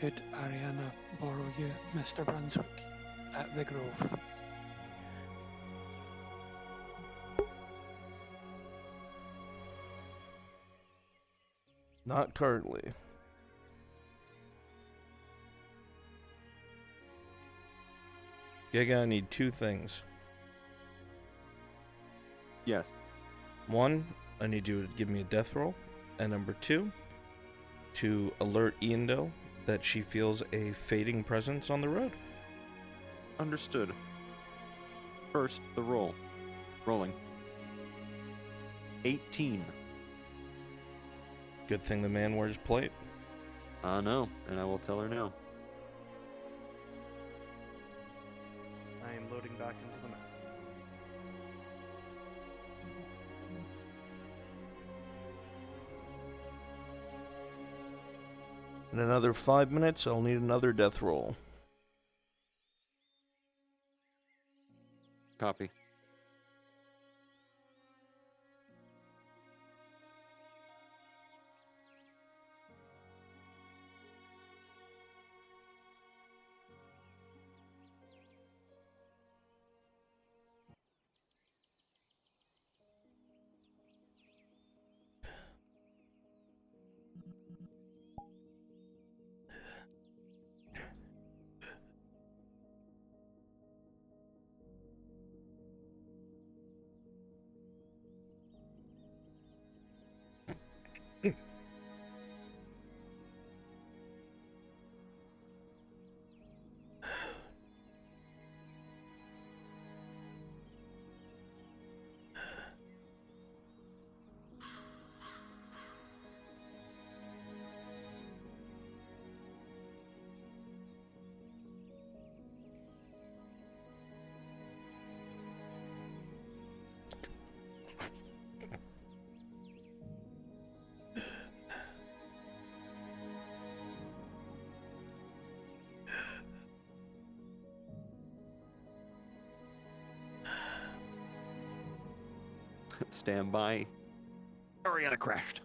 Could Ariana borrow you, Mr. Brunswick, at the Grove? Not currently. Giga, I need two things. Yes. One, I need you to give me a death roll. And number two, to alert Iandel that she feels a fading presence on the road. Understood. First, the roll. Rolling. 18. Good thing the man wears plate. I know, and I will tell her now. I am loading back into the map. In another 5 minutes, I'll need another death roll. Copy. Stand by. Ariana crashed.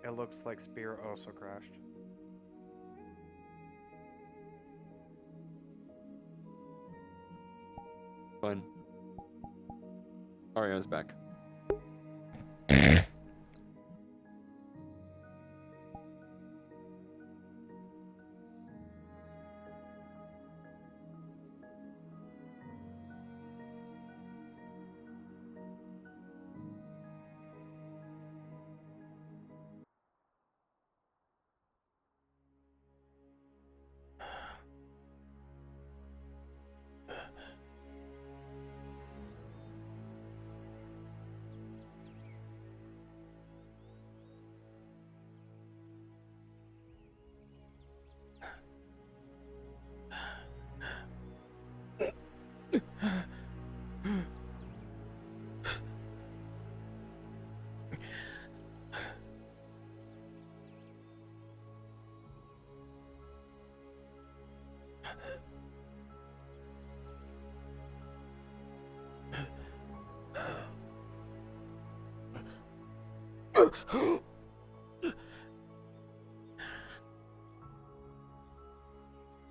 It looks like Spear also crashed. Fine. Ariana's back.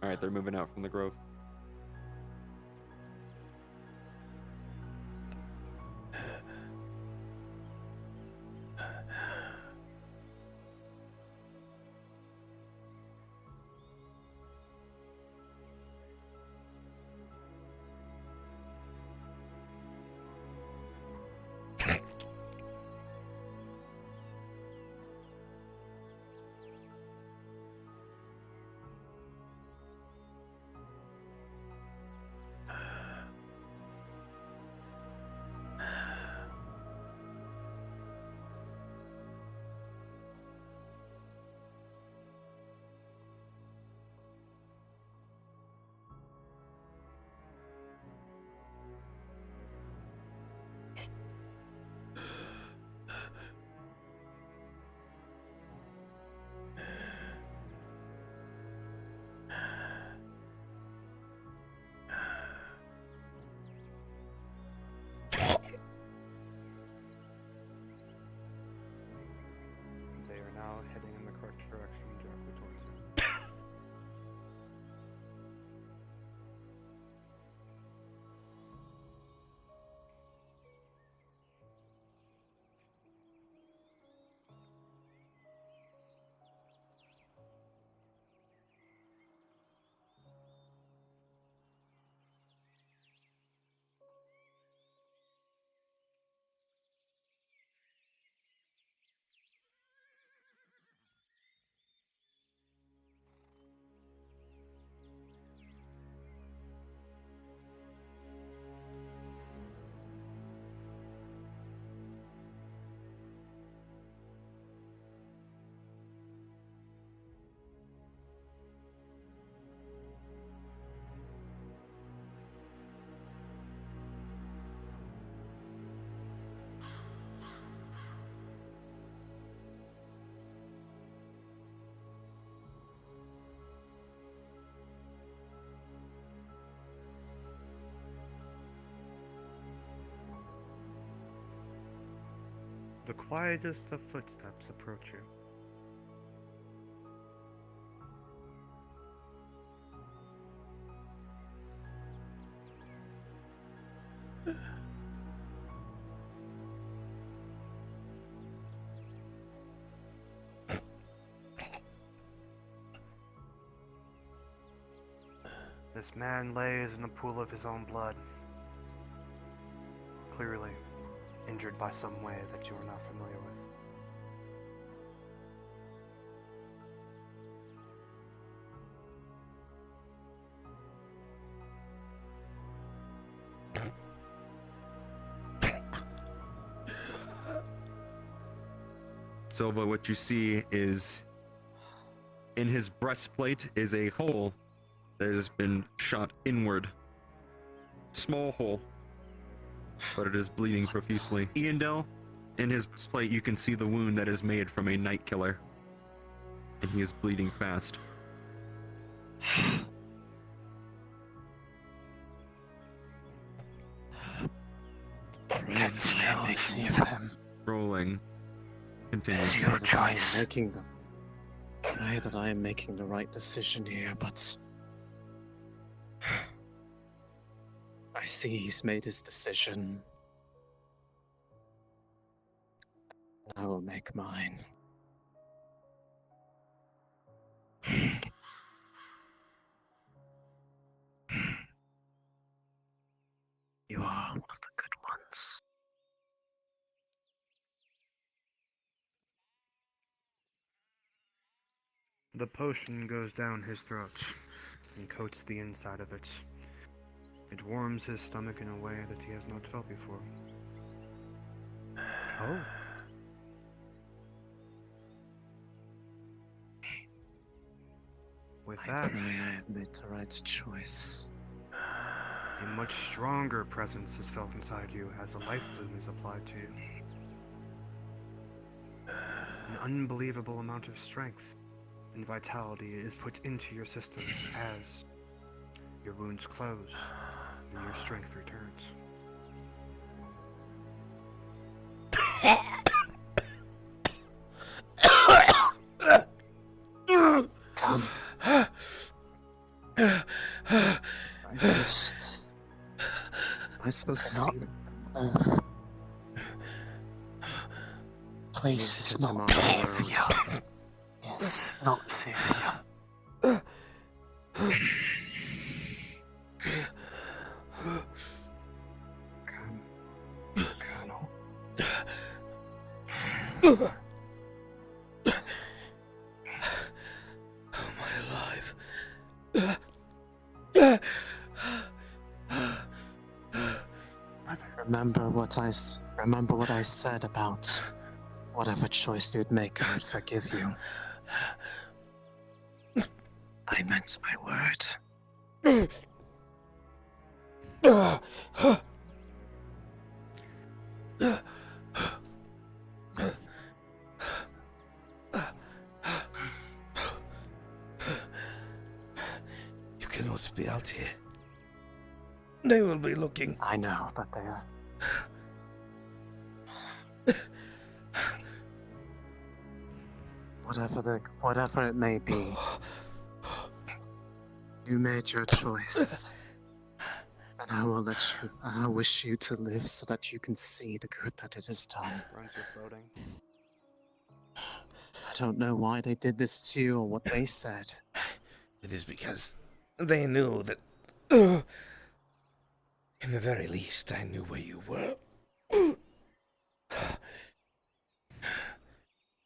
Alright, they're moving out from the grove. The quietest of footsteps approach you. This man lays in a pool of his own blood, clearly injured by some way that you are not familiar with. Silva, what you see is in his breastplate is a hole that has been shot inward. Small hole, but it is bleeding profusely. Iandel, in his breastplate, you can see the wound that is made from a night killer, and he is bleeding fast. Pray that I am making him. Rolling. Continue. It's your choice. Pray that I am making the right decision here, but I see he's made his decision. I will make mine. You are one of the good ones. The potion goes down his throat and coats the inside of it. It warms his stomach in a way that he has not felt before. Oh. With that, I had made the right choice. a much stronger presence is felt inside you as the life bloom is applied to you. An unbelievable amount of strength and vitality is put into your system as your wounds close and your strength returns. Come. Am I supposed to see them? Place is not safe for you. Yes, not safe for you. Come, Colonel. Am I alive? Remember what I said about whatever choice you'd make, I would forgive you. I meant my word. You cannot be out here. They will be looking. I know that they are. Whatever it may be, you made your choice, and I wish you to live so that you can see the good that it has done. Brunswick voting. I don't know why they did this to you or what they said. It is because they knew that, in the very least, I knew where you were.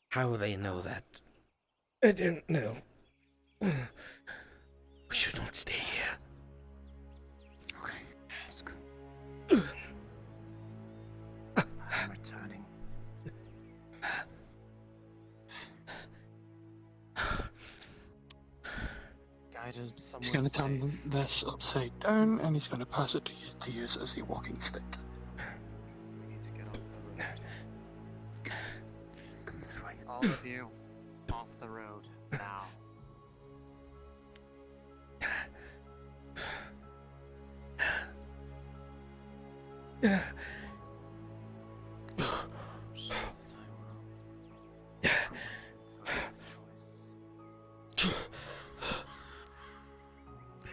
How they know that, I don't know. We should not stay here. Okay, let's go. I'm returning. Guided somewhere He's going to safe. turn this upside down and he's going to pass it to use as a walking stick. We need to get off the road. Come this way. All of you, off the road now.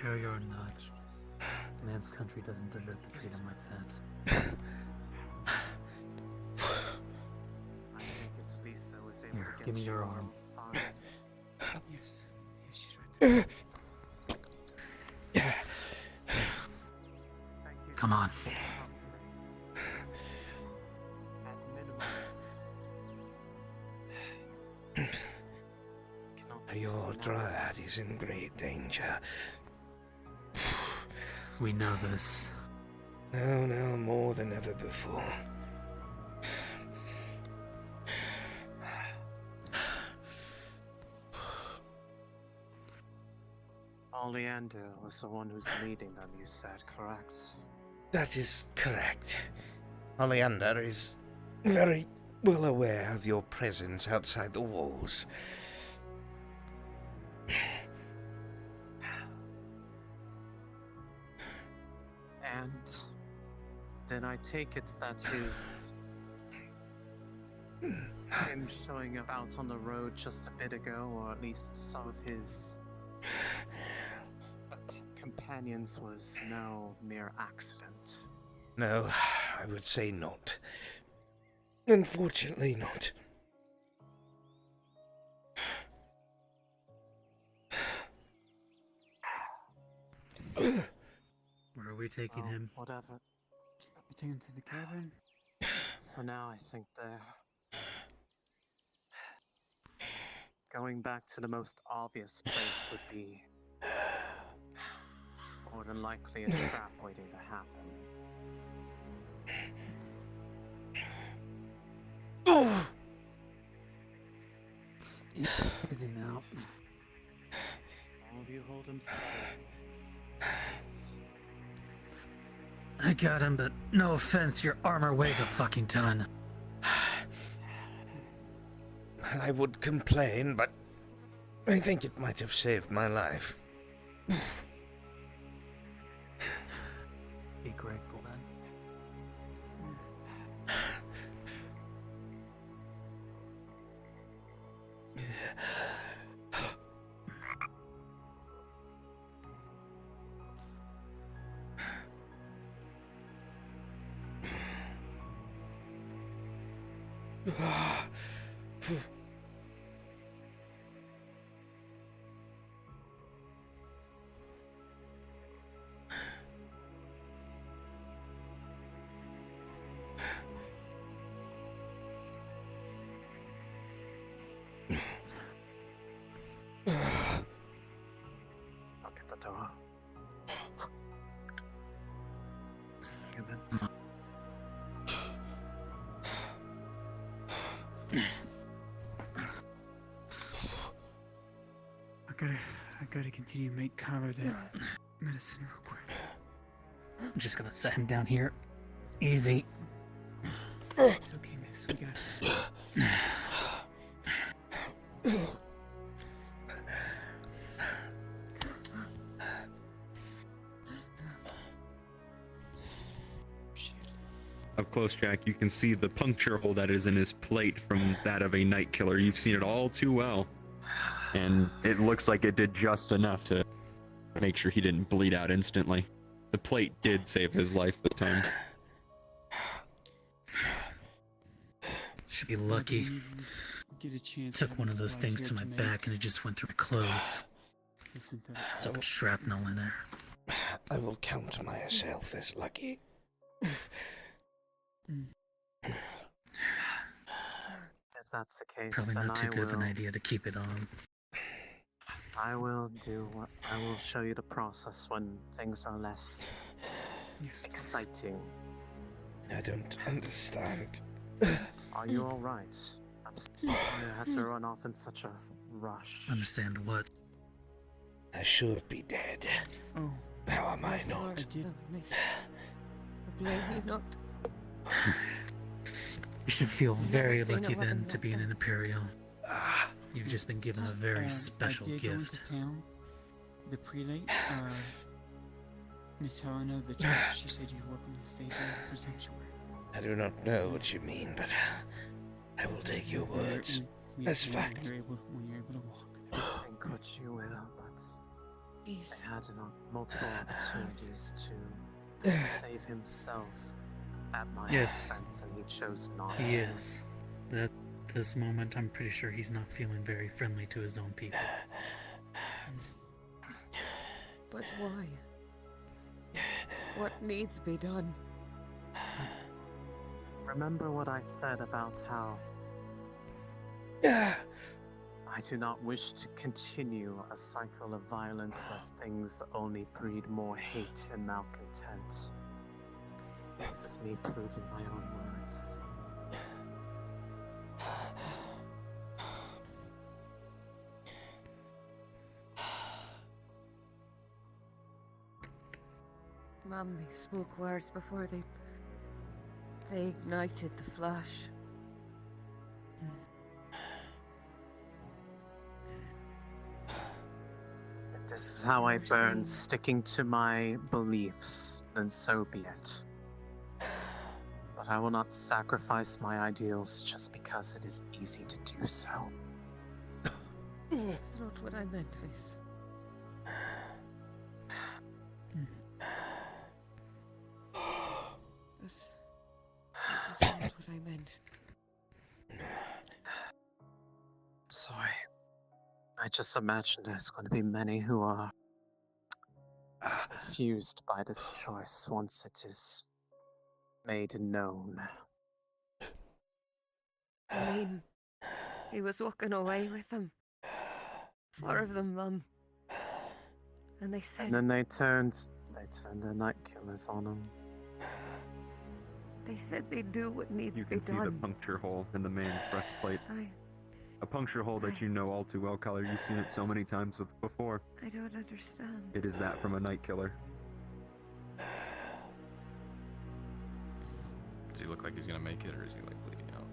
Superior or not, man's country doesn't deserve to treat him like that. I think it's Lisa was able Here, to get give me your you arm. fine. Yes, she's right there. Come on. At minimum. Your dryad is in great danger. We know this. No, more than ever before. Oleander was the one who's leading them, you said, correct? That is correct. Oleander is very well aware of your presence outside the walls. And then I take it that his him showing up out on the road just a bit ago, or at least some of his companions, was no mere accident. No, I would say not. Unfortunately not. Where are we taking him? Whatever. We take him to the cabin. For now, I think they're going back to the most obvious place would be more than likely a trap waiting to happen. Easy now. All of you hold him steady. I got him, but no offense, your armor weighs a fucking ton. Well, I would complain, but I think it might have saved my life. Be grateful then. Look at the door. Human. I gotta continue to make Kyler that medicine real quick. I'm just gonna set him down here. Easy. It's okay, miss. We got it. Up close, Jack, you can see the puncture hole that is in his plate from that of a night killer. You've seen it all too well. And it looks like it did just enough to make sure he didn't bleed out instantly. The plate did save his life this time. Should be lucky. Get a chance. Took one of those things to my back and it just went through my clothes. Stuck shrapnel in there. I will count myself as lucky. If that's the case, Probably then not too I good of an will- idea to keep it on. I will show you the process when things are less exciting. I don't understand. Are you alright? I'm sorry you had to run off in such a rush. Understand what? I should be dead. Oh. How am I not? You should feel very lucky then to be in an Imperial. You've just been given a very special I did gift. Go into town. The prelate, Miss Helena, the church, she said you're welcome to stay there for sanctuary. I do not know what you mean, but I will take your words as fact. When you're able to walk. Think what you will, but He's... They had multiple opportunities to save himself at my expense, and he chose not He to. is. At this moment, I'm pretty sure he's not feeling very friendly to his own people. But why? What needs to be done? Remember what I said about how I do not wish to continue a cycle of violence, lest things only breed more hate and malcontent. This is me proving my own words. Mum, they spoke words before they ignited the flash. If this is how I burn, sticking to my beliefs, then so be it. But I will not sacrifice my ideals just because it is easy to do so. That's not what I meant, Viz. That's not what I meant. Sorry. I just imagine there's going to be many who are confused by this choice once it is made known. I mean, he was walking away with them. 4 of them, Mum. And they said... And then they turned their night killers on him. They said they'd do what needs You to be can see the done. puncture hole in the man's breastplate. A puncture hole that you know all too well, Kyler. You've seen it so many times before. I don't understand. It is that from a night killer. Does he look like he's gonna make it, or is he like bleeding out?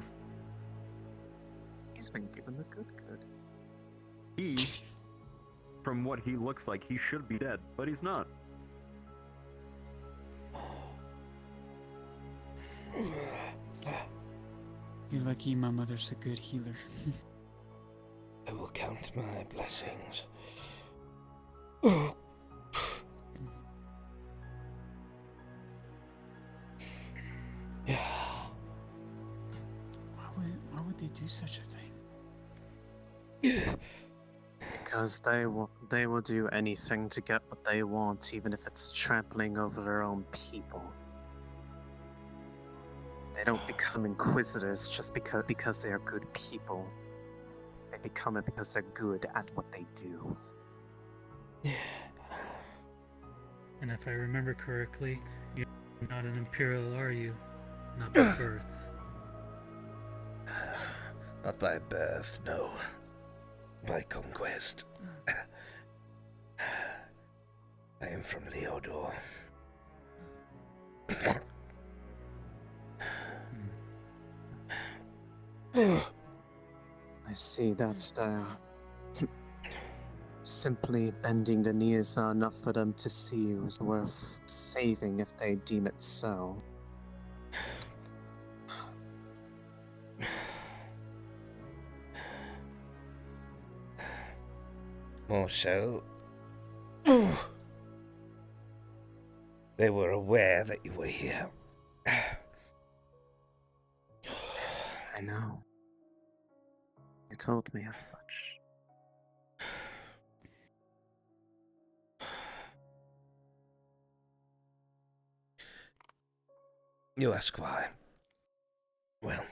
He's been given the good. He, from what he looks like, he should be dead, but he's not. You're lucky my mother's a good healer. I will count my blessings. Why would they do such a thing? Because they will do anything to get what they want, even if it's trampling over their own people. They don't become inquisitors just because they are good people. They become it because they're good at what they do. And if I remember correctly, you're not an Imperial, are you? Not by birth. Not by birth, no. By conquest. I am from Leodor. I see that's simply bending the knees are enough for them to see it was worth saving if they deem it so. More so, they were aware that you were here. I know. You told me as such. You ask why? Well,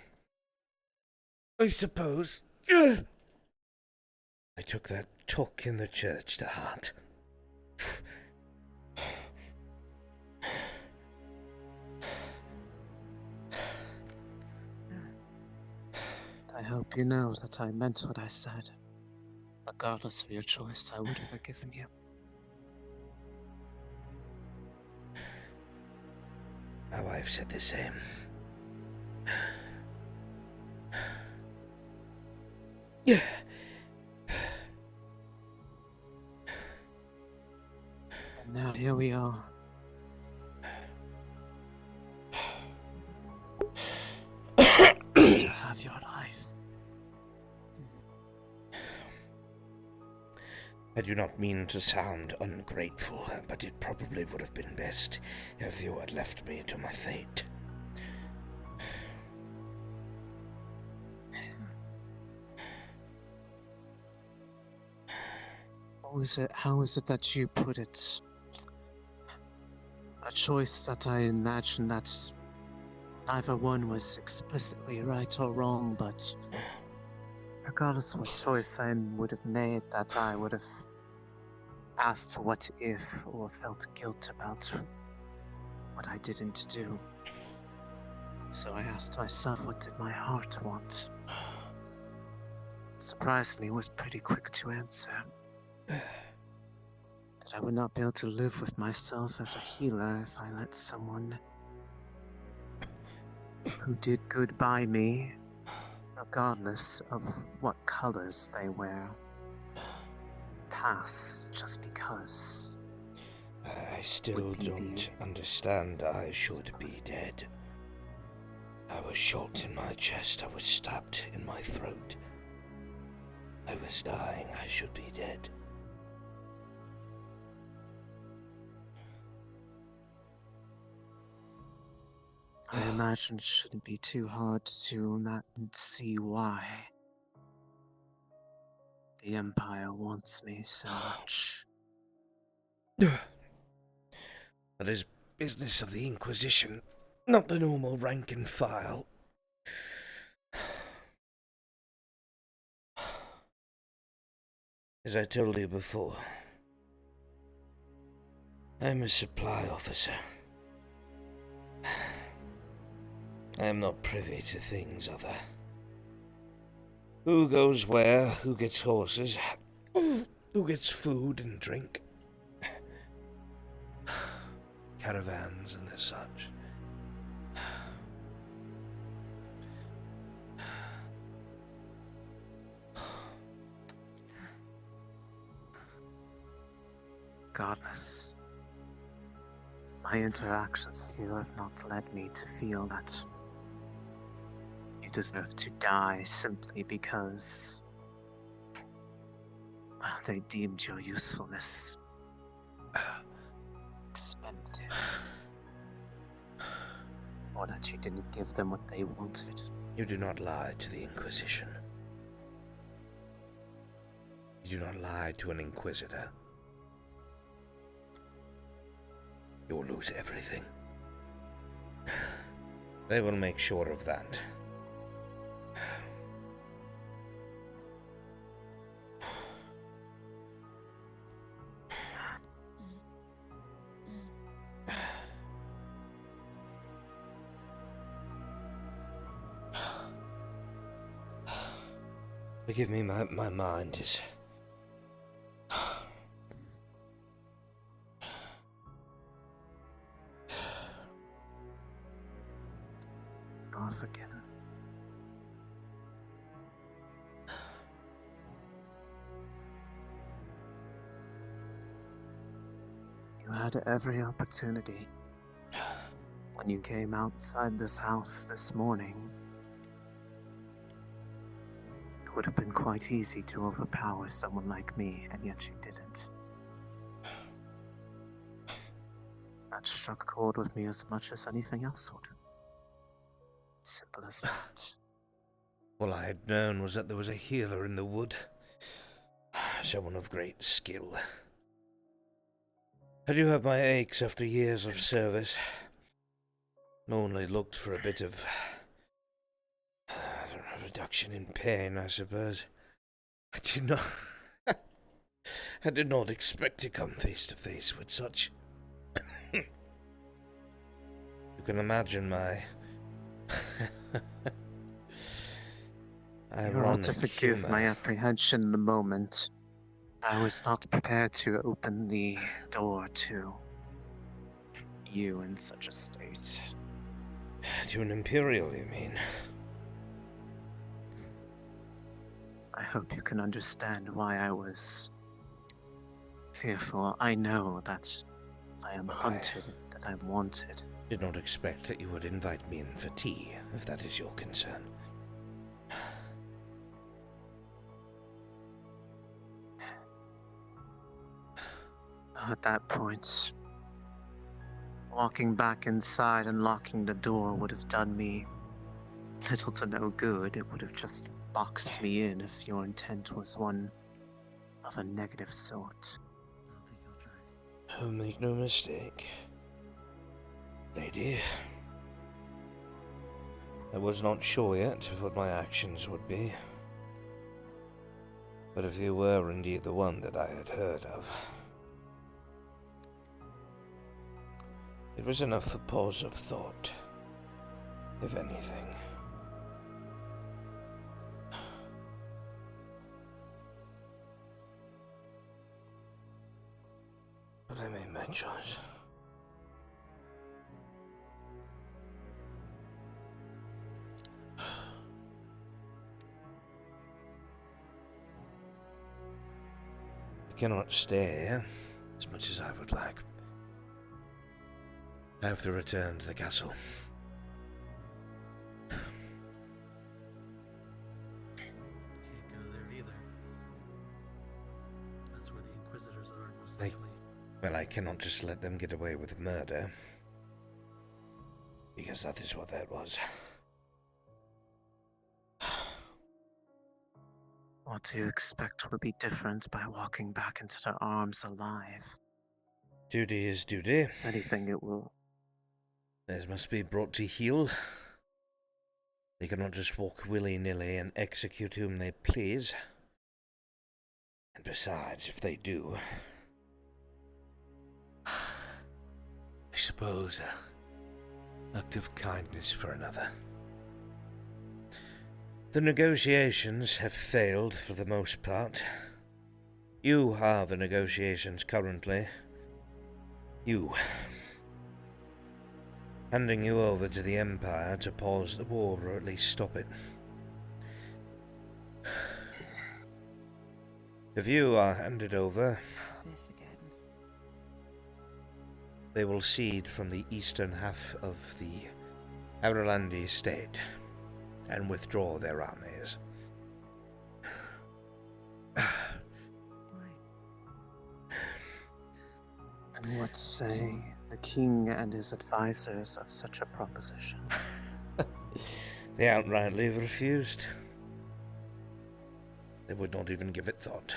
I suppose I took that talk in the church to heart. I hope you know that I meant what I said. Regardless of your choice, I would have forgiven you. My wife said the same. Yeah. And now here we are. To have your life. I do not mean to sound ungrateful, but it probably would have been best if you had left me to my fate. How is it that you put it? A choice that I imagine that neither one was explicitly right or wrong, but regardless of what choice I would have made, that I would have asked what if or felt guilt about what I didn't do. So I asked myself, what did my heart want? Surprisingly, it was pretty quick to answer. That I would not be able to live with myself as a healer if I let someone who did good by me, regardless of what colors they wear, pass just because. I still don't understand. I should be dead. I was shot in my chest. I was stabbed in my throat. I was dying. I should be dead. I imagine it shouldn't be too hard to not see why the Empire wants me so much. That is business of the Inquisition, not the normal rank and file. As I told you before, I'm a supply officer. I am not privy to things other. Who goes where, who gets horses, who gets food and drink, caravans and the such. Regardless, my interactions with you have not led me to feel that you deserve to die simply because they deemed your usefulness expended, or that you didn't give them what they wanted. You do not lie to the Inquisition. You do not lie to an Inquisitor. You will lose everything. They will make sure of that. Forgive me, my mind is... You're forgiven. You had every opportunity when you came outside this house this morning. It would have been quite easy to overpower someone like me, and yet you didn't. That struck a chord with me as much as anything else would. Simple as that. All I had known was that there was a healer in the wood. Someone of great skill. I do have my aches after years of service. Only looked for a bit of... reduction in pain, I suppose. I did not expect to come face to face with such. You can imagine my... You ought to forgive my apprehension in the moment. I was not prepared to open the door to you in such a state. To an Imperial, you mean? I hope you can understand why I was fearful. I know that I am hunted, that I'm wanted. Did not expect that you would invite me in for tea, if that is your concern. At that point, walking back inside and locking the door would have done me little to no good. It would have just boxed me in if your intent was one of a negative sort. Oh, make no mistake, lady. I was not sure yet of what my actions would be. But if you were indeed the one that I had heard of, it was enough for pause of thought, if anything. But I made my choice. I cannot stay here as much as I would like. I have to return to the castle. Can't go there either. That's where the Inquisitors are, most likely. Well, I cannot just let them get away with murder. Because that is what that was. What do you expect will be different by walking back into their arms alive? Duty is duty. Anything it will. Theirs must be brought to heel. They cannot just walk willy-nilly and execute whom they please. And besides, if they do, I suppose an act of kindness for another. The negotiations have failed for the most part. You are the negotiations currently. You. Handing you over to the Empire to pause the war or at least stop it. If you are handed over, This again. they will cede from the eastern half of the Aralandi state and withdraw their armies. And what say the king and his advisors of such a proposition? They outrightly refused. They would not even give it thought.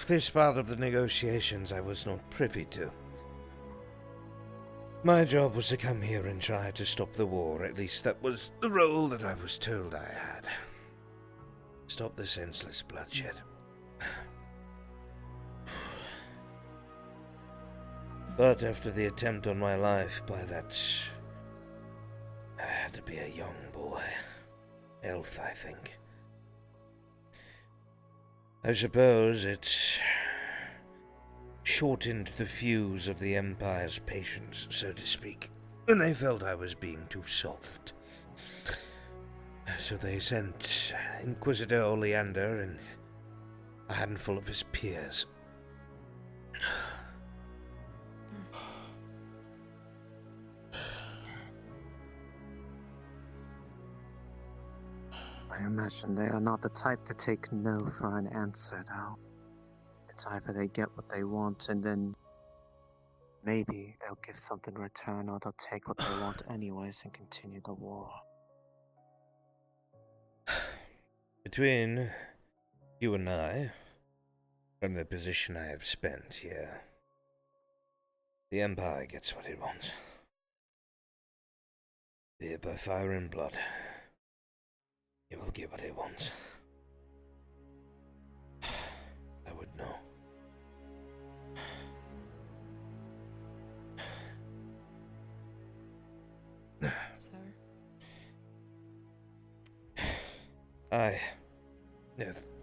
This part of the negotiations I was not privy to. My job was to come here and try to stop the war. At least that was the role that I was told I had. Stop the senseless bloodshed. But after the attempt on my life by that... I had to be a young boy. Elf, I think. I suppose it shortened the fuse of the Empire's patience, so to speak, and they felt I was being too soft. So they sent Inquisitor Oleander and a handful of his peers. I imagine they are not the type to take no for an answer, though. It's either they get what they want and then maybe they'll give something in return, or they'll take what they want anyways and continue the war. Between you and I, from the position I have spent here, the Empire gets what it wants. Be it by fire and blood. It will get what it wants. I would know.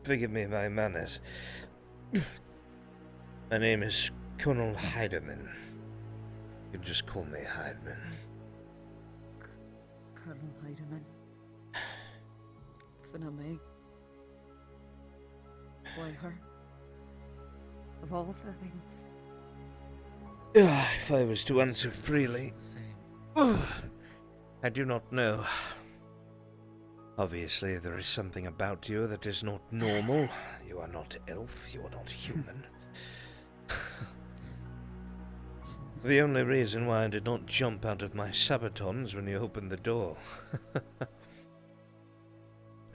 Forgive me my manners. My name is Colonel Heidemann. You can just call me Heidemann. Colonel Heidemann. Meg. Why her? Of all the things. If I was to answer freely, I do not know. Obviously, there is something about you that is not normal. You are not elf, you are not human. The only reason why I did not jump out of my sabatons when you opened the door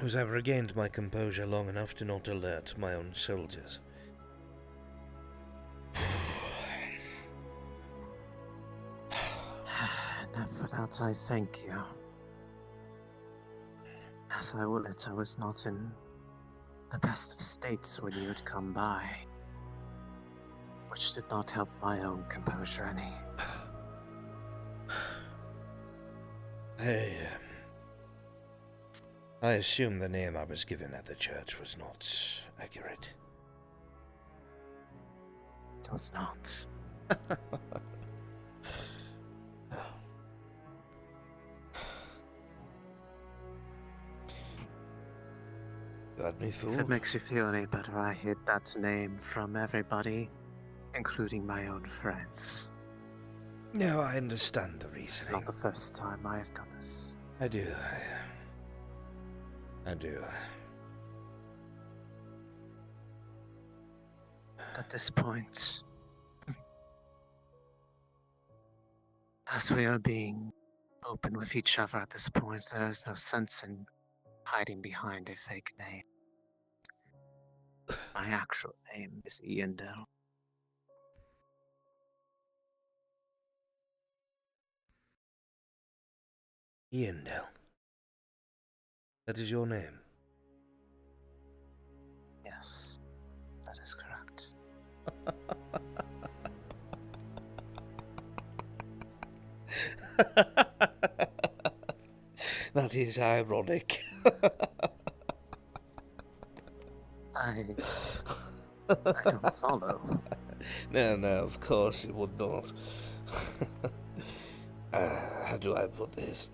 was I regained my composure long enough to not alert my own soldiers. And for that I thank you. As I will it, I was not in the best of states when you had come by, which did not help my own composure any. I assume the name I was given at the church was not accurate. It was not. Got me fooled. If it makes you feel any better, I hid that name from everybody, including my own friends. No, I understand the reasoning. It's not the first time I have done this. I do. I do. At this point, as we are being open with each other at this point, there is no sense in hiding behind a fake name. My actual name is Ian Dell. Ian Dell. That is your name? Yes, that is correct. That is ironic. I don't follow. No, of course it would not. How do I put this?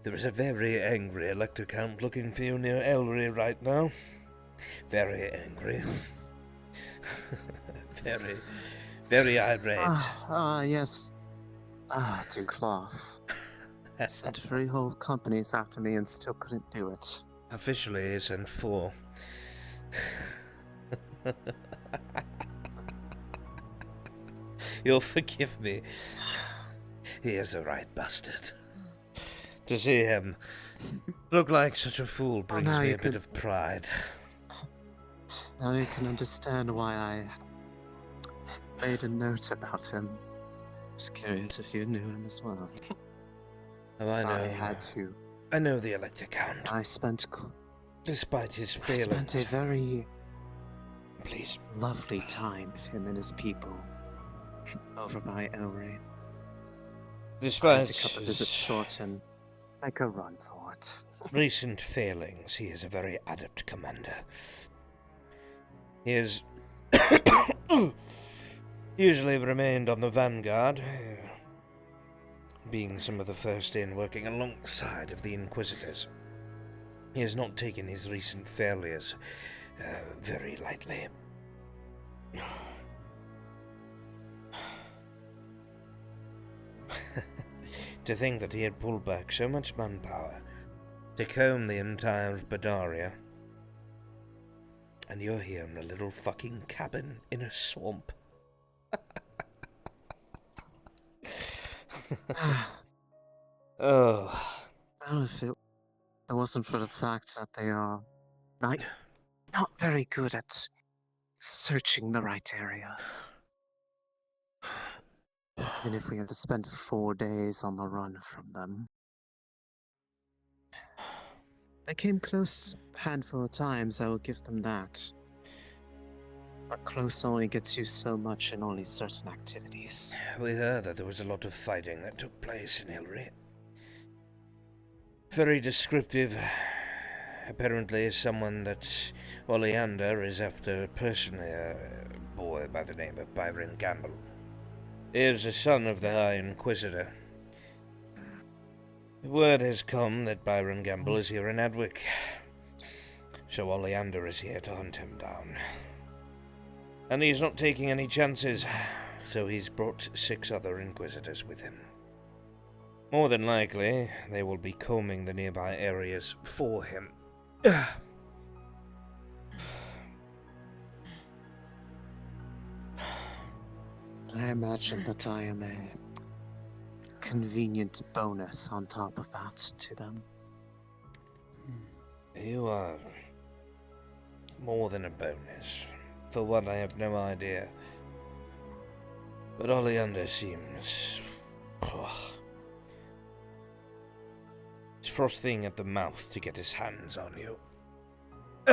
There is a very angry Elector Count looking for you near Ellery right now. Very angry. very irate. Yes. To cloth. Sent 3 whole companies after me and still couldn't do it. Officially, he sent 4. You'll forgive me. He is a right bastard. To see him look like such a fool brings me a bit of pride. Now you can understand why I made a note about him. I was curious if you knew him as well. Oh, I know. I had to. I know the Elector Count. Despite his failings, I spent a very lovely time with him and his people over by Ellery. Despite I had to cut the visit short and make a run for it. Recent failings, he is a very adept commander. He has usually remained on the vanguard, being some of the first in working alongside of the Inquisitors. He has not taken his recent failures very lightly. To think that he had pulled back so much manpower to comb the entire of Badaria, and you're here in a little fucking cabin in a swamp. Oh. Well, if it wasn't for the fact that they are not very good at searching the right areas. Even if we had to spend 4 days on the run from them. They came close a handful of times, I will give them that. But close only gets you so much in only certain activities. We heard that there was a lot of fighting that took place in Ellery. Very descriptive. Apparently someone that Oleander is after personally, a boy by the name of Byron Gamble. He is the son of the High Inquisitor. The word has come that Byron Gamble is here in Adwick, so Oleander is here to hunt him down. And he's not taking any chances, so he's brought 6 other Inquisitors with him. More than likely, they will be combing the nearby areas for him. I imagine that I am a convenient bonus on top of that to them. You are more than a bonus. For one, I have no idea. But Oleander seems... He's frothing at the mouth to get his hands on you.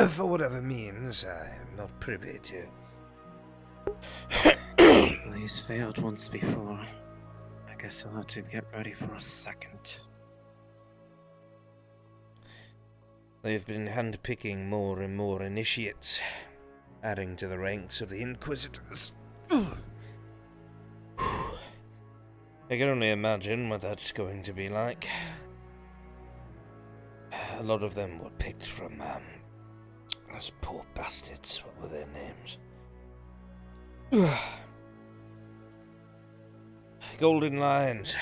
For whatever means, I am not privy to. He's failed once before. I guess I'll have to get ready for a second. They've been handpicking more and more initiates, adding to the ranks of the Inquisitors. I can only imagine what that's going to be like. A lot of them were picked from, those poor bastards. What were their names? Golden Lions.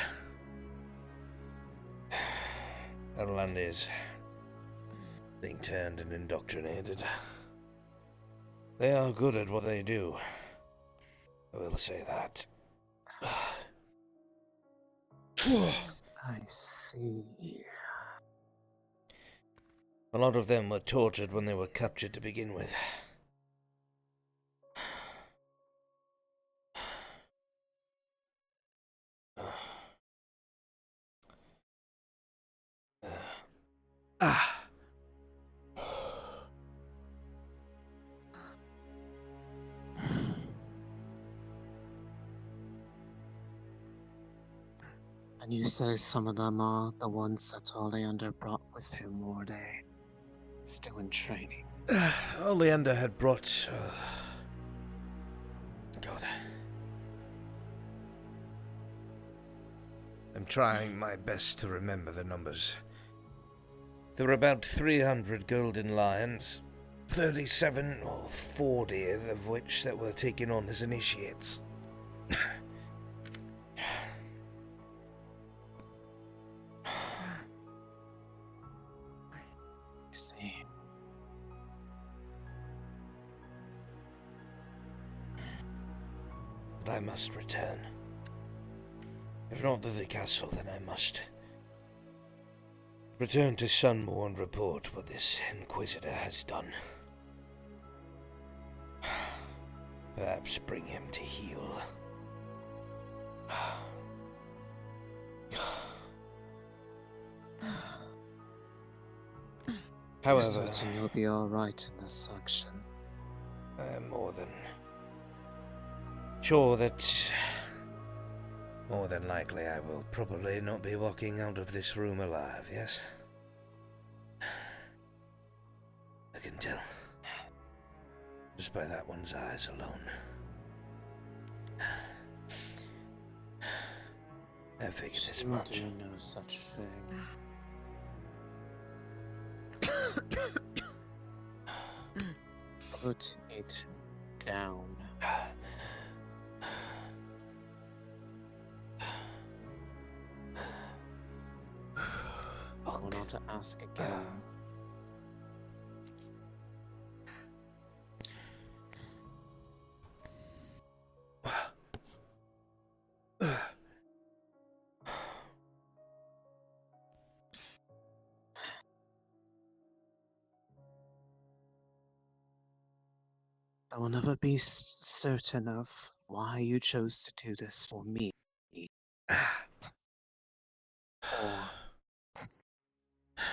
That land is being turned and indoctrinated. They are good at what they do. I will say that. I see. A lot of them were tortured when they were captured to begin with. And you say some of them are the ones that Oleander brought with him, or are they still in training? Oleander had brought... God. I'm trying my best to remember the numbers. There were about 300 Golden Lions, 37 or 40 of which that were taken on as initiates. I see. But I must return. If not to the castle, then I must return to Sunmore and report what this Inquisitor has done. Perhaps bring him to heel. However, certain you'll be alright in this section. I am more than sure that more than likely I will probably not be walking out of this room alive, yes? I can tell. Just by that one's eyes alone. I figured as much. You do no such thing. Put it down. I will not ask again. I will never be certain of why you chose to do this for me. Or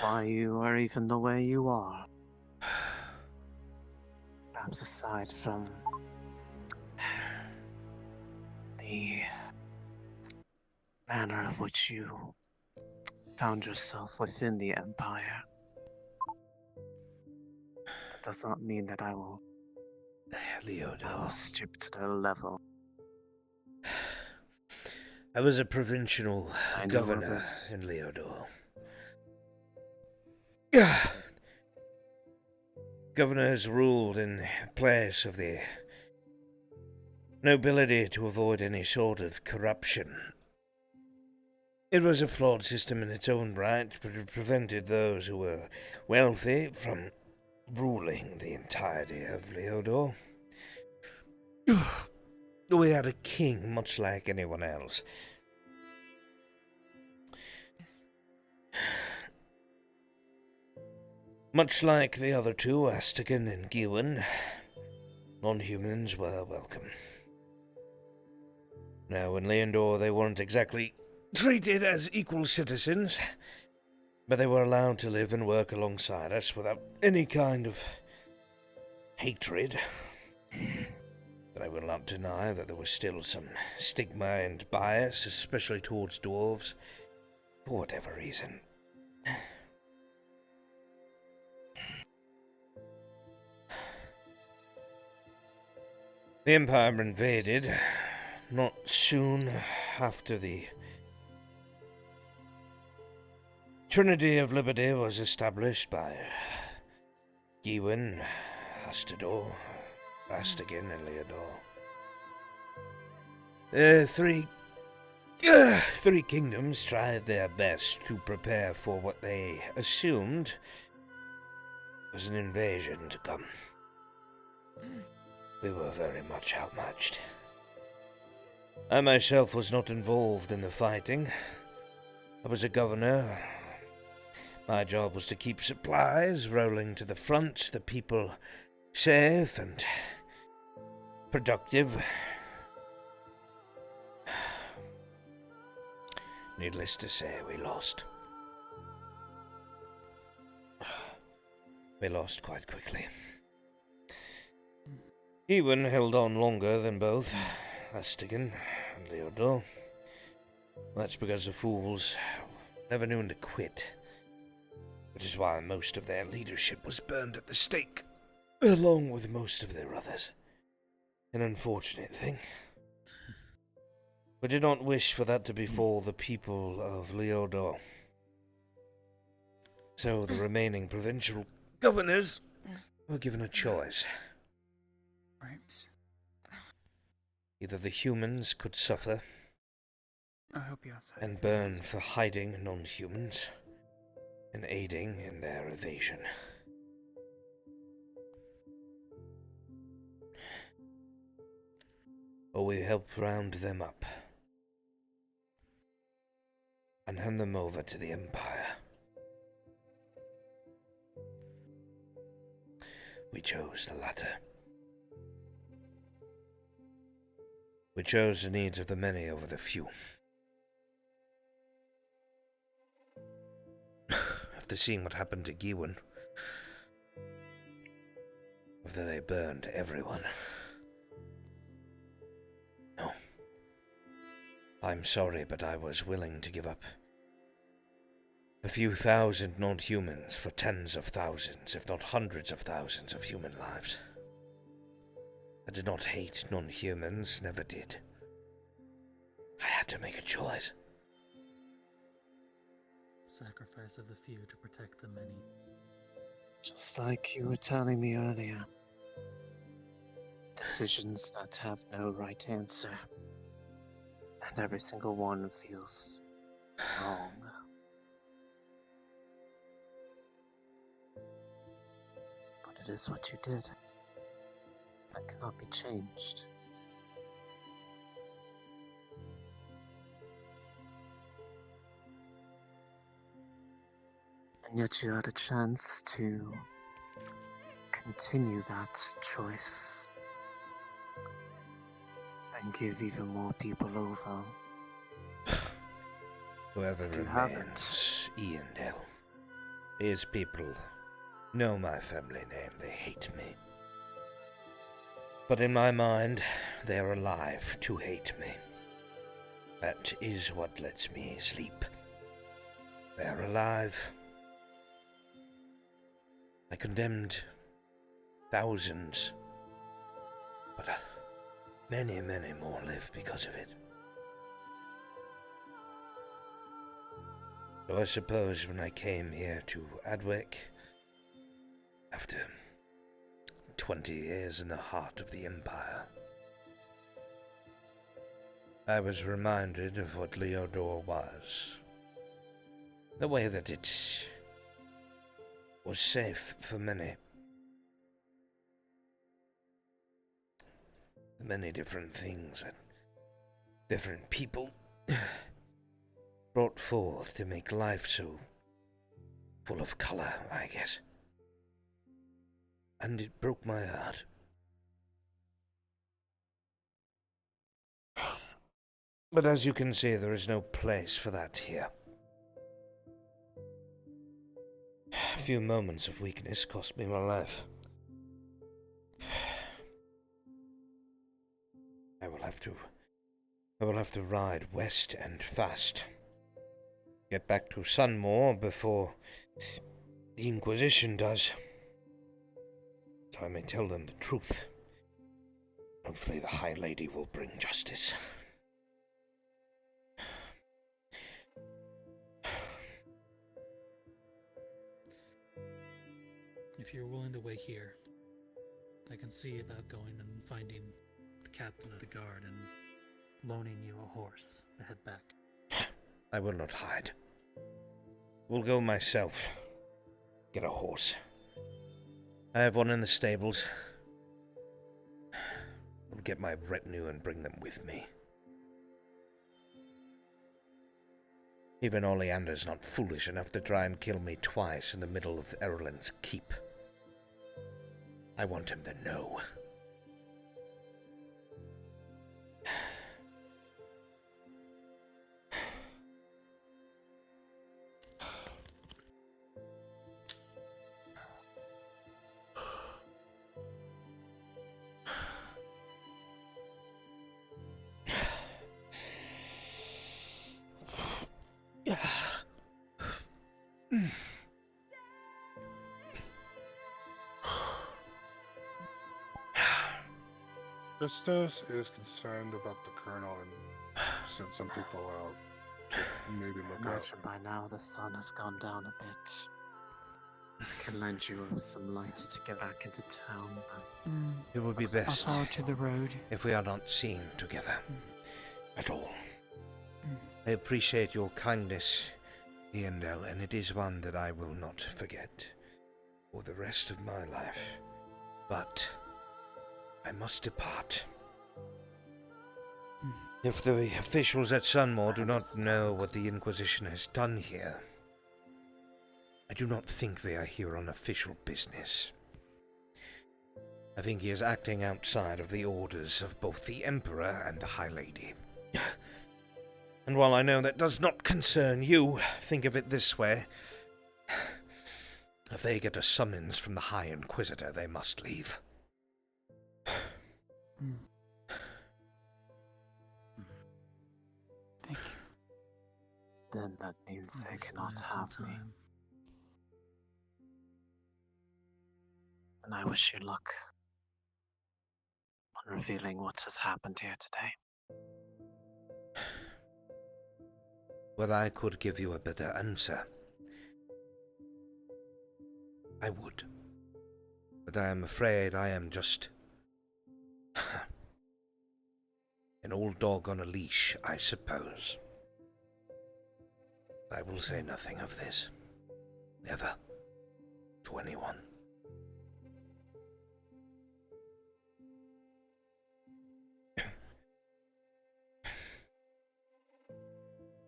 why you are even the way you are. Perhaps aside from the manner of which you found yourself within the Empire. That does not mean that I will stoop to their level. I was a provincial governor others. in Leodor. Governors ruled in place of the nobility to avoid any sort of corruption. It was a flawed system in its own right, but it prevented those who were wealthy from ruling the entirety of Leodor. We had a king much like anyone else. Much like the other two, Astigan and Gewin, non-humans were welcome. Now, in Leondor, they weren't exactly treated as equal citizens, but they were allowed to live and work alongside us without any kind of hatred. But I will not deny that there was still some stigma and bias, especially towards dwarves, for whatever reason. The Empire invaded not soon after the Trinity of Liberty was established by Gewin, Astador, Astigan, and Leodor. Three kingdoms tried their best to prepare for what they assumed was an invasion to come. We were very much outmatched. I myself was not involved in the fighting. I was a governor. My job was to keep supplies rolling to the front, the people safe and productive. Needless to say, we lost. We lost quite quickly. Ewan held on longer than both, Astigan and Leodor. That's because the fools never knew when to quit, which is why most of their leadership was burned at the stake, along with most of their others. An unfortunate thing. We did not wish for that to befall the people of Leodor. So the remaining provincial governors were given a choice. Right. Either the humans could suffer I'll help you outside. and burn for hiding non-humans and aiding in their evasion. Or we help round them up and hand them over to the Empire. We chose the latter. We chose the needs of the many over the few. After seeing what happened to Gewin, after they burned everyone. No. I'm sorry, but I was willing to give up a few thousand non-humans for tens of thousands, if not hundreds of thousands of human lives. I did not hate non-humans, never did. I had to make a choice. Sacrifice of the few to protect the many. Just like you were telling me earlier. Decisions that have no right answer. And every single one feels wrong. But it is what you did. That cannot be changed. And yet you had a chance to continue that choice and give even more people over. Whoever remains, Iandel. These people know my family name. They hate me. But in my mind, they are alive to hate me. That is what lets me sleep. They are alive. I condemned thousands, but many, many more live because of it. So I suppose when I came here to Adwick, after 20 years in the heart of the Empire, I was reminded of what Leodor was the way that it was safe for many. The many different things that different people brought forth to make life so full of color, I guess. And it broke my heart. But as you can see, there is no place for that here. A few moments of weakness cost me my life. I will have to ride west and fast. Get back to Sunmore before the Inquisition does. So I may tell them the truth. Hopefully the High Lady will bring justice. If you're willing to wait here, I can see about going and finding the captain of the guard and loaning you a horse to head back. I will not hide. Will go myself. Get a horse. I have one in the stables. I'll get my retinue and bring them with me. Even Oleander's not foolish enough to try and kill me twice in the middle of Erlen's keep. I want him to know. Christos is concerned about the Colonel and sent some people out to maybe look out. Imagine by now the sun has gone down a bit. I can lend you some lights to get back into town. It would be I'll best follow to the road. if we are not seen together at all. I appreciate your kindness, Eandel, and it is one that I will not forget for the rest of my life. But I must depart. If the officials at Sunmore do not know what the Inquisition has done here, I do not think they are here on official business. I think he is acting outside of the orders of both the Emperor and the High Lady. And while I know that does not concern you, think of it this way. If they get a summons from the High Inquisitor, they must leave. Thank you. Then that means they cannot have me. And I wish you luck on revealing what has happened here today. Well, I could give you a better answer. I would. But I am afraid I am just an old dog on a leash, I suppose. I will say nothing of this. Never. To anyone.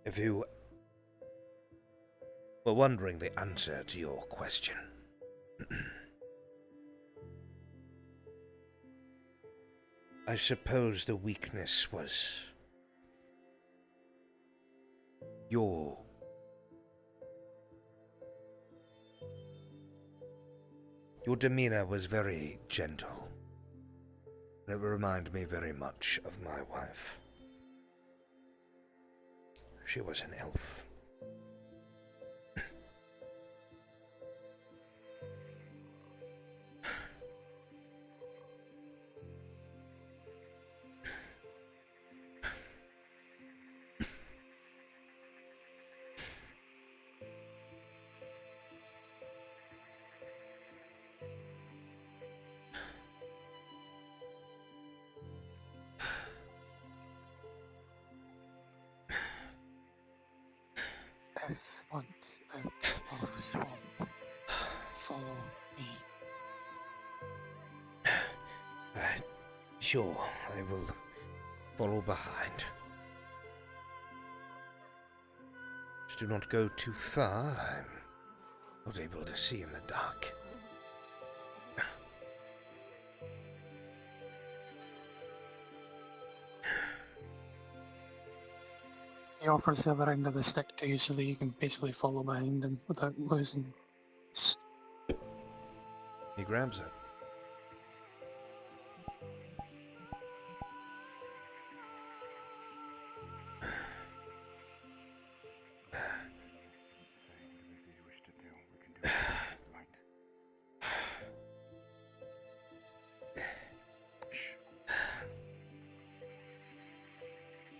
If you were wondering the answer to your question, I suppose the weakness was your demeanor was very gentle. It reminded me very much of my wife. She was an elf. Sure, I will follow behind. Just do not go too far. I'm not able to see in the dark. He offers the other end of the stick to you so that you can basically follow behind him without losing. He grabs it.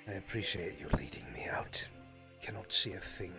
I appreciate you leading me out. Cannot see a thing.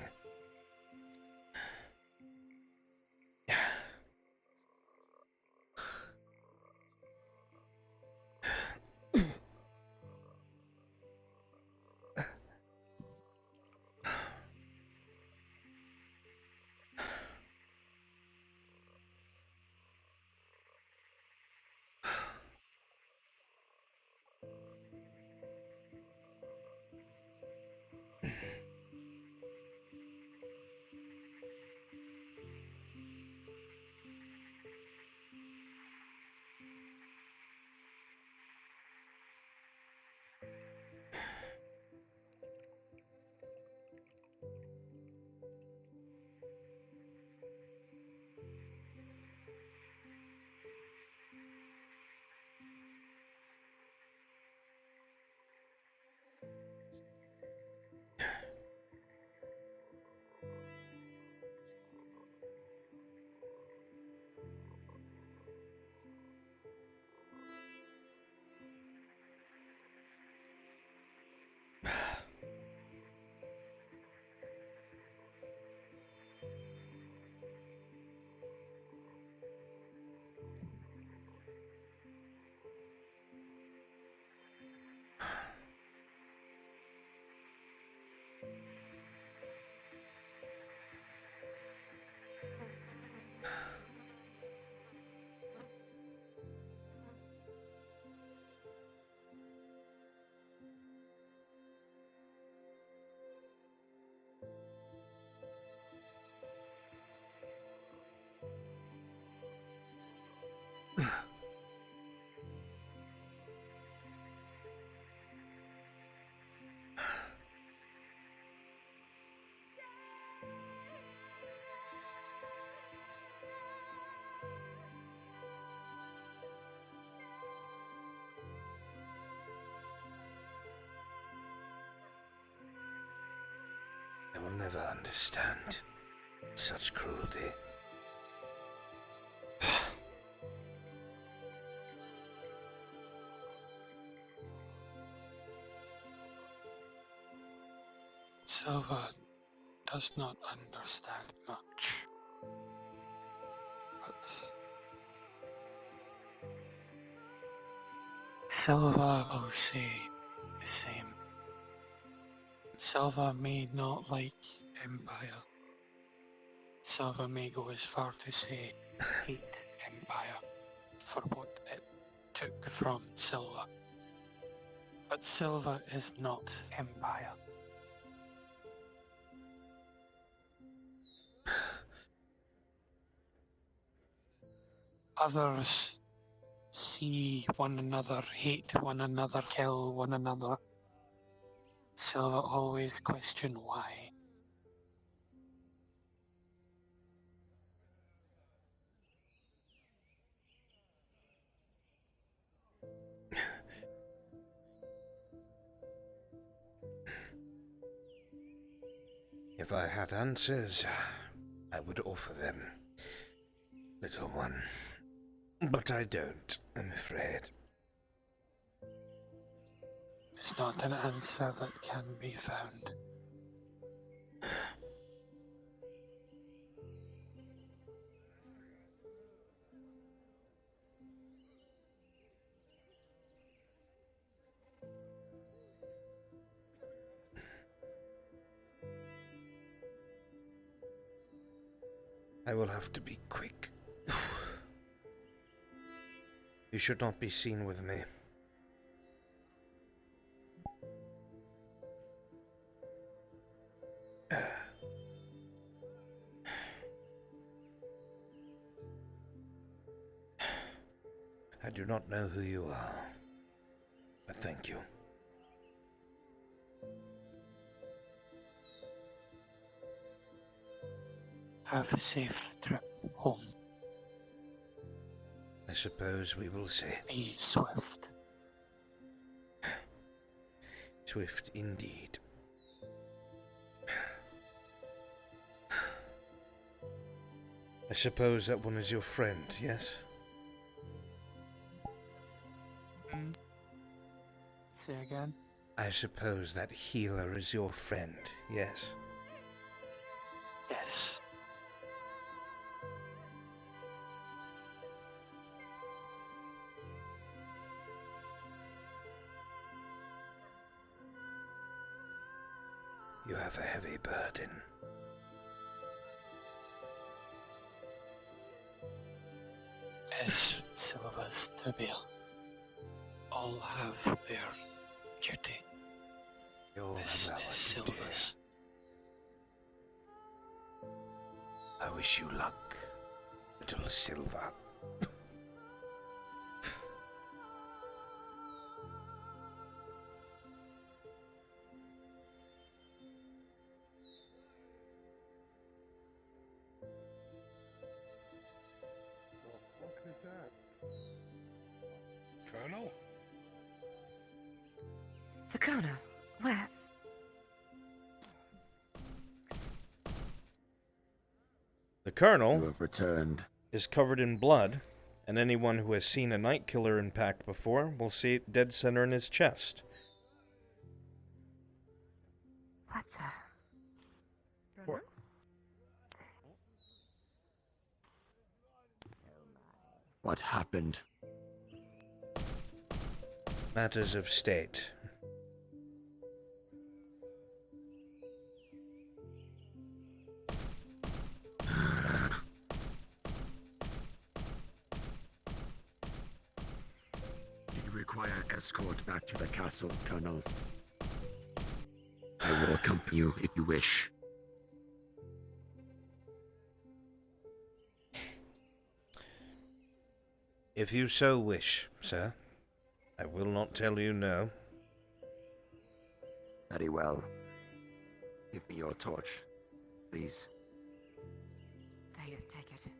I will never understand such cruelty. Silva does not understand much. But Silva will say the same. Silva may not like Empire. Silva may go as far to say hate Empire for what it took from Silva. But Silva is not Empire. Others see one another, hate one another, kill one another. Silva always question why. If I had answers, I would offer them, little one. But I don't, I'm afraid. It's not an answer that can be found. I will have to be quick. You should not be seen with me. I do not know who you are, but thank you. Have a safe trip home. I suppose we will see. Be swift. Swift indeed. I suppose that one is your friend, yes? Say again? I suppose that healer is your friend, yes? Yes. You have a heavy burden. As Silva's to bear. All have their duty. This is Silva's. I wish you luck, little Silva. Colonel? The Colonel? Where? The Colonel You have returned. is covered in blood, and anyone who has seen a Night Killer impact before will see it dead center in his chest. What the? What? What happened? Matters of state. Do you require escort back to the castle, Colonel? I will accompany you if you wish. If you so wish, sir. I will not tell you no. Very well. Give me your torch, please. There you take it.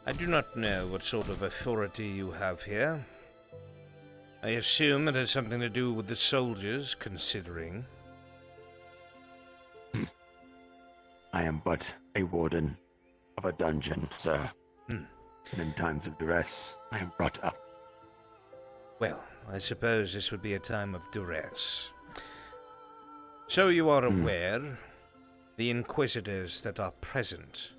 I do not know what sort of authority you have here. I assume it has something to do with the soldiers, considering. I am but a warden of a dungeon, sir. And in times of duress, I am brought up. Well, I suppose this would be a time of duress. So you are aware, the inquisitors that are present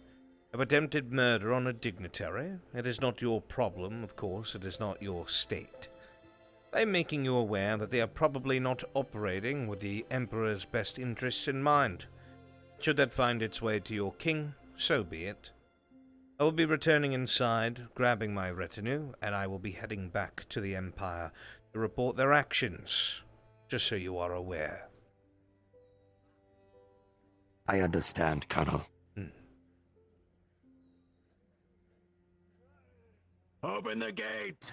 have attempted murder on a dignitary. It is not your problem, of course, it is not your state. I am making you aware that they are probably not operating with the Emperor's best interests in mind. Should that find its way to your king, so be it. I will be returning inside, grabbing my retinue, and I will be heading back to the Empire to report their actions, just so you are aware. I understand, Colonel. Open the gate!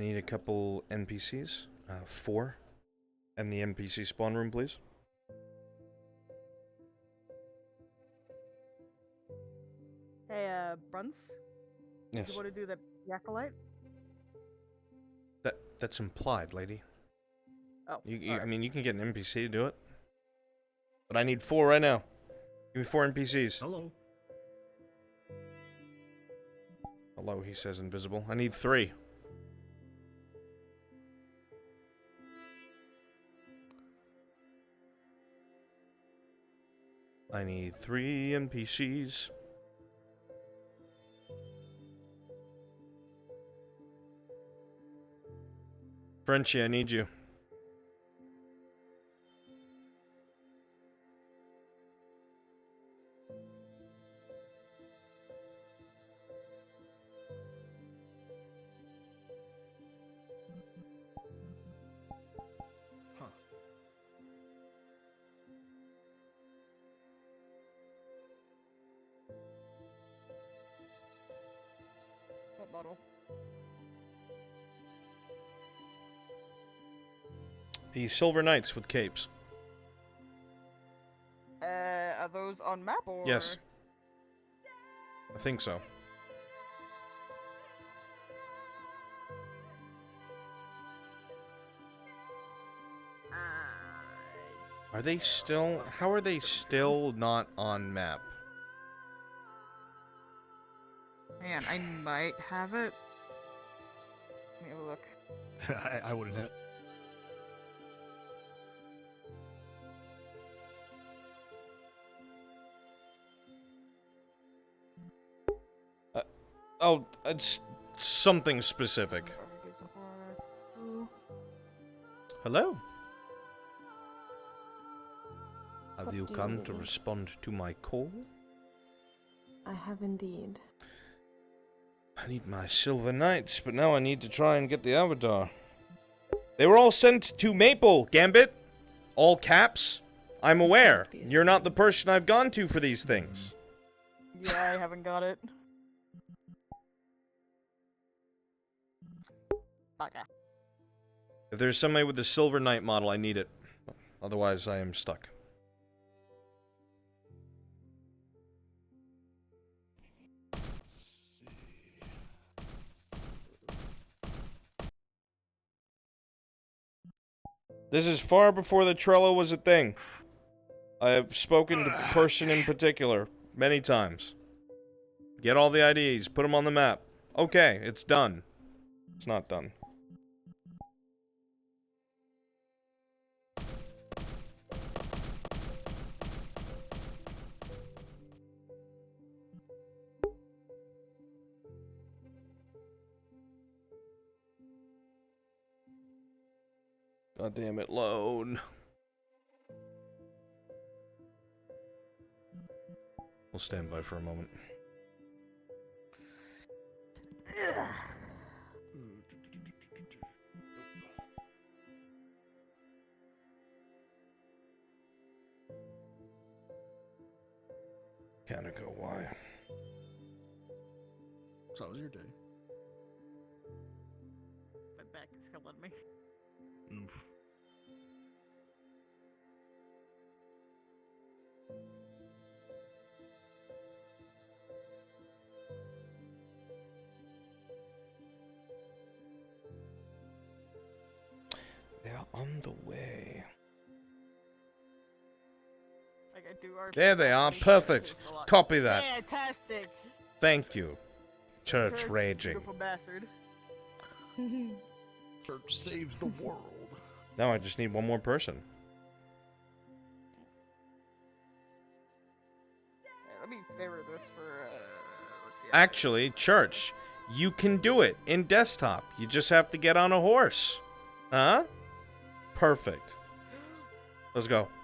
I need a couple NPCs. 4. And the NPC spawn room, please. Hey, Bruns? Yes. You want to do the acolyte? That's implied, lady. Oh, I mean, you can get an NPC to do it. But I need 4 right now. Give me 4 NPCs. Hello. Hello, he says invisible. I need 3. I need 3 NPCs. Frenchie, I need you. What model? The Silver Knights with capes. Are those on map or? Yes. I think so. Are they still... How are they still not on map? Man, I might have it. Let me have a look. I wouldn't hit. Oh, it's something specific. Hello? Have you come to respond to my call? I have indeed. I need my Silver Knights, but now I need to try and get the Avatar. They were all sent to Maple, Gambit. All caps. I'm aware. You're not the person I've gone to for these things. Yeah, I haven't got it. Okay. If there's somebody with the Silver Knight model, I need it. Otherwise, I am stuck. This is far before the Trello was a thing. I have spoken to a person in particular many times. Get all the IDs, put them on the map. Okay, it's done. It's not done. God damn it, load. We'll stand by for a moment. Kinda go, why? So how was your day? My back is killing me. Oof. They are on the way. Like I do our There they are, perfect. Copy that. Fantastic. Thank you. Church raging. Beautiful bastard. Church saves the world. Now I just need one more person. Let me favor this for, let's see. Actually, Church, you can do it in desktop. You just have to get on a horse. Huh? Perfect. Let's go.